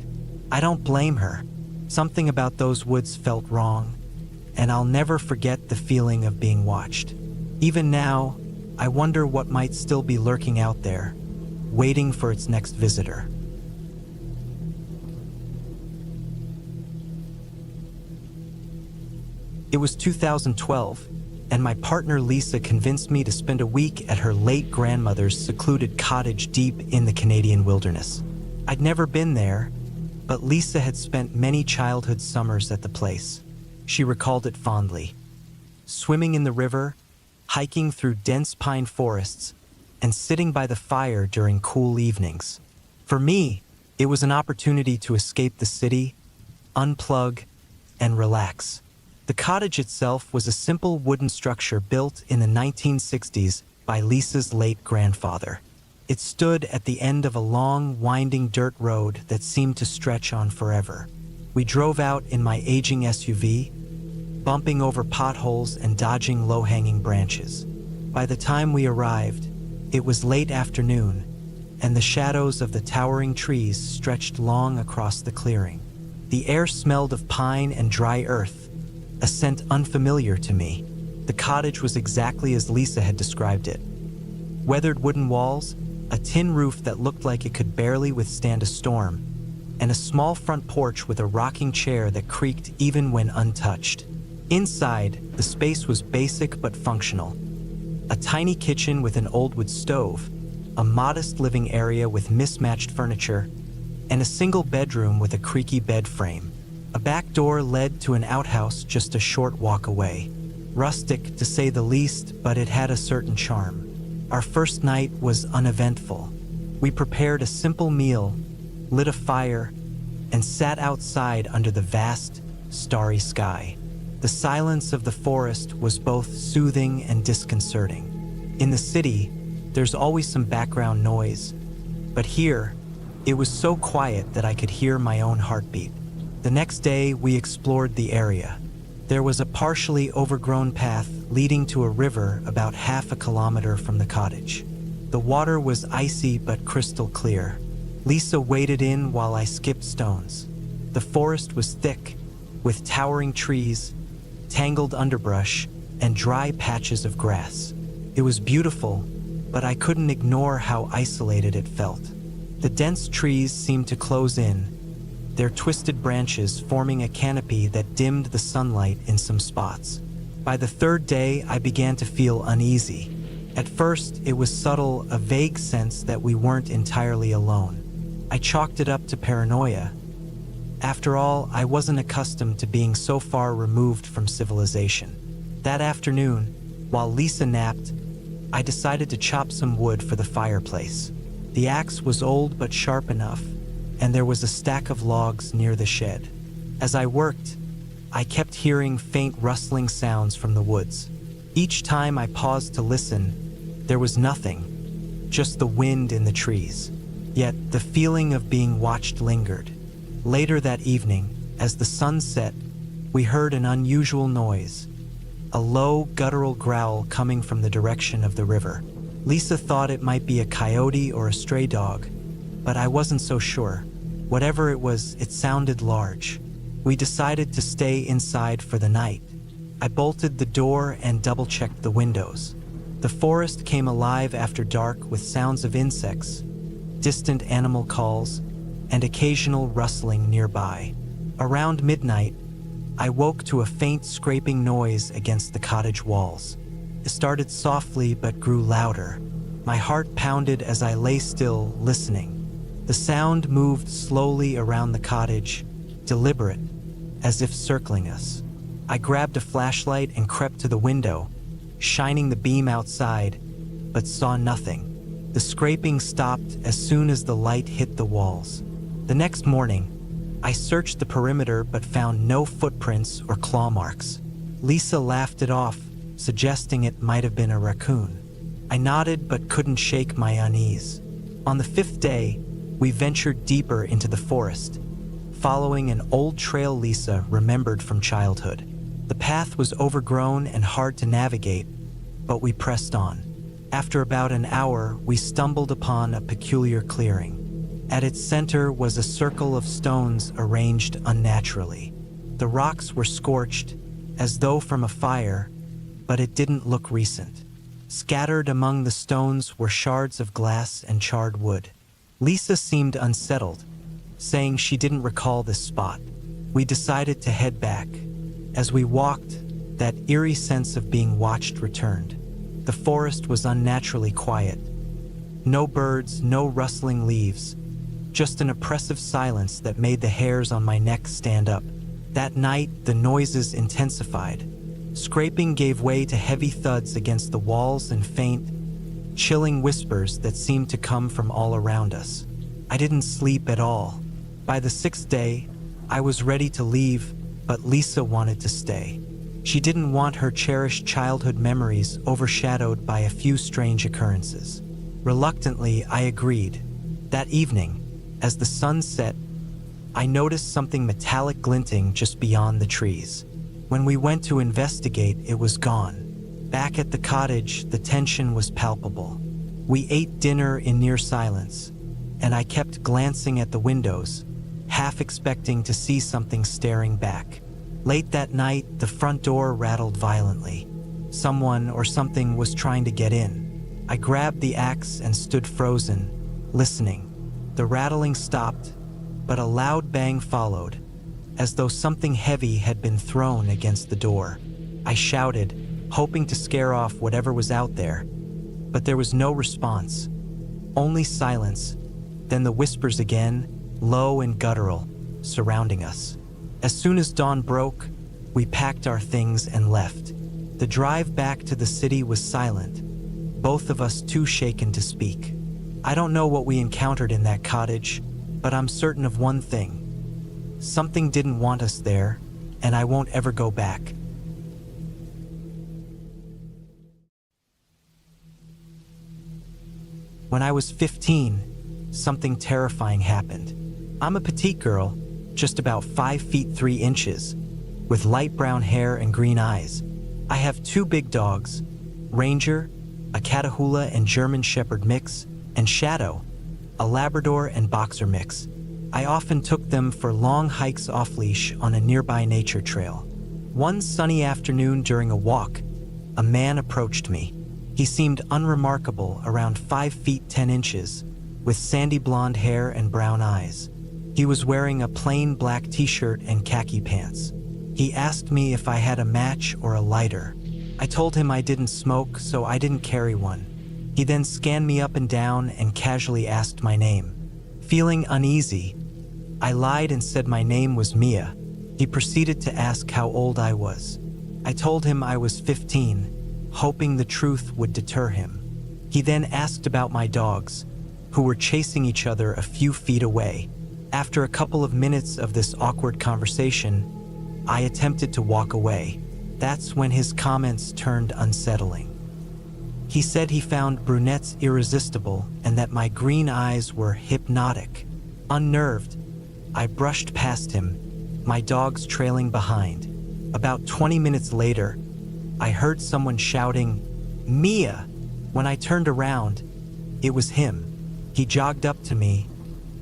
I don't blame her. Something about those woods felt wrong, and I'll never forget the feeling of being watched. Even now, I wonder what might still be lurking out there, waiting for its next visitor. It was 2012, and my partner Lisa convinced me to spend a week at her late grandmother's secluded cottage deep in the Canadian wilderness. I'd never been there, but Lisa had spent many childhood summers at the place. She recalled it fondly. Swimming in the river, hiking through dense pine forests, and sitting by the fire during cool evenings. For me, it was an opportunity to escape the city, unplug, and relax. The cottage itself was a simple wooden structure built in the 1960s by Lisa's late grandfather. It stood at the end of a long, winding dirt road that seemed to stretch on forever. We drove out in my aging SUV, bumping over potholes and dodging low-hanging branches. By the time we arrived, it was late afternoon, and the shadows of the towering trees stretched long across the clearing. The air smelled of pine and dry earth, a scent unfamiliar to me. The cottage was exactly as Lisa had described it. Weathered wooden walls, a tin roof that looked like it could barely withstand a storm, and a small front porch with a rocking chair that creaked even when untouched. Inside, the space was basic but functional. A tiny kitchen with an old wood stove, a modest living area with mismatched furniture, and a single bedroom with a creaky bed frame. A back door led to an outhouse just a short walk away. Rustic, to say the least, but it had a certain charm. Our first night was uneventful. We prepared a simple meal, lit a fire, and sat outside under the vast, starry sky. The silence of the forest was both soothing and disconcerting. In the city, there's always some background noise, but here, it was so quiet that I could hear my own heartbeat. The next day, we explored the area. There was a partially overgrown path leading to a river about half a kilometer from the cottage. The water was icy but crystal clear. Lisa waded in while I skipped stones. The forest was thick, with towering trees, tangled underbrush, and dry patches of grass. It was beautiful, but I couldn't ignore how isolated it felt. The dense trees seemed to close in, their twisted branches forming a canopy that dimmed the sunlight in some spots. By the third day, I began to feel uneasy. At first, it was subtle, a vague sense that we weren't entirely alone. I chalked it up to paranoia. After all, I wasn't accustomed to being so far removed from civilization. That afternoon, while Lisa napped, I decided to chop some wood for the fireplace. The axe was old but sharp enough, and there was a stack of logs near the shed. As I worked, I kept hearing faint rustling sounds from the woods. Each time I paused to listen, there was nothing, just the wind in the trees. Yet the feeling of being watched lingered. Later that evening, as the sun set, we heard an unusual noise, a low, guttural growl coming from the direction of the river. Lisa thought it might be a coyote or a stray dog, but I wasn't so sure. Whatever it was, it sounded large. We decided to stay inside for the night. I bolted the door and double-checked the windows. The forest came alive after dark with sounds of insects, distant animal calls, and occasional rustling nearby. Around midnight, I woke to a faint scraping noise against the cottage walls. It started softly but grew louder. My heart pounded as I lay still, listening. The sound moved slowly around the cottage, deliberate, as if circling us. I grabbed a flashlight and crept to the window, shining the beam outside, but saw nothing. The scraping stopped as soon as the light hit the walls. The next morning, I searched the perimeter but found no footprints or claw marks. Lisa laughed it off, suggesting it might have been a raccoon. I nodded but couldn't shake my unease. On the fifth day, we ventured deeper into the forest, following an old trail Lisa remembered from childhood. The path was overgrown and hard to navigate, but we pressed on. After about an hour, we stumbled upon a peculiar clearing. At its center was a circle of stones arranged unnaturally. The rocks were scorched, as though from a fire, but it didn't look recent. Scattered among the stones were shards of glass and charred wood. Lisa seemed unsettled, saying she didn't recall this spot. We decided to head back. As we walked, that eerie sense of being watched returned. The forest was unnaturally quiet. No birds, no rustling leaves, just an oppressive silence that made the hairs on my neck stand up. That night, the noises intensified. Scraping gave way to heavy thuds against the walls and faint, chilling whispers that seemed to come from all around us. I didn't sleep at all. By the sixth day, I was ready to leave, but Lisa wanted to stay. She didn't want her cherished childhood memories overshadowed by a few strange occurrences. Reluctantly, I agreed. That evening, as the sun set, I noticed something metallic glinting just beyond the trees. When we went to investigate, it was gone. Back at the cottage, the tension was palpable. We ate dinner in near silence, and I kept glancing at the windows, half expecting to see something staring back. Late that night, the front door rattled violently. Someone or something was trying to get in. I grabbed the axe and stood frozen, listening. The rattling stopped, but a loud bang followed, as though something heavy had been thrown against the door. I shouted, hoping to scare off whatever was out there, but there was no response. Only silence, then the whispers again, low and guttural, surrounding us. As soon as dawn broke, we packed our things and left. The drive back to the city was silent, both of us too shaken to speak. I don't know what we encountered in that cottage, but I'm certain of one thing. Something didn't want us there, and I won't ever go back. When I was 15, something terrifying happened. I'm a petite girl, just about 5 feet 3 inches, with light brown hair and green eyes. I have 2 big dogs, Ranger, a Catahoula and German Shepherd mix, and Shadow, a Labrador and Boxer mix. I often took them for long hikes off-leash on a nearby nature trail. One sunny afternoon during a walk, a man approached me. He seemed unremarkable, around 5 feet 10 inches, with sandy blonde hair and brown eyes. He was wearing a plain black t-shirt and khaki pants. He asked me if I had a match or a lighter. I told him I didn't smoke, so I didn't carry one. He then scanned me up and down and casually asked my name. Feeling uneasy, I lied and said my name was Mia. He proceeded to ask how old I was. I told him I was 15, hoping the truth would deter him. He then asked about my dogs, who were chasing each other a few feet away. After a couple of minutes of this awkward conversation, I attempted to walk away. That's when his comments turned unsettling. He said he found brunettes irresistible and that my green eyes were hypnotic. Unnerved, I brushed past him, my dogs trailing behind. About 20 minutes later, I heard someone shouting, "Mia!" When I turned around, it was him. He jogged up to me,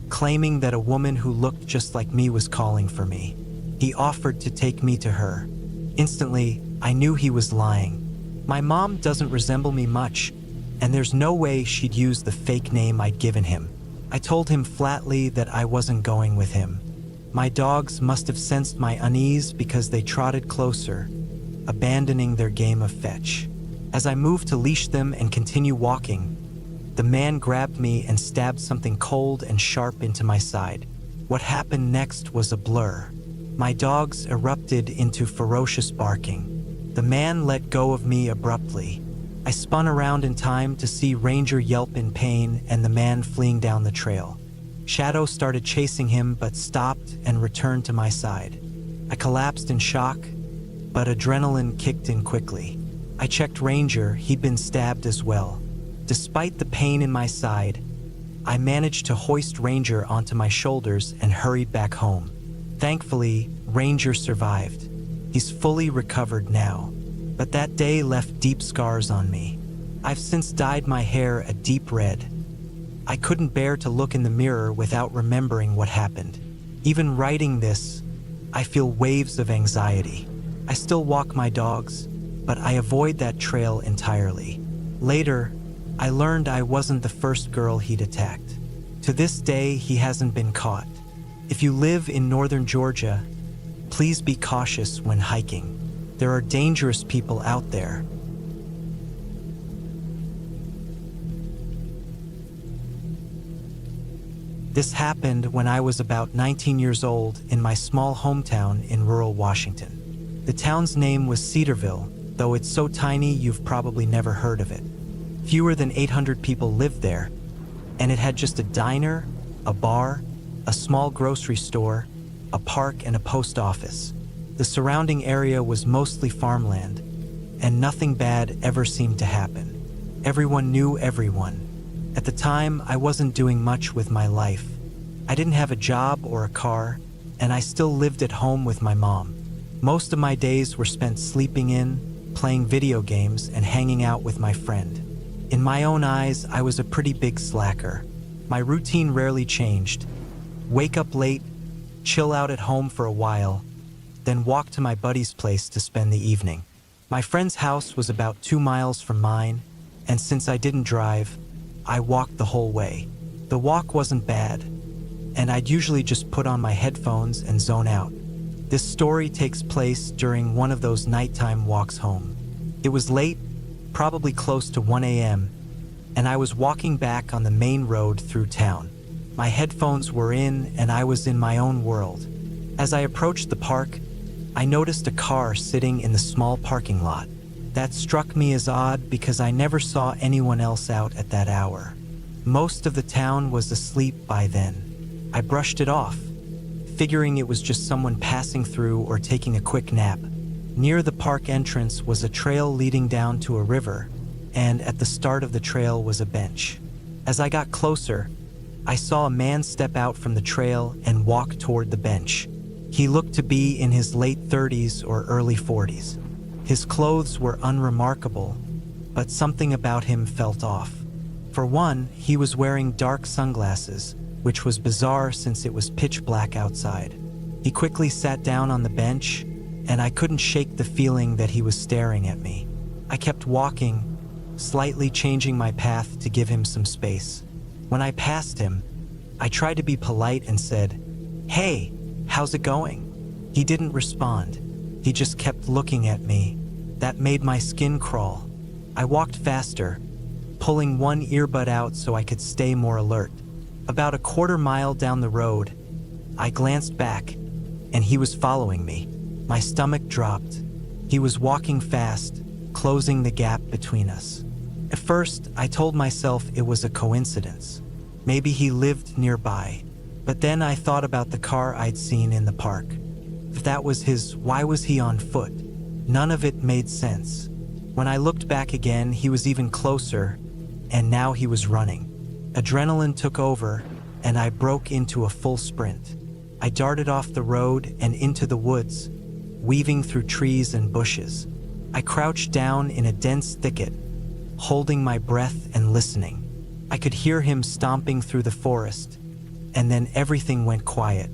claiming that a woman who looked just like me was calling for me. He offered to take me to her. Instantly, I knew he was lying. My mom doesn't resemble me much, and there's no way she'd use the fake name I'd given him. I told him flatly that I wasn't going with him. My dogs must have sensed my unease because they trotted closer, abandoning their game of fetch. As I moved to leash them and continue walking, the man grabbed me and stabbed something cold and sharp into my side. What happened next was a blur. My dogs erupted into ferocious barking. The man let go of me abruptly. I spun around in time to see Ranger yelp in pain and the man fleeing down the trail. Shadow started chasing him but stopped and returned to my side. I collapsed in shock, but adrenaline kicked in quickly. I checked Ranger, he'd been stabbed as well. Despite the pain in my side, I managed to hoist Ranger onto my shoulders and hurried back home. Thankfully, Ranger survived. He's fully recovered now, but that day left deep scars on me. I've since dyed my hair a deep red. I couldn't bear to look in the mirror without remembering what happened. Even writing this, I feel waves of anxiety. I still walk my dogs, but I avoid that trail entirely. Later, I learned I wasn't the first girl he'd attacked. To this day, he hasn't been caught. If you live in northern Georgia, please be cautious when hiking. There are dangerous people out there. This happened when I was about 19 years old in my small hometown in rural Washington. The town's name was Cedarville, though it's so tiny you've probably never heard of it. Fewer than 800 people lived there, and it had just a diner, a bar, a small grocery store, a park, and a post office. The surrounding area was mostly farmland, and nothing bad ever seemed to happen. Everyone knew everyone. At the time, I wasn't doing much with my life. I didn't have a job or a car, and I still lived at home with my mom. Most of my days were spent sleeping in, playing video games, and hanging out with my friend. In my own eyes, I was a pretty big slacker. My routine rarely changed. Wake up late, chill out at home for a while, then walk to my buddy's place to spend the evening. My friend's house was about 2 miles from mine, and since I didn't drive, I walked the whole way. The walk wasn't bad, and I'd usually just put on my headphones and zone out. This story takes place during one of those nighttime walks home. It was late, probably close to 1 a.m., and I was walking back on the main road through town. My headphones were in, and I was in my own world. As I approached the park, I noticed a car sitting in the small parking lot. That struck me as odd because I never saw anyone else out at that hour. Most of the town was asleep by then. I brushed it off, figuring it was just someone passing through or taking a quick nap. Near the park entrance was a trail leading down to a river, and at the start of the trail was a bench. As I got closer, I saw a man step out from the trail and walk toward the bench. He looked to be in his late 30s or early 40s. His clothes were unremarkable, but something about him felt off. For one, he was wearing dark sunglasses, which was bizarre since it was pitch black outside. He quickly sat down on the bench, and I couldn't shake the feeling that he was staring at me. I kept walking, slightly changing my path to give him some space. When I passed him, I tried to be polite and said, "Hey, how's it going?" He didn't respond. He just kept looking at me. That made my skin crawl. I walked faster, pulling one earbud out so I could stay more alert. About a quarter mile down the road, I glanced back, and he was following me. My stomach dropped. He was walking fast, closing the gap between us. At first, I told myself it was a coincidence. Maybe he lived nearby. But then I thought about the car I'd seen in the park. If that was his, why was he on foot? None of it made sense. When I looked back again, he was even closer, and now he was running. Adrenaline took over, and I broke into a full sprint. I darted off the road and into the woods, weaving through trees and bushes. I crouched down in a dense thicket, holding my breath and listening. I could hear him stomping through the forest, and then everything went quiet.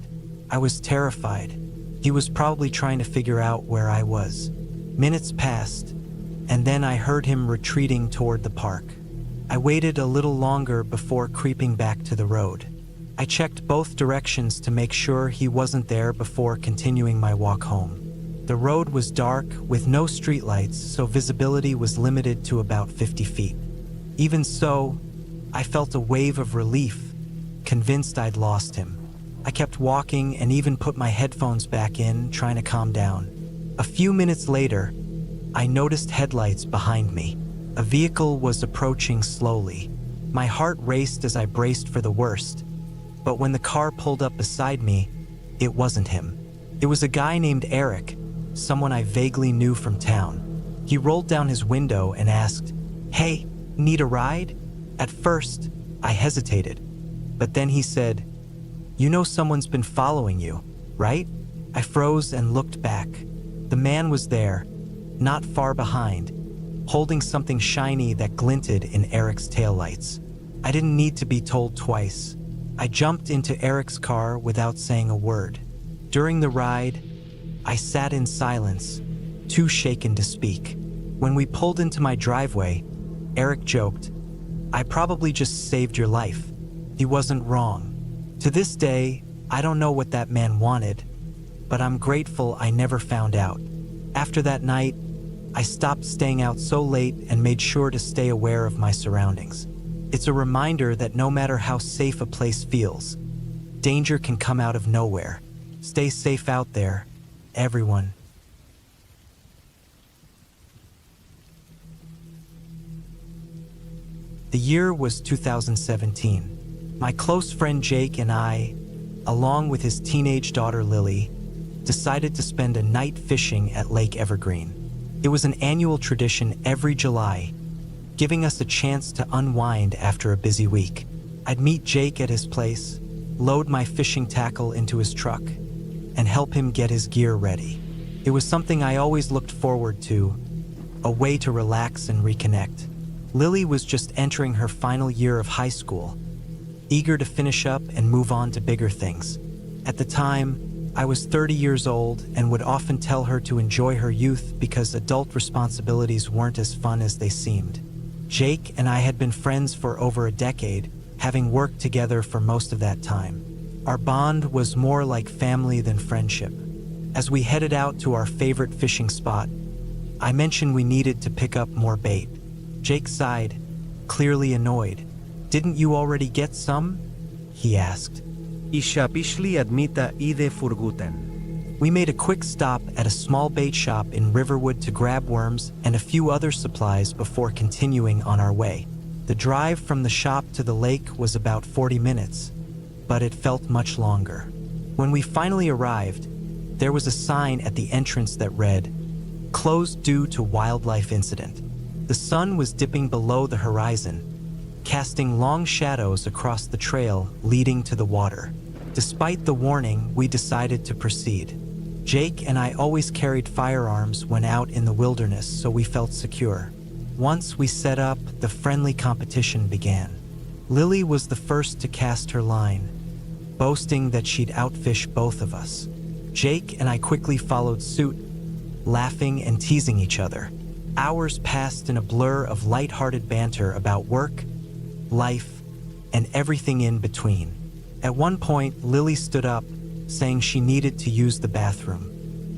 I was terrified. He was probably trying to figure out where I was. Minutes passed, and then I heard him retreating toward the park. I waited a little longer before creeping back to the road. I checked both directions to make sure he wasn't there before continuing my walk home. The road was dark with no streetlights, so visibility was limited to about 50 feet. Even so, I felt a wave of relief, convinced I'd lost him. I kept walking and even put my headphones back in, trying to calm down. A few minutes later, I noticed headlights behind me. A vehicle was approaching slowly. My heart raced as I braced for the worst, but when the car pulled up beside me, it wasn't him. It was a guy named Eric, someone I vaguely knew from town. He rolled down his window and asked, "Hey, need a ride?" At first, I hesitated, but then he said, "You know someone's been following you, right?" I froze and looked back. The man was there, not far behind, holding something shiny that glinted in Eric's taillights. I didn't need to be told twice. I jumped into Eric's car without saying a word. During the ride, I sat in silence, too shaken to speak. When we pulled into my driveway, Eric joked, "I probably just saved your life." He wasn't wrong. To this day, I don't know what that man wanted, but I'm grateful I never found out. After that night, I stopped staying out so late and made sure to stay aware of my surroundings. It's a reminder that no matter how safe a place feels, danger can come out of nowhere. Stay safe out there, everyone. The year was 2017. My close friend Jake and I, along with his teenage daughter Lily, decided to spend a night fishing at Lake Evergreen. It was an annual tradition every July, giving us a chance to unwind after a busy week. I'd meet Jake at his place, load my fishing tackle into his truck, and help him get his gear ready. It was something I always looked forward to, a way to relax and reconnect. Lily was just entering her final year of high school, eager to finish up and move on to bigger things. At the time, I was 30 years old and would often tell her to enjoy her youth because adult responsibilities weren't as fun as they seemed. Jake and I had been friends for over a decade, having worked together for most of that time. Our bond was more like family than friendship. As we headed out to our favorite fishing spot, I mentioned we needed to pick up more bait. Jake sighed, clearly annoyed. "Didn't you already get some?" he asked. Isha pishli admita ide furguten. We made a quick stop at a small bait shop in Riverwood to grab worms and a few other supplies before continuing on our way. The drive from the shop to the lake was about 40 minutes, but it felt much longer. When we finally arrived, there was a sign at the entrance that read, "Closed due to wildlife incident." The sun was dipping below the horizon, casting long shadows across the trail leading to the water. Despite the warning, we decided to proceed. Jake and I always carried firearms when out in the wilderness, so we felt secure. Once we set up, the friendly competition began. Lily was the first to cast her line, boasting that she'd outfish both of us. Jake and I quickly followed suit, laughing and teasing each other. Hours passed in a blur of light-hearted banter about work, life, and everything in between. At one point, Lily stood up, saying she needed to use the bathroom.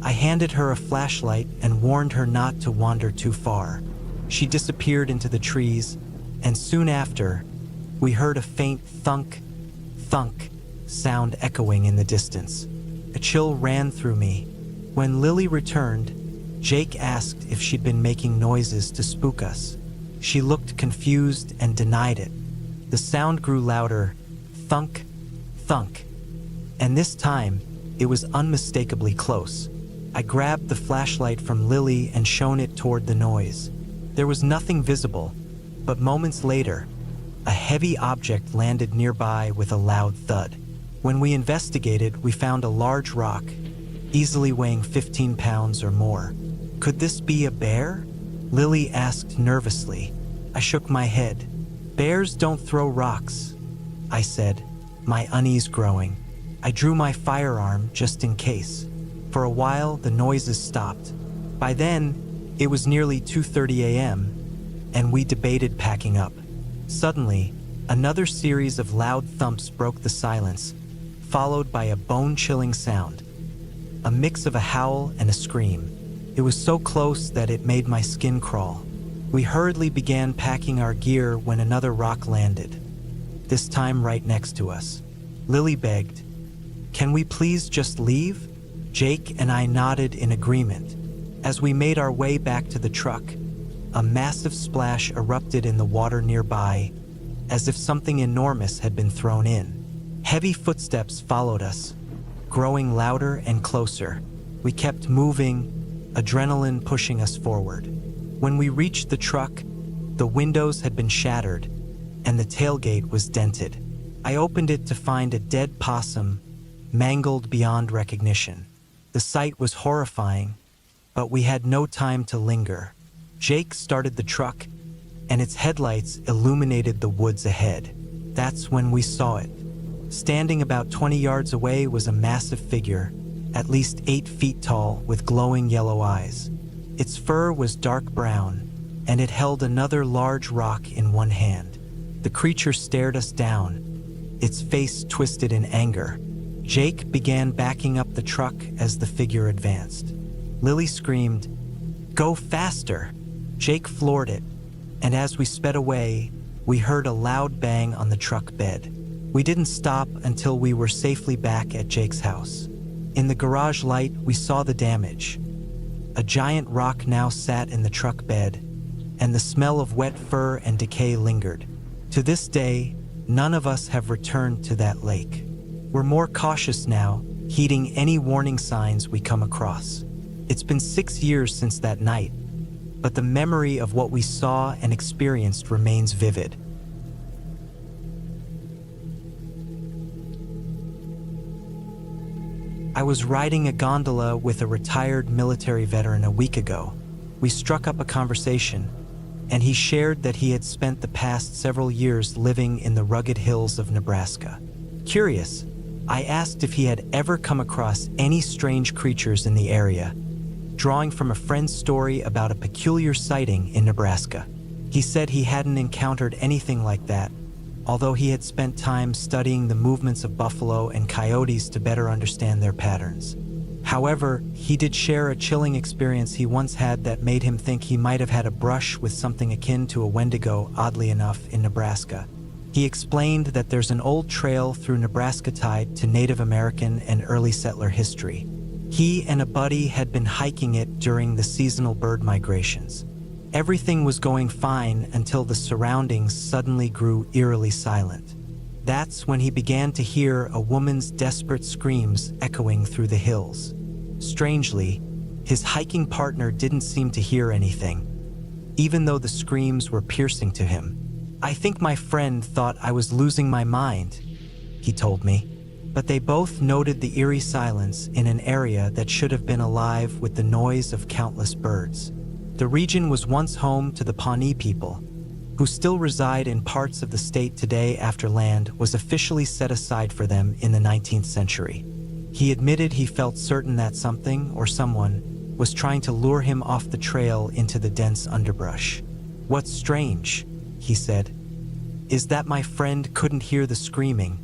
I handed her a flashlight and warned her not to wander too far. She disappeared into the trees, and soon after, we heard a faint thunk, thunk sound echoing in the distance. A chill ran through me. When Lily returned, Jake asked if she'd been making noises to spook us. She looked confused and denied it. The sound grew louder, thunk, thunk, and this time, it was unmistakably close. I grabbed the flashlight from Lily and shone it toward the noise. There was nothing visible, but moments later, a heavy object landed nearby with a loud thud. When we investigated, we found a large rock, easily weighing 15 pounds or more. Could this be a bear? Lily asked nervously. I shook my head. Bears don't throw rocks, I said, my unease growing. I drew my firearm just in case. For a while, the noises stopped. By then, it was nearly 2:30 a.m., and we debated packing up. Suddenly, another series of loud thumps broke the silence, followed by a bone-chilling sound, a mix of a howl and a scream. It was so close that it made my skin crawl. We hurriedly began packing our gear when another rock landed, this time right next to us. Lily begged, "Can we please just leave?" Jake and I nodded in agreement. As we made our way back to the truck, a massive splash erupted in the water nearby, as if something enormous had been thrown in. Heavy footsteps followed us, growing louder and closer. We kept moving, adrenaline pushing us forward. When we reached the truck, the windows had been shattered, and the tailgate was dented. I opened it to find a dead possum, mangled beyond recognition. The sight was horrifying, but we had no time to linger. Jake started the truck, and its headlights illuminated the woods ahead. That's when we saw it. Standing about 20 yards away was a massive figure, at least 8 feet tall, with glowing yellow eyes. Its fur was dark brown, and it held another large rock in one hand. The creature stared us down, its face twisted in anger. Jake began backing up the truck as the figure advanced. Lily screamed, "Go faster!" Jake floored it, and as we sped away, we heard a loud bang on the truck bed. We didn't stop until we were safely back at Jake's house. In the garage light, we saw the damage. A giant rock now sat in the truck bed, and the smell of wet fur and decay lingered. To this day, none of us have returned to that lake. We're more cautious now, heeding any warning signs we come across. It's been 6 years since that night, but the memory of what we saw and experienced remains vivid. I was riding a gondola with a retired military veteran a week ago. We struck up a conversation, and he shared that he had spent the past several years living in the rugged hills of Nebraska. Curious, I asked if he had ever come across any strange creatures in the area, drawing from a friend's story about a peculiar sighting in Nebraska. He said he hadn't encountered anything like that, although he had spent time studying the movements of buffalo and coyotes to better understand their patterns. However, he did share a chilling experience he once had that made him think he might have had a brush with something akin to a Wendigo, oddly enough, in Nebraska. He explained that there's an old trail through Nebraska tied to Native American and early settler history. He and a buddy had been hiking it during the seasonal bird migrations. Everything was going fine until the surroundings suddenly grew eerily silent. That's when he began to hear a woman's desperate screams echoing through the hills. Strangely, his hiking partner didn't seem to hear anything, even though the screams were piercing to him. "I think my friend thought I was losing my mind," he told me. But they both noted the eerie silence in an area that should have been alive with the noise of countless birds. The region was once home to the Pawnee people, who still reside in parts of the state today after land was officially set aside for them in the 19th century. He admitted he felt certain that something or someone was trying to lure him off the trail into the dense underbrush. "What's strange," he said, "is that my friend couldn't hear the screaming,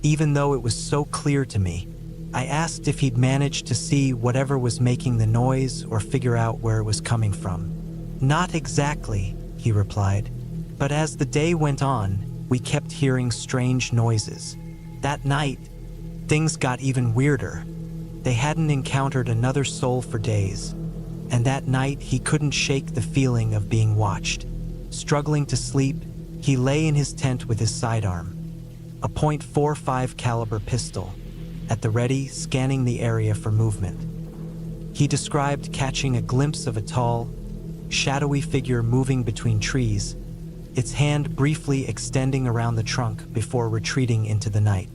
even though it was so clear to me. I asked if he'd managed to see whatever was making the noise or figure out where it was coming from. Not exactly," he replied, "but as the day went on, we kept hearing strange noises. That night, things got even weirder. They hadn't encountered another soul for days, and that night he couldn't shake the feeling of being watched. Struggling to sleep, he lay in his tent with his sidearm, a .45 caliber pistol, at the ready, scanning the area for movement. He described catching a glimpse of a tall, shadowy figure moving between trees, its hand briefly extending around the trunk before retreating into the night.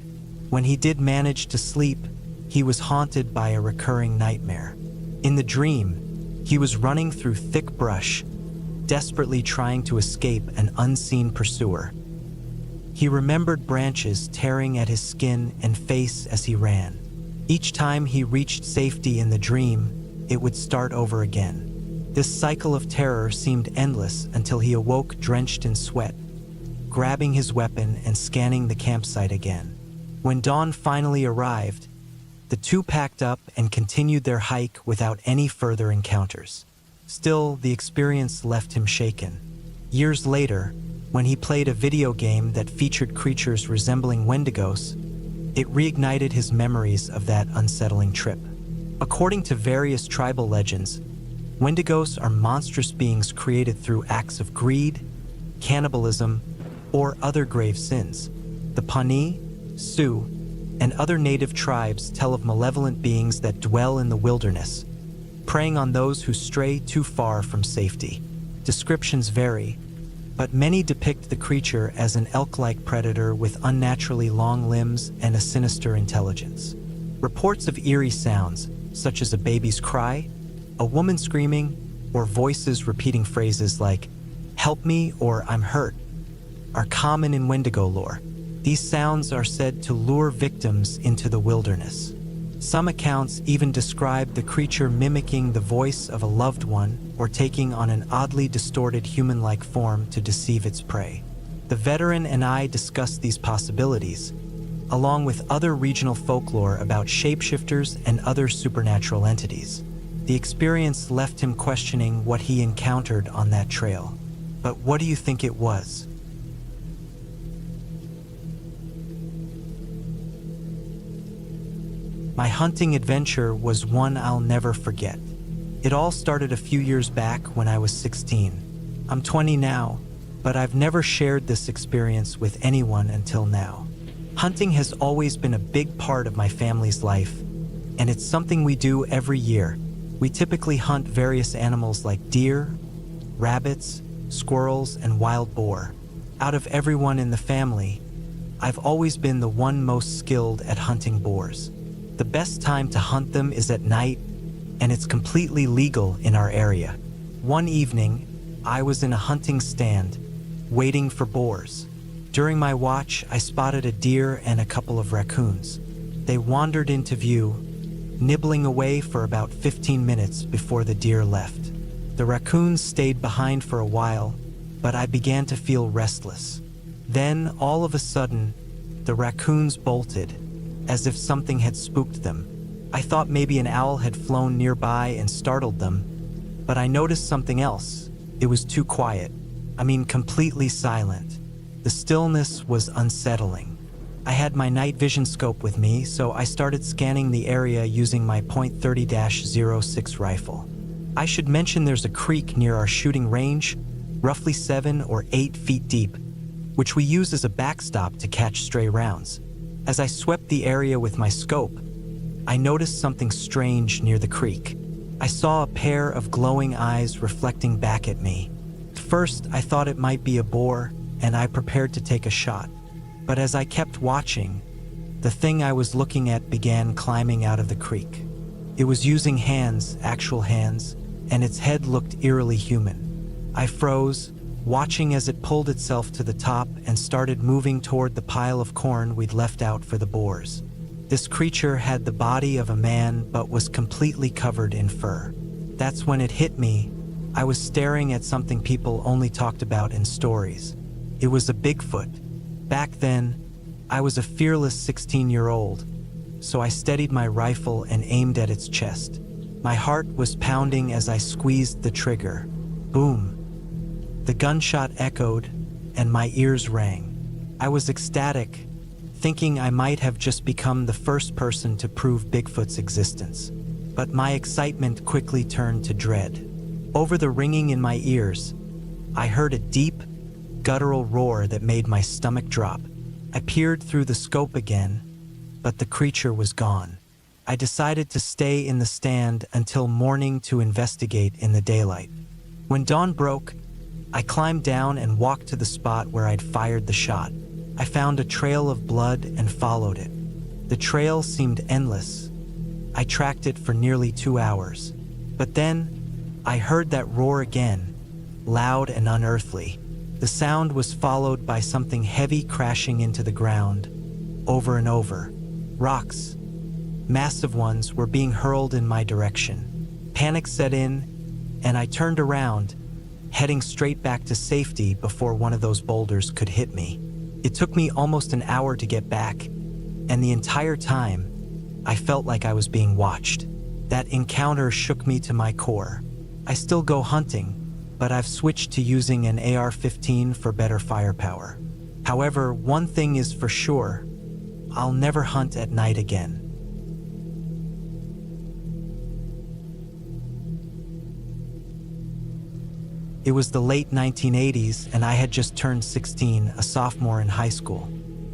When he did manage to sleep, he was haunted by a recurring nightmare. In the dream, he was running through thick brush, desperately trying to escape an unseen pursuer. He remembered branches tearing at his skin and face as he ran. Each time he reached safety in the dream, it would start over again. This cycle of terror seemed endless until he awoke drenched in sweat, grabbing his weapon and scanning the campsite again. When dawn finally arrived, the two packed up and continued their hike without any further encounters. Still, the experience left him shaken. Years later, when he played a video game that featured creatures resembling Wendigos, it reignited his memories of that unsettling trip. According to various tribal legends, Wendigos are monstrous beings created through acts of greed, cannibalism, or other grave sins. The Pawnee, Sioux, and other native tribes tell of malevolent beings that dwell in the wilderness, preying on those who stray too far from safety. Descriptions vary, but many depict the creature as an elk-like predator with unnaturally long limbs and a sinister intelligence. Reports of eerie sounds, such as a baby's cry, a woman screaming, or voices repeating phrases like, "Help me" or "I'm hurt," are common in Wendigo lore. These sounds are said to lure victims into the wilderness. Some accounts even describe the creature mimicking the voice of a loved one or taking on an oddly distorted human-like form to deceive its prey. The veteran and I discussed these possibilities, along with other regional folklore about shapeshifters and other supernatural entities. The experience left him questioning what he encountered on that trail. But what do you think it was? My hunting adventure was one I'll never forget. It all started a few years back when I was 16. I'm 20 now, but I've never shared this experience with anyone until now. Hunting has always been a big part of my family's life, and it's something we do every year. We typically hunt various animals like deer, rabbits, squirrels, and wild boar. Out of everyone in the family, I've always been the one most skilled at hunting boars. The best time to hunt them is at night, and it's completely legal in our area. One evening, I was in a hunting stand, waiting for boars. During my watch, I spotted a deer and a couple of raccoons. They wandered into view, nibbling away for about 15 minutes before the deer left. The raccoons stayed behind for a while, but I began to feel restless. Then, all of a sudden, the raccoons bolted, as if something had spooked them. I thought maybe an owl had flown nearby and startled them, but I noticed something else. It was too quiet. I mean, completely silent. The stillness was unsettling. I had my night vision scope with me, so I started scanning the area using my .30-06 rifle. I should mention there's a creek near our shooting range, roughly 7 or 8 feet deep, which we use as a backstop to catch stray rounds. As I swept the area with my scope, I noticed something strange near the creek. I saw a pair of glowing eyes reflecting back at me. First, I thought it might be a boar, and I prepared to take a shot. But as I kept watching, the thing I was looking at began climbing out of the creek. It was using hands, actual hands, and its head looked eerily human. I froze, watching as it pulled itself to the top and started moving toward the pile of corn we'd left out for the boars. This creature had the body of a man but was completely covered in fur. That's when it hit me. I was staring at something people only talked about in stories. It was a Bigfoot. Back then, I was a fearless 16-year-old, so I steadied my rifle and aimed at its chest. My heart was pounding as I squeezed the trigger. Boom. The gunshot echoed, and my ears rang. I was ecstatic, thinking I might have just become the first person to prove Bigfoot's existence. But my excitement quickly turned to dread. Over the ringing in my ears, I heard a deep, guttural roar that made my stomach drop. I peered through the scope again, but the creature was gone. I decided to stay in the stand until morning to investigate in the daylight. When dawn broke, I climbed down and walked to the spot where I'd fired the shot. I found a trail of blood and followed it. The trail seemed endless. I tracked it for nearly 2 hours. But then, I heard that roar again, loud and unearthly. The sound was followed by something heavy crashing into the ground, over and over. Rocks, massive ones, were being hurled in my direction. Panic set in, and I turned around, heading straight back to safety before one of those boulders could hit me. It took me almost an hour to get back, and the entire time, I felt like I was being watched. That encounter shook me to my core. I still go hunting, but I've switched to using an AR-15 for better firepower. However, one thing is for sure, I'll never hunt at night again. It was the late 1980s, and I had just turned 16, a sophomore in high school.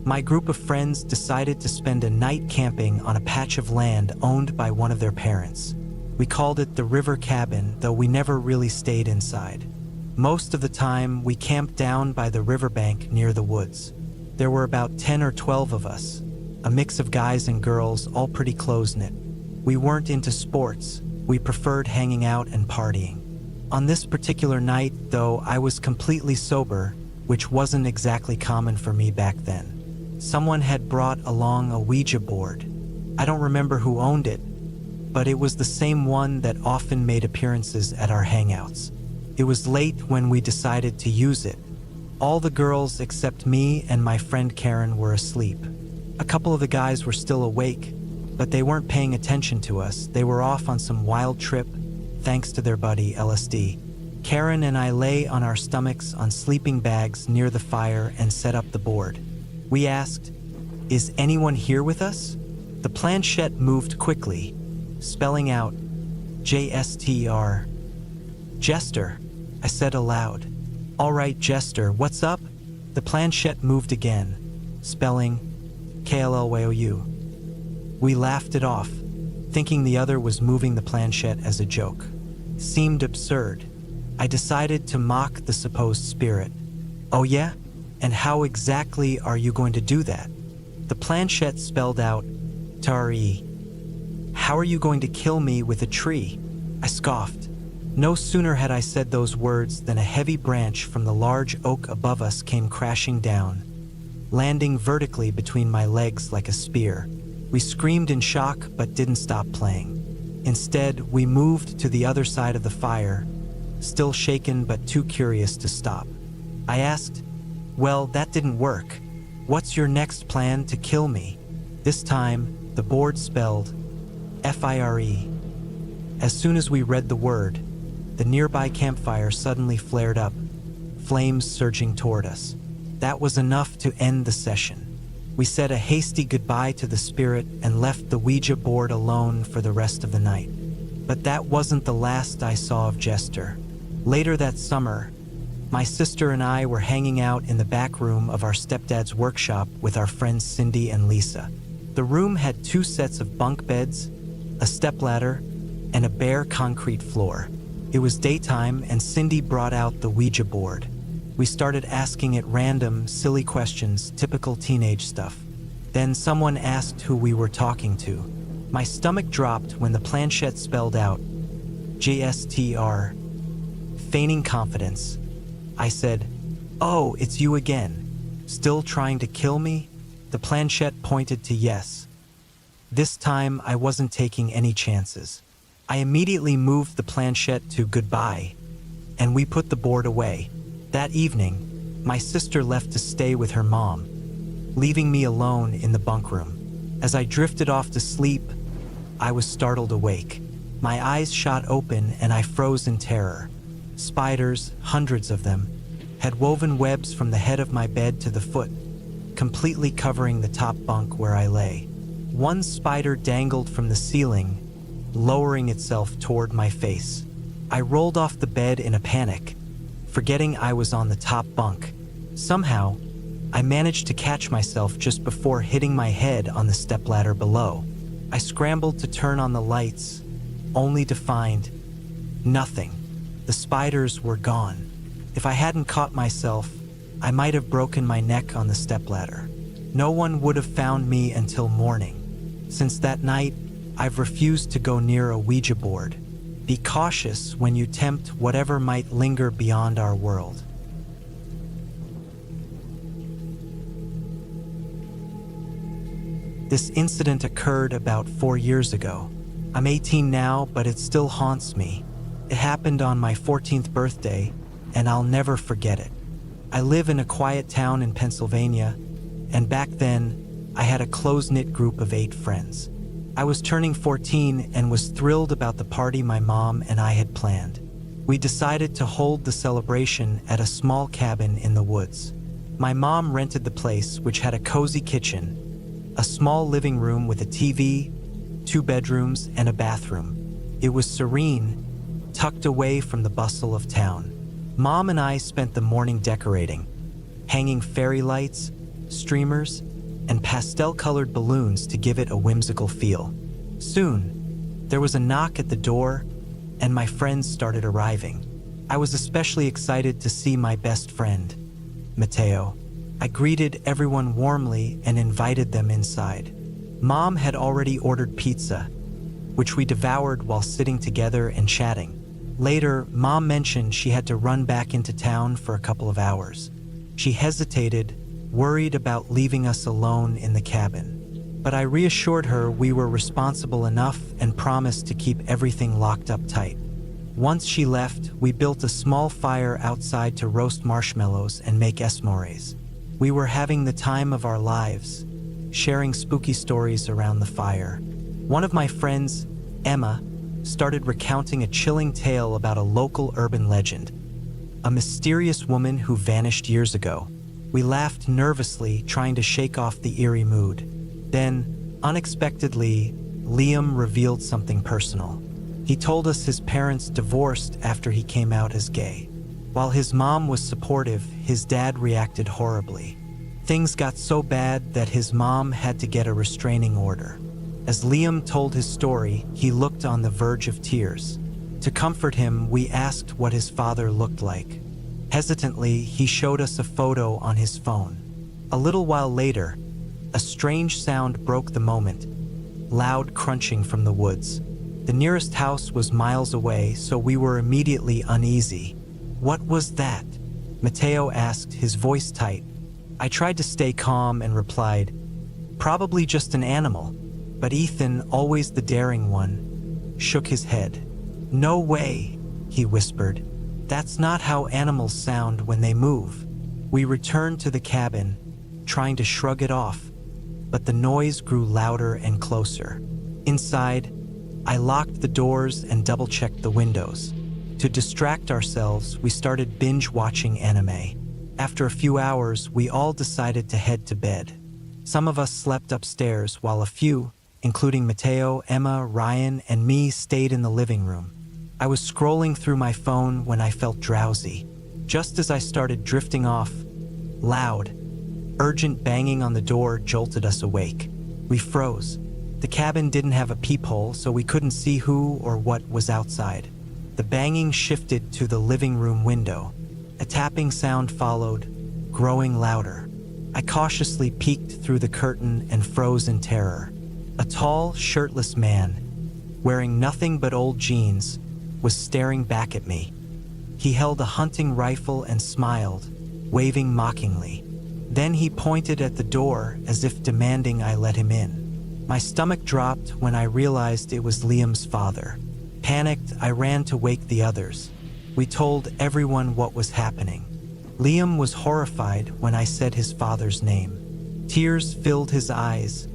My group of friends decided to spend a night camping on a patch of land owned by one of their parents. We called it the River Cabin, though we never really stayed inside. Most of the time, we camped down by the riverbank near the woods. There were about 10 or 12 of us, a mix of guys and girls, all pretty close-knit. We weren't into sports. We preferred hanging out and partying. On this particular night, though, I was completely sober, which wasn't exactly common for me back then. Someone had brought along a Ouija board. I don't remember who owned it, but it was the same one that often made appearances at our hangouts. It was late when we decided to use it. All the girls except me and my friend Karen were asleep. A couple of the guys were still awake, but they weren't paying attention to us. They were off on some wild trip, thanks to their buddy LSD. Karen and I lay on our stomachs on sleeping bags near the fire and set up the board. We asked, "Is anyone here with us?" The planchette moved quickly, spelling out JSTR. "Jester," I said aloud. "All right, Jester, what's up?" The planchette moved again, spelling KLLYOU. We laughed it off, thinking the other was moving the planchette as a joke. Seemed absurd. I decided to mock the supposed spirit. "Oh yeah? And how exactly are you going to do that?" The planchette spelled out Tari. "How are you going to kill me with a tree?" I scoffed. No sooner had I said those words than a heavy branch from the large oak above us came crashing down, landing vertically between my legs like a spear. We screamed in shock but didn't stop playing. Instead, we moved to the other side of the fire, still shaken but too curious to stop. I asked, "Well, that didn't work. What's your next plan to kill me?" This time, the board spelled FIRE. As soon as we read the word, the nearby campfire suddenly flared up, flames surging toward us. That was enough to end the session. We said a hasty goodbye to the spirit and left the Ouija board alone for the rest of the night. But that wasn't the last I saw of Jester. Later that summer, My sister and I were hanging out in the back room of our stepdad's workshop with our friends Cindy and Lisa. The room had 2 sets of bunk beds, a stepladder, and a bare concrete floor. It was daytime and Cindy brought out the Ouija board. We started asking it random, silly questions, typical teenage stuff. Then someone asked who we were talking to. My stomach dropped when the planchette spelled out, JSTR. Feigning confidence, I said, "Oh, it's you again. Still trying to kill me?" The planchette pointed to yes. This time, I wasn't taking any chances. I immediately moved the planchette to goodbye, and we put the board away. That evening, my sister left to stay with her mom, leaving me alone in the bunk room. As I drifted off to sleep, I was startled awake. My eyes shot open and I froze in terror. Spiders, hundreds of them, had woven webs from the head of my bed to the foot, completely covering the top bunk where I lay. One spider dangled from the ceiling, lowering itself toward my face. I rolled off the bed in a panic, forgetting I was on the top bunk. Somehow, I managed to catch myself just before hitting my head on the stepladder below. I scrambled to turn on the lights, only to find nothing. The spiders were gone. If I hadn't caught myself, I might have broken my neck on the stepladder. No one would have found me until morning. Since that night, I've refused to go near a Ouija board. Be cautious when you tempt whatever might linger beyond our world. This incident occurred about 4 years ago. I'm 18 now, but it still haunts me. It happened on my 14th birthday, and I'll never forget it. I live in a quiet town in Pennsylvania, and back then, I had a close-knit group of 8 friends. I was turning 14 and was thrilled about the party my mom and I had planned. We decided to hold the celebration at a small cabin in the woods. My mom rented the place, which had a cozy kitchen, a small living room with a TV, 2 bedrooms, and a bathroom. It was serene, tucked away from the bustle of town. Mom and I spent the morning decorating, hanging fairy lights, streamers, and pastel-colored balloons to give it a whimsical feel. Soon, there was a knock at the door, and my friends started arriving. I was especially excited to see my best friend, Matteo. I greeted everyone warmly and invited them inside. Mom had already ordered pizza, which we devoured while sitting together and chatting. Later, Mom mentioned she had to run back into town for a couple of hours. She hesitated, worried about leaving us alone in the cabin. But I reassured her we were responsible enough and promised to keep everything locked up tight. Once she left, we built a small fire outside to roast marshmallows and make s'mores. We were having the time of our lives, sharing spooky stories around the fire. One of my friends, Emma, started recounting a chilling tale about a local urban legend, a mysterious woman who vanished years ago. We laughed nervously, trying to shake off the eerie mood. Then, unexpectedly, Liam revealed something personal. He told us his parents divorced after he came out as gay. While his mom was supportive, his dad reacted horribly. Things got so bad that his mom had to get a restraining order. As Liam told his story, he looked on the verge of tears. To comfort him, we asked what his father looked like. Hesitantly, he showed us a photo on his phone. A little while later, a strange sound broke the moment, loud crunching from the woods. The nearest house was miles away, so we were immediately uneasy. "What was that?" Matteo asked, his voice tight. I tried to stay calm and replied, "Probably just an animal." But Ethan, always the daring one, shook his head. "No way," he whispered. "That's not how animals sound when they move." We returned to the cabin, trying to shrug it off, but the noise grew louder and closer. Inside, I locked the doors and double-checked the windows. To distract ourselves, we started binge-watching anime. After a few hours, we all decided to head to bed. Some of us slept upstairs, while a few, including Matteo, Emma, Ryan, and me, stayed in the living room. I was scrolling through my phone when I felt drowsy. Just as I started drifting off, loud, urgent banging on the door jolted us awake. We froze. The cabin didn't have a peephole, so we couldn't see who or what was outside. The banging shifted to the living room window. A tapping sound followed, growing louder. I cautiously peeked through the curtain and froze in terror. A tall, shirtless man, wearing nothing but old jeans, was staring back at me. He held a hunting rifle and smiled, waving mockingly. Then he pointed at the door as if demanding I let him in. My stomach dropped when I realized it was Liam's father. Panicked, I ran to wake the others. We told everyone what was happening. Liam was horrified when I said his father's name. Tears filled his eyes,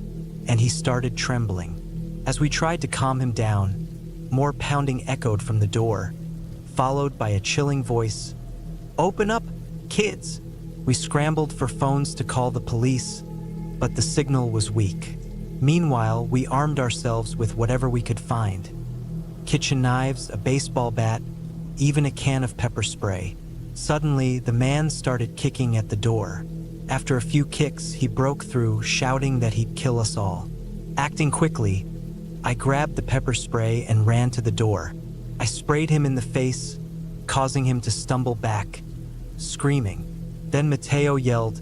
and he started trembling. As we tried to calm him down, more pounding echoed from the door, followed by a chilling voice. "Open up, kids!" We scrambled for phones to call the police, but the signal was weak. Meanwhile, we armed ourselves with whatever we could find. Kitchen knives, a baseball bat, even a can of pepper spray. Suddenly, the man started kicking at the door. After a few kicks, he broke through, shouting that he'd kill us all. Acting quickly, I grabbed the pepper spray and ran to the door. I sprayed him in the face, causing him to stumble back, screaming. Then Mateo yelled,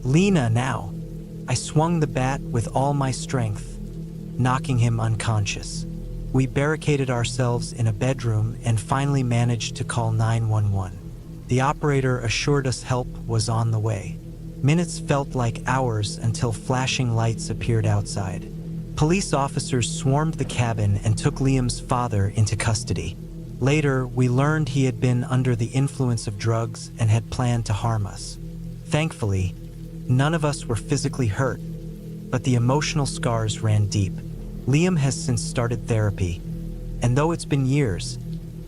"Lena, now!" I swung the bat with all my strength, knocking him unconscious. We barricaded ourselves in a bedroom and finally managed to call 911. The operator assured us help was on the way. Minutes felt like hours until flashing lights appeared outside. Police officers swarmed the cabin and took Liam's father into custody. Later, we learned he had been under the influence of drugs and had planned to harm us. Thankfully, none of us were physically hurt, but the emotional scars ran deep. Liam has since started therapy, and though it's been years,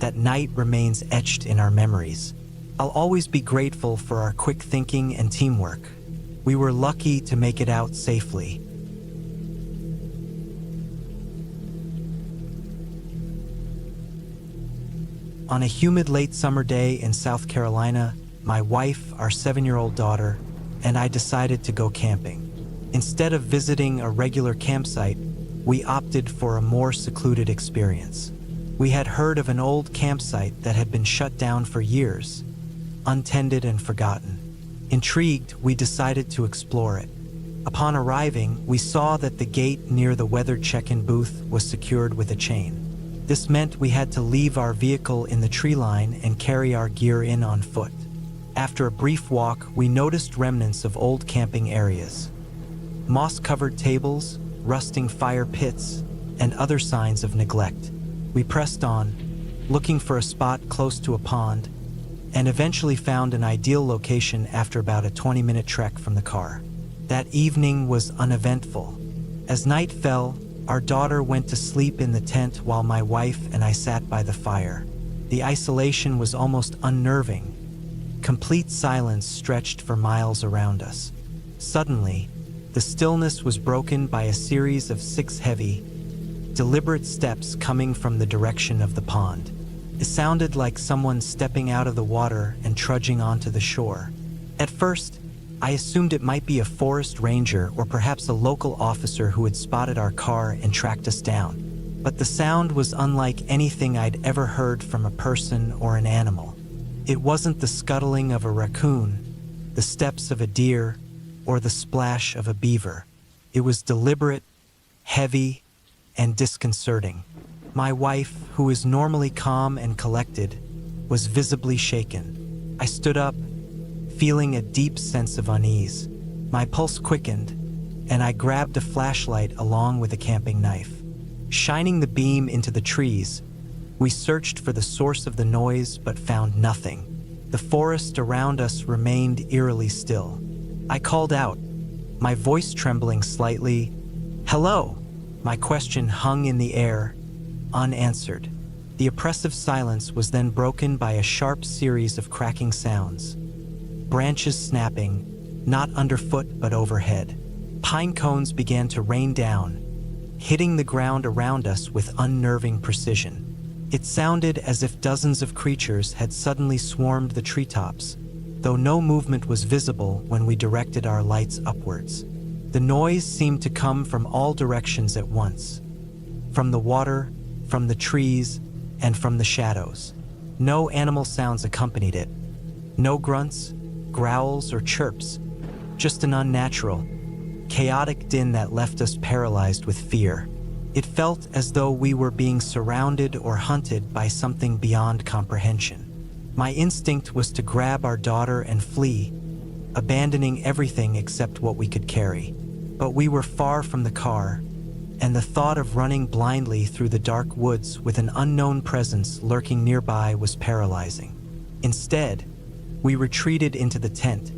that night remains etched in our memories. I'll always be grateful for our quick thinking and teamwork. We were lucky to make it out safely. On a humid late summer day in South Carolina, my wife, our 7-year-old daughter, and I decided to go camping. Instead of visiting a regular campsite, we opted for a more secluded experience. We had heard of an old campsite that had been shut down for years, untended and forgotten. Intrigued, we decided to explore it. Upon arriving, we saw that the gate near the weather check-in booth was secured with a chain. This meant we had to leave our vehicle in the tree line and carry our gear in on foot. After a brief walk, we noticed remnants of old camping areas. Moss-covered tables, rusting fire pits, and other signs of neglect. We pressed on, looking for a spot close to a pond, and eventually found an ideal location after about a 20-minute trek from the car. That evening was uneventful. As night fell, our daughter went to sleep in the tent while my wife and I sat by the fire. The isolation was almost unnerving. Complete silence stretched for miles around us. Suddenly, the stillness was broken by a series of 6 heavy, deliberate steps coming from the direction of the pond. It sounded like someone stepping out of the water and trudging onto the shore. At first, I assumed it might be a forest ranger or perhaps a local officer who had spotted our car and tracked us down. But the sound was unlike anything I'd ever heard from a person or an animal. It wasn't the scuttling of a raccoon, the steps of a deer, or the splash of a beaver. It was deliberate, heavy, and disconcerting. My wife, who is normally calm and collected, was visibly shaken. I stood up, feeling a deep sense of unease. My pulse quickened, and I grabbed a flashlight along with a camping knife. Shining the beam into the trees, we searched for the source of the noise but found nothing. The forest around us remained eerily still. I called out, my voice trembling slightly, "Hello!" My question hung in the air, unanswered. The oppressive silence was then broken by a sharp series of cracking sounds. Branches snapping, not underfoot but overhead. Pine cones began to rain down, hitting the ground around us with unnerving precision. It sounded as if dozens of creatures had suddenly swarmed the treetops, though no movement was visible when we directed our lights upwards. The noise seemed to come from all directions at once, from the water, from the trees, and from the shadows. No animal sounds accompanied it. No grunts, growls, or chirps, just an unnatural, chaotic din that left us paralyzed with fear. It felt as though we were being surrounded or hunted by something beyond comprehension. My instinct was to grab our daughter and flee, abandoning everything except what we could carry. But we were far from the car, and the thought of running blindly through the dark woods with an unknown presence lurking nearby was paralyzing. Instead, we retreated into the tent,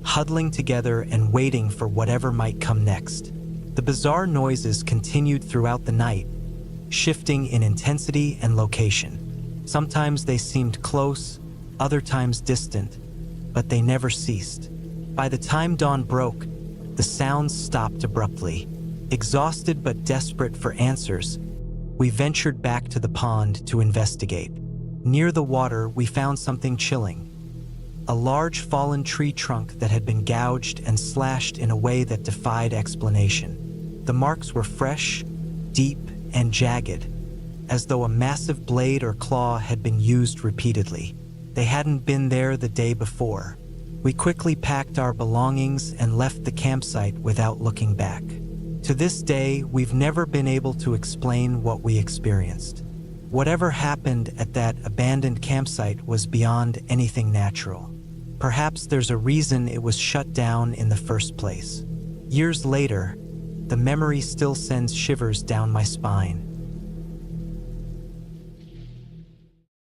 huddling together and waiting for whatever might come next. The bizarre noises continued throughout the night, shifting in intensity and location. Sometimes they seemed close, other times distant, but they never ceased. By the time dawn broke, the sounds stopped abruptly. Exhausted but desperate for answers, we ventured back to the pond to investigate. Near the water, we found something chilling. A large fallen tree trunk that had been gouged and slashed in a way that defied explanation. The marks were fresh, deep, and jagged, as though a massive blade or claw had been used repeatedly. They hadn't been there the day before. We quickly packed our belongings and left the campsite without looking back. To this day, we've never been able to explain what we experienced. Whatever happened at that abandoned campsite was beyond anything natural. Perhaps there's a reason it was shut down in the first place. Years later, the memory still sends shivers down my spine.